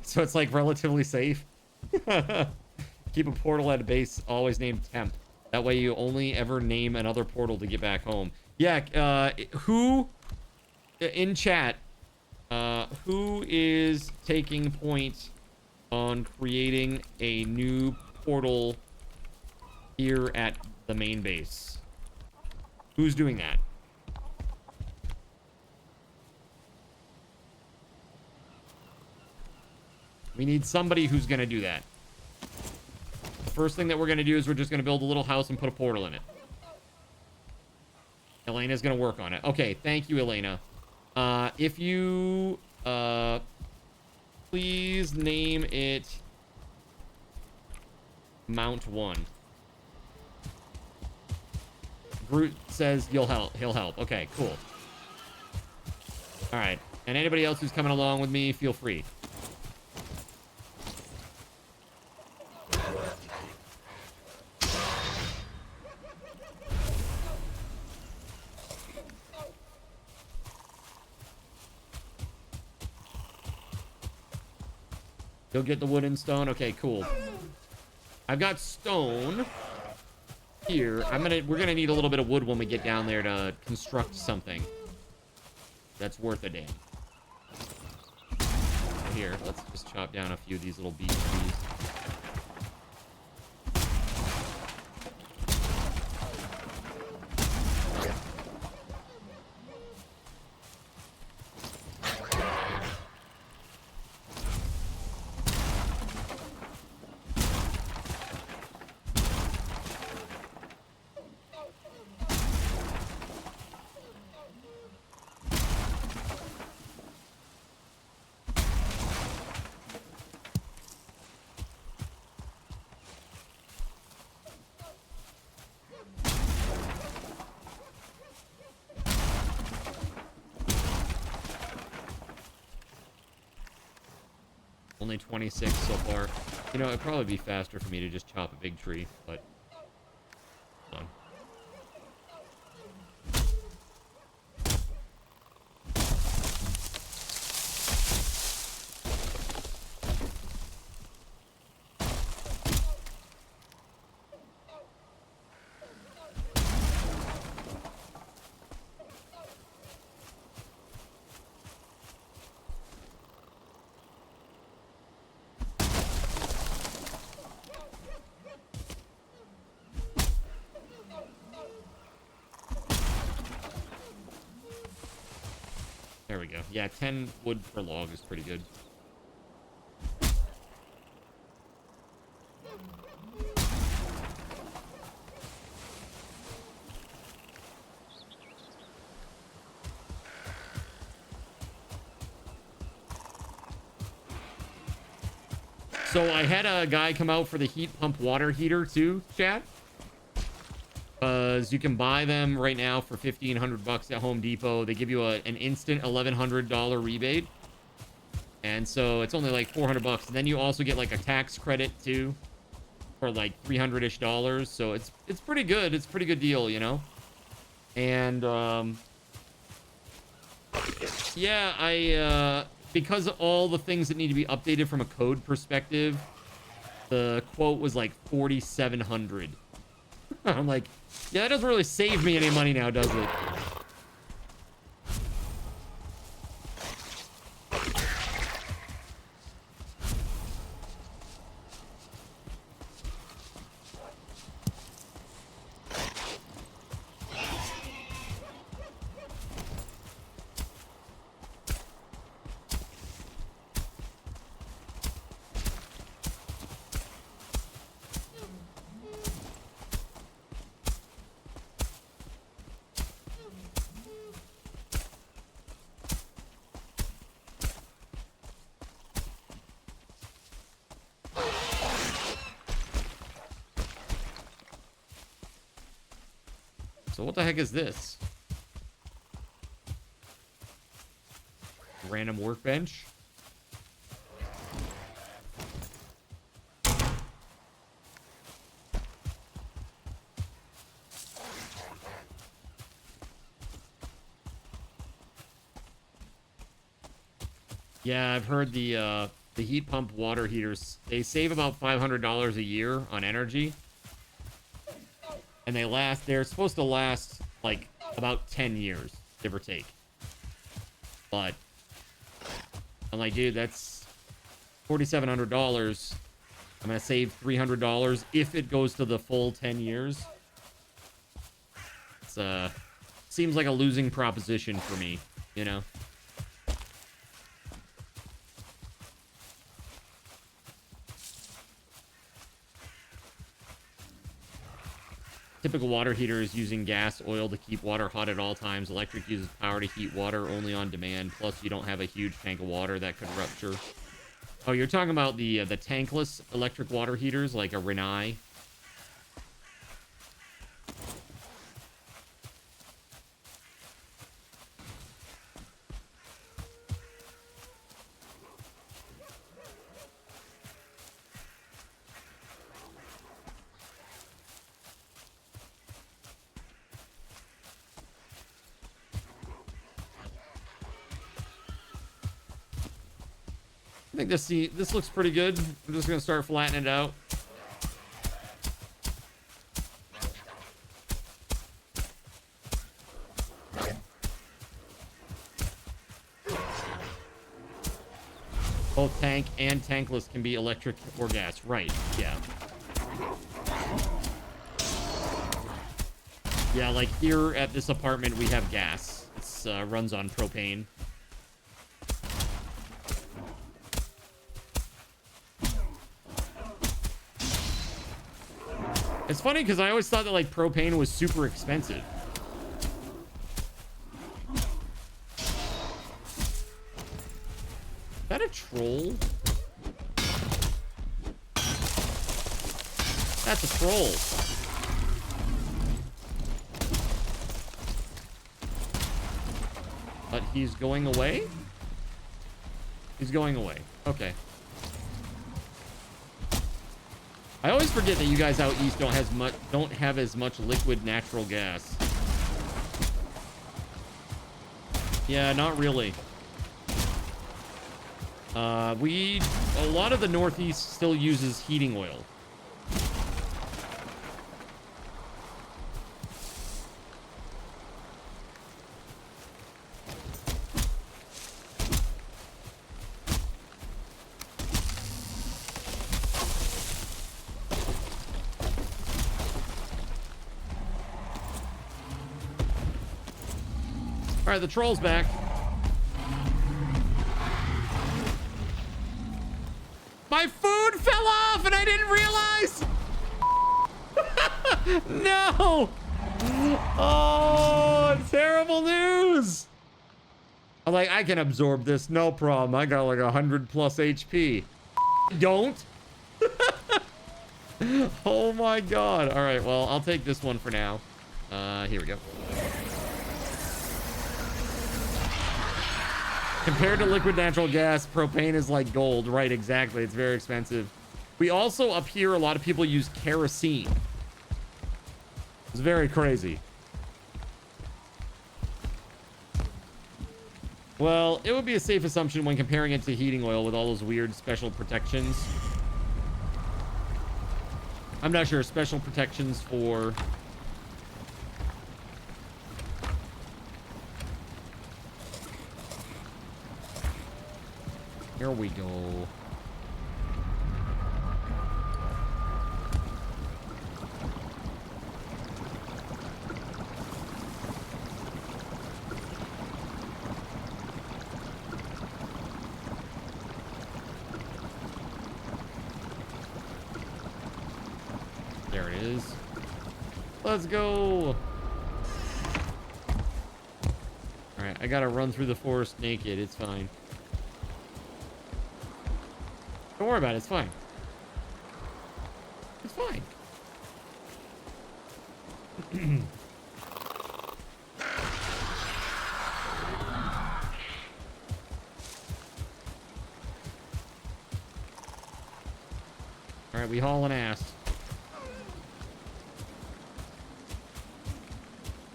So it's like relatively safe. Keep a portal at a base always named Temp. That way you only ever name another portal to get back home. Yeah, who in chat, who is taking point on creating a new portal here at the main base? Who's doing that? We need somebody who's going to do that. The first thing that we're going to do is we're just going to build a little house and put a portal in it. Elena's going to work on it. Okay, thank you, Elena. If you please name it Mount 1. Groot says he'll help. Okay, cool. All right. And anybody else who's coming along with me, feel free. You'll get the wood and stone. Okay, cool. I've got stone here. We're gonna need a little bit of wood when we get down there to construct something that's worth a damn. Here, let's just chop down a few of these little beech trees. Only 26 so far. You know, it'd probably be faster for me to just chop a big tree, but... Hold on. There we go. Yeah, 10 wood per log is pretty good. So I had a guy come out for the heat pump water heater too, chat. You can buy them right now for $1,500 at Home Depot. They give you an instant $1,100 rebate. And so it's only like $400. And then you also get like a tax credit too for like $300-ish. So it's pretty good. It's a pretty good deal, you know? And yeah, because of all the things that need to be updated from a code perspective, the quote was like $4,700. I'm like, yeah, that doesn't really save me any money now, does it? So what the heck is this? Random workbench? Yeah, I've heard the heat pump water heaters, they save about $500 a year on energy. And they're supposed to last like about 10 years, give or take. But I'm like, dude, that's $4,700. I'm gonna save $300 if it goes to the full 10 years. It's seems like a losing proposition for me, you know. Typical water heater is using gas, oil to keep water hot at all times. Electric uses power to heat water only on demand. Plus, you don't have a huge tank of water that could rupture. Oh, you're talking about the tankless electric water heaters, like a Rinnai. I think this looks pretty good. I'm just gonna start flattening it out. Both tank and tankless can be electric or gas. Right, yeah. Yeah, like here at this apartment, we have gas. It's runs on propane. It's funny because I always thought that like propane was super expensive. Is that a troll? That's a troll. But he's going away? He's going away. Okay. I always forget that you guys out east don't have as much liquid natural gas. Yeah, not really. A lot of the Northeast still uses heating oil. All right, the troll's back. My food fell off and I didn't realize. No. Oh, terrible news. I'm like, I can absorb this, no problem. I got like 100 plus HP. Don't. Oh my God. All right, well, I'll take this one for now. Here we go. Compared to liquid natural gas, propane is like gold. Right, exactly. It's very expensive. We also, up here, a lot of people use kerosene. It's very crazy. Well, it would be a safe assumption when comparing it to heating oil with all those weird special protections. I'm not sure. Special protections for... Here we go. There it is. Let's go. All right, I gotta run through the forest naked. It's fine. Don't worry about it. It's fine. It's fine. All right, we hauling ass.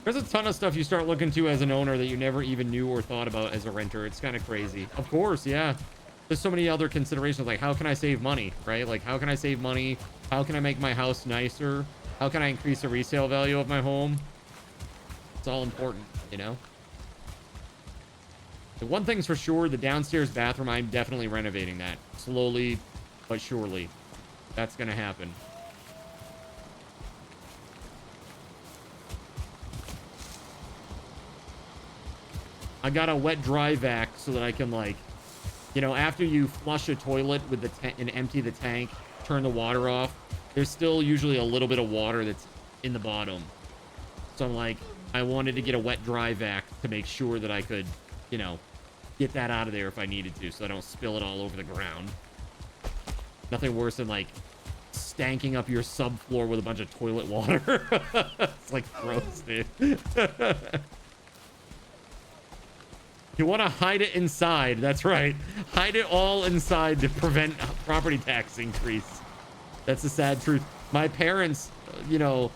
There's a ton of stuff you start looking to as an owner that you never even knew or thought about as a renter. It's kind of crazy. Of course, yeah. There's so many other considerations, like how can I save money, right? Like how can I save money? How can I make my house nicer? How can I increase the resale value of my home? It's all important, you know? The one thing's for sure, the downstairs bathroom, I'm definitely renovating that. Slowly, but surely. That's gonna happen. I got a wet dry vac so that I can, like, you know, after you flush a toilet with the and empty the tank, turn the water off, there's still usually a little bit of water that's in the bottom. So I'm like, I wanted to get a wet dry vac to make sure that I could, you know, get that out of there if I needed to, so I don't spill it all over the ground. Nothing worse than, like, stanking up your subfloor with a bunch of toilet water. It's like gross, dude. You want to hide it inside. That's right. Hide it all inside to prevent property tax increase. That's the sad truth. My parents, you know,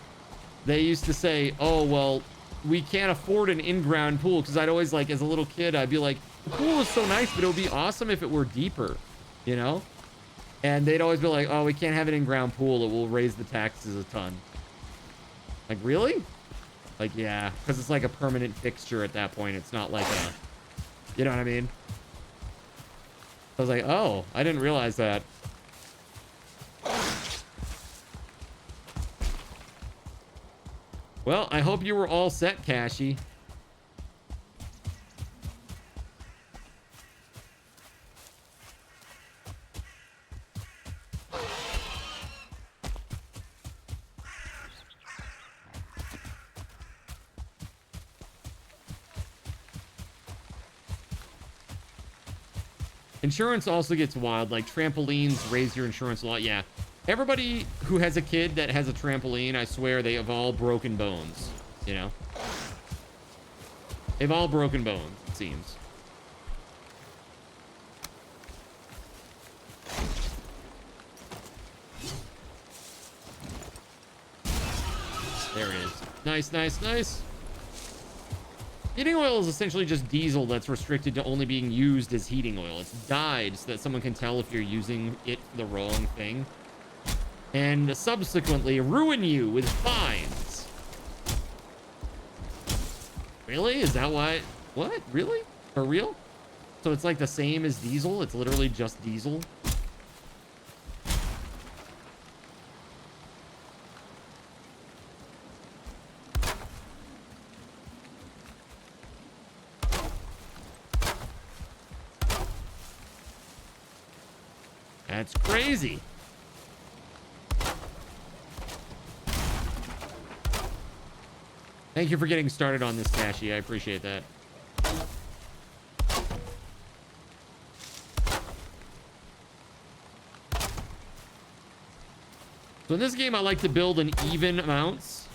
they used to say, oh, well, we can't afford an in-ground pool. Because I'd always, like, as a little kid, I'd be like, the pool is so nice, but it would be awesome if it were deeper, you know? And they'd always be like, oh, we can't have an in-ground pool. It will raise the taxes a ton. Like, really? Like, yeah. Because it's like a permanent fixture at that point. It's not like a... You know what I mean? I was like, oh, I didn't realize that. Well, I hope you were all set, Cashy. Insurance also gets wild. Like trampolines raise your insurance a lot. Yeah. Everybody who has a kid that has a trampoline, I swear they have all broken bones. You know? They've all broken bones, it seems. There it is. Nice, nice, nice. Heating oil is essentially just diesel that's restricted to only being used as heating oil. It's dyed so that someone can tell if you're using it for the wrong thing. And subsequently ruin you with fines. Really? Is that why? What? Really? For real? So it's like the same as diesel? It's literally just diesel? That's crazy. Thank you for getting started on this, Tashi. I appreciate that. So in this game, I like to build in even amounts.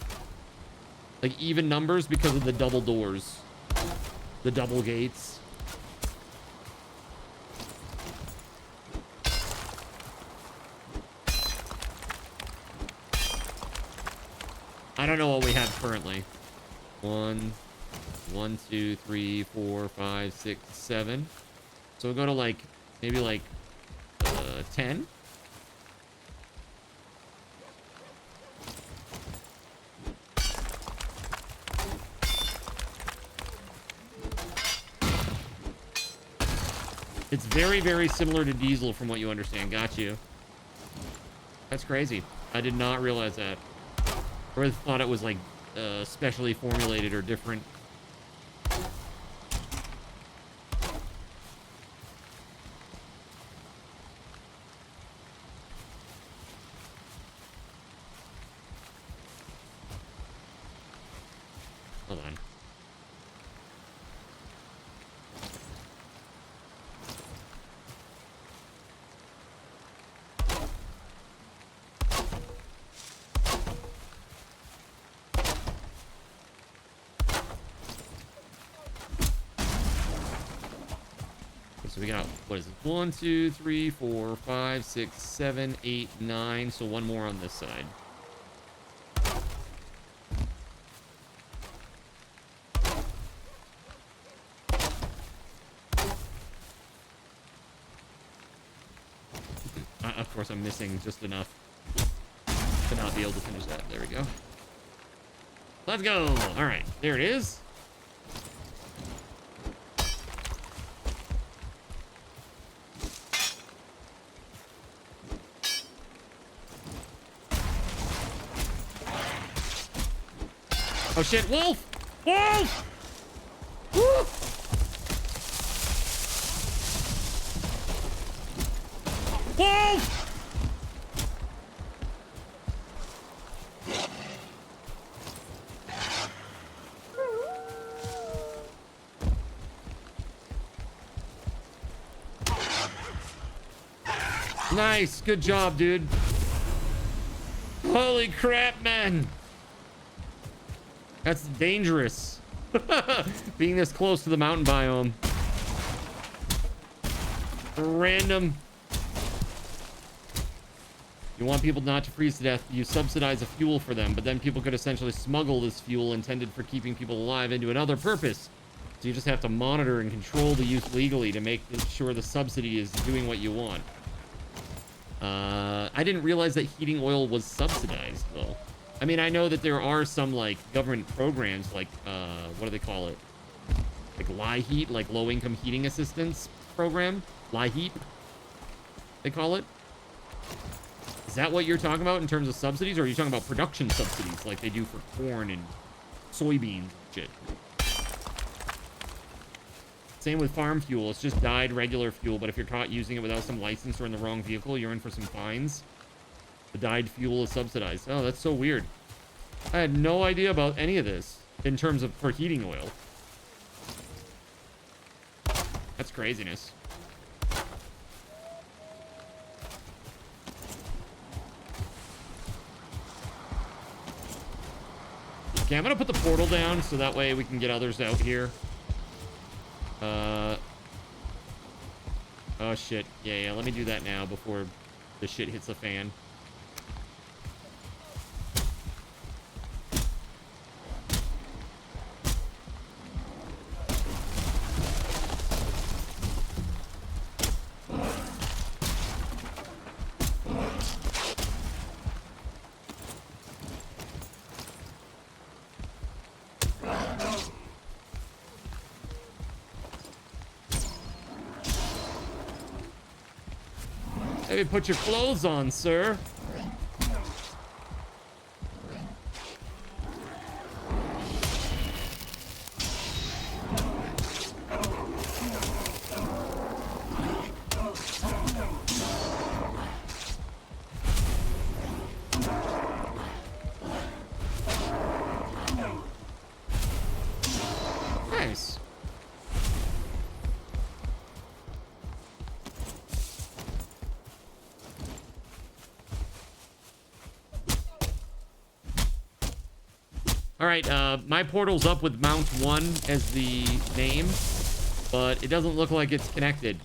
Like even numbers because of the double doors. The double gates. I don't know what we have currently. 1, 2, 3, 4, 5, 6, 7. So we'll go to like, maybe like 10. It's very, very similar to Diesel from what you understand. Got you. That's crazy. I did not realize that. I really thought it was like specially formulated or different. Hold on. So we got, what is it? 1, 2, 3, 4, 5, 6, 7, 8, 9. So one more on this side. Of course, I'm missing just enough to not be able to finish that. There we go. Let's go. All right, there it is. Oh shit, wolf! Wolf! Wolf! Wolf! Nice, good job, dude. Holy crap, man. That's dangerous. Being this close to the mountain biome. Random. You want people not to freeze to death, you subsidize a fuel for them, but then people could essentially smuggle this fuel intended for keeping people alive into another purpose. So you just have to monitor and control the use legally to make sure the subsidy is doing what you want. I didn't realize that heating oil was subsidized, though. I mean, I know that there are some, like, government programs, like, what do they call it? Like LIHEAP, like low-income heating assistance program? LIHEAP, they call it. Is that what you're talking about in terms of subsidies, or are you talking about production subsidies, like they do for corn and soybeans and shit? Same with farm fuel. It's just dyed regular fuel, but if you're caught using it without some license or in the wrong vehicle, you're in for some fines. The dyed fuel is subsidized. Oh, that's so weird. I had no idea about any of this in terms of for heating oil. That's craziness. Okay, I'm gonna put the portal down so that way we can get others out here. Oh shit. Yeah, let me do that now before the shit hits the fan. Maybe put your clothes on, sir. All right, my portal's up with mount 1 as the name, but it doesn't look like it's connected.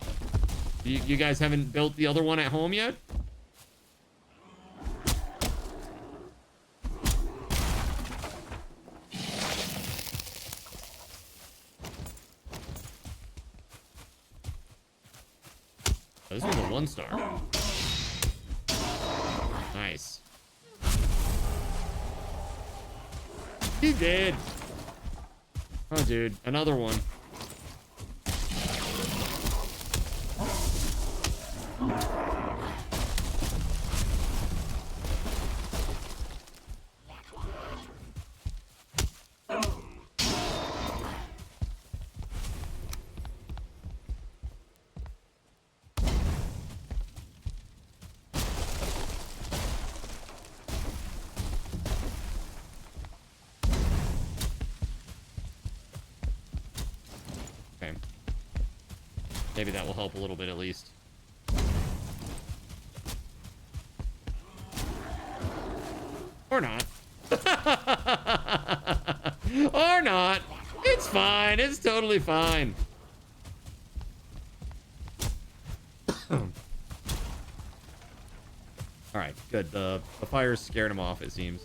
You guys haven't built the other one at home yet? Oh, this one's a 1-star. Nice. He did. Oh, dude, another one. Maybe that will help a little bit at least. Or not. Or not. It's fine. It's totally fine. Alright, good. The fire scared him off, it seems.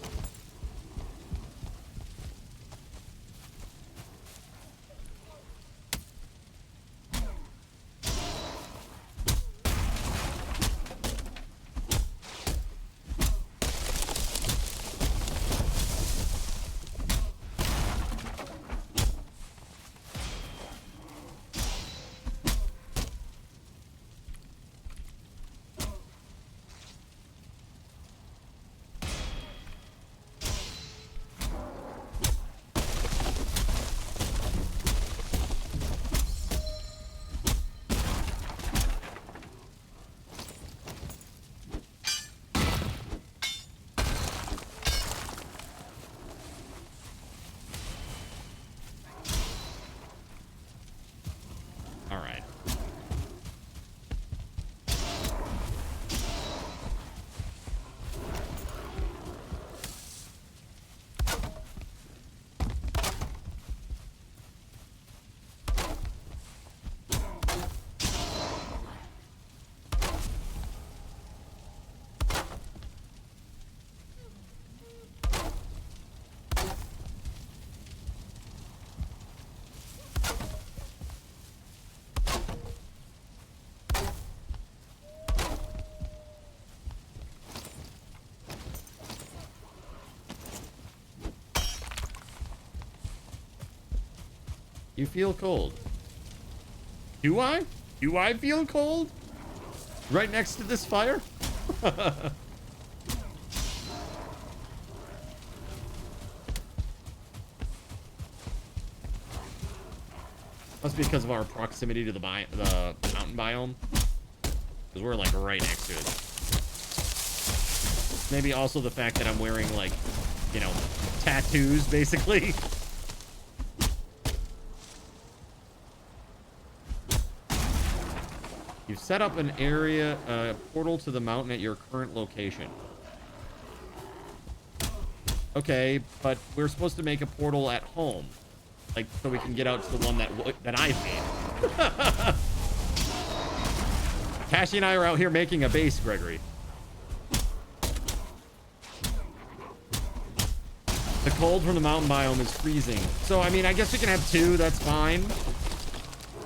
You feel cold. Do I? Do I feel cold? Right next to this fire? Must be because of our proximity to the mountain biome. Because we're like right next to it. Maybe also the fact that I'm wearing like, you know, tattoos basically. You've set up an area, portal to the mountain at your current location. Okay, but we're supposed to make a portal at home. Like, so we can get out to the one that I made. Cashy and I are out here making a base, Gregory. The cold from the mountain biome is freezing. So, I mean, I guess we can have two. That's fine.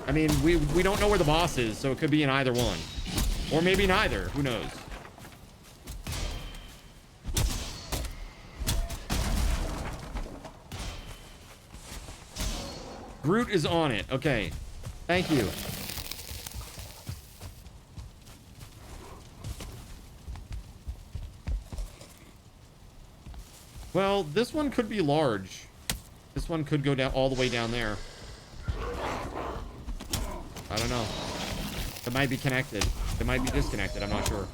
I mean, we don't know where the boss is, so it could be in either one. Or maybe neither. Who knows? Groot is on it. Okay. Thank you. Well, this one could be large. This one could go down all the way down there. I don't know. It might be connected. It might be disconnected. I'm not sure.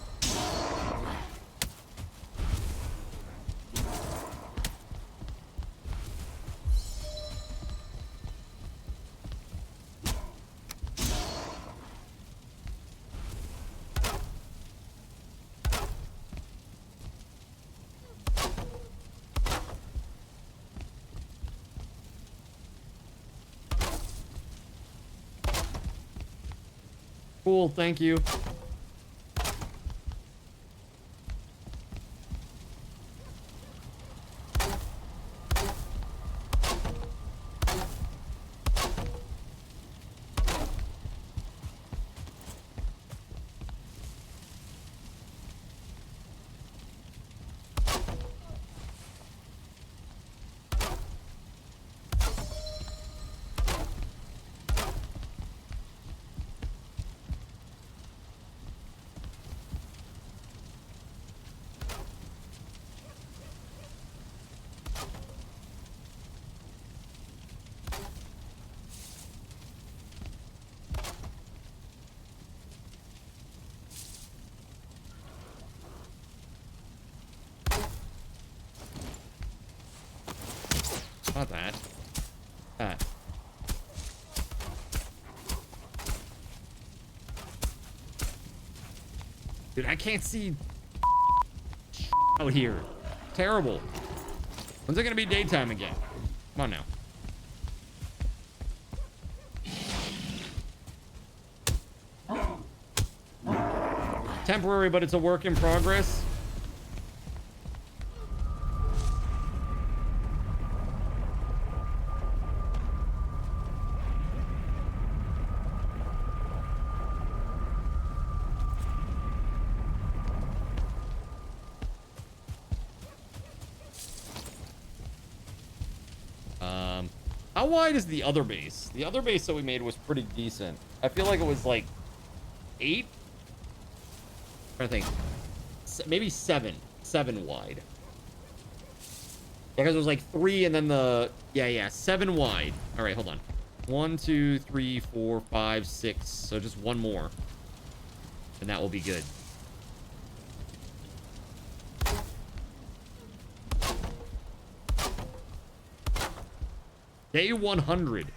Cool, thank you. Not that. That. Dude, I can't see out here. Terrible. When's it gonna be daytime again? Come on now. Temporary, but it's a work in progress. How wide is the other base? The other base that we made was pretty decent. I feel like it was like 8. I'm trying to think. Maybe 7 wide. Because it was like 3 and then the... Yeah, 7 wide. All right, hold on. 1, 2, 3, 4, 5, 6. So just one more. And that will be good. Day 100.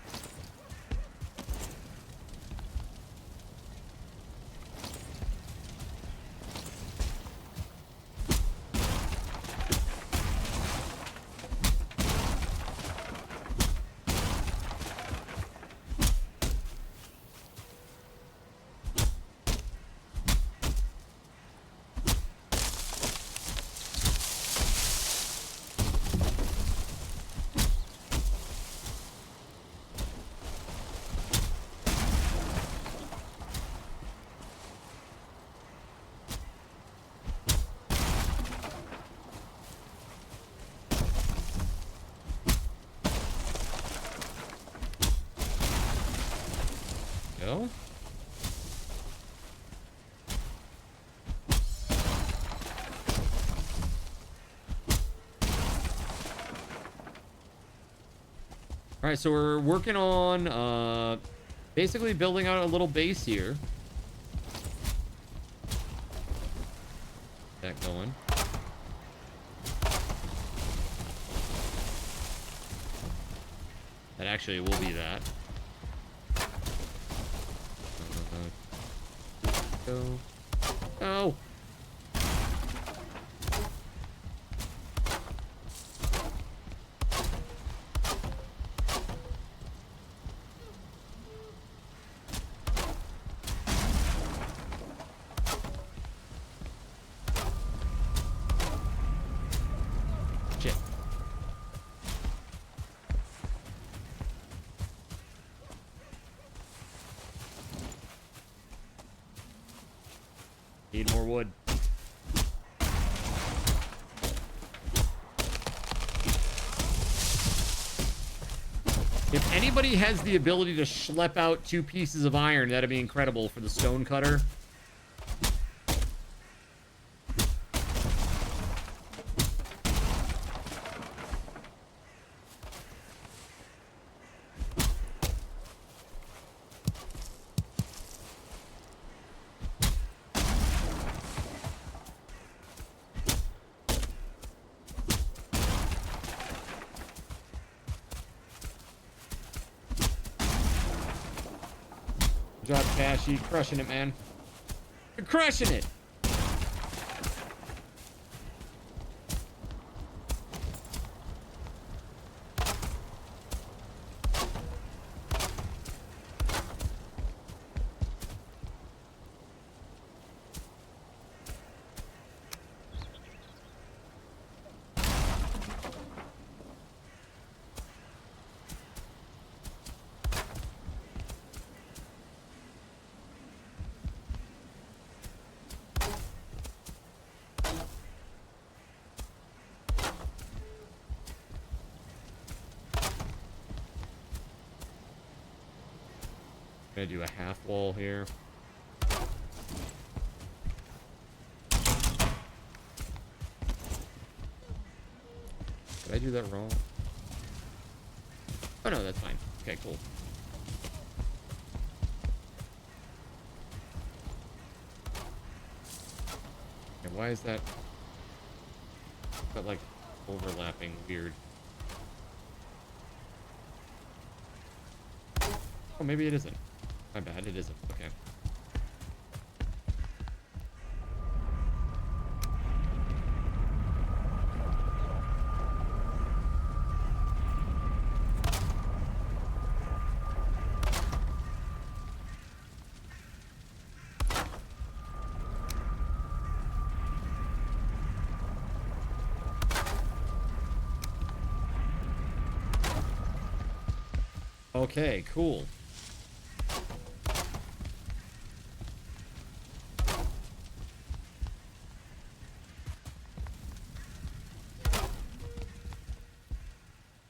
Go. All right, so we're working on basically building out a little base here. That going. That actually will be that. Go. Oh. Shit. Need more wood. If anybody has the ability to schlep out 2 pieces of iron, that'd be incredible for the stone cutter. Good job, Cashy. Crushing it, man. You're crushing it. Gonna do a half wall here. Did I do that wrong? Oh no, that's fine. Okay, cool. Okay, why is that? But like overlapping weird. Oh, maybe it isn't. My bad, it isn't. Okay. Okay, cool.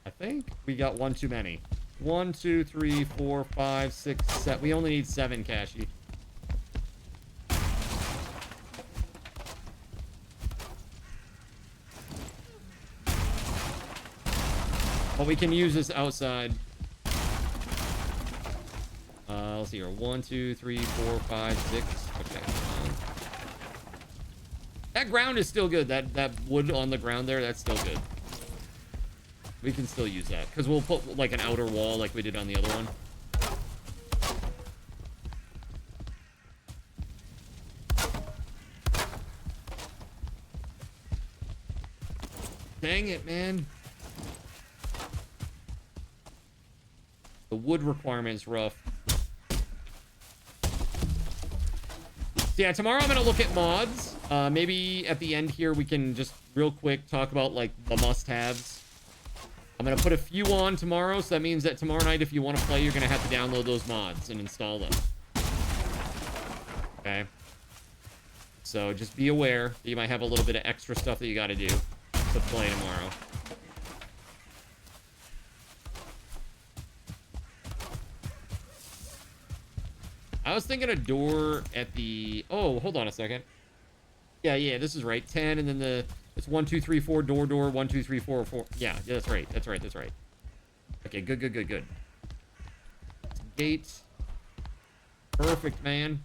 I think we got one too many. 1, 2, 3, 4, 5, 6, 7. We only need 7, Cashy. But we can use this outside. Let's see here. 1, 2, 3, 4, 5, 6. Okay. That ground is still good. That wood on the ground there, that's still good. We can still use that because we'll put like an outer wall like we did on the other one. Dang it, man. The wood requirement is rough. So yeah, tomorrow I'm going to look at mods. Maybe at the end here we can just real quick talk about like the must-haves. I'm going to put a few on tomorrow, so that means that tomorrow night if you want to play, you're going to have to download those mods and install them. Okay? So just be aware that you might have a little bit of extra stuff that you got to do to play tomorrow. I was thinking a door at the... Oh, hold on a second. Yeah, this is right. 10, and then it's 1, 2, 3, 4, door, 1, 2, 3, 4, 4. Yeah, that's right. That's right. Okay, good. Gate. Perfect, man.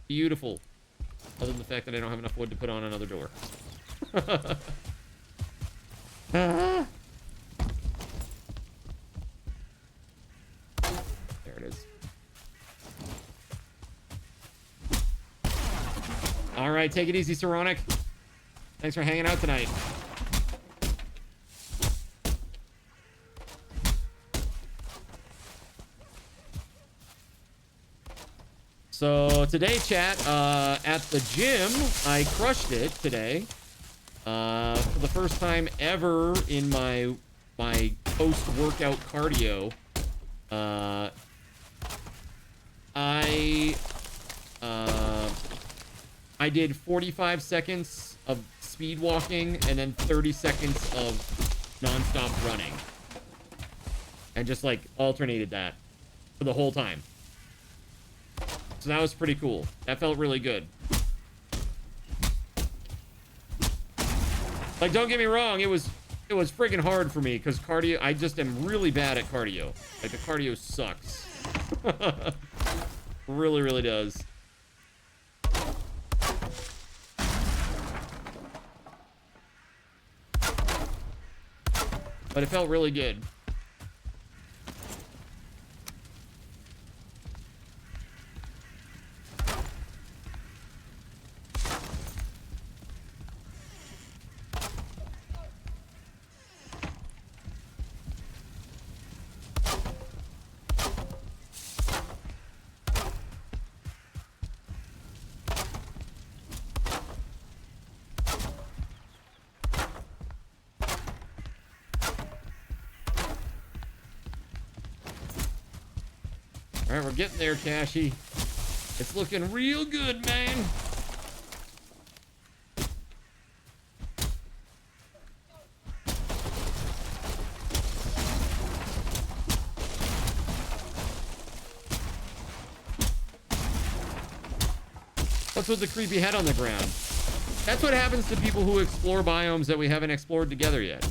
Beautiful. Other than the fact that I don't have enough wood to put on another door. There it is. All right, take it easy, Saronic. Thanks for hanging out tonight. So today, chat, at the gym, I crushed it today. For the first time ever in my post-workout cardio, I did 45 seconds of speed walking and then 30 seconds of non-stop running. And just like alternated that for the whole time. So that was pretty cool. That felt really good. Like, don't get me wrong, it was friggin' hard for me because cardio, I just am really bad at cardio. Like, the cardio sucks. Really, really does. But it felt really good. All right, we're getting there, Cashy. It's looking real good, man. What's with the creepy head on the ground? That's what happens to people who explore biomes that we haven't explored together yet.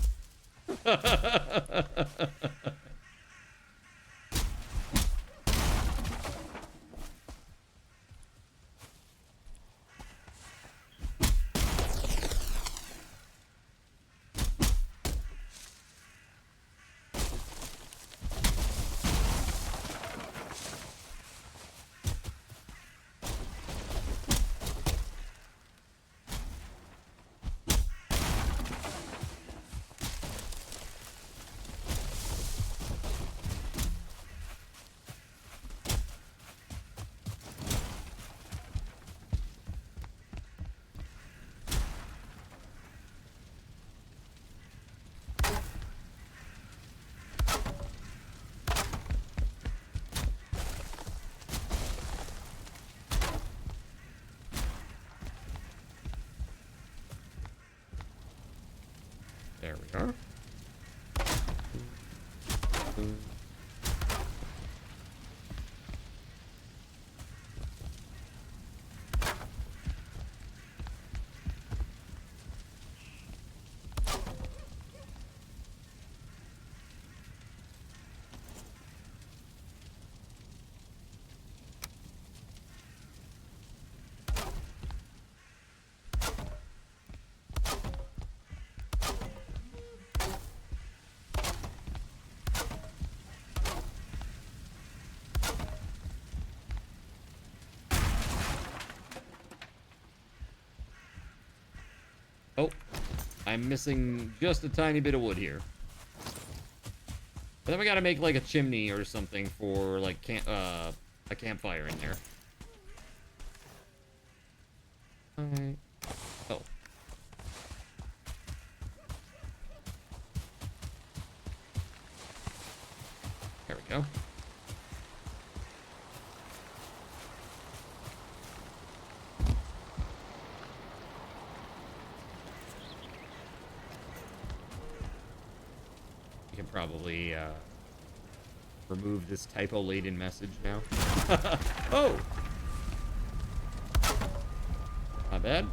There we are. Oh, I'm missing just a tiny bit of wood here. But then we gotta make like a chimney or something for like a campfire in there. Alright. Oh. There we go. Probably remove this typo-laden message now. Oh! Not bad.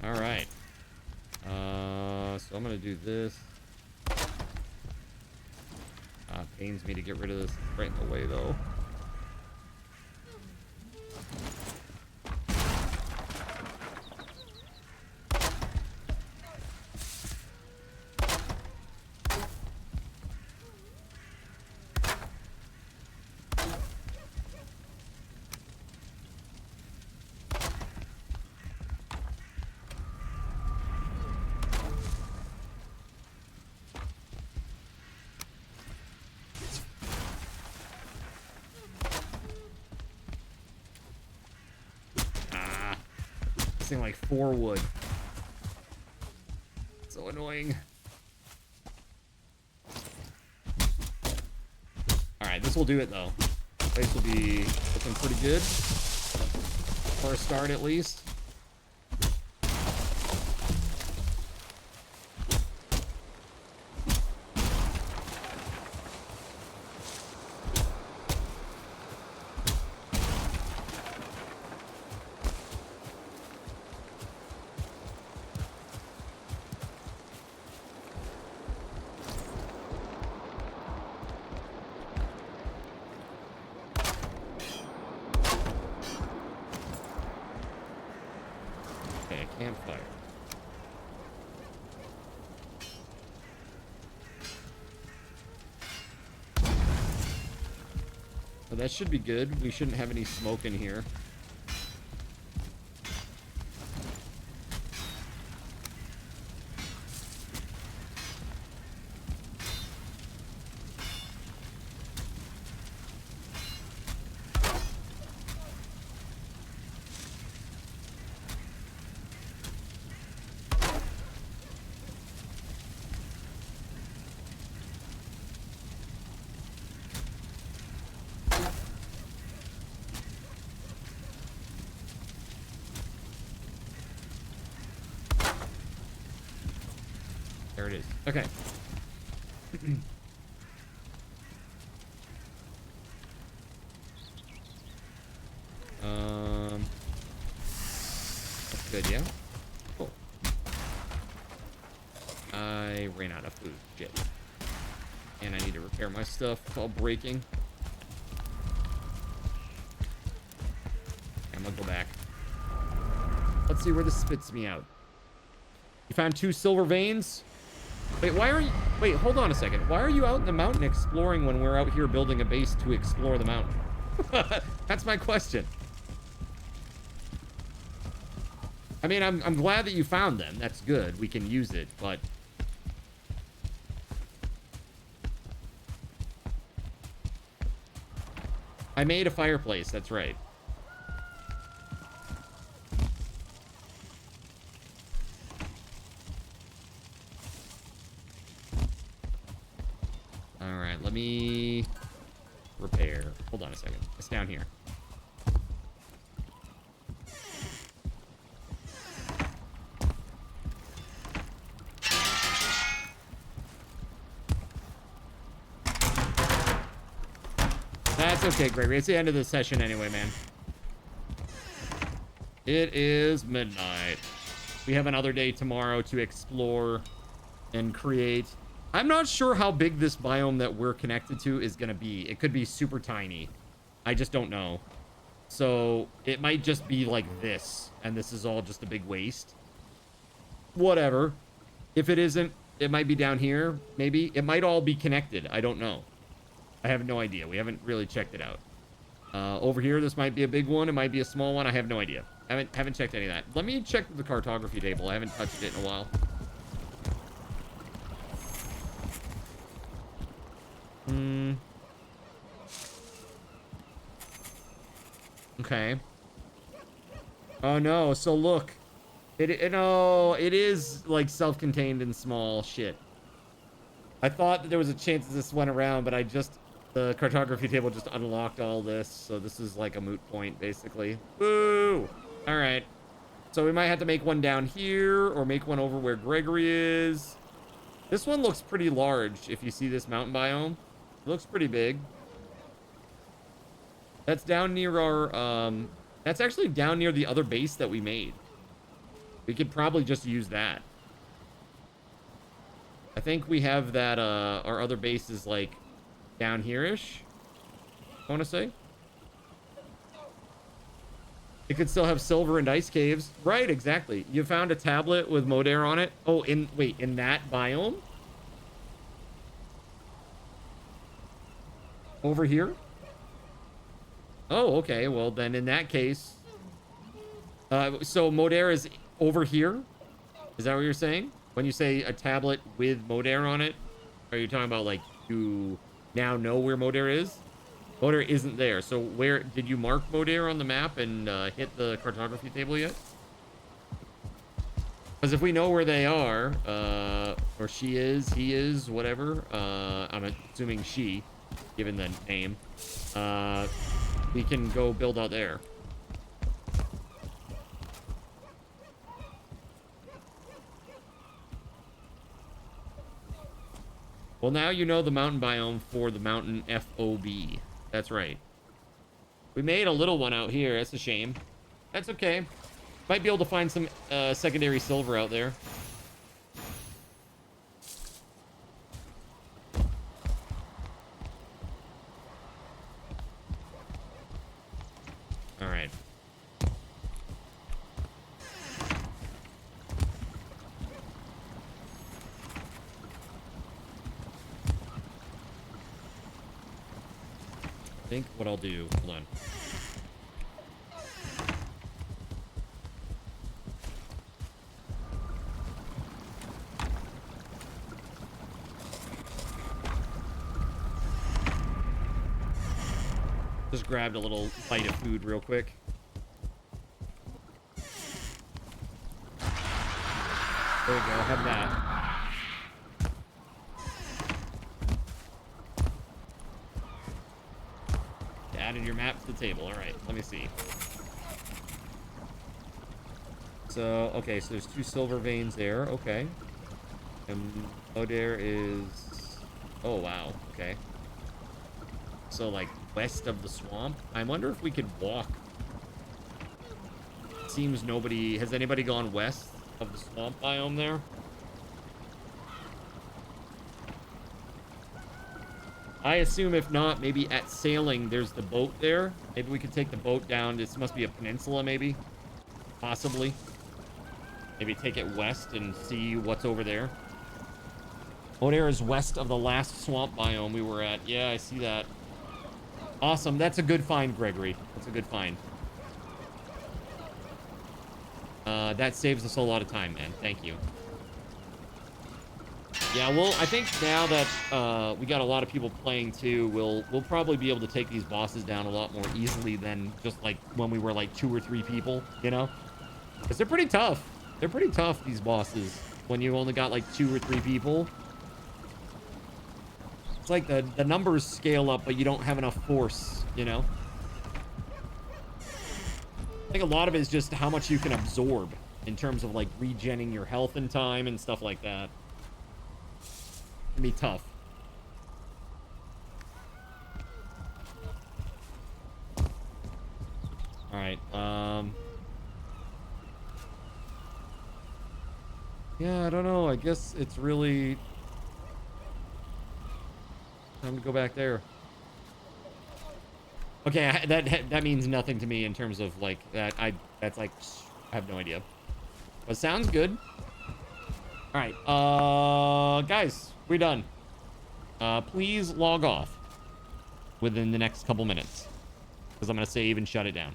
Alright. So I'm gonna do this. Pains me to get rid of this right in the way though. Missing like 4 wood. So annoying. Alright, this will do it though. Place will be looking pretty good. For a start at least. Campfire. Well, that should be good. We shouldn't have any smoke in here. There it is. Okay. That's good, yeah? Cool. I ran out of food. Shit. And I need to repair my stuff. It's all breaking. I'm gonna go back. Let's see where this spits me out. You found 2 silver veins? Wait, why are you... Wait, hold on a second. Why are you out in the mountain exploring when we're out here building a base to explore the mountain? That's my question. I mean, I'm glad that you found them. That's good. We can use it, but... I made a fireplace. That's right. All right, let me repair. Hold on a second. It's down here. That's okay, Gregory. It's the end of the session anyway, man. It is midnight. We have another day tomorrow to explore and create. I'm not sure how big this biome that we're connected to is going to be. It could be super tiny. I just don't know. So it might just be like this, and this is all just a big waste. Whatever. If it isn't, it might be down here, maybe. It might all be connected. I don't know. I have no idea. We haven't really checked it out. Over here, this might be a big one. It might be a small one. I have no idea. Haven't checked any of that. Let me check the cartography table. I haven't touched it in a while. Okay. Oh no, so look. It is like self-contained and small shit. I thought that there was a chance that this went around, but the cartography table just unlocked all this, so this is like a moot point, basically. Woo! Alright. So we might have to make one down here, or make one over where Gregory is. This one looks pretty large, if you see this mountain biome. It looks pretty big. That's down near our, that's actually down near the other base that we made. We could probably just use that. I think we have that, our other base is like down here-ish, I want to say. It could still have silver and ice caves. Right, exactly. You found a tablet with Modair on it. Oh, wait, in that biome? Over here? Oh, okay. Well, then in that case... so Modair is over here? Is that what you're saying? When you say a tablet with Modair on it, are you talking about, like, you now know where Modair is? Modair isn't there. So where... Did you mark Modair on the map and hit the cartography table yet? Because if we know where they are, or she is, he is, whatever, I'm assuming she, given the name, we can go build out there. Well, now you know the mountain biome for the mountain FOB. That's right. We made a little one out here. That's a shame. That's okay. Might be able to find some secondary silver out there. All right. I think what I'll do, hold on. Just grabbed a little bite of food real quick. There we go, have that. Added your map to the table. All right, let me see. So, okay, so there's 2 silver veins there. Okay. And O'Dare is... Oh, wow. Okay. So, like, west of the swamp? I wonder if we could walk. Seems nobody... Has anybody gone west of the swamp biome there? I assume if not, maybe at Sailing, there's the boat there. Maybe we could take the boat down. This must be a peninsula, maybe. Possibly. Maybe take it west and see what's over there. O'Dare is west of the last swamp biome we were at. Yeah, I see that. Awesome. That's a good find, Gregory. That's a good find. That saves us a lot of time, man. Thank you. Yeah, well, I think now that we got a lot of people playing too, we'll probably be able to take these bosses down a lot more easily than just like when we were like 2 or 3 people, you know? Because they're pretty tough. They're pretty tough, these bosses, when you only got like 2 or 3 people. It's like the numbers scale up, but you don't have enough force, you know? I think a lot of it is just how much you can absorb in terms of like regenning your health and time and stuff like that. It can be tough. All right. Yeah, I don't know. I guess it's really time to go back there. Okay, that means nothing to me in terms of like that. That's like I have no idea. But sounds good. All right, guys, we're done. Please log off within the next couple minutes because I'm gonna save and shut it down.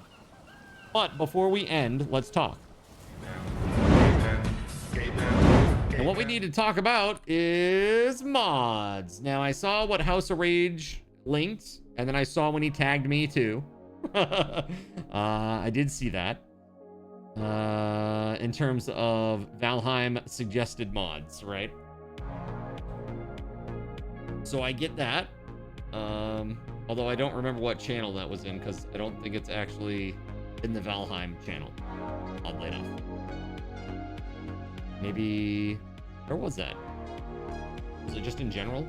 But before we end, let's talk. And what we need to talk about is mods. Now, I saw what House of Rage linked, and then I saw when he tagged me too. I did see that. In terms of Valheim suggested mods, right? So I get that. Although I don't remember what channel that was in, because I don't think it's actually in the Valheim channel, oddly enough. Maybe... Where was that? Was it just in general?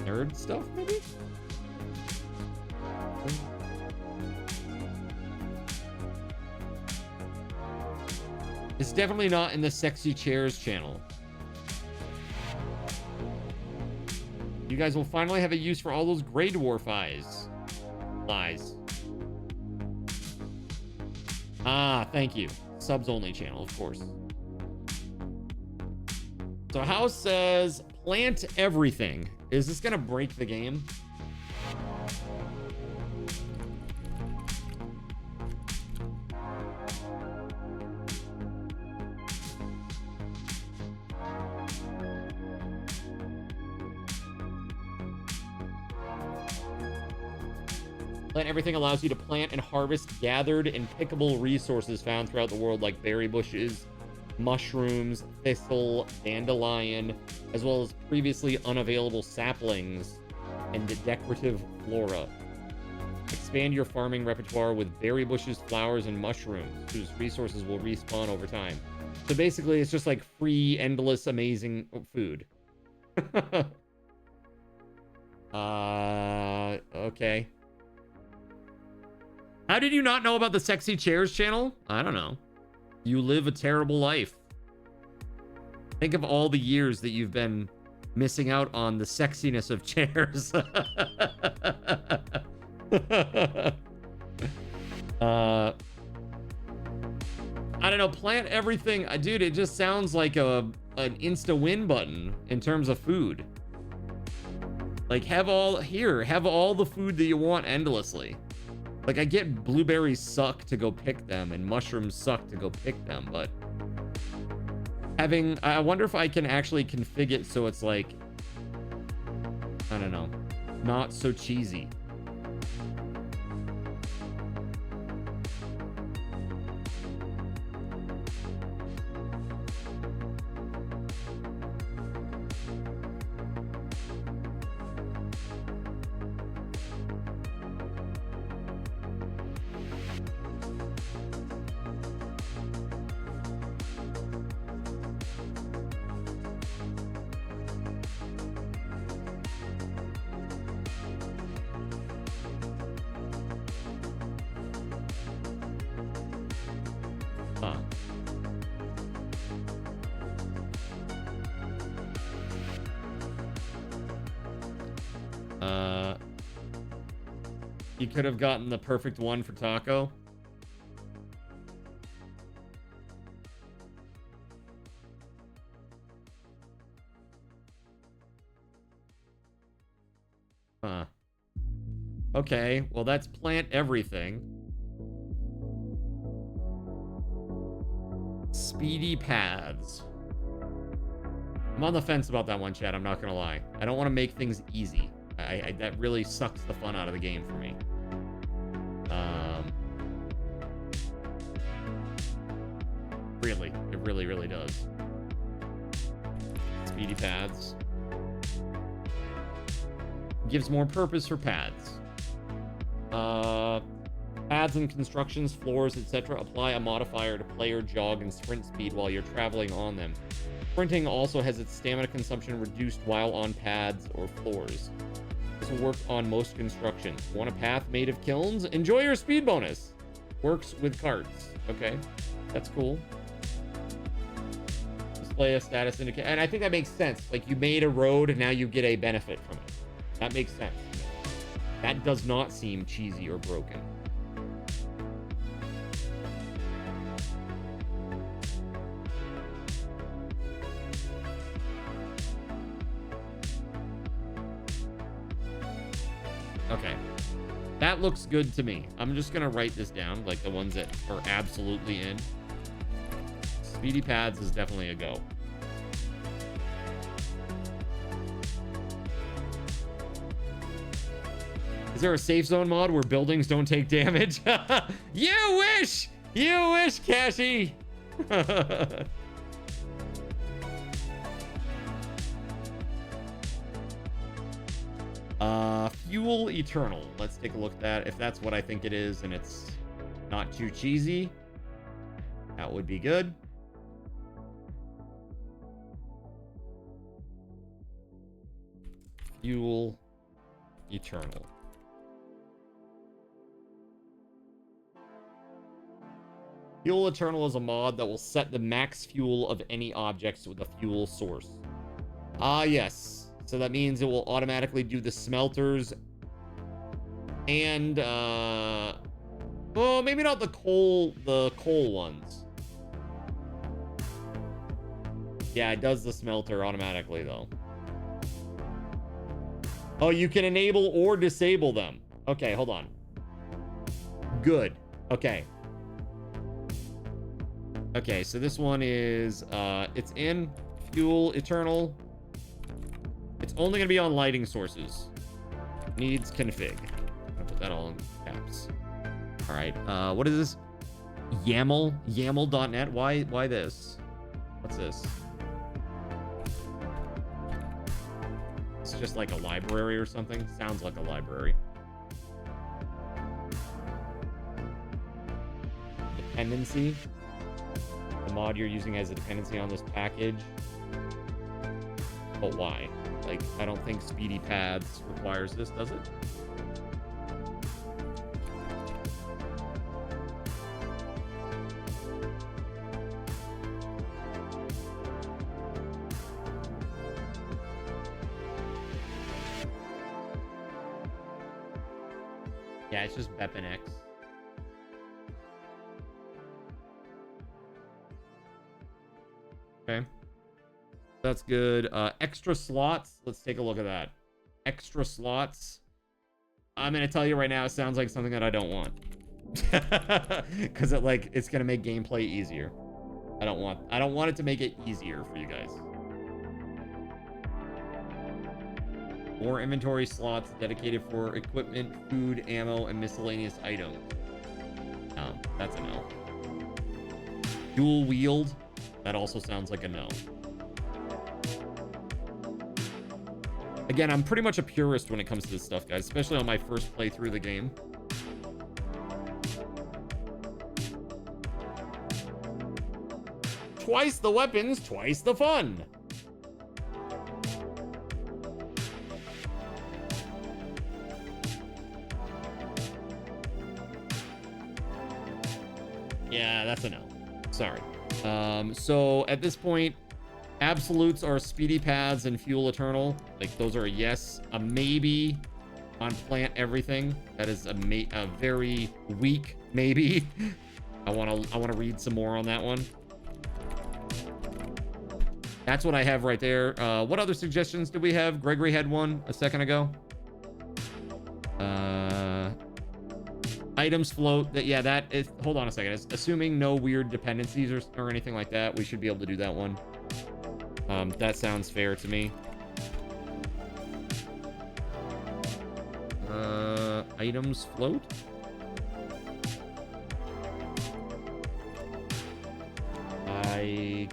Nerd stuff, maybe? It's definitely not in the Sexy Chairs channel. You guys will finally have a use for all those Grey Dwarf eyes. Lies. Ah, thank you. Subs only channel, of course. So House says, plant everything. Is this gonna break the game? Plant everything allows you to plant and harvest gathered and pickable resources found throughout the world, like berry bushes, mushrooms, thistle, dandelion, as well as previously unavailable saplings and decorative flora. Expand your farming repertoire with berry bushes, flowers, and mushrooms, whose resources will respawn over time. So basically, it's just like free, endless, amazing food. Okay. How did you not know about the Sexy Chairs channel? I don't know. You live a terrible life. Think of all the years that you've been missing out on the sexiness of chairs. I don't know. Plant everything. Dude, it just sounds like an insta-win button in terms of food. Like, have all the food that you want endlessly. Like, I get blueberries suck to go pick them and mushrooms suck to go pick them, but I wonder if I can actually configure it so it's like, I don't know, not so cheesy. You could have gotten the perfect one for Taco. Huh. Okay, well that's plant everything. Speedy paths. I'm on the fence about that one, chat. I'm not gonna lie. I don't want to make things easy. That really sucks the fun out of the game for me. Really, it really, really does. Speedy paths. Gives more purpose for paths. Paths and constructions, floors, etc. apply a modifier to player jog and sprint speed while you're traveling on them. Sprinting also has its stamina consumption reduced while on paths or floors. This will work on most constructions. Want a path made of kilns? Enjoy your speed bonus. Works with carts. Okay, that's cool. Display a status indicator. And I think that makes sense. Like, you made a road and now you get a benefit from it. That makes sense. That does not seem cheesy or broken. Okay. That looks good to me. I'm just gonna write this down, like the ones that are absolutely in. Speedy paths is definitely a go. Is there a safe zone mod where buildings don't take damage? You wish! You wish, Cashy! Fuel Eternal. Let's take a look at that. If that's what I think it is and it's not too cheesy, that would be good. Fuel Eternal. Fuel Eternal is a mod that will set the max fuel of any objects with a fuel source. Ah, yes. So that means it will automatically do the smelters and, well, maybe not the coal ones. Yeah, it does the smelter automatically, though. Oh, you can enable or disable them. Okay, hold on. Good. Okay. Okay, so this one is, it's in Fuel Eternal. It's only going to be on lighting sources. Needs config. I'm going to put that all in caps. All right. What is this? YAML? YAML.net? Why this? What's this? It's just like a library or something? Sounds like a library. Dependency. The mod you're using has a dependency on this package. But why? Like, I don't think Speedy Paths requires this, does it? Yeah, it's just BepInX. Okay. That's good. Extra slots. Let's take a look at that. Extra slots. I'm going to tell you right now, it sounds like something that I don't want. Because it's going to make gameplay easier. I don't want it to make it easier for you guys. More inventory slots dedicated for equipment, food, ammo, and miscellaneous items. No, that's a no. Dual wield. That also sounds like a no. Again, I'm pretty much a purist when it comes to this stuff, guys, especially on my first playthrough of the game. Twice the weapons, twice the fun. Yeah, that's a no. Sorry. So at this point, absolutes are Speedy Paths and Fuel Eternal. Like, those are a yes, a maybe. on plant everything. That is a very weak maybe. I want to read some more on that one. That's what I have right there. What other suggestions do we have? Gregory had one a second ago. Items float. Yeah, that is. Hold on a second. Assuming no weird dependencies or anything like that, we should be able to do that one. That sounds fair to me. Items float. I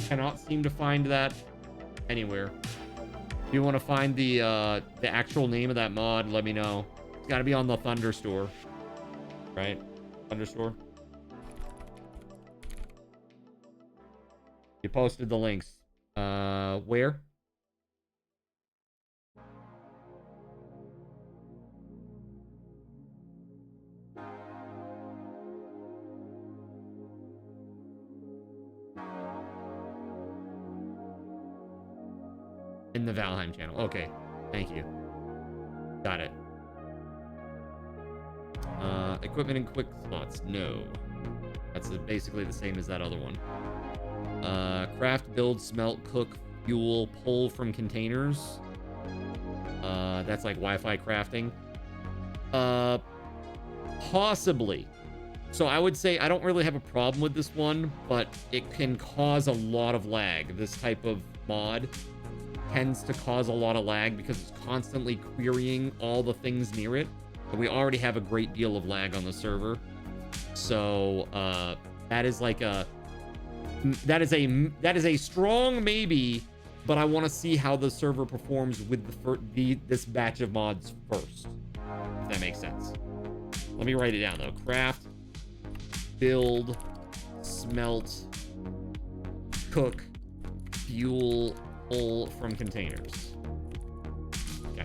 cannot seem to find that anywhere. If you want to find the actual name of that mod, let me know. It's got to be on the Thunder store, right? Thunder store. You posted the links. Where? In the Valheim channel. Okay. Thank you. Got it. Equipment and quick slots. No. That's basically the same as that other one. Craft, build, smelt, cook, fuel, pull from containers. That's like Wi-Fi crafting. Possibly. So I would say I don't really have a problem with this one, but it can cause a lot of lag. This type of mod tends to cause a lot of lag because it's constantly querying all the things near it. And we already have a great deal of lag on the server. So that is like that is a strong maybe, but I want to see how the server performs with this batch of mods first. If that makes sense. Let me write it down though. Craft, build, smelt, cook, fuel, pull from containers. Okay.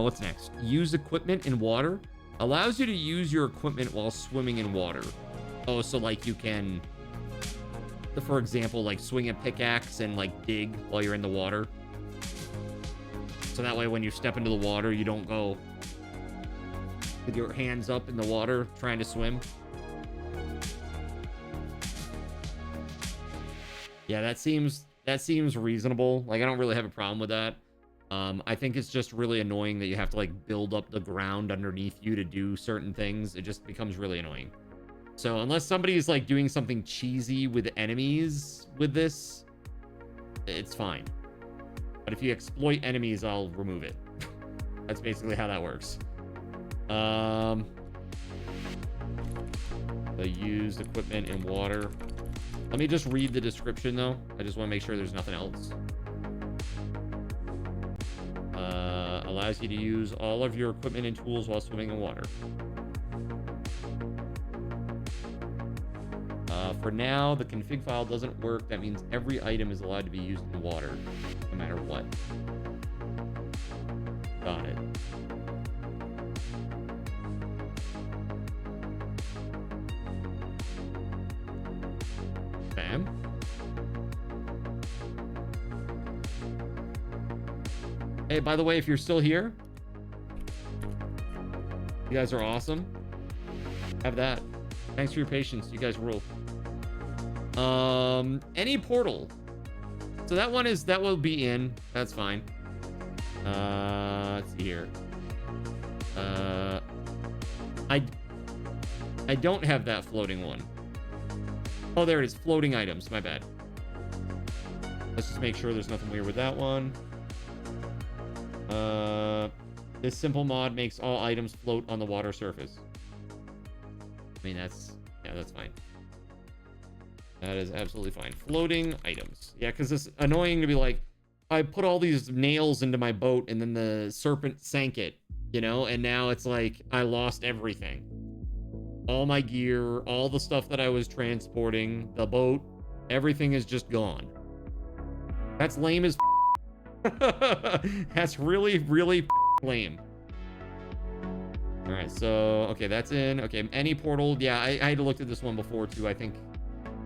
What's next? Use equipment in water. Allows you to use your equipment while swimming in water. Oh, so like you can, for example, like swing a pickaxe and like dig while you're in the water. So that way when you step into the water, you don't go with your hands up in the water trying to swim. Yeah, that seems reasonable. Like I don't really have a problem with that. I think it's just really annoying that you have to like build up the ground underneath you to do certain things. It just becomes really annoying. So unless somebody's like doing something cheesy with enemies with this, it's fine. But if you exploit enemies, I'll remove it. That's basically how that works. The used equipment in water. Let me just read the description though. I just want to make sure there's nothing else. Allows you to use all of your equipment and tools while swimming in water. For now, the config file doesn't work. That means every item is allowed to be used in water, no matter what. Got it. Bam. Hey, by the way, if you're still here, you guys are awesome. Have that. Thanks for your patience. You guys rule. Any portal. So that will be in. That's fine. Let's see here. I don't have that floating one. Oh, there it is. Floating items. My bad. Let's just make sure there's nothing weird with that one. This simple mod makes all items float on the water surface. I mean, that's fine. That is absolutely fine. Floating items. Yeah, because it's annoying to be like, I put all these nails into my boat and then the serpent sank it, you know? And now it's like, I lost everything. All my gear, all the stuff that I was transporting, the boat, everything is just gone. That's lame as That's really, really lame. All right, so, okay, that's in. Okay, any portal. Yeah, I had looked at this one before, too. I think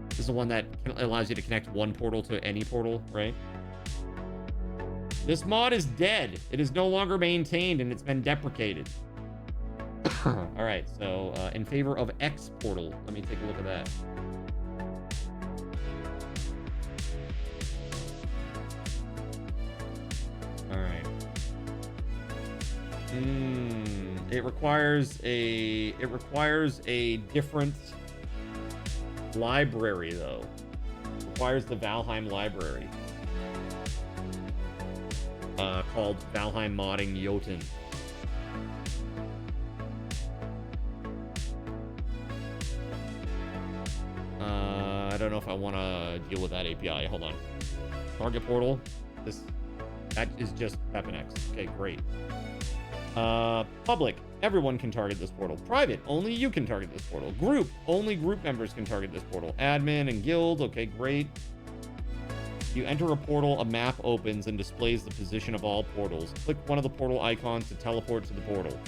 this is the one that allows you to connect one portal to any portal, right? This mod is dead. It is no longer maintained, and it's been deprecated. All right, so in favor of X portal. Let me take a look at that. All right. It requires a different library, though. It requires the Valheim library. Called Valheim Modding Jotun. I don't know if I want to deal with that API. Hold on. Target portal. That is just PepNX. Okay, great. Public. Everyone can target this portal. Private. Only you can target this portal. Group. Only group members can target this portal. Admin and guild. Okay, great. You enter a portal, a map opens and displays the position of all portals. Click one of the portal icons to teleport to the portal.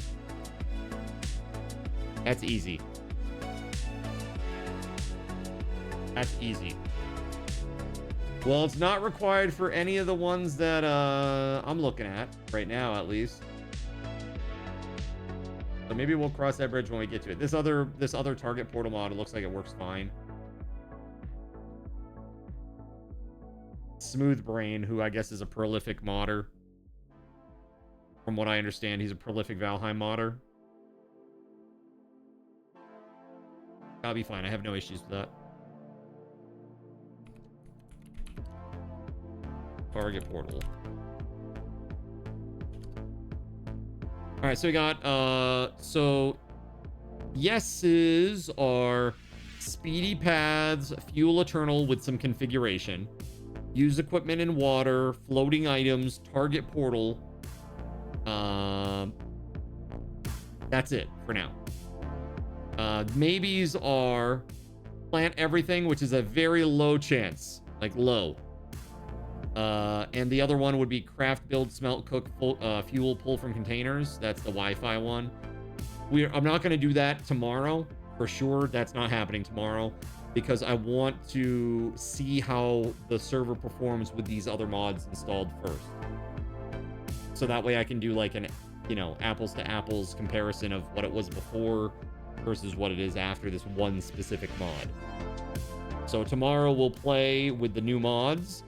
That's easy. That's easy. Well, it's not required for any of the ones that I'm looking at right now, at least. So maybe we'll cross that bridge when we get to it. This other target portal mod, it looks like it works fine. Smooth Brain, who I guess is a prolific modder. From what I understand, he's a prolific Valheim modder. That'll be fine. I have no issues with that. Target portal. All right, so we got so yeses are speedy paths, fuel eternal with some configuration, use equipment in water, floating items, target portal. That's it for now. Maybes are plant everything, which is a very low chance, like low. And the other one would be craft, build, smelt, cook, fuel, pull from containers. That's the Wi-Fi one. I'm not going to do that tomorrow for sure. That's not happening tomorrow because I want to see how the server performs with these other mods installed first. So that way I can do like an, apples to apples comparison of what it was before versus what it is after this one specific mod. So tomorrow we'll play with the new mods.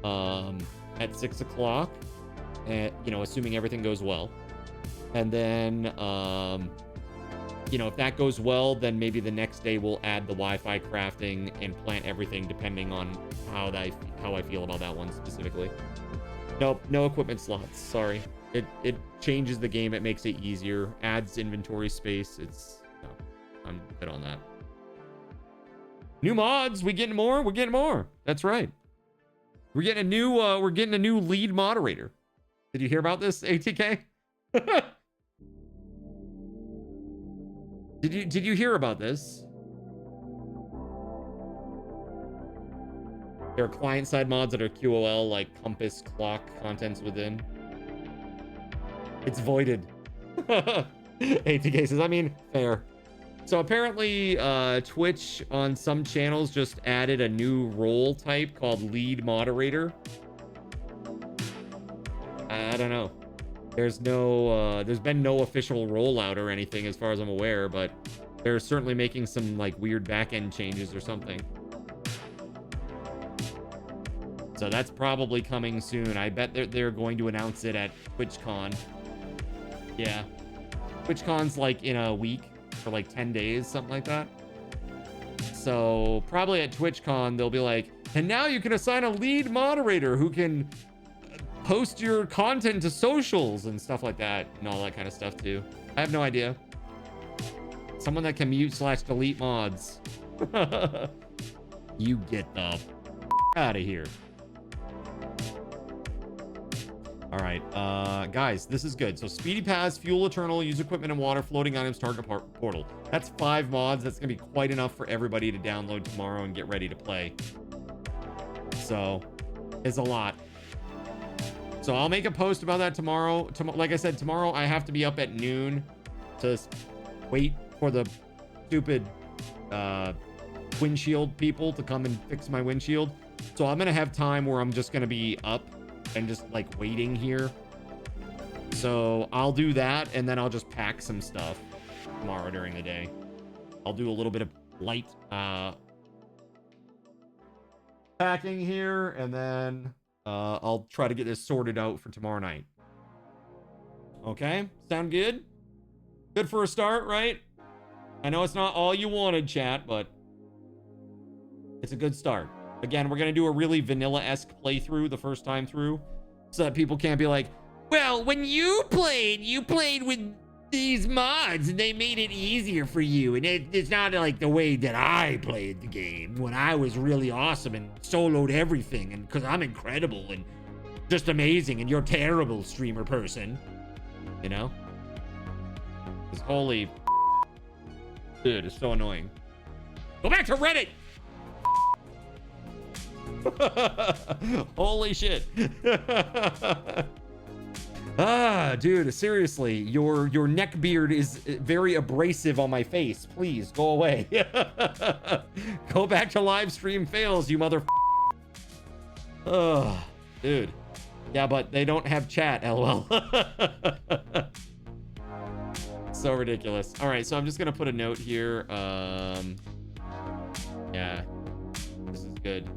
At 6 o'clock, assuming everything goes well. And then, if that goes well, then maybe the next day we'll add the Wi-Fi crafting and plant everything depending on how I feel about that one specifically. Nope, no equipment slots. Sorry. It changes the game. It makes it easier. Adds inventory space. I'm good on that. New mods. We getting more? We're getting more. That's right. We're getting a new lead moderator. Did you hear about this, ATK? Did you hear about this? There are client-side mods that are QOL, like compass, clock, contents within. It's voided. ATK says, fair. So apparently, Twitch on some channels just added a new role type called lead moderator. I don't know. There's been no official rollout or anything as far as I'm aware, but they're certainly making some like weird back-end changes or something. So that's probably coming soon. I bet they're going to announce it at TwitchCon. Yeah. TwitchCon's like in a week. For like 10 days, something like that. So probably at TwitchCon, they'll be like, and now you can assign a lead moderator who can post your content to socials and stuff like that and all that kind of stuff too. I have no idea. Someone that can mute/delete mods. You get the out of here. All right, guys, this is good. So speedy paths, fuel eternal, use equipment and water, floating items, target portal. That's 5 mods. That's gonna be quite enough for everybody to download tomorrow and get ready to play. So it's a lot. So I'll make a post about that tomorrow. Like I said, tomorrow I have to be up at noon. to wait for the stupid windshield people to come and fix my windshield. So I'm gonna have time where I'm just gonna be up and just like waiting here. So I'll do that, and then I'll just pack some stuff tomorrow during the day. I'll do a little bit of light packing here, and then I'll try to get this sorted out for tomorrow night. Okay, sound good? Good for a start, right? I know it's not all you wanted, chat, but it's a good start. Again, we're gonna do a really vanilla-esque playthrough the first time through, so that people can't be like, well, when you played with these mods and they made it easier for you, and it's not like the way that I played the game when I was really awesome and soloed everything, and because I'm incredible and just amazing, and you're terrible, streamer person, you know? Because holy dude, it's so annoying. Go back to Reddit. Holy shit. Dude, seriously, your neck beard is very abrasive on my face. Please go away. Go back to live stream fails, you mother. Dude. Yeah, but they don't have chat, lol. So ridiculous. All right, so I'm just gonna put a note here. Yeah, this is good.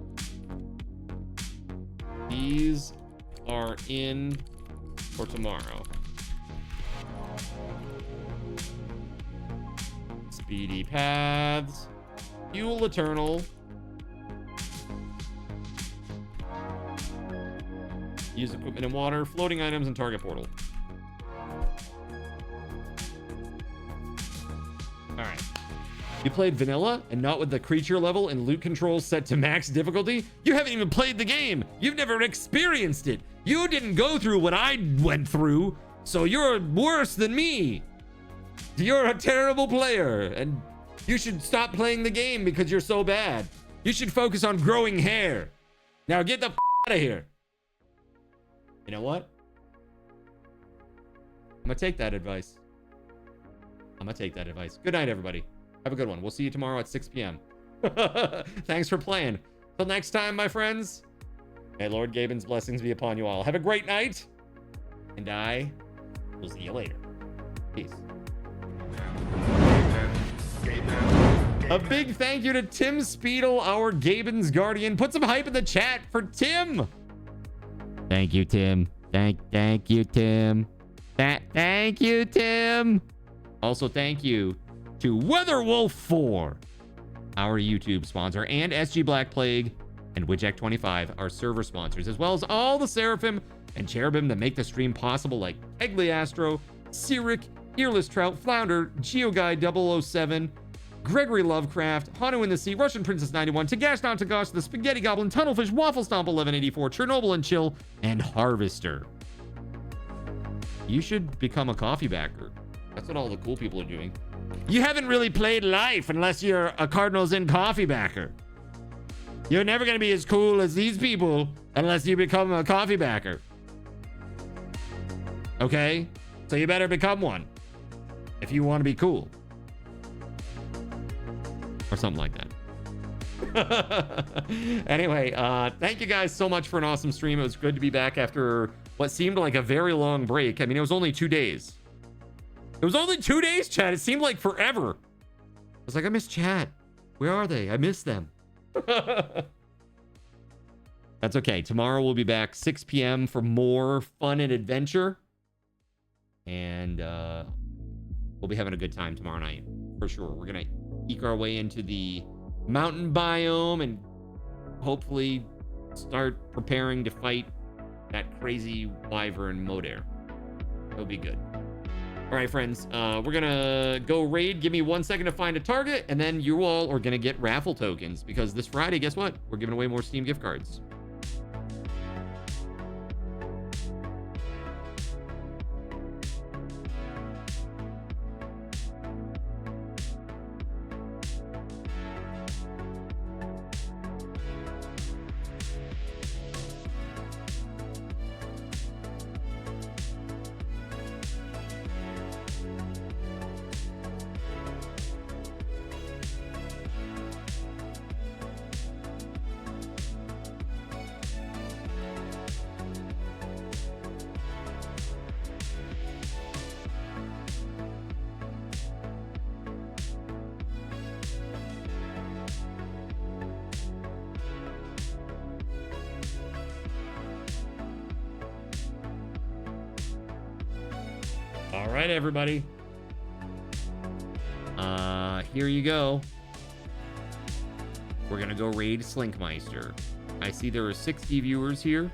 These are in for tomorrow. Speedy paths, fuel eternal, use equipment and water, floating items, and target portal. All right. You played vanilla and not with the creature level and loot controls set to max difficulty? You haven't even played the game. You've never experienced it. You didn't go through what I went through, so you're worse than me. You're a terrible player, and you should stop playing the game because you're so bad. You should focus on growing hair. Now get the out of here. You know what? I'm gonna take that advice. Good night, everybody. Have a good one. We'll see you tomorrow at 6 p.m. Thanks for playing. Till next time, my friends. May Lord Gaben's blessings be upon you all. Have a great night. And I will see you later. Peace. A big thank you to TimSpeedle, our Gaben's guardian. Put some hype in the chat for Tim. Thank you, Tim. Thank you, Tim. Thank you, Tim. Also, thank you to WeatherWolf4, our YouTube sponsor, and SG Black Plague and Widjack25, our server sponsors, as well as all the Seraphim and Cherubim that make the stream possible, like Egliastro, Cyric, Earless Trout, Flounder, GeoGuy007, Gregory Lovecraft, Hanu in the Sea, Russian Princess 91, Tagash Not Tagash, the Spaghetti Goblin, Tunnelfish, Waffle Stomp 1184, Chernobyl and Chill, and Harvester. You should become a coffee backer. That's what all the cool people are doing. You haven't really played life unless you're a Cardinals Inn coffee backer. You're never going to be as cool as these people unless you become a coffee backer. Okay? So you better become one if you want to be cool. Or something like that. Anyway, thank you guys so much for an awesome stream. It was good to be back after what seemed like a very long break. I mean, it was only 2 days. It was only 2 days, chat. It seemed like forever. I was like, I miss chat. Where are they? I miss them. That's okay. Tomorrow we'll be back 6 p.m. for more fun and adventure. And we'll be having a good time tomorrow night. For sure. We're going to eke our way into the mountain biome and hopefully start preparing to fight that crazy wyvern Modair. It'll be good. All right, friends, we're gonna go raid. Give me 1 second to find a target, and then you all are gonna get raffle tokens because this Friday, guess what? We're giving away more Steam gift cards. All right, everybody. Here you go. We're gonna go raid Slinkmeister. I see there are 60 viewers here.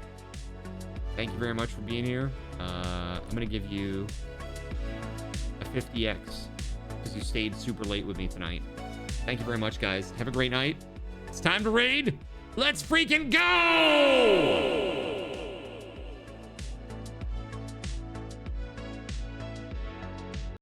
Thank you very much for being here. I'm gonna give you a 50x because you stayed super late with me tonight. Thank you very much, guys. Have a great night. It's time to raid. Let's freaking go!